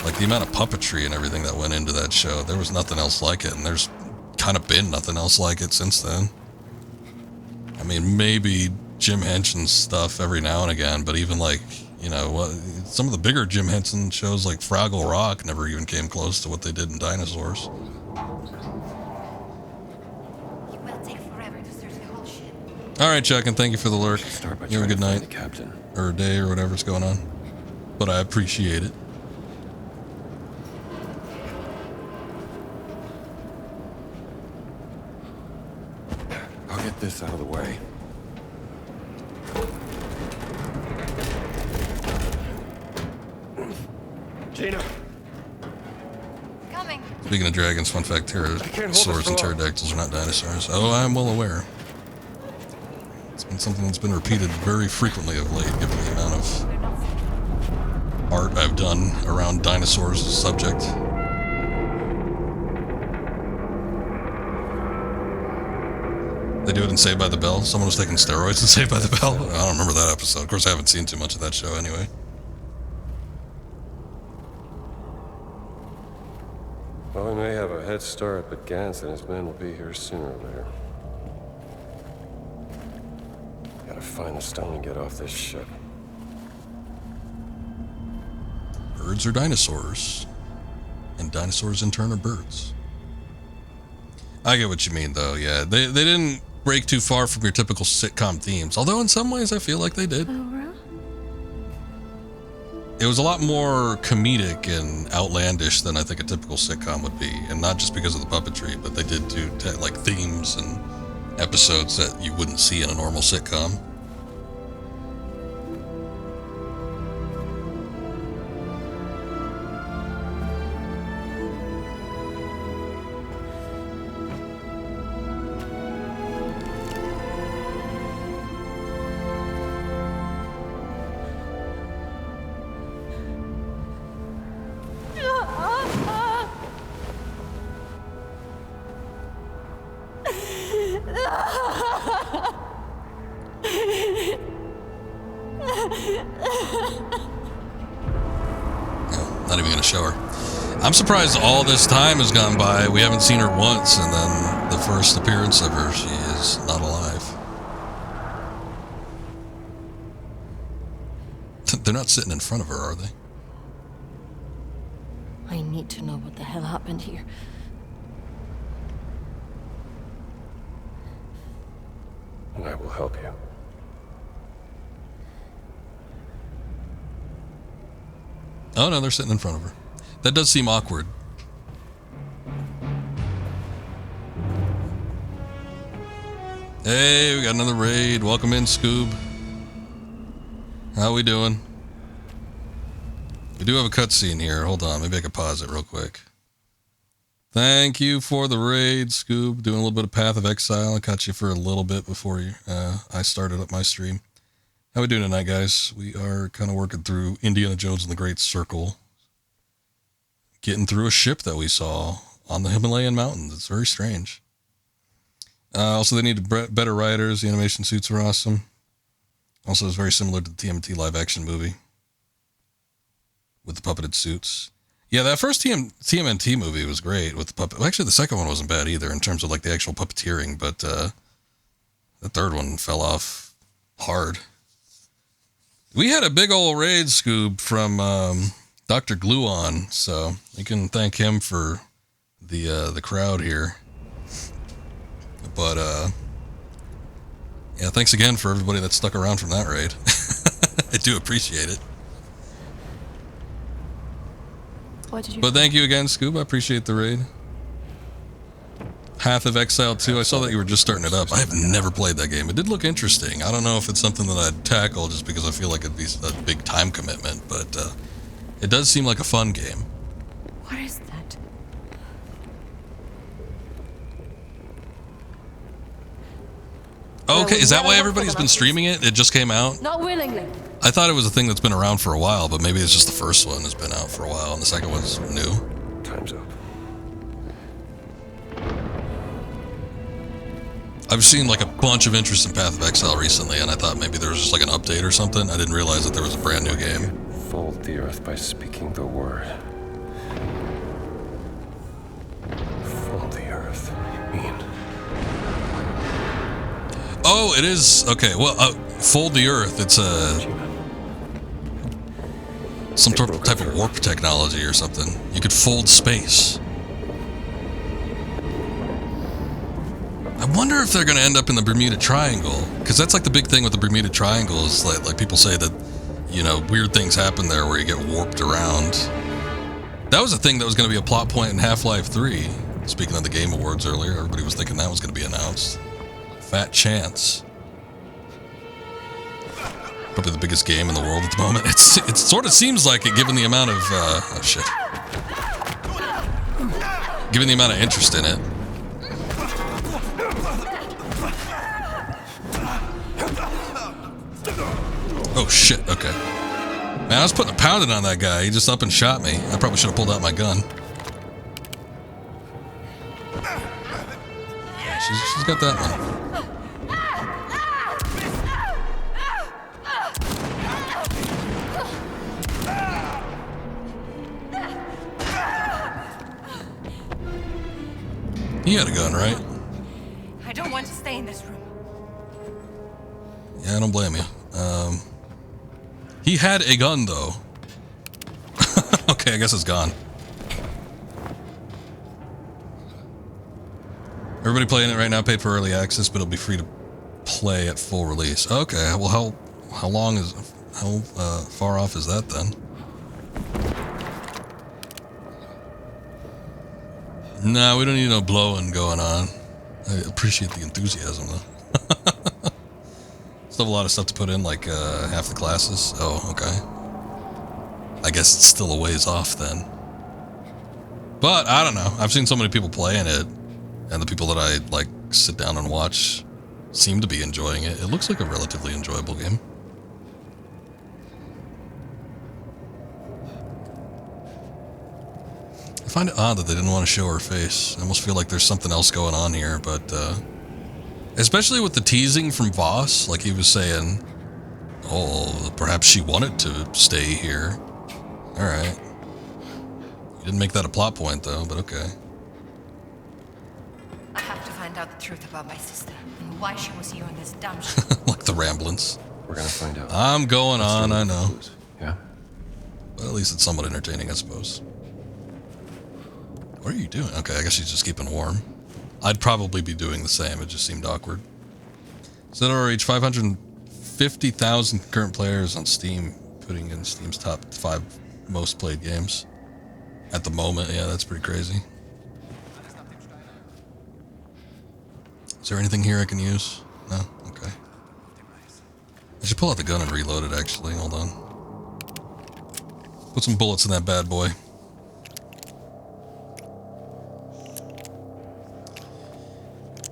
[SPEAKER 1] like the amount of puppetry and everything that went into that show, there was nothing else like it, and there's kind of been nothing else like it since then. I mean, maybe Jim Henson's stuff every now and again, but even like, you know, some of the bigger Jim Henson shows like Fraggle Rock never even came close to what they did in Dinosaurs. Alright, Chuck, and thank you for the lurk. You have a good night, or day, or whatever's going on. But I appreciate it.
[SPEAKER 5] I'll get this out of the way.
[SPEAKER 3] Gina.
[SPEAKER 2] Coming.
[SPEAKER 1] Speaking of dragons, fun fact, pterosaurs and pterodactyls are not dinosaurs. Oh, I'm well aware. It's been something that's been repeated very frequently of late, given the amount of art I've done around dinosaurs as a subject. They do it in Saved by the Bell. Someone was taking steroids in Saved by the Bell. I don't remember that episode. Of course, I haven't seen too much of that show anyway.
[SPEAKER 5] Well, we may have a head start, but Gans and his men will be here sooner or later. Gotta find the stone and get off this ship.
[SPEAKER 1] Birds are dinosaurs, and dinosaurs in turn are birds. I get what you mean, though. Yeah, they didn't break too far from your typical sitcom themes, although in some ways I feel like they did. It was a lot more comedic and outlandish than I think a typical sitcom would be, and not just because of the puppetry, but they did do like themes and episodes that you wouldn't see in a normal sitcom. Not even gonna show her. I'm surprised all this time has gone by. We haven't seen her once, and then the first appearance of her, she is not alive. They're not sitting in front of her, are they?
[SPEAKER 2] I need to know what the hell happened here.
[SPEAKER 5] And I will help you.
[SPEAKER 1] Oh no, they're sitting in front of her. That does seem awkward. Hey, we got another raid. Welcome in, Scoob. How we doing? We do have a cutscene here. Hold on, maybe I can pause it real quick. Thank you for the raid, Scoob. Doing a little bit of Path of Exile. I caught you for a little bit before I started up my stream. How we doing tonight, guys? We are kind of working through Indiana Jones and the Great Circle. Getting through a ship that we saw on the Himalayan mountains. It's very strange. Also, they needed better writers. The animation suits were awesome. Also, it's very similar to the TMNT live-action movie with the puppeted suits. Yeah, that first TMNT movie was great with the puppet. Well, actually, the second one wasn't bad either in terms of like the actual puppeteering, but the third one fell off hard. We had a big old raid, Scoob, from Dr. Gluon, so you can thank him for the crowd here. But yeah, thanks again for everybody that stuck around from that raid. I do appreciate it. But thank you again, Scoob. I appreciate the raid. Path of Exile 2, I saw that you were just starting it up. I have never played that game. It did look interesting. I don't know if it's something that I'd tackle just because I feel like it'd be a big time commitment, but it does seem like a fun game.
[SPEAKER 2] What is that?
[SPEAKER 1] Okay, is that why everybody's been streaming it? It just came out?
[SPEAKER 16] Not willingly.
[SPEAKER 1] I thought it was a thing that's been around for a while, but maybe it's just the first one has been out for a while and the second one's new.
[SPEAKER 5] Time's up.
[SPEAKER 1] I've seen like a bunch of interest in Path of Exile recently, and I thought maybe there was just like an update or something. I didn't realize that there was a brand new game.
[SPEAKER 5] Fold the earth by speaking the word. Fold the earth, you mean?
[SPEAKER 1] Oh, it is. Okay, well, fold the earth. It's some type of warp technology or something. You could fold space. I wonder if they're going to end up in the Bermuda Triangle, because that's like the big thing with the Bermuda Triangle is like people say that, you know, weird things happen there where you get warped around. That was a thing that was going to be a plot point in Half-Life 3. Speaking of the Game Awards earlier, everybody was thinking that was going to be announced. Fat chance. Probably the biggest game in the world at the moment. It sort of seems like it, given the amount of oh shit. Given the amount of interest in it. Oh shit, okay. Man, I was putting a pounding on that guy. He just up and shot me. I probably should have pulled out my gun. Yeah, she's got that one. He had a gun, right?
[SPEAKER 2] I don't want to stay in this room.
[SPEAKER 1] Yeah, I don't blame you. He had a gun, though. Okay, I guess it's gone. Everybody playing it right now paid for early access, but it'll be free to play at full release. Okay, well, how long is... how far off is that, then? No, we don't need no blowing going on. I appreciate the enthusiasm, though. Still have a lot of stuff to put in, like half the classes. Oh, okay. I guess it's still a ways off then. But, I don't know. I've seen so many people playing it, and the people that I, like, sit down and watch seem to be enjoying it. It looks like a relatively enjoyable game. I find it odd that they didn't want to show her face. I almost feel like there's something else going on here, but, especially with the teasing from Voss, like he was saying, oh, perhaps she wanted to stay here. Alright. You didn't make that a plot point, though, but okay.
[SPEAKER 2] I have to find out the truth about my sister and why she was here on this dumb shit.
[SPEAKER 1] Like the ramblings.
[SPEAKER 5] We're gonna find out.
[SPEAKER 1] I'm going on, I know.
[SPEAKER 5] Yeah?
[SPEAKER 1] But at least it's somewhat entertaining, I suppose. What are you doing? Okay, I guess she's just keeping warm. I'd probably be doing the same. It just seemed awkward. Zedor reached 550,000 concurrent players on Steam, putting in Steam's top 5 most played games. At the moment, yeah, that's pretty crazy. Is there anything here I can use? No? Okay. I should pull out the gun and reload it, actually. Hold on. Put some bullets in that bad boy.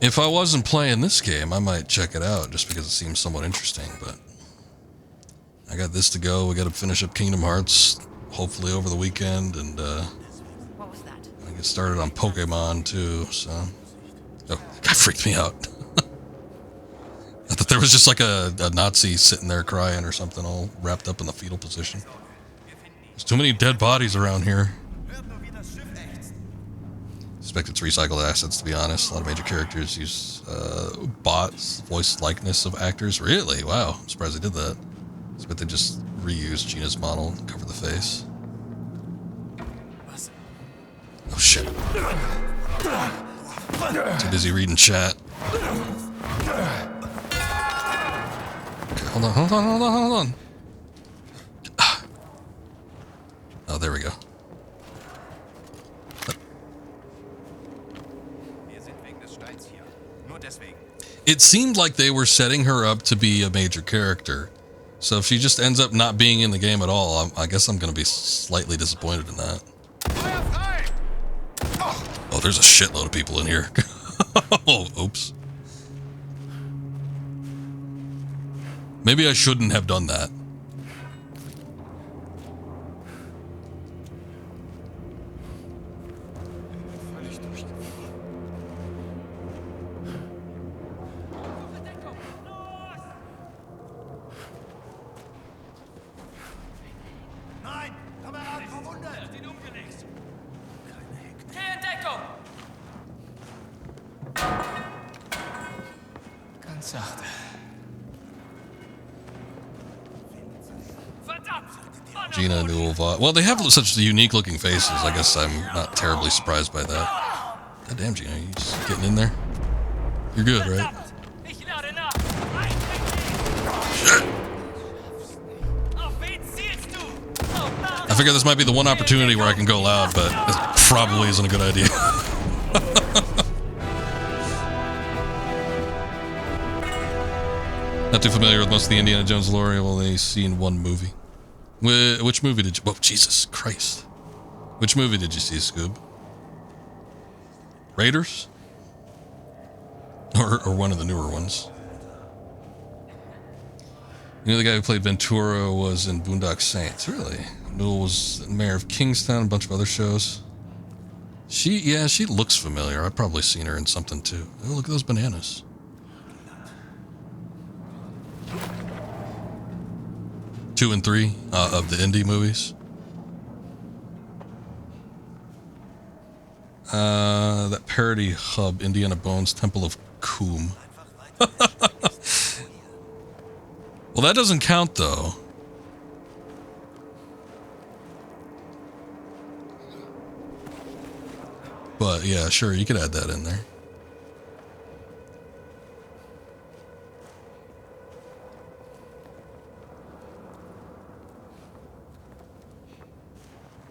[SPEAKER 1] If I wasn't playing this game, I might check it out just because it seems somewhat interesting, but I got this to go. We got to finish up Kingdom Hearts, hopefully over the weekend, and
[SPEAKER 2] What was that?
[SPEAKER 1] I get started on Pokemon too, so... Oh, that freaked me out. I thought there was just like a Nazi sitting there crying or something, all wrapped up in the fetal position. There's too many dead bodies around here. I suspect it's recycled assets, to be honest. A lot of major characters use bots, voice likeness of actors. Really? Wow. I'm surprised they did that. I suspect they just reused Gina's model to cover the face. Oh, shit. Too busy reading chat. Okay, hold on. Oh, there we go. It seemed like they were setting her up to be a major character. So if she just ends up not being in the game at all, I guess I'm going to be slightly disappointed in that. Oh, there's a shitload of people in here. Oh, oops. Maybe I shouldn't have done that.
[SPEAKER 6] Ganz sachte.
[SPEAKER 1] Gina Newell. Well, they have such unique looking faces. I guess I'm not terribly surprised by that. God damn, Gina, you just getting in there? You're good, right? Shit. I figure this might be the one opportunity where I can go loud, but it probably isn't a good idea. Not too familiar with most of the Indiana Jones lore. I've only seen one movie. Which movie did you... Oh, Jesus Christ. Which movie did you see, Scoob? Raiders? Or one of the newer ones? You know, the guy who played Ventura was in Boondock Saints. Really? Newell was mayor of Kingstown, a bunch of other shows. Yeah, she looks familiar. I've probably seen her in something, too. Oh, look at those bananas. Two and three of the indie movies. That parody hub, Indiana Bones, Temple of Coom. Well, that doesn't count, though. But, yeah, sure, you could add that in there.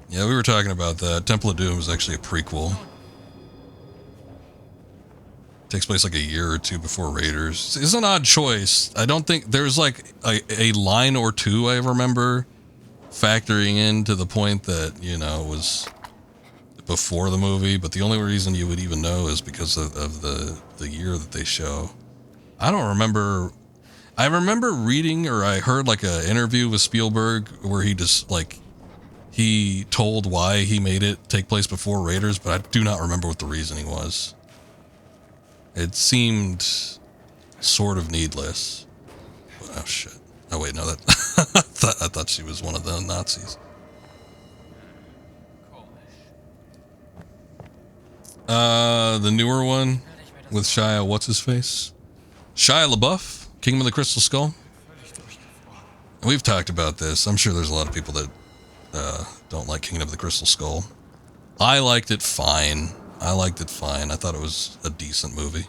[SPEAKER 1] Yeah, we were talking about that. Temple of Doom is actually a prequel. Takes place like a year or two before Raiders. It's an odd choice. I don't think there's like a line or two I remember factoring in to the point that, you know, was before the movie, but the only reason you would even know is because of the year that they show. I don't remember. I remember reading, or I heard like an interview with Spielberg where he just like, he told why he made it take place before Raiders, but I do not remember what the reasoning was. It seemed sort of needless. Oh shit. Oh wait, no, that I thought she was one of the Nazis. The newer one with Shia, what's his face? Shia LaBeouf, Kingdom of the Crystal Skull. We've talked about this. I'm sure there's a lot of people that don't like Kingdom of the Crystal Skull. I liked it fine. I thought it was a decent movie.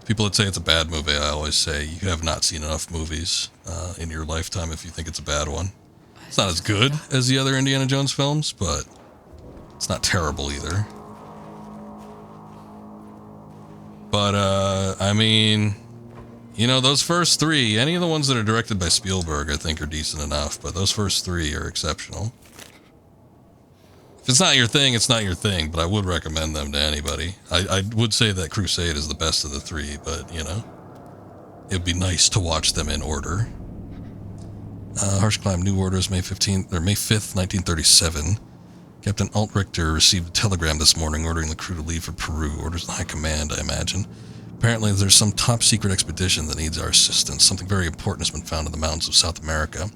[SPEAKER 1] People that say it's a bad movie, I always say you have not seen enough movies in your lifetime if you think it's a bad one. It's not as good as the other Indiana Jones films, but it's not terrible either. But, I mean, you know, those first three, any of the ones that are directed by Spielberg, I think are decent enough, but those first three are exceptional. If it's not your thing, it's not your thing, but I would recommend them to anybody. I would say that Crusade is the best of the three, but, you know, it'd be nice to watch them in order. Harsh Climb, New Orders, May 5th, 1937. Captain Alt Richter received a telegram this morning ordering the crew to leave for Peru. Orders the High Command, I imagine. Apparently, there's some top-secret expedition that needs our assistance. Something very important has been found in the mountains of South America.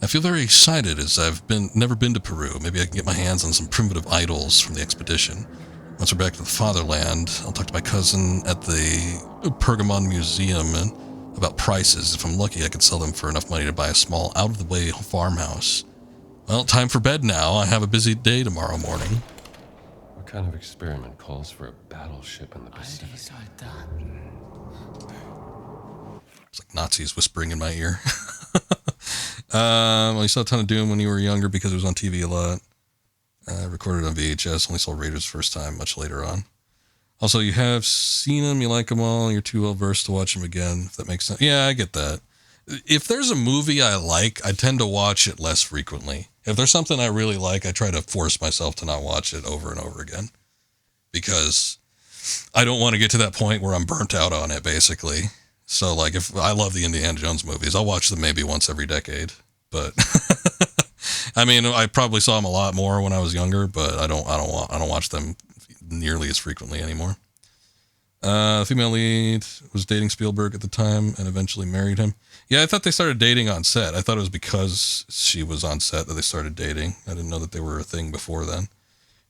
[SPEAKER 1] I feel very excited as I've never been to Peru. Maybe I can get my hands on some primitive idols from the expedition. Once we're back to the fatherland, I'll talk to my cousin at the Pergamon Museum about prices. If I'm lucky, I could sell them for enough money to buy a small, out-of-the-way farmhouse. Well, time for bed now. I have a busy day tomorrow morning.
[SPEAKER 5] What kind of experiment calls for a battleship in the Pacific?
[SPEAKER 1] It's like Nazis whispering in my ear. Well, you saw a ton of Doom when you were younger because it was on TV a lot. Recorded on VHS. Only saw Raiders first time much later on. Also, you have seen them, you like them all, you're too well versed to watch them again, if that makes sense. Yeah, I get that. If there's a movie I like, I tend to watch it less frequently. If there's something I really like, I try to force myself to not watch it over and over again. Because I don't want to get to that point where I'm burnt out on it, basically. So, like, if I love the Indiana Jones movies, I'll watch them maybe once every decade. But I mean, I probably saw them a lot more when I was younger, but I don't watch them nearly as frequently anymore. The female lead was dating Spielberg at the time and eventually married him. Yeah, I thought they started dating on set. I thought it was because she was on set that they started dating. I didn't know that they were a thing before then.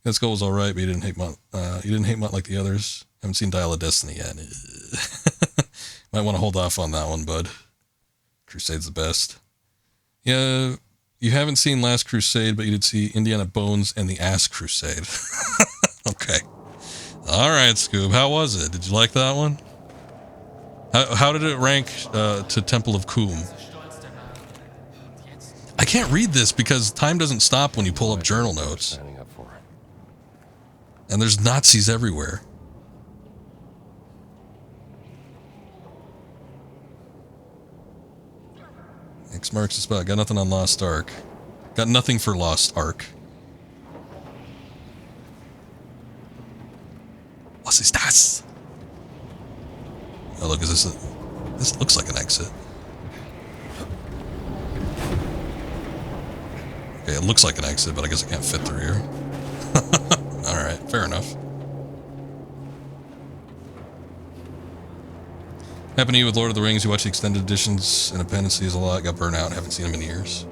[SPEAKER 1] This goal was all right, but he didn't hate Mutt like the others. Haven't seen Dial of Destiny yet. Might want to hold off on that one, bud. Crusade's the best. Yeah, you haven't seen Last Crusade, but you did see Indiana Bones and the Ass Crusade. Okay. All right, Scoob. How was it? Did you like that one? How did it rank to Temple of Coom? I can't read this because time doesn't stop when you pull up journal notes. And there's Nazis everywhere. X marks the spot. Got nothing on Lost Ark. Got nothing for Lost Ark. Was ist das? Oh, look, is this this looks like an exit. Okay, it looks like an exit, but I guess I can't fit through here. Alright, fair enough. Happened to you with Lord of the Rings, you watch the extended editions and appendices a lot, got burnt out, haven't seen them in years.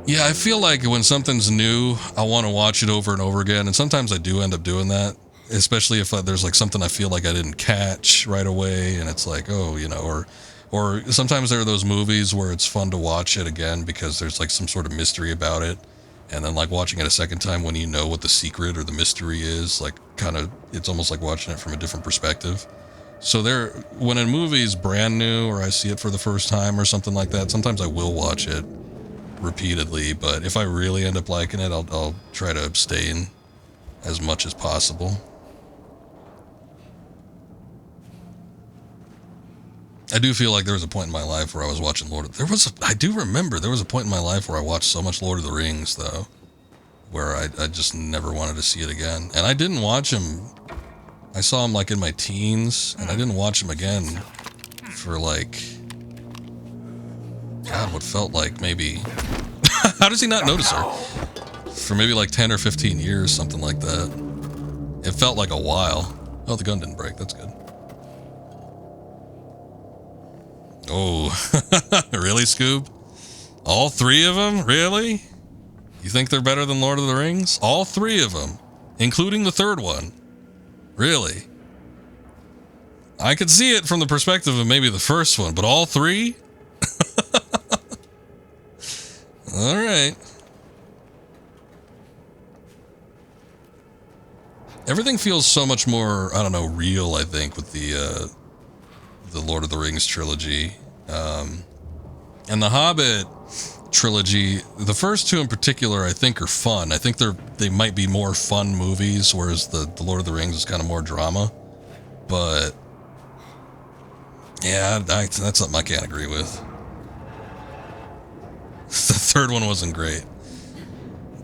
[SPEAKER 1] Yeah, I feel like when something's new, I want to watch it over and over again, and sometimes I do end up doing that. Especially if there's like something I feel like I didn't catch right away, and it's like, oh, you know, or sometimes there are those movies where it's fun to watch it again because there's like some sort of mystery about it, and then like watching it a second time when you know what the secret or the mystery is, like kind of, it's almost like watching it from a different perspective. So when a movie's brand new or I see it for the first time or something like that, sometimes I will watch it repeatedly, but if I really end up liking it, I'll try to abstain as much as possible. I do feel like there was a point in my life where I was watching I do remember there was a point in my life where I watched so much Lord of the Rings, though, where I just never wanted to see it again. And I didn't watch them. I saw them like in my teens, and I didn't watch them again for like, God, what felt like maybe, how does he not notice her? For maybe like 10 or 15 years, something like that. It felt like a while. Oh, the gun didn't break. That's good. Oh, really, Scoob? All three of them? Really? You think they're better than Lord of the Rings? All three of them, including the third one. Really? I could see it from the perspective of maybe the first one, but all three? All right. Everything feels so much more, I don't know, real, I think, with the Lord of the Rings trilogy. And the Hobbit trilogy, the first two in particular, I think are fun. I think they might be more fun movies, whereas the Lord of the Rings is kind of more drama. But yeah, that's something I can't agree with. The third one wasn't great.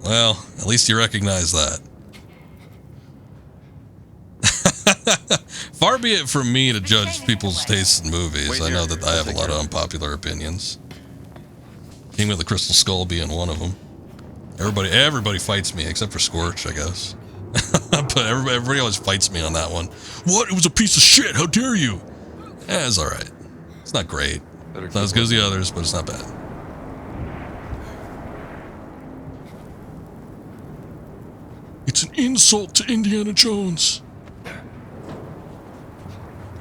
[SPEAKER 1] Well, at least you recognize that. Far be it from me to judge people's tastes in movies. I know that I have a lot of unpopular opinions. King of the Crystal Skull being one of them. Everybody fights me except for Scorch, I guess. But everybody always fights me on that one. What? It was a piece of shit. How dare you? Yeah, it's all right. It's not great. It's not as good as the others, but it's not bad. It's an insult to Indiana Jones. I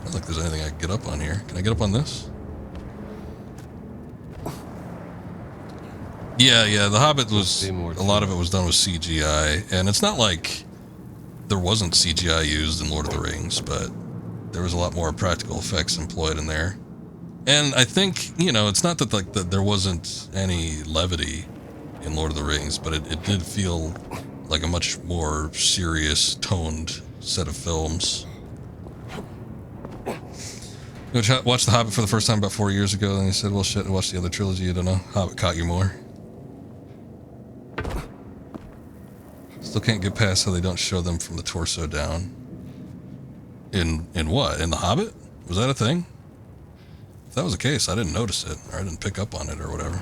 [SPEAKER 1] don't think there's anything I can get up on here. Can I get up on this? Yeah, The Hobbit was, a lot of it was done with CGI, and it's not like there wasn't CGI used in Lord of the Rings, but there was a lot more practical effects employed in there. And I think, it's not that that there wasn't any levity in Lord of the Rings, but it did feel like a much more serious toned set of films. I watched The Hobbit for the first time about 4 years ago, and he said, well, shit, watch the other trilogy, I don't know. Hobbit caught you more. Still can't get past how they don't show them from the torso down. In what? In The Hobbit? Was that a thing? If that was the case, I didn't notice it, or I didn't pick up on it, or whatever.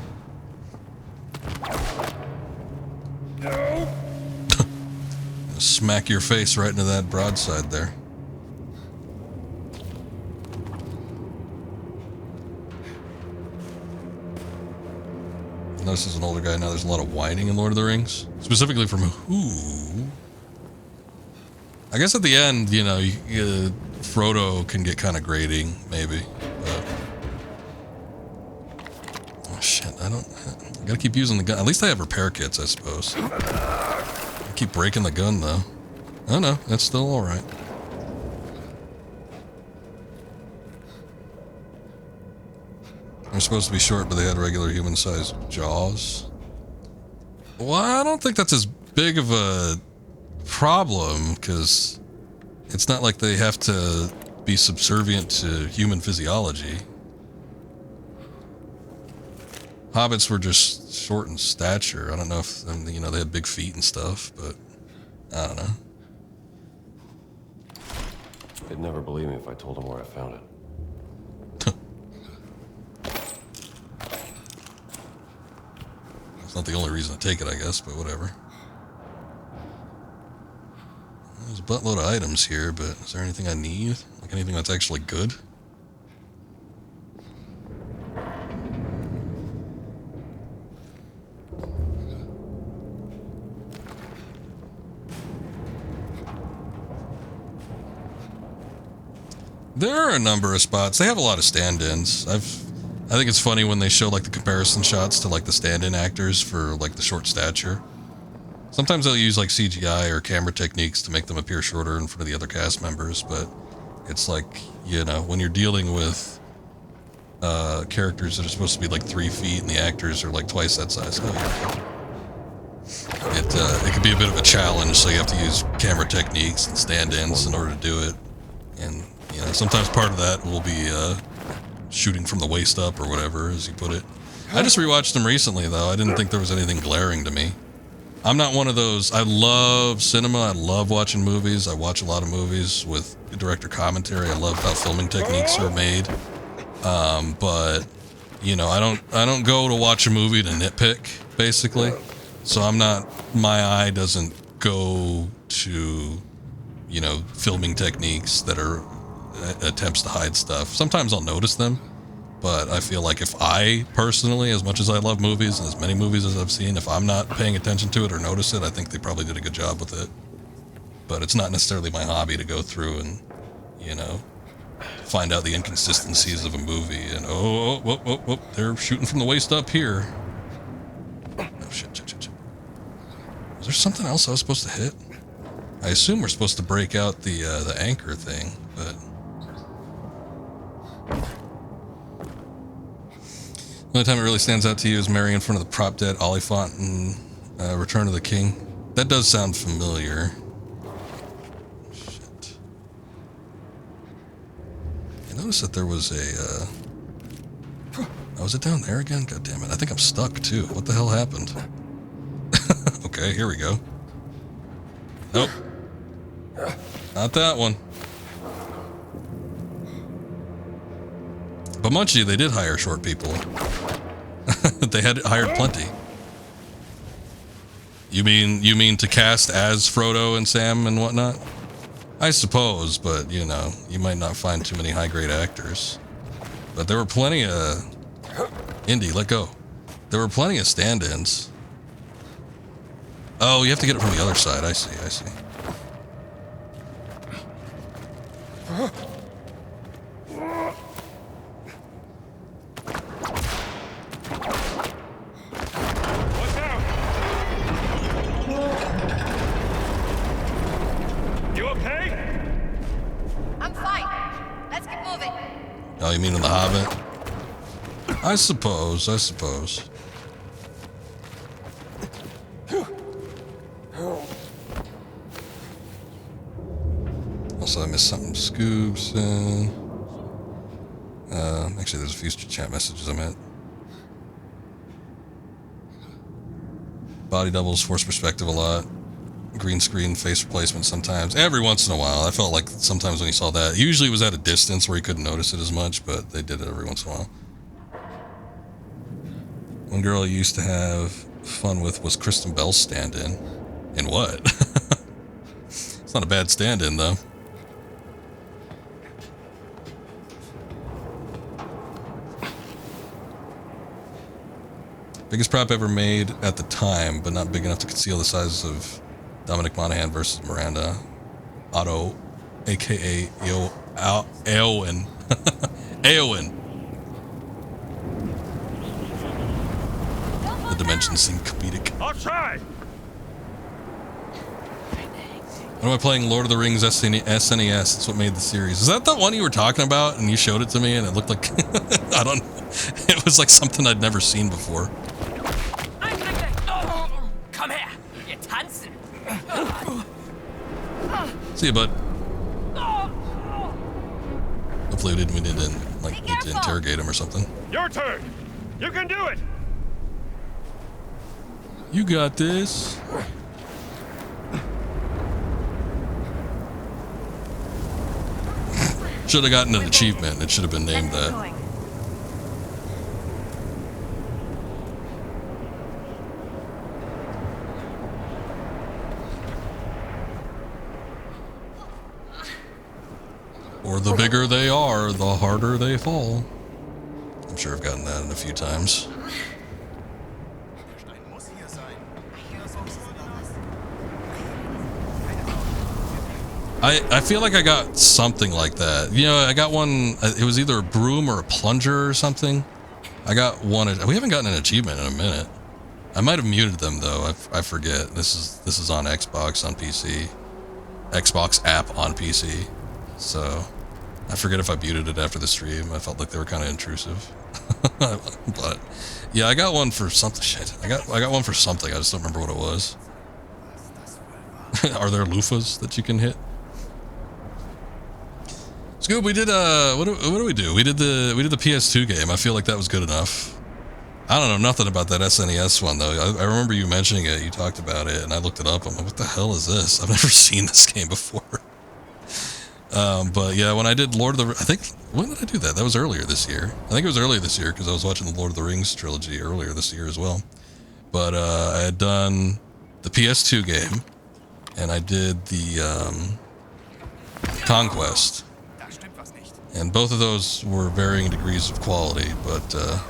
[SPEAKER 1] Smack your face right into that broadside there. Notice as an older guy now, there's a lot of whining in Lord of the Rings. Specifically from who? I guess at the end, you know, Frodo can get kind of grating, maybe. But... oh shit, I gotta keep using the gun. At least I have repair kits, I suppose. I keep breaking the gun, though. Oh no, that's still alright. They're supposed to be short, but they had regular human-sized jaws. Well, I don't think that's as big of a problem, because it's not like they have to be subservient to human physiology. Hobbits were just short in stature. I don't know if, you know, they had big feet and stuff, but I don't know.
[SPEAKER 5] They'd never believe me if I told them where I found it.
[SPEAKER 1] It's not the only reason to take it, I guess, but whatever. There's a buttload of items here, but is there anything I need? Like anything that's actually good? There are a number of spots. They have a lot of stand-ins. I think it's funny when they show like the comparison shots to like the stand-in actors for like the short stature. Sometimes they'll use like CGI or camera techniques to make them appear shorter in front of the other cast members, but it's like, you know, when you're dealing with characters that are supposed to be like 3 feet and the actors are like twice that size. It could be a bit of a challenge, so you have to use camera techniques and stand-ins in order to do it. And, you know, sometimes part of that will be shooting from the waist up or whatever, as you put it. I just rewatched them recently, though. I didn't think there was anything glaring to me. I'm not one of those. I love cinema. I love watching movies. I watch a lot of movies with director commentary. I love how filming techniques are made. But you know, I don't go to watch a movie to nitpick, basically. So I'm not. My eye doesn't go to, you know, filming techniques that are attempts to hide stuff. Sometimes I'll notice them, but I feel like if I personally, as much as I love movies and as many movies as I've seen, if I'm not paying attention to it or notice it, I think they probably did a good job with it. But it's not necessarily my hobby to go through and, you know, find out the inconsistencies of a movie and oh, they're shooting from the waist up here. Oh shit. Was there something else I was supposed to hit? I assume we're supposed to break out the anchor thing, but the only time it really stands out to you is Mary in front of the prop dead Oliphant in Return of the King. That does sound familiar. Shit. I noticed that there was a oh, was it down there again? God damn it. I think I'm stuck too. What the hell happened? Okay, here we go. Nope. Not that one. But Munchie, they did hire short people. They had hired plenty. You mean to cast as Frodo and Sam and whatnot? I suppose, but you know, you might not find too many high-grade actors. But there were plenty of... Indy, let go. There were plenty of stand-ins. Oh, you have to get it from the other side. I see. Oh, you mean in The Hobbit? I suppose. So I missed something. Scoops. Actually, there's a few chat messages I meant. Body doubles, force perspective a lot. Green screen, face replacement sometimes. Every once in a while. I felt like sometimes when you saw that, usually it was at a distance where you couldn't notice it as much, but they did it every once in a while. One girl I used to have fun with was Kristen Bell's stand-in. In what? It's not a bad stand-in, though. Biggest prop ever made at the time, but not big enough to conceal the size of Dominic Monaghan versus Miranda. Otto, a.k.a. Eowyn. Eowyn. The dimensions seem comedic.
[SPEAKER 3] I'll try.
[SPEAKER 1] When am I playing Lord of the Rings SNES? That's what made the series. Is that the one you were talking about? And you showed it to me, and it looked like I don't. It was like something I'd never seen before.
[SPEAKER 7] Come here, you tanzen.
[SPEAKER 1] See you, bud. Hopefully we didn't need to interrogate him or something.
[SPEAKER 3] Your turn. You can do it.
[SPEAKER 1] You got this. Should have gotten an achievement. It should have been named that. Or the bigger they are, the harder they fall. I'm sure I've gotten that in a few times. I feel like I got something like that. You know, I got one, it was either a broom or a plunger or something. I got one, we haven't gotten an achievement in a minute. I might have muted them though, I forget. This is on Xbox, on PC. Xbox app on PC. So, I forget if I muted it after the stream. I felt like they were kind of intrusive. But, yeah, I got one for something, shit. I got one for something, I just don't remember what it was. Are there loofahs that you can hit? Scoob, we did what do we do? We did the PS2 game. I feel like that was good enough. I don't know nothing about that SNES one though. I remember you mentioning it. You talked about it, and I looked it up. I'm like, what the hell is this? I've never seen this game before. But yeah, when I did Lord of the, I think when did I do that? That was earlier this year. I think it was earlier this year because I was watching the Lord of the Rings trilogy earlier this year as well. But I had done the PS2 game, and I did the Conquest. And both of those were varying degrees of quality, but I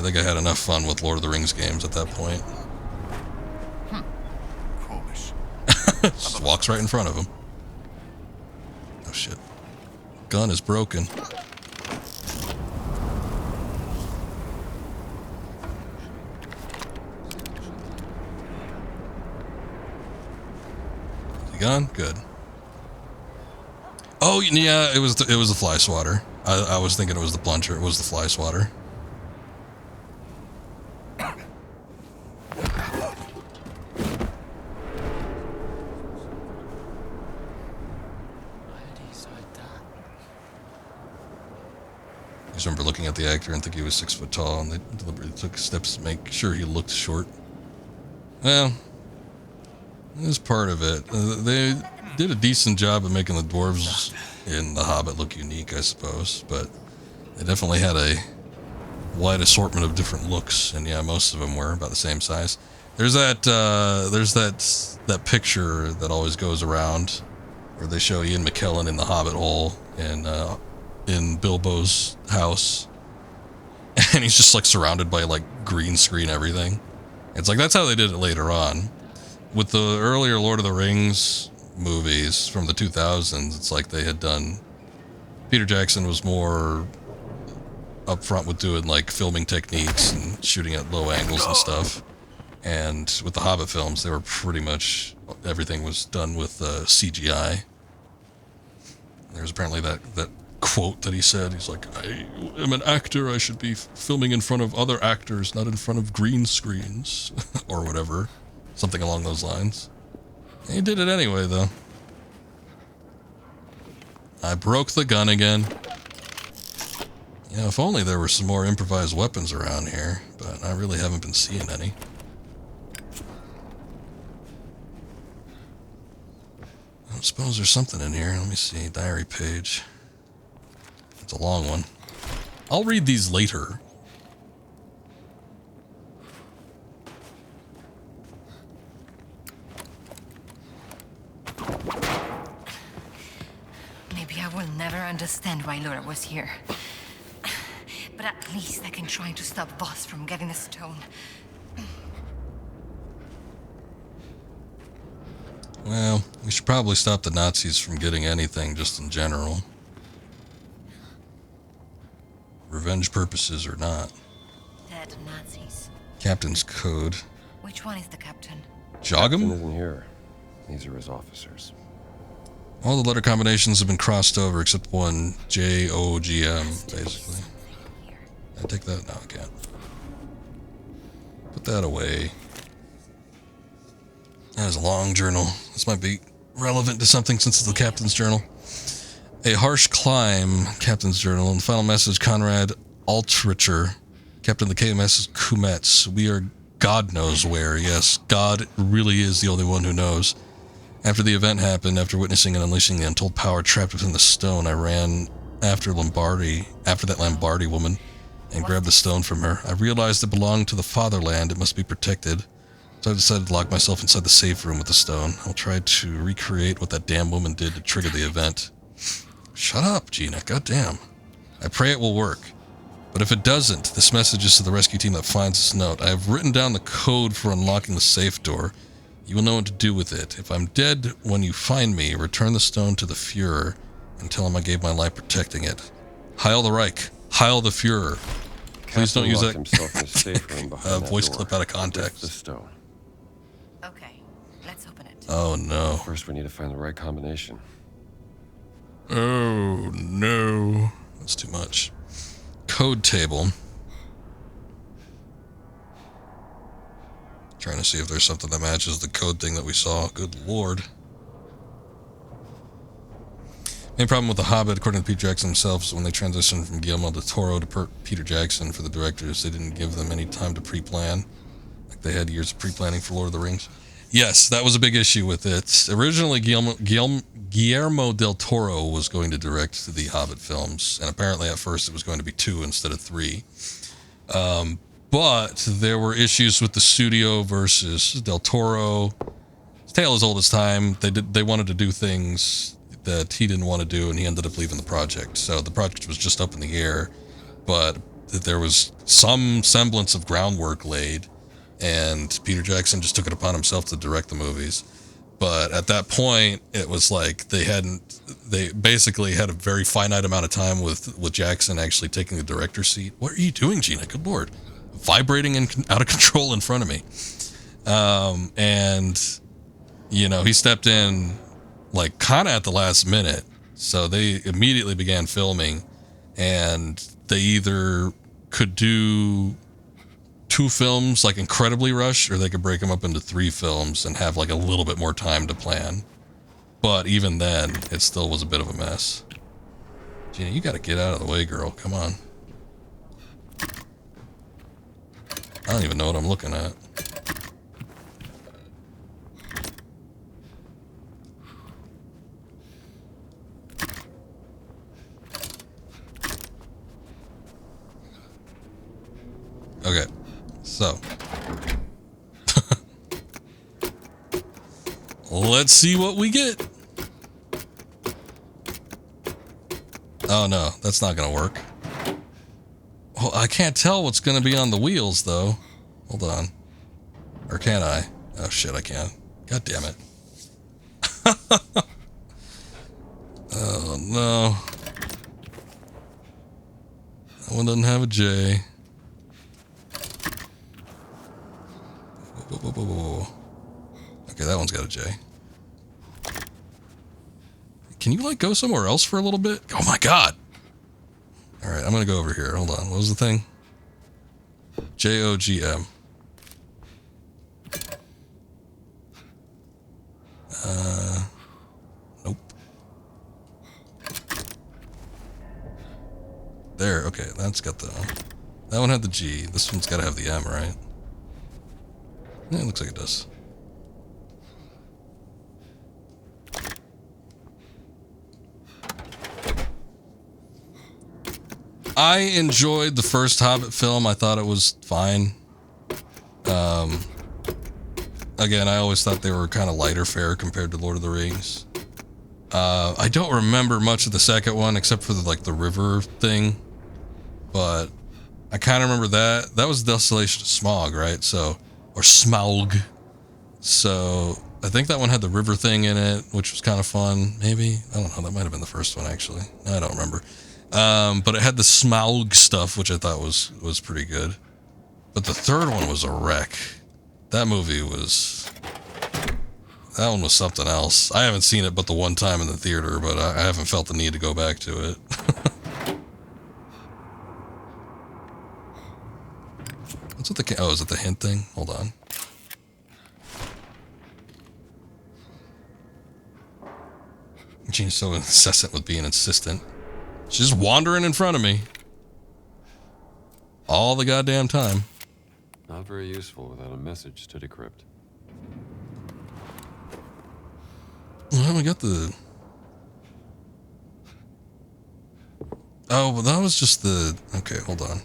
[SPEAKER 1] think I had enough fun with Lord of the Rings games at that point. Just walks right in front of him. Oh shit. Gun is broken. Is he gone? Good. Oh yeah, it was the fly swatter. I was thinking it was the plunger. It was the fly swatter. I just remember looking at the actor and thinking he was 6 foot tall, and they deliberately took steps to make sure he looked short. Well, it was part of it. They did a decent job of making the dwarves in The Hobbit look unique, I suppose, but they definitely had a wide assortment of different looks, and yeah, most of them were about the same size. There's that picture that always goes around where they show Ian McKellen in the Hobbit hole and in Bilbo's house, and he's just like surrounded by like green screen everything. It's like that's how they did it later on. With the earlier Lord of the Rings movies from the 2000s, it's like they had done, Peter Jackson was more upfront with doing like filming techniques and shooting at low angles and stuff. And with the Hobbit films, they were pretty much, everything was done with CGI. There's apparently that quote that he said, he's like, I am an actor, I should be filming in front of other actors, not in front of green screens, or whatever. Something along those lines. And he did it anyway, though. I broke the gun again. You know, if only there were some more improvised weapons around here, but I really haven't been seeing any. I suppose there's something in here. Let me see. Diary page. It's a long one. I'll read these later.
[SPEAKER 2] Maybe I will never understand why Laura was here. But at least I can try to stop Voss from getting the stone.
[SPEAKER 1] Well, we should probably stop the Nazis from getting anything, just in general. Revenge purposes or not.
[SPEAKER 2] Dead Nazis.
[SPEAKER 1] Captain's code.
[SPEAKER 2] Which one is the captain?
[SPEAKER 1] Jog him?
[SPEAKER 5] Captain isn't here. These are his officers.
[SPEAKER 1] All the letter combinations have been crossed over except one. J-O-G-M, basically. I take that? No, I can't. Put that away. That was a long journal. This might be relevant to something since it's the captain's journal. A harsh climb, captain's journal. And the final message, Conrad Altricher, captain of the KMS Kumets. We are God knows where. Yes, God really is the only one who knows. After the event happened, after witnessing and unleashing the untold power trapped within the stone, I ran after that Lombardi woman, and grabbed the stone from her. I realized it belonged to the fatherland. It must be protected. So I decided to lock myself inside the safe room with the stone. I'll try to recreate what that damn woman did to trigger the event. Shut up, Gina. Goddamn. I pray it will work. But if it doesn't, this message is to the rescue team that finds this note. I have written down the code for unlocking the safe door. You will know what to do with it. If I'm dead when you find me, return the stone to the Fuhrer and tell him I gave my life protecting it. Heil the Reich. Heil the Fuhrer. Please don't use that voice clip out of context.
[SPEAKER 5] The stone.
[SPEAKER 2] Okay, let's open it.
[SPEAKER 1] Oh no.
[SPEAKER 5] First we need to find the right combination.
[SPEAKER 1] Oh no. That's too much. Code table. Trying to see if there's something that matches the code thing that we saw. Good lord. Main problem with The Hobbit, according to Peter Jackson himself, is when they transitioned from Guillermo del Toro to Peter Jackson for the directors, they didn't give them any time to pre-plan. Like they had years of pre-planning for Lord of the Rings. Yes, that was a big issue with it. Originally, Guillermo del Toro was going to direct the Hobbit films, and apparently at first it was going to be 2 instead of 3. But there were issues with the studio versus Del Toro. His tale as old as time. They wanted to do things that he didn't want to do, and he ended up leaving the project. So the project was just up in the air, but there was some semblance of groundwork laid, and Peter Jackson just took it upon himself to direct the movies. But at that point, it was like they basically had a very finite amount of time with Jackson actually taking the director's seat. What are you doing, Gina? Good lord. Vibrating and out of control in front of me. And, you know, he stepped in like kind of at the last minute. So they immediately began filming, and they either could do 2 films like incredibly rushed, or they could break them up into 3 films and have like a little bit more time to plan. But even then, it still was a bit of a mess. Gina, you got to get out of the way, girl. Come on. I don't even know what I'm looking at. Okay, so let's see what we get. Oh no, that's not gonna work. Well, I can't tell what's gonna be on the wheels though. Hold on. Or can I? Oh shit, I can. God damn it. Oh no. That one doesn't have a J. Whoa. Okay, that one's got a J. Can you, like, go somewhere else for a little bit? Oh, my God. All right, I'm going to go over here. Hold on. What was the thing? J-O-G-M. Nope. There, okay, that's got the... That one had the G. This one's gotta have the M, right? Yeah, it looks like it does. I enjoyed the first Hobbit film. I thought it was fine. Again, I always thought they were kind of lighter fare compared to Lord of the Rings. I don't remember much of the second one except for the river thing, but I kind of remember that. That was Desolation of Smaug, right? So, or Smaug. So I think that one had the river thing in it, which was kind of fun. Maybe, I don't know. That might have been the first one actually. I don't remember. But it had the Smaug stuff, which I thought was pretty good. But the third one was a wreck. That movie was... That one was something else. I haven't seen it but the one time in the theater, but I haven't felt the need to go back to it. What's with the... Oh, is it the hint thing? Hold on. Jean's so incessant with being insistent. She's just wandering in front of me. All the goddamn time.
[SPEAKER 16] Not very useful without a message to decrypt.
[SPEAKER 1] Well, we got the... Oh, well, that was just the... Okay, hold on.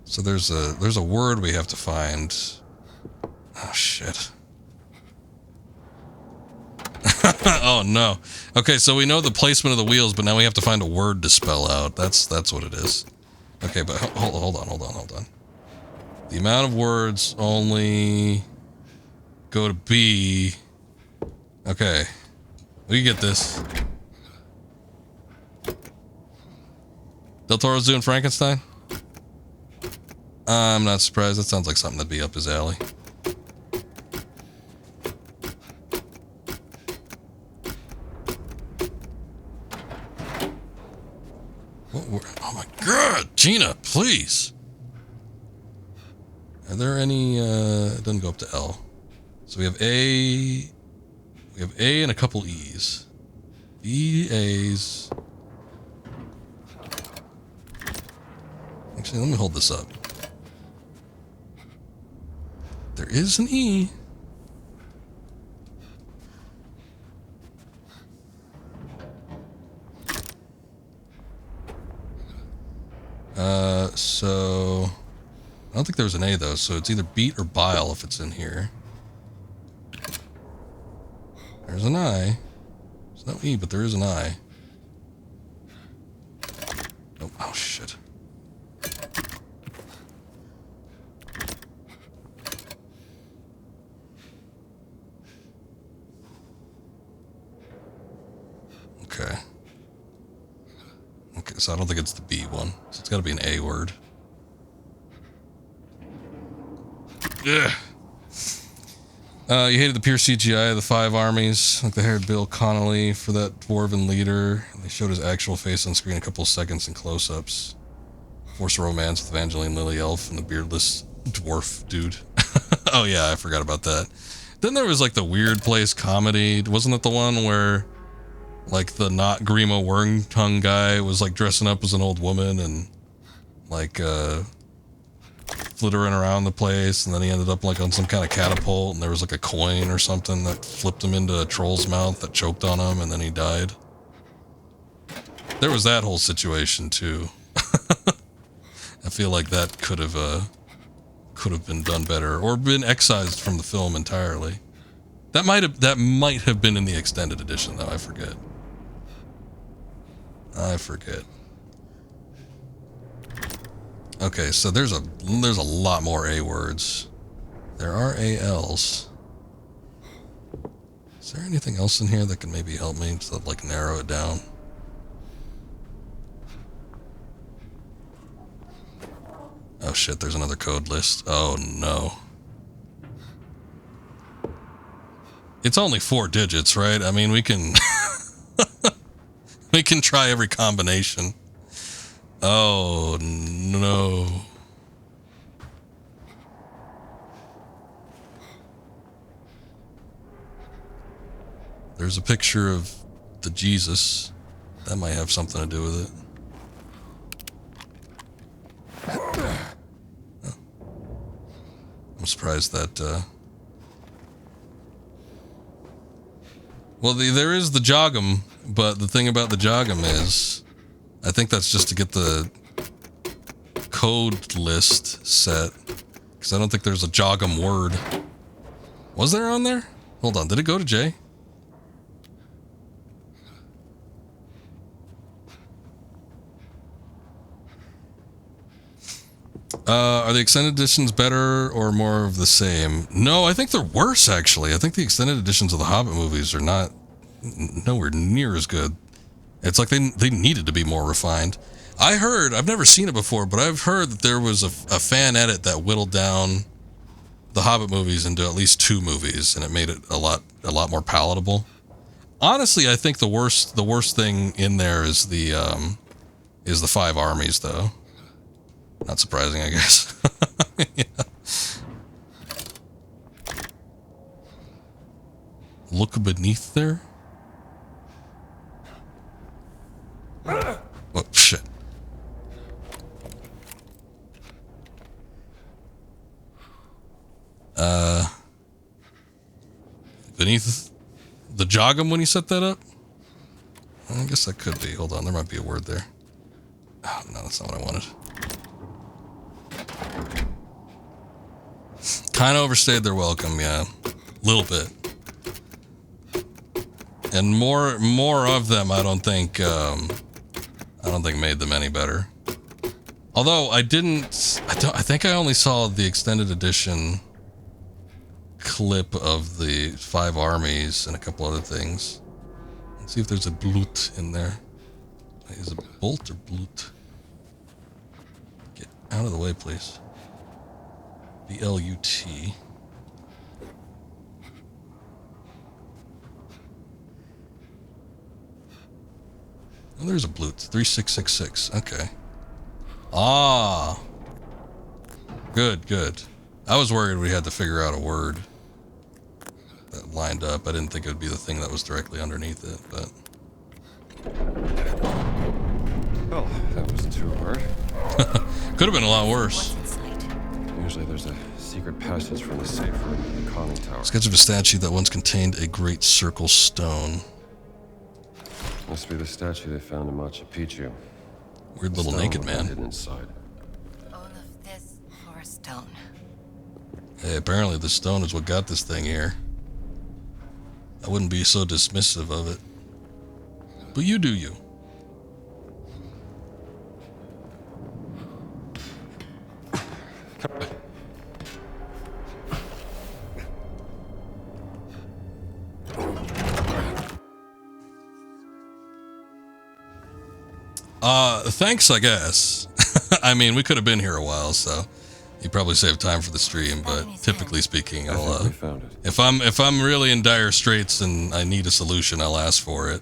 [SPEAKER 1] So there's a word we have to find. Oh, shit. Oh, no. Okay, so we know the placement of the wheels, but now we have to find a word to spell out. That's what it is. Okay, but hold on. The amount of words only go to B. Okay. We can get this. Del Toro's doing Frankenstein? I'm not surprised. That sounds like something that'd be up his alley. Oh my god, Gina, please. Are there any, it doesn't go up to L. So we have A and a couple E's. B, A's. Actually, let me hold this up. There is an E. So I don't think there was an A though, so it's either beat or bile if it's in here. There's an I. There's no E, but there is an I. Oh, oh shit. Okay. Okay, so I don't think it's the B one. So it's got to be an A word. Yeah. You hated the pure CGI of the 5 armies, like they hired Bill Connolly for that dwarven leader. They showed his actual face on screen a couple of seconds in close-ups. Forced romance with Evangeline Lily Elf and the beardless dwarf dude. Oh yeah, I forgot about that. Then there was like the Weird Place comedy. Wasn't it the one where like the not Grima Wormtongue guy was like dressing up as an old woman and like flittering around the place, and then he ended up like on some kind of catapult, and there was like a coin or something that flipped him into a troll's mouth that choked on him, and then he died. There was that whole situation too. I feel like that could have been done better, or been excised from the film entirely. That might have been in the extended edition though. I forget. Okay, so there's a lot more A words. There are ALs. Is there anything else in here that can maybe help me to like narrow it down? Oh shit, there's another code list. Oh no. It's only 4 digits, right? I mean, we can we can try every combination. Oh no. There's a picture of the Jesus. That might have something to do with it. Oh. I'm surprised that, well, there is the Jog'em, but the thing about the Jog'em is, I think that's just to get the code list set, because I don't think there's a Jog'em word. Was there on there? Hold on, did it go to Jay? Are the extended editions better or more of the same? No, I think they're worse, actually. I think the extended editions of the Hobbit movies are not nowhere near as good. It's like they needed to be more refined. I heard, I've never seen it before, but I've heard that there was a fan edit that whittled down the Hobbit movies into at least 2 movies, and it made it a lot more palatable. Honestly, I think the worst thing in there is the 5 armies, though. Not surprising, I guess. Yeah. Look beneath there. Oh, shit. Beneath the Jog'em when you set that up? I guess that could be. Hold on, there might be a word there. Oh, no, that's not what I wanted. Kind of overstayed their welcome, yeah. Little bit. And more of them, I don't think made them any better. Although I think I only saw the extended edition clip of the 5 armies and a couple other things. Let's see if there's a blut in there. Is it bolt or blut? Get out of the way, please. B-L-U-T. Oh, there's a blut. 3666. Okay. Ah. Good, good. I was worried we had to figure out a word that lined up. I didn't think it would be the thing that was directly underneath it, but...
[SPEAKER 16] Well, that wasn't too hard.
[SPEAKER 1] Could have been a lot worse.
[SPEAKER 16] Usually there's a secret passage from the safe room in the conning tower.
[SPEAKER 1] Sketch of a statue that once contained a great circle stone.
[SPEAKER 16] Must be the statue they found in Machu Picchu.
[SPEAKER 1] Weird little naked man.
[SPEAKER 16] Hidden inside.
[SPEAKER 2] All of this for a stone.
[SPEAKER 1] Hey, apparently the stone is what got this thing here. I wouldn't be so dismissive of it. But you do you. Thanks, I guess. I mean, we could have been here a while, so you probably saved time for the stream, but typically speaking, I'll, if I'm really in dire straits and I need a solution, I'll ask for it.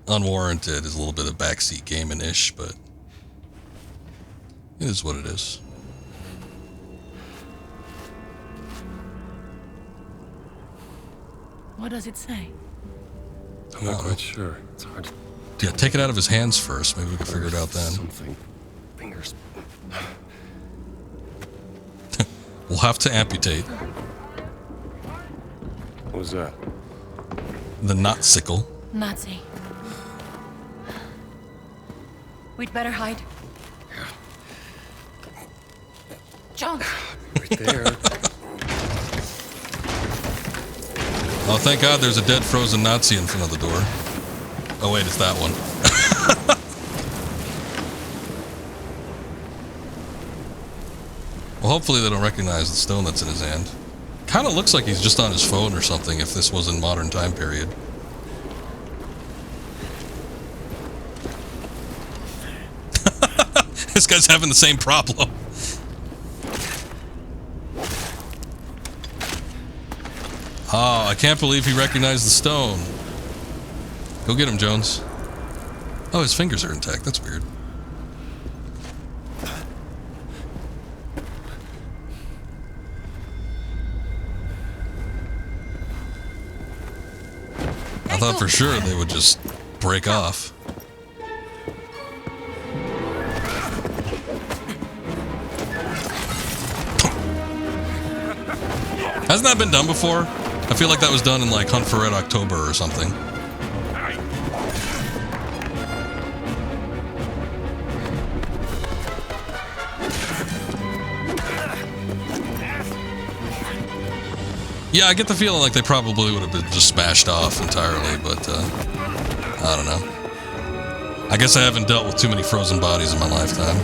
[SPEAKER 1] Unwarranted is a little bit of backseat gaming-ish, but it is what it is.
[SPEAKER 17] What does it say?
[SPEAKER 16] I'm not quite sure. It's hard to...
[SPEAKER 1] Yeah, take it out of his hands first. Maybe we can figure it out then.
[SPEAKER 16] Something. Fingers.
[SPEAKER 1] We'll have to amputate.
[SPEAKER 16] What was that?
[SPEAKER 1] The knot sickle.
[SPEAKER 17] Nazi. We'd better hide. John.
[SPEAKER 16] Right there.
[SPEAKER 1] Oh, thank God there's a dead frozen Nazi in front of the door. Oh wait, it's that one. Well, hopefully they don't recognize the stone that's in his hand. Kind of looks like he's just on his phone or something if this was in modern time period. This guy's having the same problem. Oh, I can't believe he recognized the stone. Go get him, Jones. Oh, his fingers are intact. That's weird. I thought for sure they would just break off. Hasn't that been done before? I feel like that was done in like Hunt for Red October or something. Yeah, I get the feeling like they probably would have been just smashed off entirely, but I don't know. I guess I haven't dealt with too many frozen bodies in my lifetime.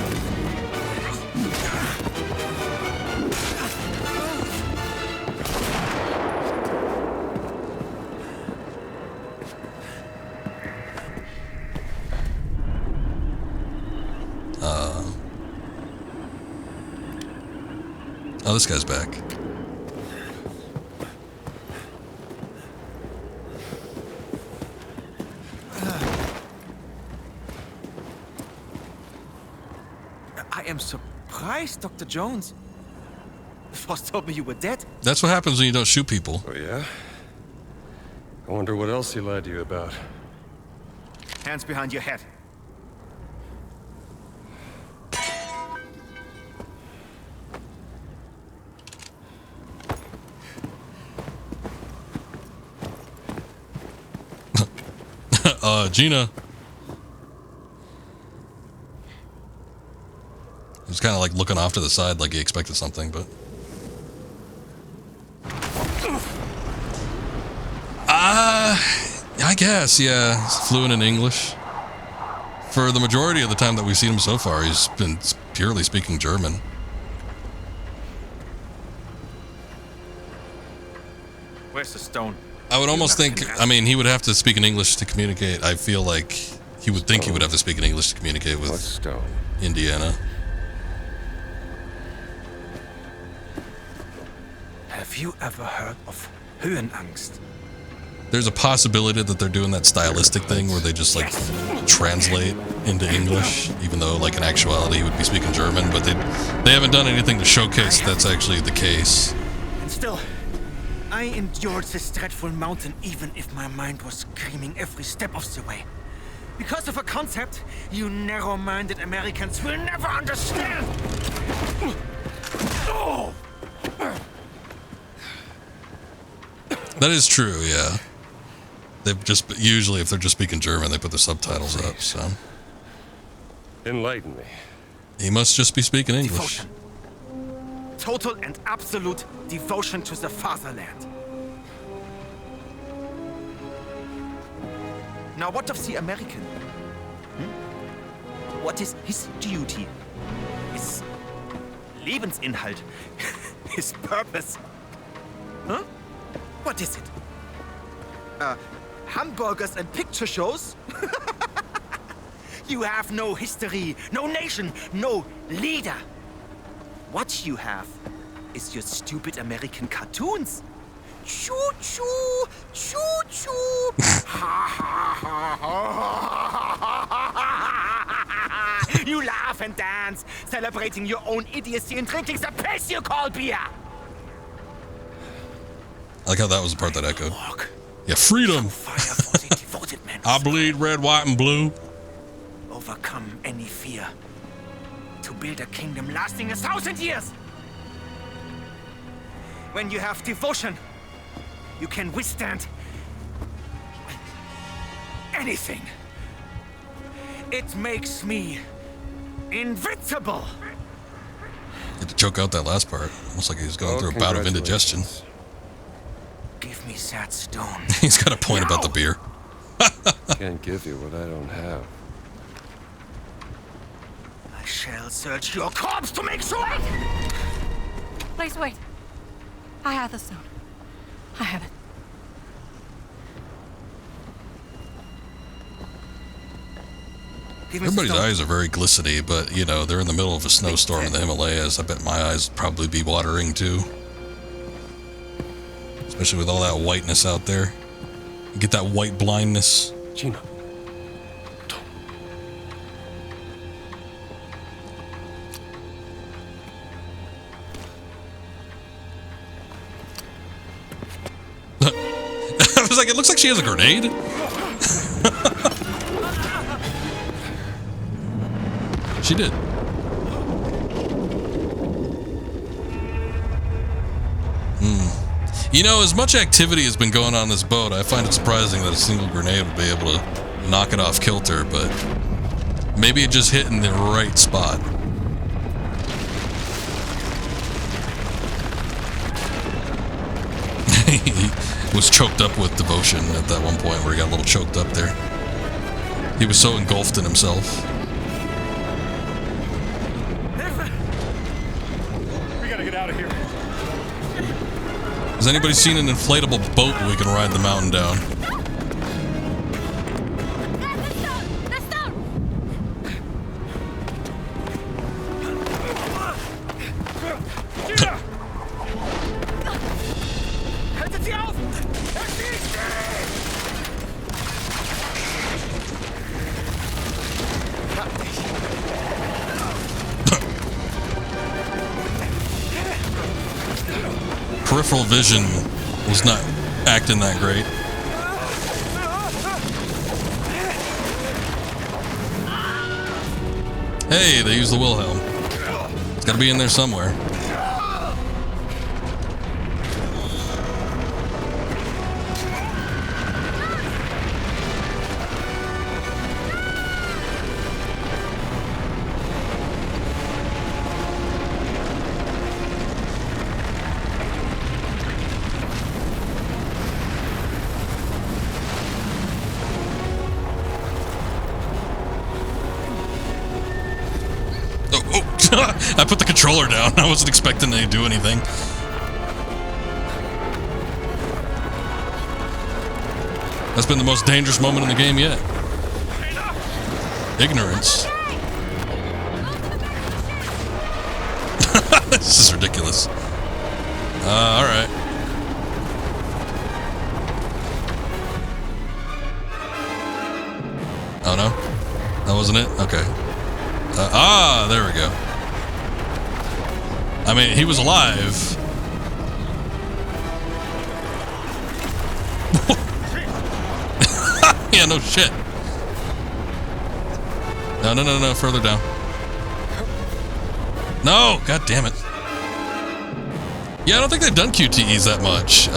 [SPEAKER 1] Oh, this guy's back.
[SPEAKER 14] I am surprised, Dr. Jones. Voss told me you were dead.
[SPEAKER 1] That's what happens when you don't shoot people.
[SPEAKER 5] Oh, yeah? I wonder what else he lied to you about.
[SPEAKER 14] Hands behind your head.
[SPEAKER 1] Gina. He was kind of like looking off to the side like he expected something, but... I guess, yeah. He's fluent in English. For the majority of the time that we've seen him so far, he's been purely speaking German.
[SPEAKER 14] Where's the stone?
[SPEAKER 1] I would almost think, I mean, he would have to speak in English to communicate. I feel like he would think he would have to speak in English to communicate with Indiana.
[SPEAKER 14] Have you ever heard of Höhenangst?
[SPEAKER 1] There's a possibility that they're doing that stylistic thing where they just like translate into English, even though like in actuality he would be speaking German, but they haven't done anything to showcase that's actually the case.
[SPEAKER 14] And still, I endured this dreadful mountain even if my mind was screaming every step of the way. Because of a concept you narrow-minded Americans will never understand!
[SPEAKER 1] That is true, yeah. They've just, usually if they're just speaking German, they put the subtitles up, so.
[SPEAKER 5] Enlighten me.
[SPEAKER 1] He must just be speaking English.
[SPEAKER 14] Devotion. Total and absolute devotion to the fatherland. Now what of the American? What is his duty? His Lebensinhalt? His purpose? Huh? What is it? Hamburgers and picture shows? You have no history, no nation, no leader. What you have is your stupid American cartoons. Choo choo, choo choo. You laugh and dance, celebrating your own idiocy and drinking the piss you call beer.
[SPEAKER 1] I like how that was the part that echoed. Yeah, freedom! I bleed red, white, and blue.
[SPEAKER 14] Overcome any fear. To build a kingdom lasting 1,000 years. When you have devotion, you can withstand anything. It makes me invincible.
[SPEAKER 1] You had to choke out that last part. Almost like he was going through a bout of indigestion.
[SPEAKER 14] Give me that stone.
[SPEAKER 1] He's got a point about the beer.
[SPEAKER 5] Can't give you what I don't have.
[SPEAKER 14] I shall search your corpse to make sure.
[SPEAKER 17] Please wait. I have the stone. I have it.
[SPEAKER 1] Everybody's eyes are very glistening, but, you know, they're in the middle of a snowstorm in the Himalayas. I bet my eyes would probably be watering, too. Especially with all that whiteness out there. You get that white blindness.
[SPEAKER 5] Gina.
[SPEAKER 1] I was like, it looks like she has a grenade. She did. You know, as much activity has been going on this boat, I find it surprising that a single grenade would be able to knock it off kilter, but maybe it just hit in the right spot. He was choked up with devotion at that one point where he got a little choked up there. He was so engulfed in himself.
[SPEAKER 3] We gotta get out of here.
[SPEAKER 1] Has anybody seen an inflatable boat we can ride the mountain down? Peripheral vision was not acting that great. Hey, they used the Wilhelm. It's gotta be in there somewhere. I put the controller down. I wasn't expecting to do anything. That's been the most dangerous moment in the game yet. Ignorance. This is ridiculous. Alright. Oh no? That wasn't it? Okay. There we go. I mean, he was alive. Yeah, no shit. No, further down. No, god damn it. Yeah, I don't think they've done QTEs that much.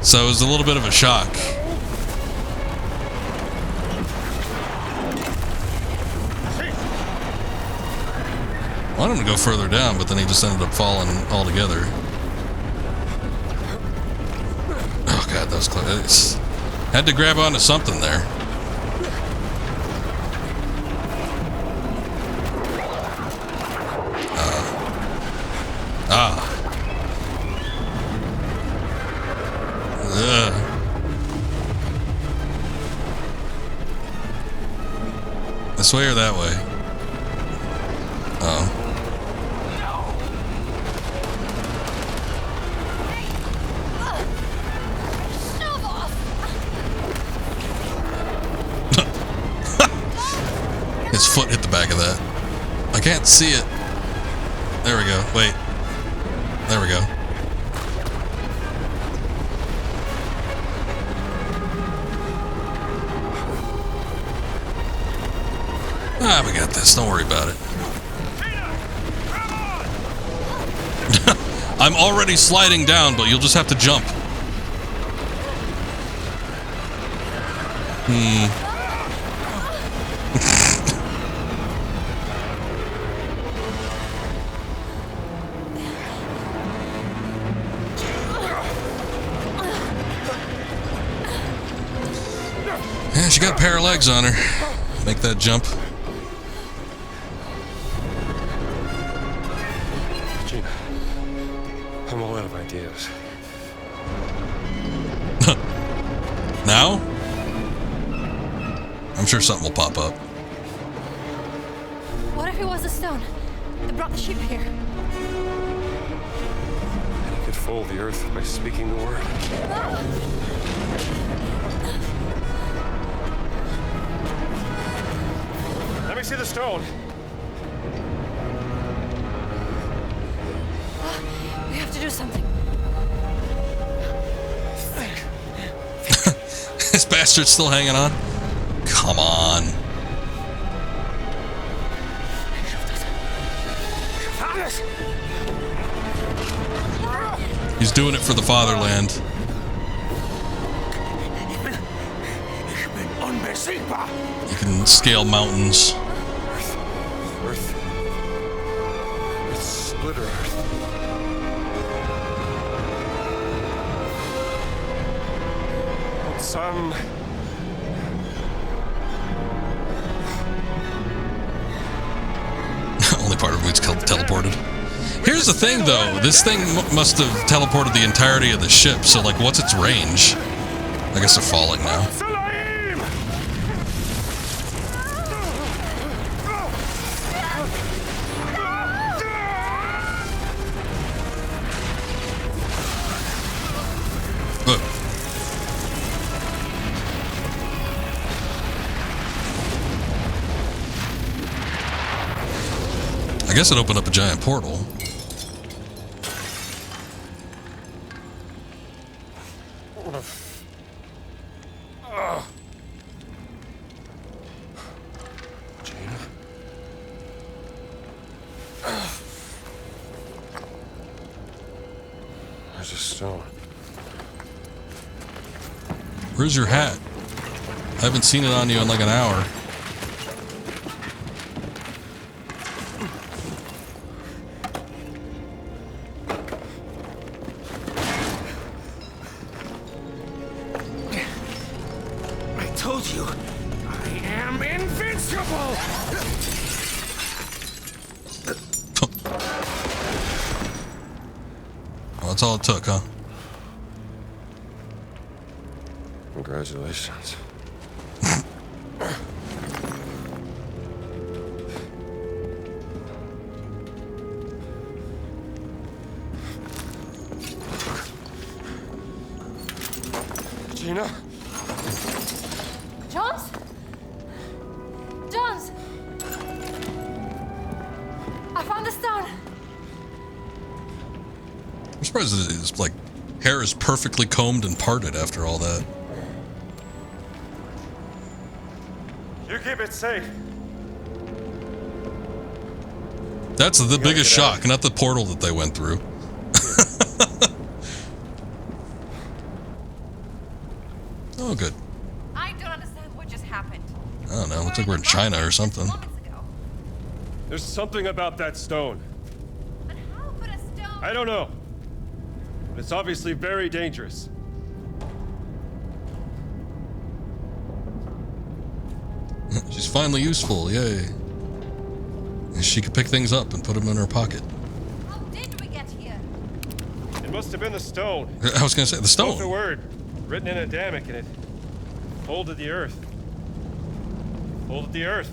[SPEAKER 1] So it was a little bit of a shock. I wanted him to go further down, but then he just ended up falling altogether. Oh god, that was close. Had to grab onto something there. This way or that way? Oh. His foot hit the back of that. I can't see it. There we go. Wait. There we go. We got this. Don't worry about it. I'm already sliding down, but you'll just have to jump. Yeah, she got a pair of legs on her. Make that jump.
[SPEAKER 5] Gina, I'm all out of ideas.
[SPEAKER 1] Now? I'm sure something will pop up.
[SPEAKER 17] What if it was a stone that brought the ship here?
[SPEAKER 5] And he could fold the earth by speaking the word.
[SPEAKER 3] Let me see the stone.
[SPEAKER 17] We have to do something.
[SPEAKER 1] This bastard's still hanging on? Come on. He's doing it for the fatherland. You can scale mountains.
[SPEAKER 5] Earth. It's split Earth. Some...
[SPEAKER 1] Only part of it's teleported. Here's the thing, though. This thing must have teleported the entirety of the ship, so, like, what's its range? I guess they're falling now. I guess it opened up a giant portal.
[SPEAKER 5] Gina? There's a stone.
[SPEAKER 1] Where's your hat? I haven't seen it on you in like an hour. That's all it took, huh?
[SPEAKER 5] Congratulations. Gina?
[SPEAKER 17] Jones? Jones! I found the stone.
[SPEAKER 1] I'm surprised that his, like, hair is perfectly combed and parted after all that.
[SPEAKER 3] You keep it safe.
[SPEAKER 1] That's the biggest shock, not the portal that they went through. Oh, good.
[SPEAKER 2] I don't understand what just happened.
[SPEAKER 1] I don't know. Looks like we're in China or something.
[SPEAKER 3] There's something about that stone.
[SPEAKER 2] But how could a stone...
[SPEAKER 3] I don't know. But it's obviously very dangerous.
[SPEAKER 1] She's finally useful, yay. And she could pick things up and put them in her pocket.
[SPEAKER 2] How did we get here?
[SPEAKER 3] It must have been the stone.
[SPEAKER 1] I was gonna say, the stone.
[SPEAKER 3] Wrote the word, written in Adamic, and it folded the earth. Folded the earth.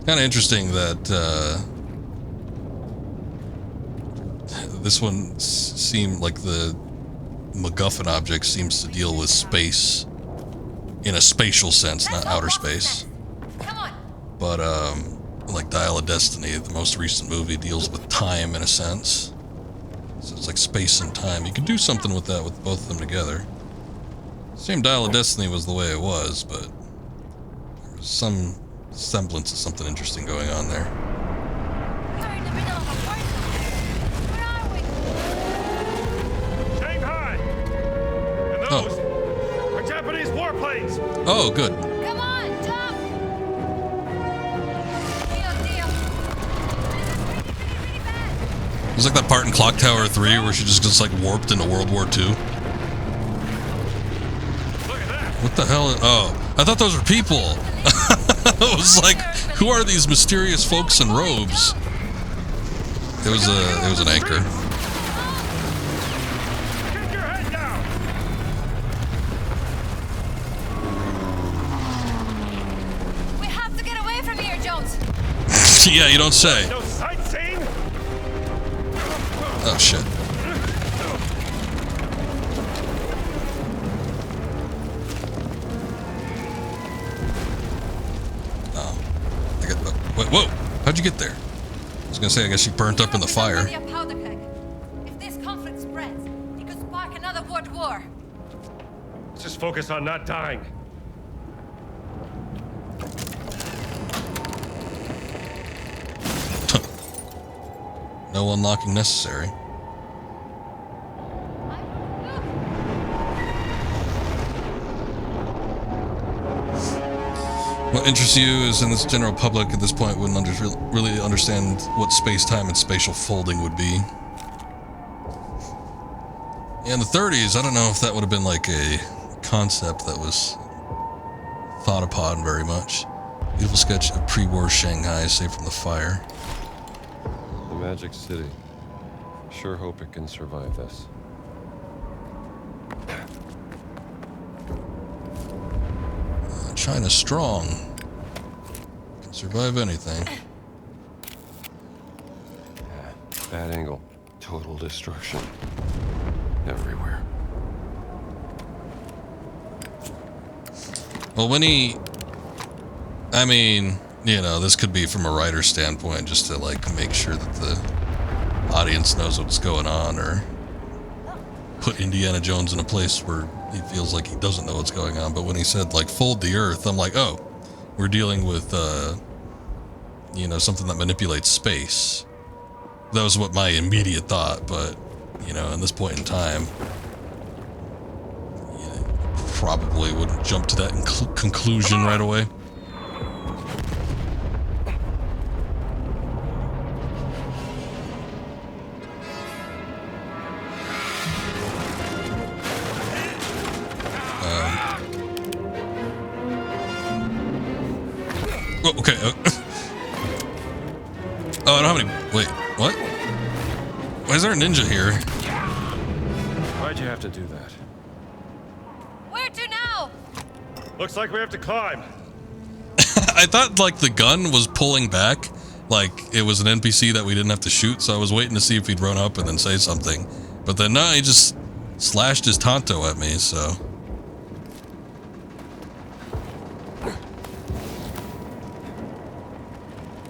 [SPEAKER 1] Kind of interesting that this one seemed like the MacGuffin object seems to deal with space in a spatial sense, not outer space. But like Dial of Destiny, the most recent movie, deals with time in a sense. So it's like space and time. You could do something with that with both of them together. Same Dial of Destiny was the way it was, but there was some semblance of something interesting going on there.
[SPEAKER 3] Shanghai! And those are Japanese warplanes!
[SPEAKER 1] Oh, good.
[SPEAKER 2] Come on, jump!
[SPEAKER 1] It was like that part in Clock Tower 3 where she just gets like warped into World War II. What the hell? Oh, I thought those were people. I was like, who are these mysterious folks in robes? It was an anchor.
[SPEAKER 3] Keep your head down!
[SPEAKER 2] We have to get away from here, Jones.
[SPEAKER 1] Yeah, you don't say.
[SPEAKER 3] No sightseeing?
[SPEAKER 1] Oh shit. Whoa! How'd you get there? I was gonna say, I guess you burnt up in the fire.
[SPEAKER 2] If this conflict spreads, it could spark another world war.
[SPEAKER 3] Let's just focus on not dying.
[SPEAKER 1] No unlocking necessary. What interests you is in this general public at this point wouldn't really understand what space-time and spatial folding would be. In the 30s, I don't know if that would have been like a concept that was thought upon very much. Beautiful sketch of pre-war Shanghai saved from the fire.
[SPEAKER 16] The Magic City. Sure hope it can survive this.
[SPEAKER 1] China's strong. Can survive anything.
[SPEAKER 16] Yeah, bad angle. Total destruction. Everywhere.
[SPEAKER 1] Well, I mean, you know, this could be from a writer's standpoint, just to like make sure that the audience knows what's going on, or put Indiana Jones in a place where he feels like he doesn't know what's going on. But when he said like fold the earth, I'm like, oh, we're dealing with you know, something that manipulates space. That was what my immediate thought, but you know, in this point in time, you probably wouldn't jump to that conclusion right away. Oh, okay. Oh, I don't have any. Wait, what? Why is there a ninja here?
[SPEAKER 16] Why'd you have to do that?
[SPEAKER 2] Where to now?
[SPEAKER 3] Looks like we have to climb.
[SPEAKER 1] I thought like the gun was pulling back, like it was an NPC that we didn't have to shoot, so I was waiting to see if he'd run up and then say something. But then no, he just slashed his Tonto at me, so.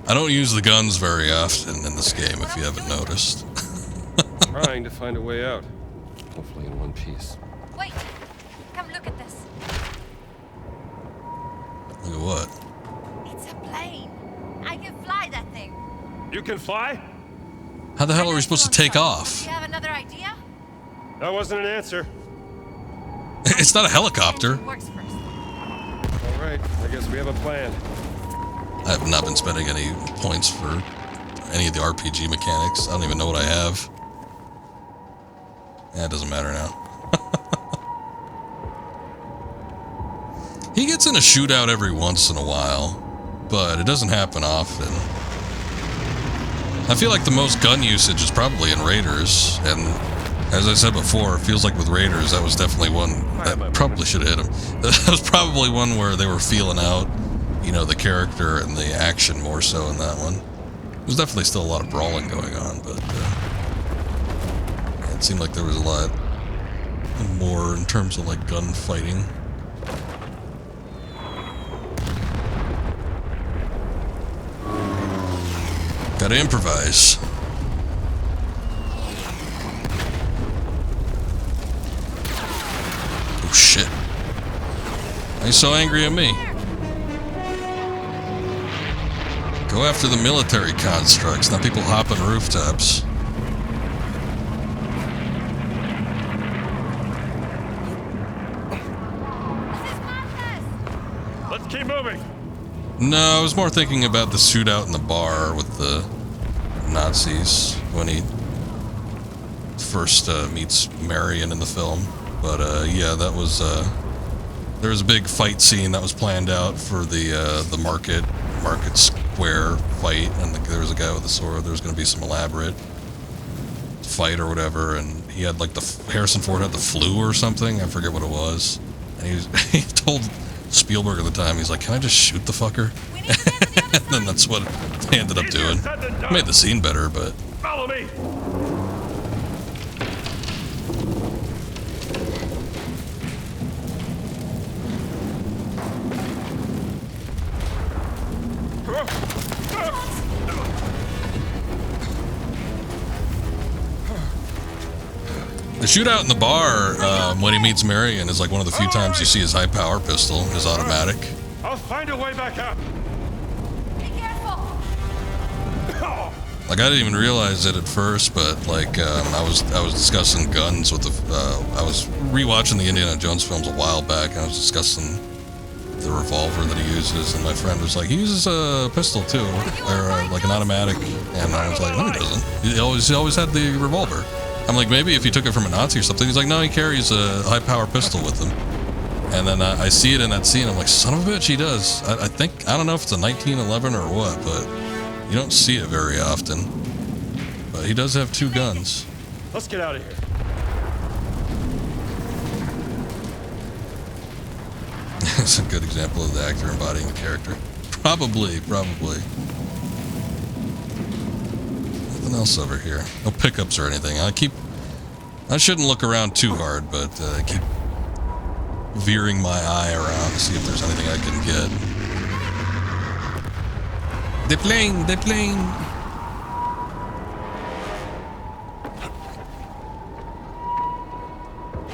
[SPEAKER 1] I don't use the guns very often in this game, if you haven't noticed.
[SPEAKER 16] Trying to find a way out. Hopefully in one piece.
[SPEAKER 2] Wait, come look at this.
[SPEAKER 1] Look at what?
[SPEAKER 2] It's a plane. I can fly that thing.
[SPEAKER 3] You can fly?
[SPEAKER 1] How the hell are we supposed to take off?
[SPEAKER 2] Do you have another idea?
[SPEAKER 3] That wasn't an answer.
[SPEAKER 1] It's not a helicopter.
[SPEAKER 2] Works first.
[SPEAKER 3] All right, I guess we have a plan.
[SPEAKER 1] I have not been spending any points for any of the RPG mechanics. I don't even know what I have. Yeah, it doesn't matter now. He gets in a shootout every once in a while, but it doesn't happen often. I feel like the most gun usage is probably in Raiders, and as I said before, it feels like with Raiders, that was definitely one that probably should have hit him. That was probably one where they were feeling out, you know, the character and the action more so in that one. There's definitely still a lot of brawling going on, but it seemed like there was a lot more in terms of like gunfighting. Gotta improvise. Oh shit. Why are you so angry at me? Go after the military constructs, not people hopping rooftops.
[SPEAKER 3] Let's keep moving.
[SPEAKER 1] No, I was more thinking about the shootout in the bar with the Nazis when he first meets Marion in the film. But yeah, that was there was a big fight scene that was planned out for the market square fight, and there was a guy with a sword. There was going to be some elaborate fight or whatever, and he had like Harrison Ford had the flu or something. I forget what it was, and he told Spielberg at the time, he's like, "Can I just shoot the fucker?" And then that's what they ended up doing. Made the scene better, but
[SPEAKER 3] follow me.
[SPEAKER 1] the shootout in the bar when he meets Marion is like one of the few times you see his high power pistol, his automatic.
[SPEAKER 3] I'll find a way back up.
[SPEAKER 2] Be careful.
[SPEAKER 1] Like, I didn't even realize it at first, but like I was discussing guns with the I was rewatching the Indiana Jones films a while back, and I was discussing the revolver that he uses, and my friend was like, he uses a pistol too, or like an automatic, and I was like, no, he doesn't. He always had the revolver. I'm like, maybe if he took it from a Nazi or something. He's like, no, he carries a high-power pistol with him. And then I see it in that scene. I'm like, son of a bitch, he does. I don't know if it's a 1911 or what, but you don't see it very often. But he does have 2 guns.
[SPEAKER 3] Let's get out of here.
[SPEAKER 1] It's a good example of the actor embodying the character. Probably. Nothing else over here. No pickups or anything. I shouldn't look around too hard, but I keep veering my eye around to see if there's anything I can get. They're playing.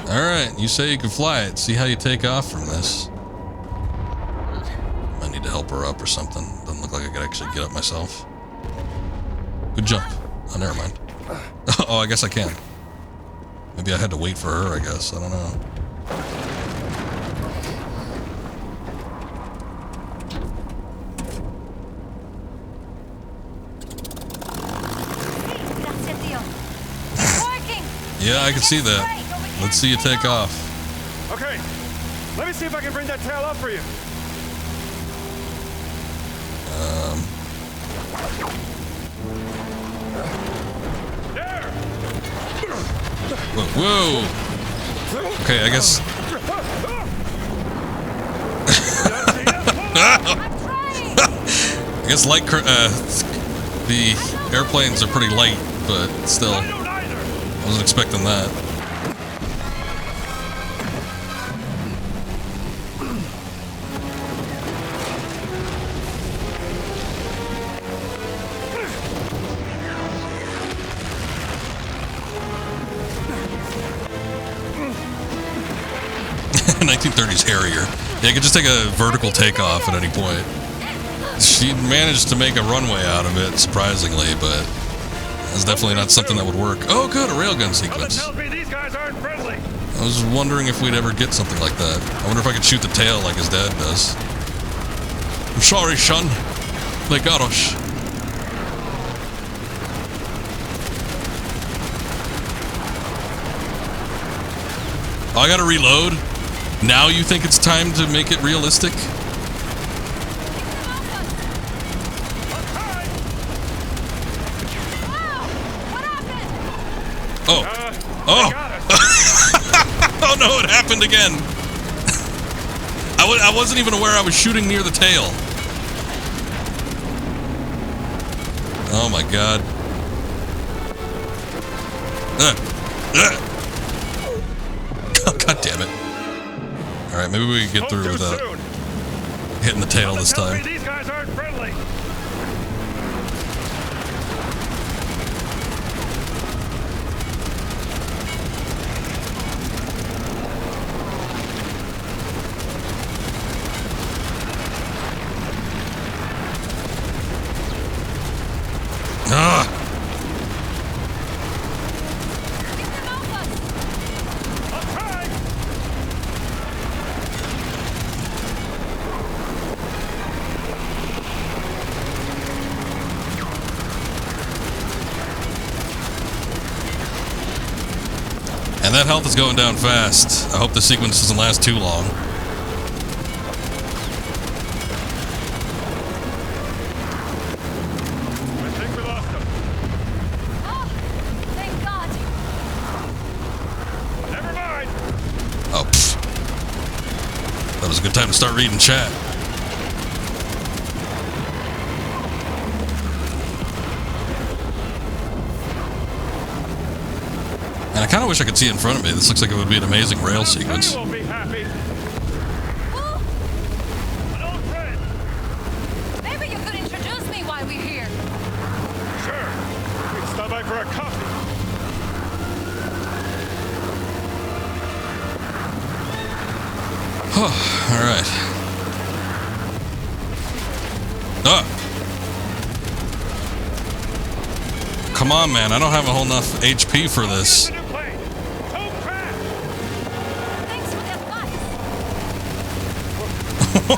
[SPEAKER 1] Alright, you say you can fly it. See how you take off from this. I need to help her up or something. Doesn't look like I could actually get up myself. Good jump. Oh, never mind. Oh, I guess I can. Maybe I had to wait for her, I guess. I don't know. Yeah, I can see that. Let's see you take off.
[SPEAKER 3] Okay, let me see if I can bring that tail up for you. There.
[SPEAKER 1] Whoa. Okay, I guess. I guess the airplanes are pretty light, but still, I wasn't expecting that. .1930s Harrier. Yeah, you could just take a vertical takeoff at any point. She managed to make a runway out of it, surprisingly, but it's definitely not something that would work. Oh, good, a railgun sequence.
[SPEAKER 3] These guys aren't friendly.
[SPEAKER 1] I was wondering if we'd ever get something like that. I wonder if I could shoot the tail like his dad does. I'm sorry, son. They got us. Oh, I gotta reload? Now you think it's time to make it realistic? Oh. Oh! Oh no, it happened again! I wasn't even aware I was shooting near the tail. Oh my god. Oh, god damn it. Alright, maybe we can get through without hitting the tail this time.
[SPEAKER 3] These guys aren't friendly.
[SPEAKER 1] And that health is going down fast. I hope the sequence doesn't last too long.
[SPEAKER 3] I think we lost them.
[SPEAKER 2] Oh, thank God.
[SPEAKER 3] Never mind.
[SPEAKER 1] Oh, pfft. That was a good time to start reading chat. And I kind of wish I could see it in front of me. This looks like it would be an amazing rail sequence.
[SPEAKER 3] You won't be happy.
[SPEAKER 2] An old friend. Maybe you could introduce me while we're here.
[SPEAKER 3] Sure. We can stop by for a coffee.
[SPEAKER 1] All right. come on, man. I don't have a whole enough HP for this.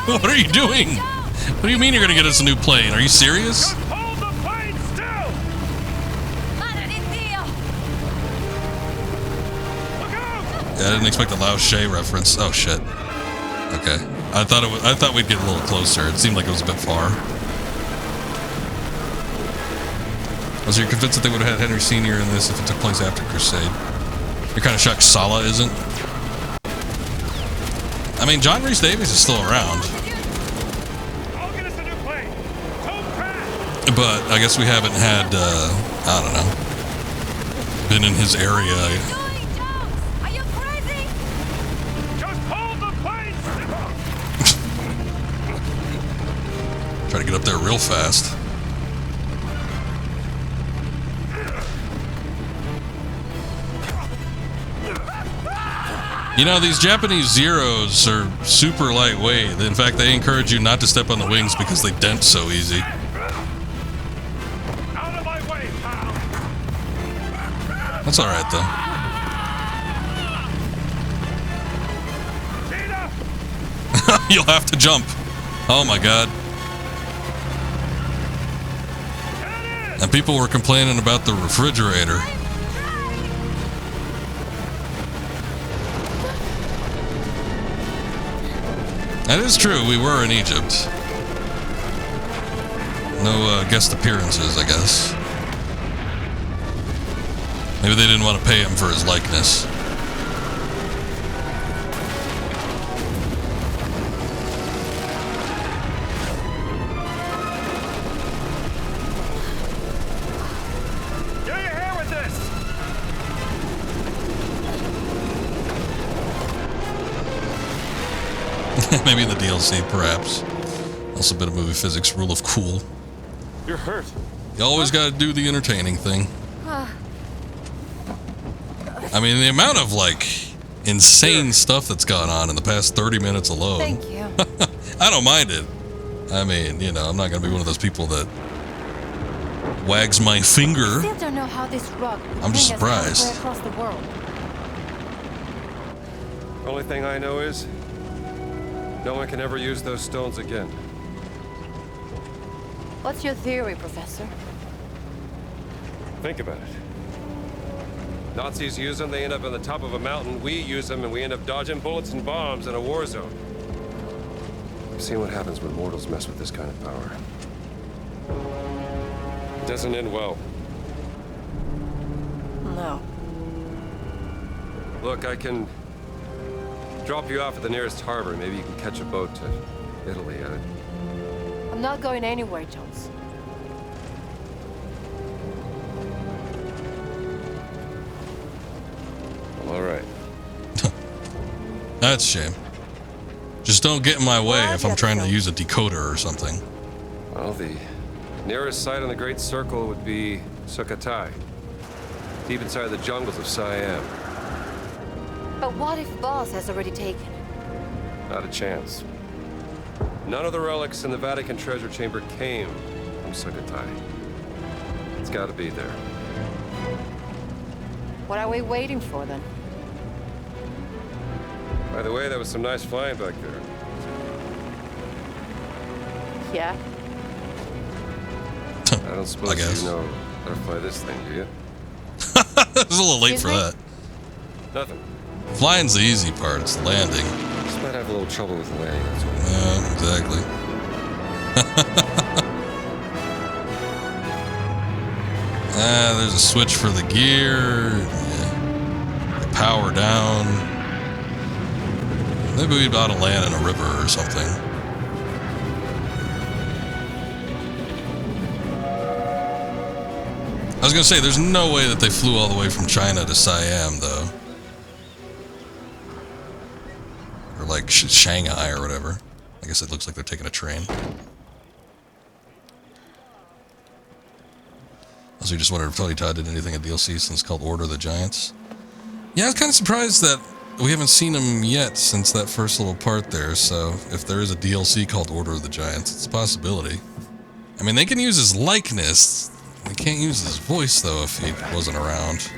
[SPEAKER 1] What are you doing? What do you mean you're gonna get us a new plane? Are you serious? Yeah, I didn't expect a Lao She reference. Oh shit. Okay. I thought we'd get a little closer. It seemed like it was a bit far. Was you convinced that they would have had Henry Sr. in this if it took place after Crusade? You're kind of shocked Sala isn't? I mean, John Rhys Davies is still around. But I guess we haven't had, I don't know, been in his area.
[SPEAKER 2] Are you crazy?
[SPEAKER 3] Just hold the plane still.
[SPEAKER 1] Try to get up there real fast. You know, these Japanese Zeros are super lightweight. In fact, they encourage you not to step on the wings because they dent so easy.
[SPEAKER 3] Out of my way, pal.
[SPEAKER 1] That's alright, though. You'll have to jump. Oh my god. And people were complaining about the refrigerator. That is true, we were in Egypt. No guest appearances, I guess. Maybe they didn't want to pay him for his likeness.
[SPEAKER 3] Get your hair with this.
[SPEAKER 1] Maybe in the DLC, perhaps. Also a bit of movie physics, rule of cool.
[SPEAKER 5] You're hurt.
[SPEAKER 1] You always gotta do the entertaining thing. I mean, the amount of, like, insane stuff that's gone on in the past 30 minutes alone.
[SPEAKER 2] Thank you.
[SPEAKER 1] I don't mind it. I mean, you know, I'm not gonna be one of those people that wags my finger.
[SPEAKER 2] Still don't know how this rock
[SPEAKER 1] I'm just
[SPEAKER 2] bring us
[SPEAKER 1] surprised.
[SPEAKER 2] halfway across the world.
[SPEAKER 5] Only thing I know is no one can ever use those stones again.
[SPEAKER 2] What's your theory, Professor?
[SPEAKER 5] Think about it. Nazis use them, they end up on the top of a mountain. We use them, and we end up dodging bullets and bombs in a war zone. You've seen what happens when mortals mess with this kind of power. It doesn't end well.
[SPEAKER 2] No.
[SPEAKER 5] Look, I can drop you off at the nearest harbor. Maybe you can catch a boat to Italy.
[SPEAKER 2] I'm not going anywhere, Jones.
[SPEAKER 5] Well, all right.
[SPEAKER 1] That's a shame. Just don't get in my way if I'm trying to use a decoder or something.
[SPEAKER 5] Well, the nearest site on the Great Circle would be Sukhothai, deep inside the jungles of Siam.
[SPEAKER 2] But what if Boss has already taken it?
[SPEAKER 5] Not a chance. None of the relics in the Vatican treasure chamber came from Sukhothai. It's got to be there.
[SPEAKER 2] What are we waiting for then?
[SPEAKER 5] By the way, that was some nice flying back there.
[SPEAKER 2] Yeah?
[SPEAKER 5] I don't suppose you know how to fly this thing, do you?
[SPEAKER 1] It was a little late for that.
[SPEAKER 5] Nothing.
[SPEAKER 1] Flying's the easy part, it's the landing.
[SPEAKER 5] Just might have a little trouble with the landing, that's all.
[SPEAKER 1] Yeah, exactly. There's a switch for the gear. Yeah. The power down. Maybe we ought to land in a river or something. I was gonna say, there's no way that they flew all the way from China to Siam, though. Or like Shanghai or whatever. I guess it looks like they're taking a train. Also, just wondered if Tony Todd did anything in DLC since it's called Order of the Giants. Yeah, I was kind of surprised that we haven't seen him yet since that first little part there, so if there is a DLC called Order of the Giants, it's a possibility. I mean, they can use his likeness We can't use his voice, though, if he wasn't around.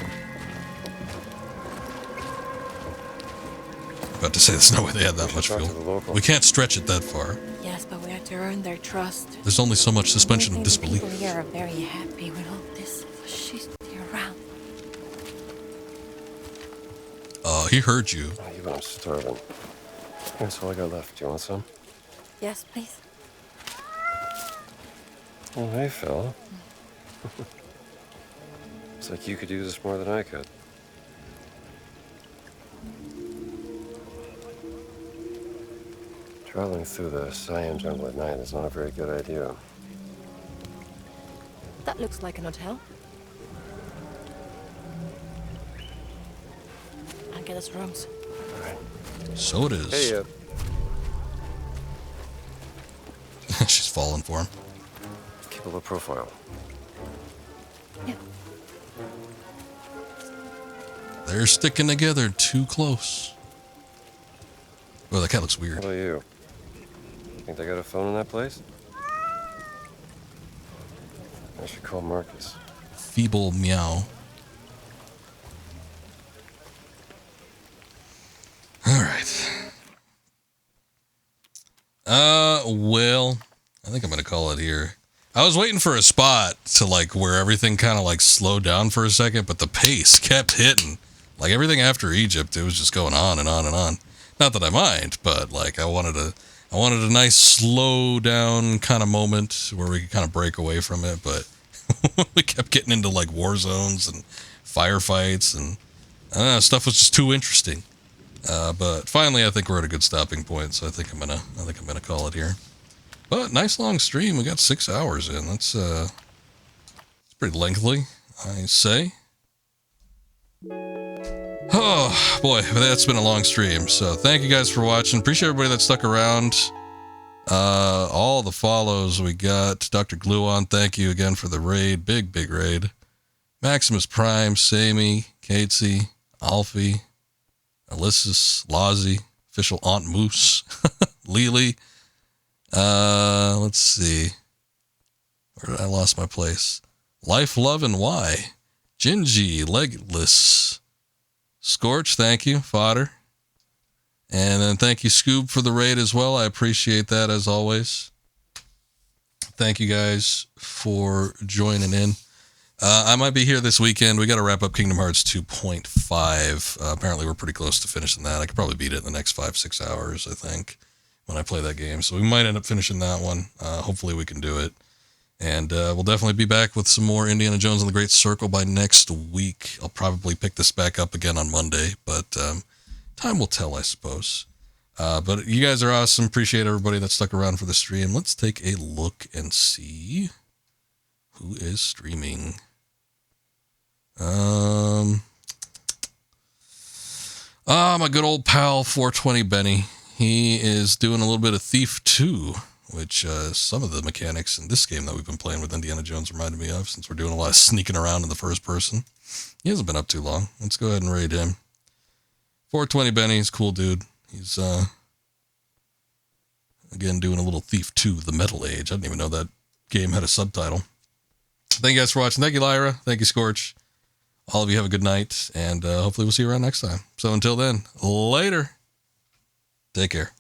[SPEAKER 1] About to say, there's no way they had that much fuel. We can't stretch it that far.
[SPEAKER 17] Yes, but we have to earn their trust.
[SPEAKER 1] There's only so much suspension of
[SPEAKER 17] I think
[SPEAKER 1] disbelief.
[SPEAKER 17] the people here are very happy with all this fascisty around.
[SPEAKER 1] He heard you.
[SPEAKER 16] Oh, even I'm starving. That's all I got left. Do you want some?
[SPEAKER 17] Yes, please.
[SPEAKER 16] Oh, hey, Phil. It's like you could use this more than I could. Traveling through the Siam jungle at night is not a very good idea.
[SPEAKER 17] That looks like an hotel. I'll get us rooms.
[SPEAKER 1] So it is.
[SPEAKER 16] Hey,
[SPEAKER 1] She's falling for him.
[SPEAKER 16] keep a low profile.
[SPEAKER 17] Yeah.
[SPEAKER 1] They're sticking together too close. Oh, that cat looks
[SPEAKER 16] How
[SPEAKER 1] weird.
[SPEAKER 16] about you? Think they got a phone in that place? I should call Marcus.
[SPEAKER 1] Feeble meow. Alright. Well, I think I'm gonna call it here. I was waiting for a spot to like where everything kind of like slowed down for a second, but the pace kept hitting. Like everything after Egypt, it was just going on and on and on. Not that I mind, but like I wanted a nice slow down kind of moment where we could kind of break away from it, but we kept getting into like war zones and firefights and I don't know, stuff was just too interesting. But finally, I think we're at a good stopping point, so I think I'm gonna call it here. But nice long stream. We got 6 hours in. That's it's pretty lengthy, I say. Oh boy, but that's been a long stream. So thank you guys for watching. Appreciate everybody that stuck around. All the follows we got. Dr. Gluon, thank you again for the raid. Big raid. Maximus Prime, Sammy, Catesy, Alfie, Alyssus, Lozzie, official Aunt Moose, Lily. Let's see. Where did I lost my place? Life, Love, and Why. Gingy, Legless. Scorch, thank you. Fodder. And then thank you, Scoob, for the raid as well. I appreciate that as always. Thank you guys for joining in. I might be here this weekend. We got to wrap up Kingdom Hearts 2.5. Apparently, we're pretty close to finishing that. I could probably beat it in the next 5-6 hours, I think, when I play that game. So we might end up finishing that one. Hopefully, we can do it. And we'll definitely be back with some more Indiana Jones and the Great Circle by next week. I'll probably pick this back up again on Monday, but time will tell, I suppose. But you guys are awesome. Appreciate everybody that stuck around for the stream. Let's take a look and see who is streaming. My good old pal 420 Benny. He is doing a little bit of Thief 2, which some of the mechanics in this game that we've been playing with Indiana Jones reminded me of, since we're doing a lot of sneaking around in the first person. He hasn't been up too long. Let's go ahead and raid him. 420 Benny, he's a cool dude. He's again doing a little Thief 2, The Metal Age. I didn't even know that game had a subtitle. Thank you guys for watching. Thank you, Lyra. Thank you, Scorch. All of you have a good night, and hopefully we'll see you around next time. So until then, later. Take care.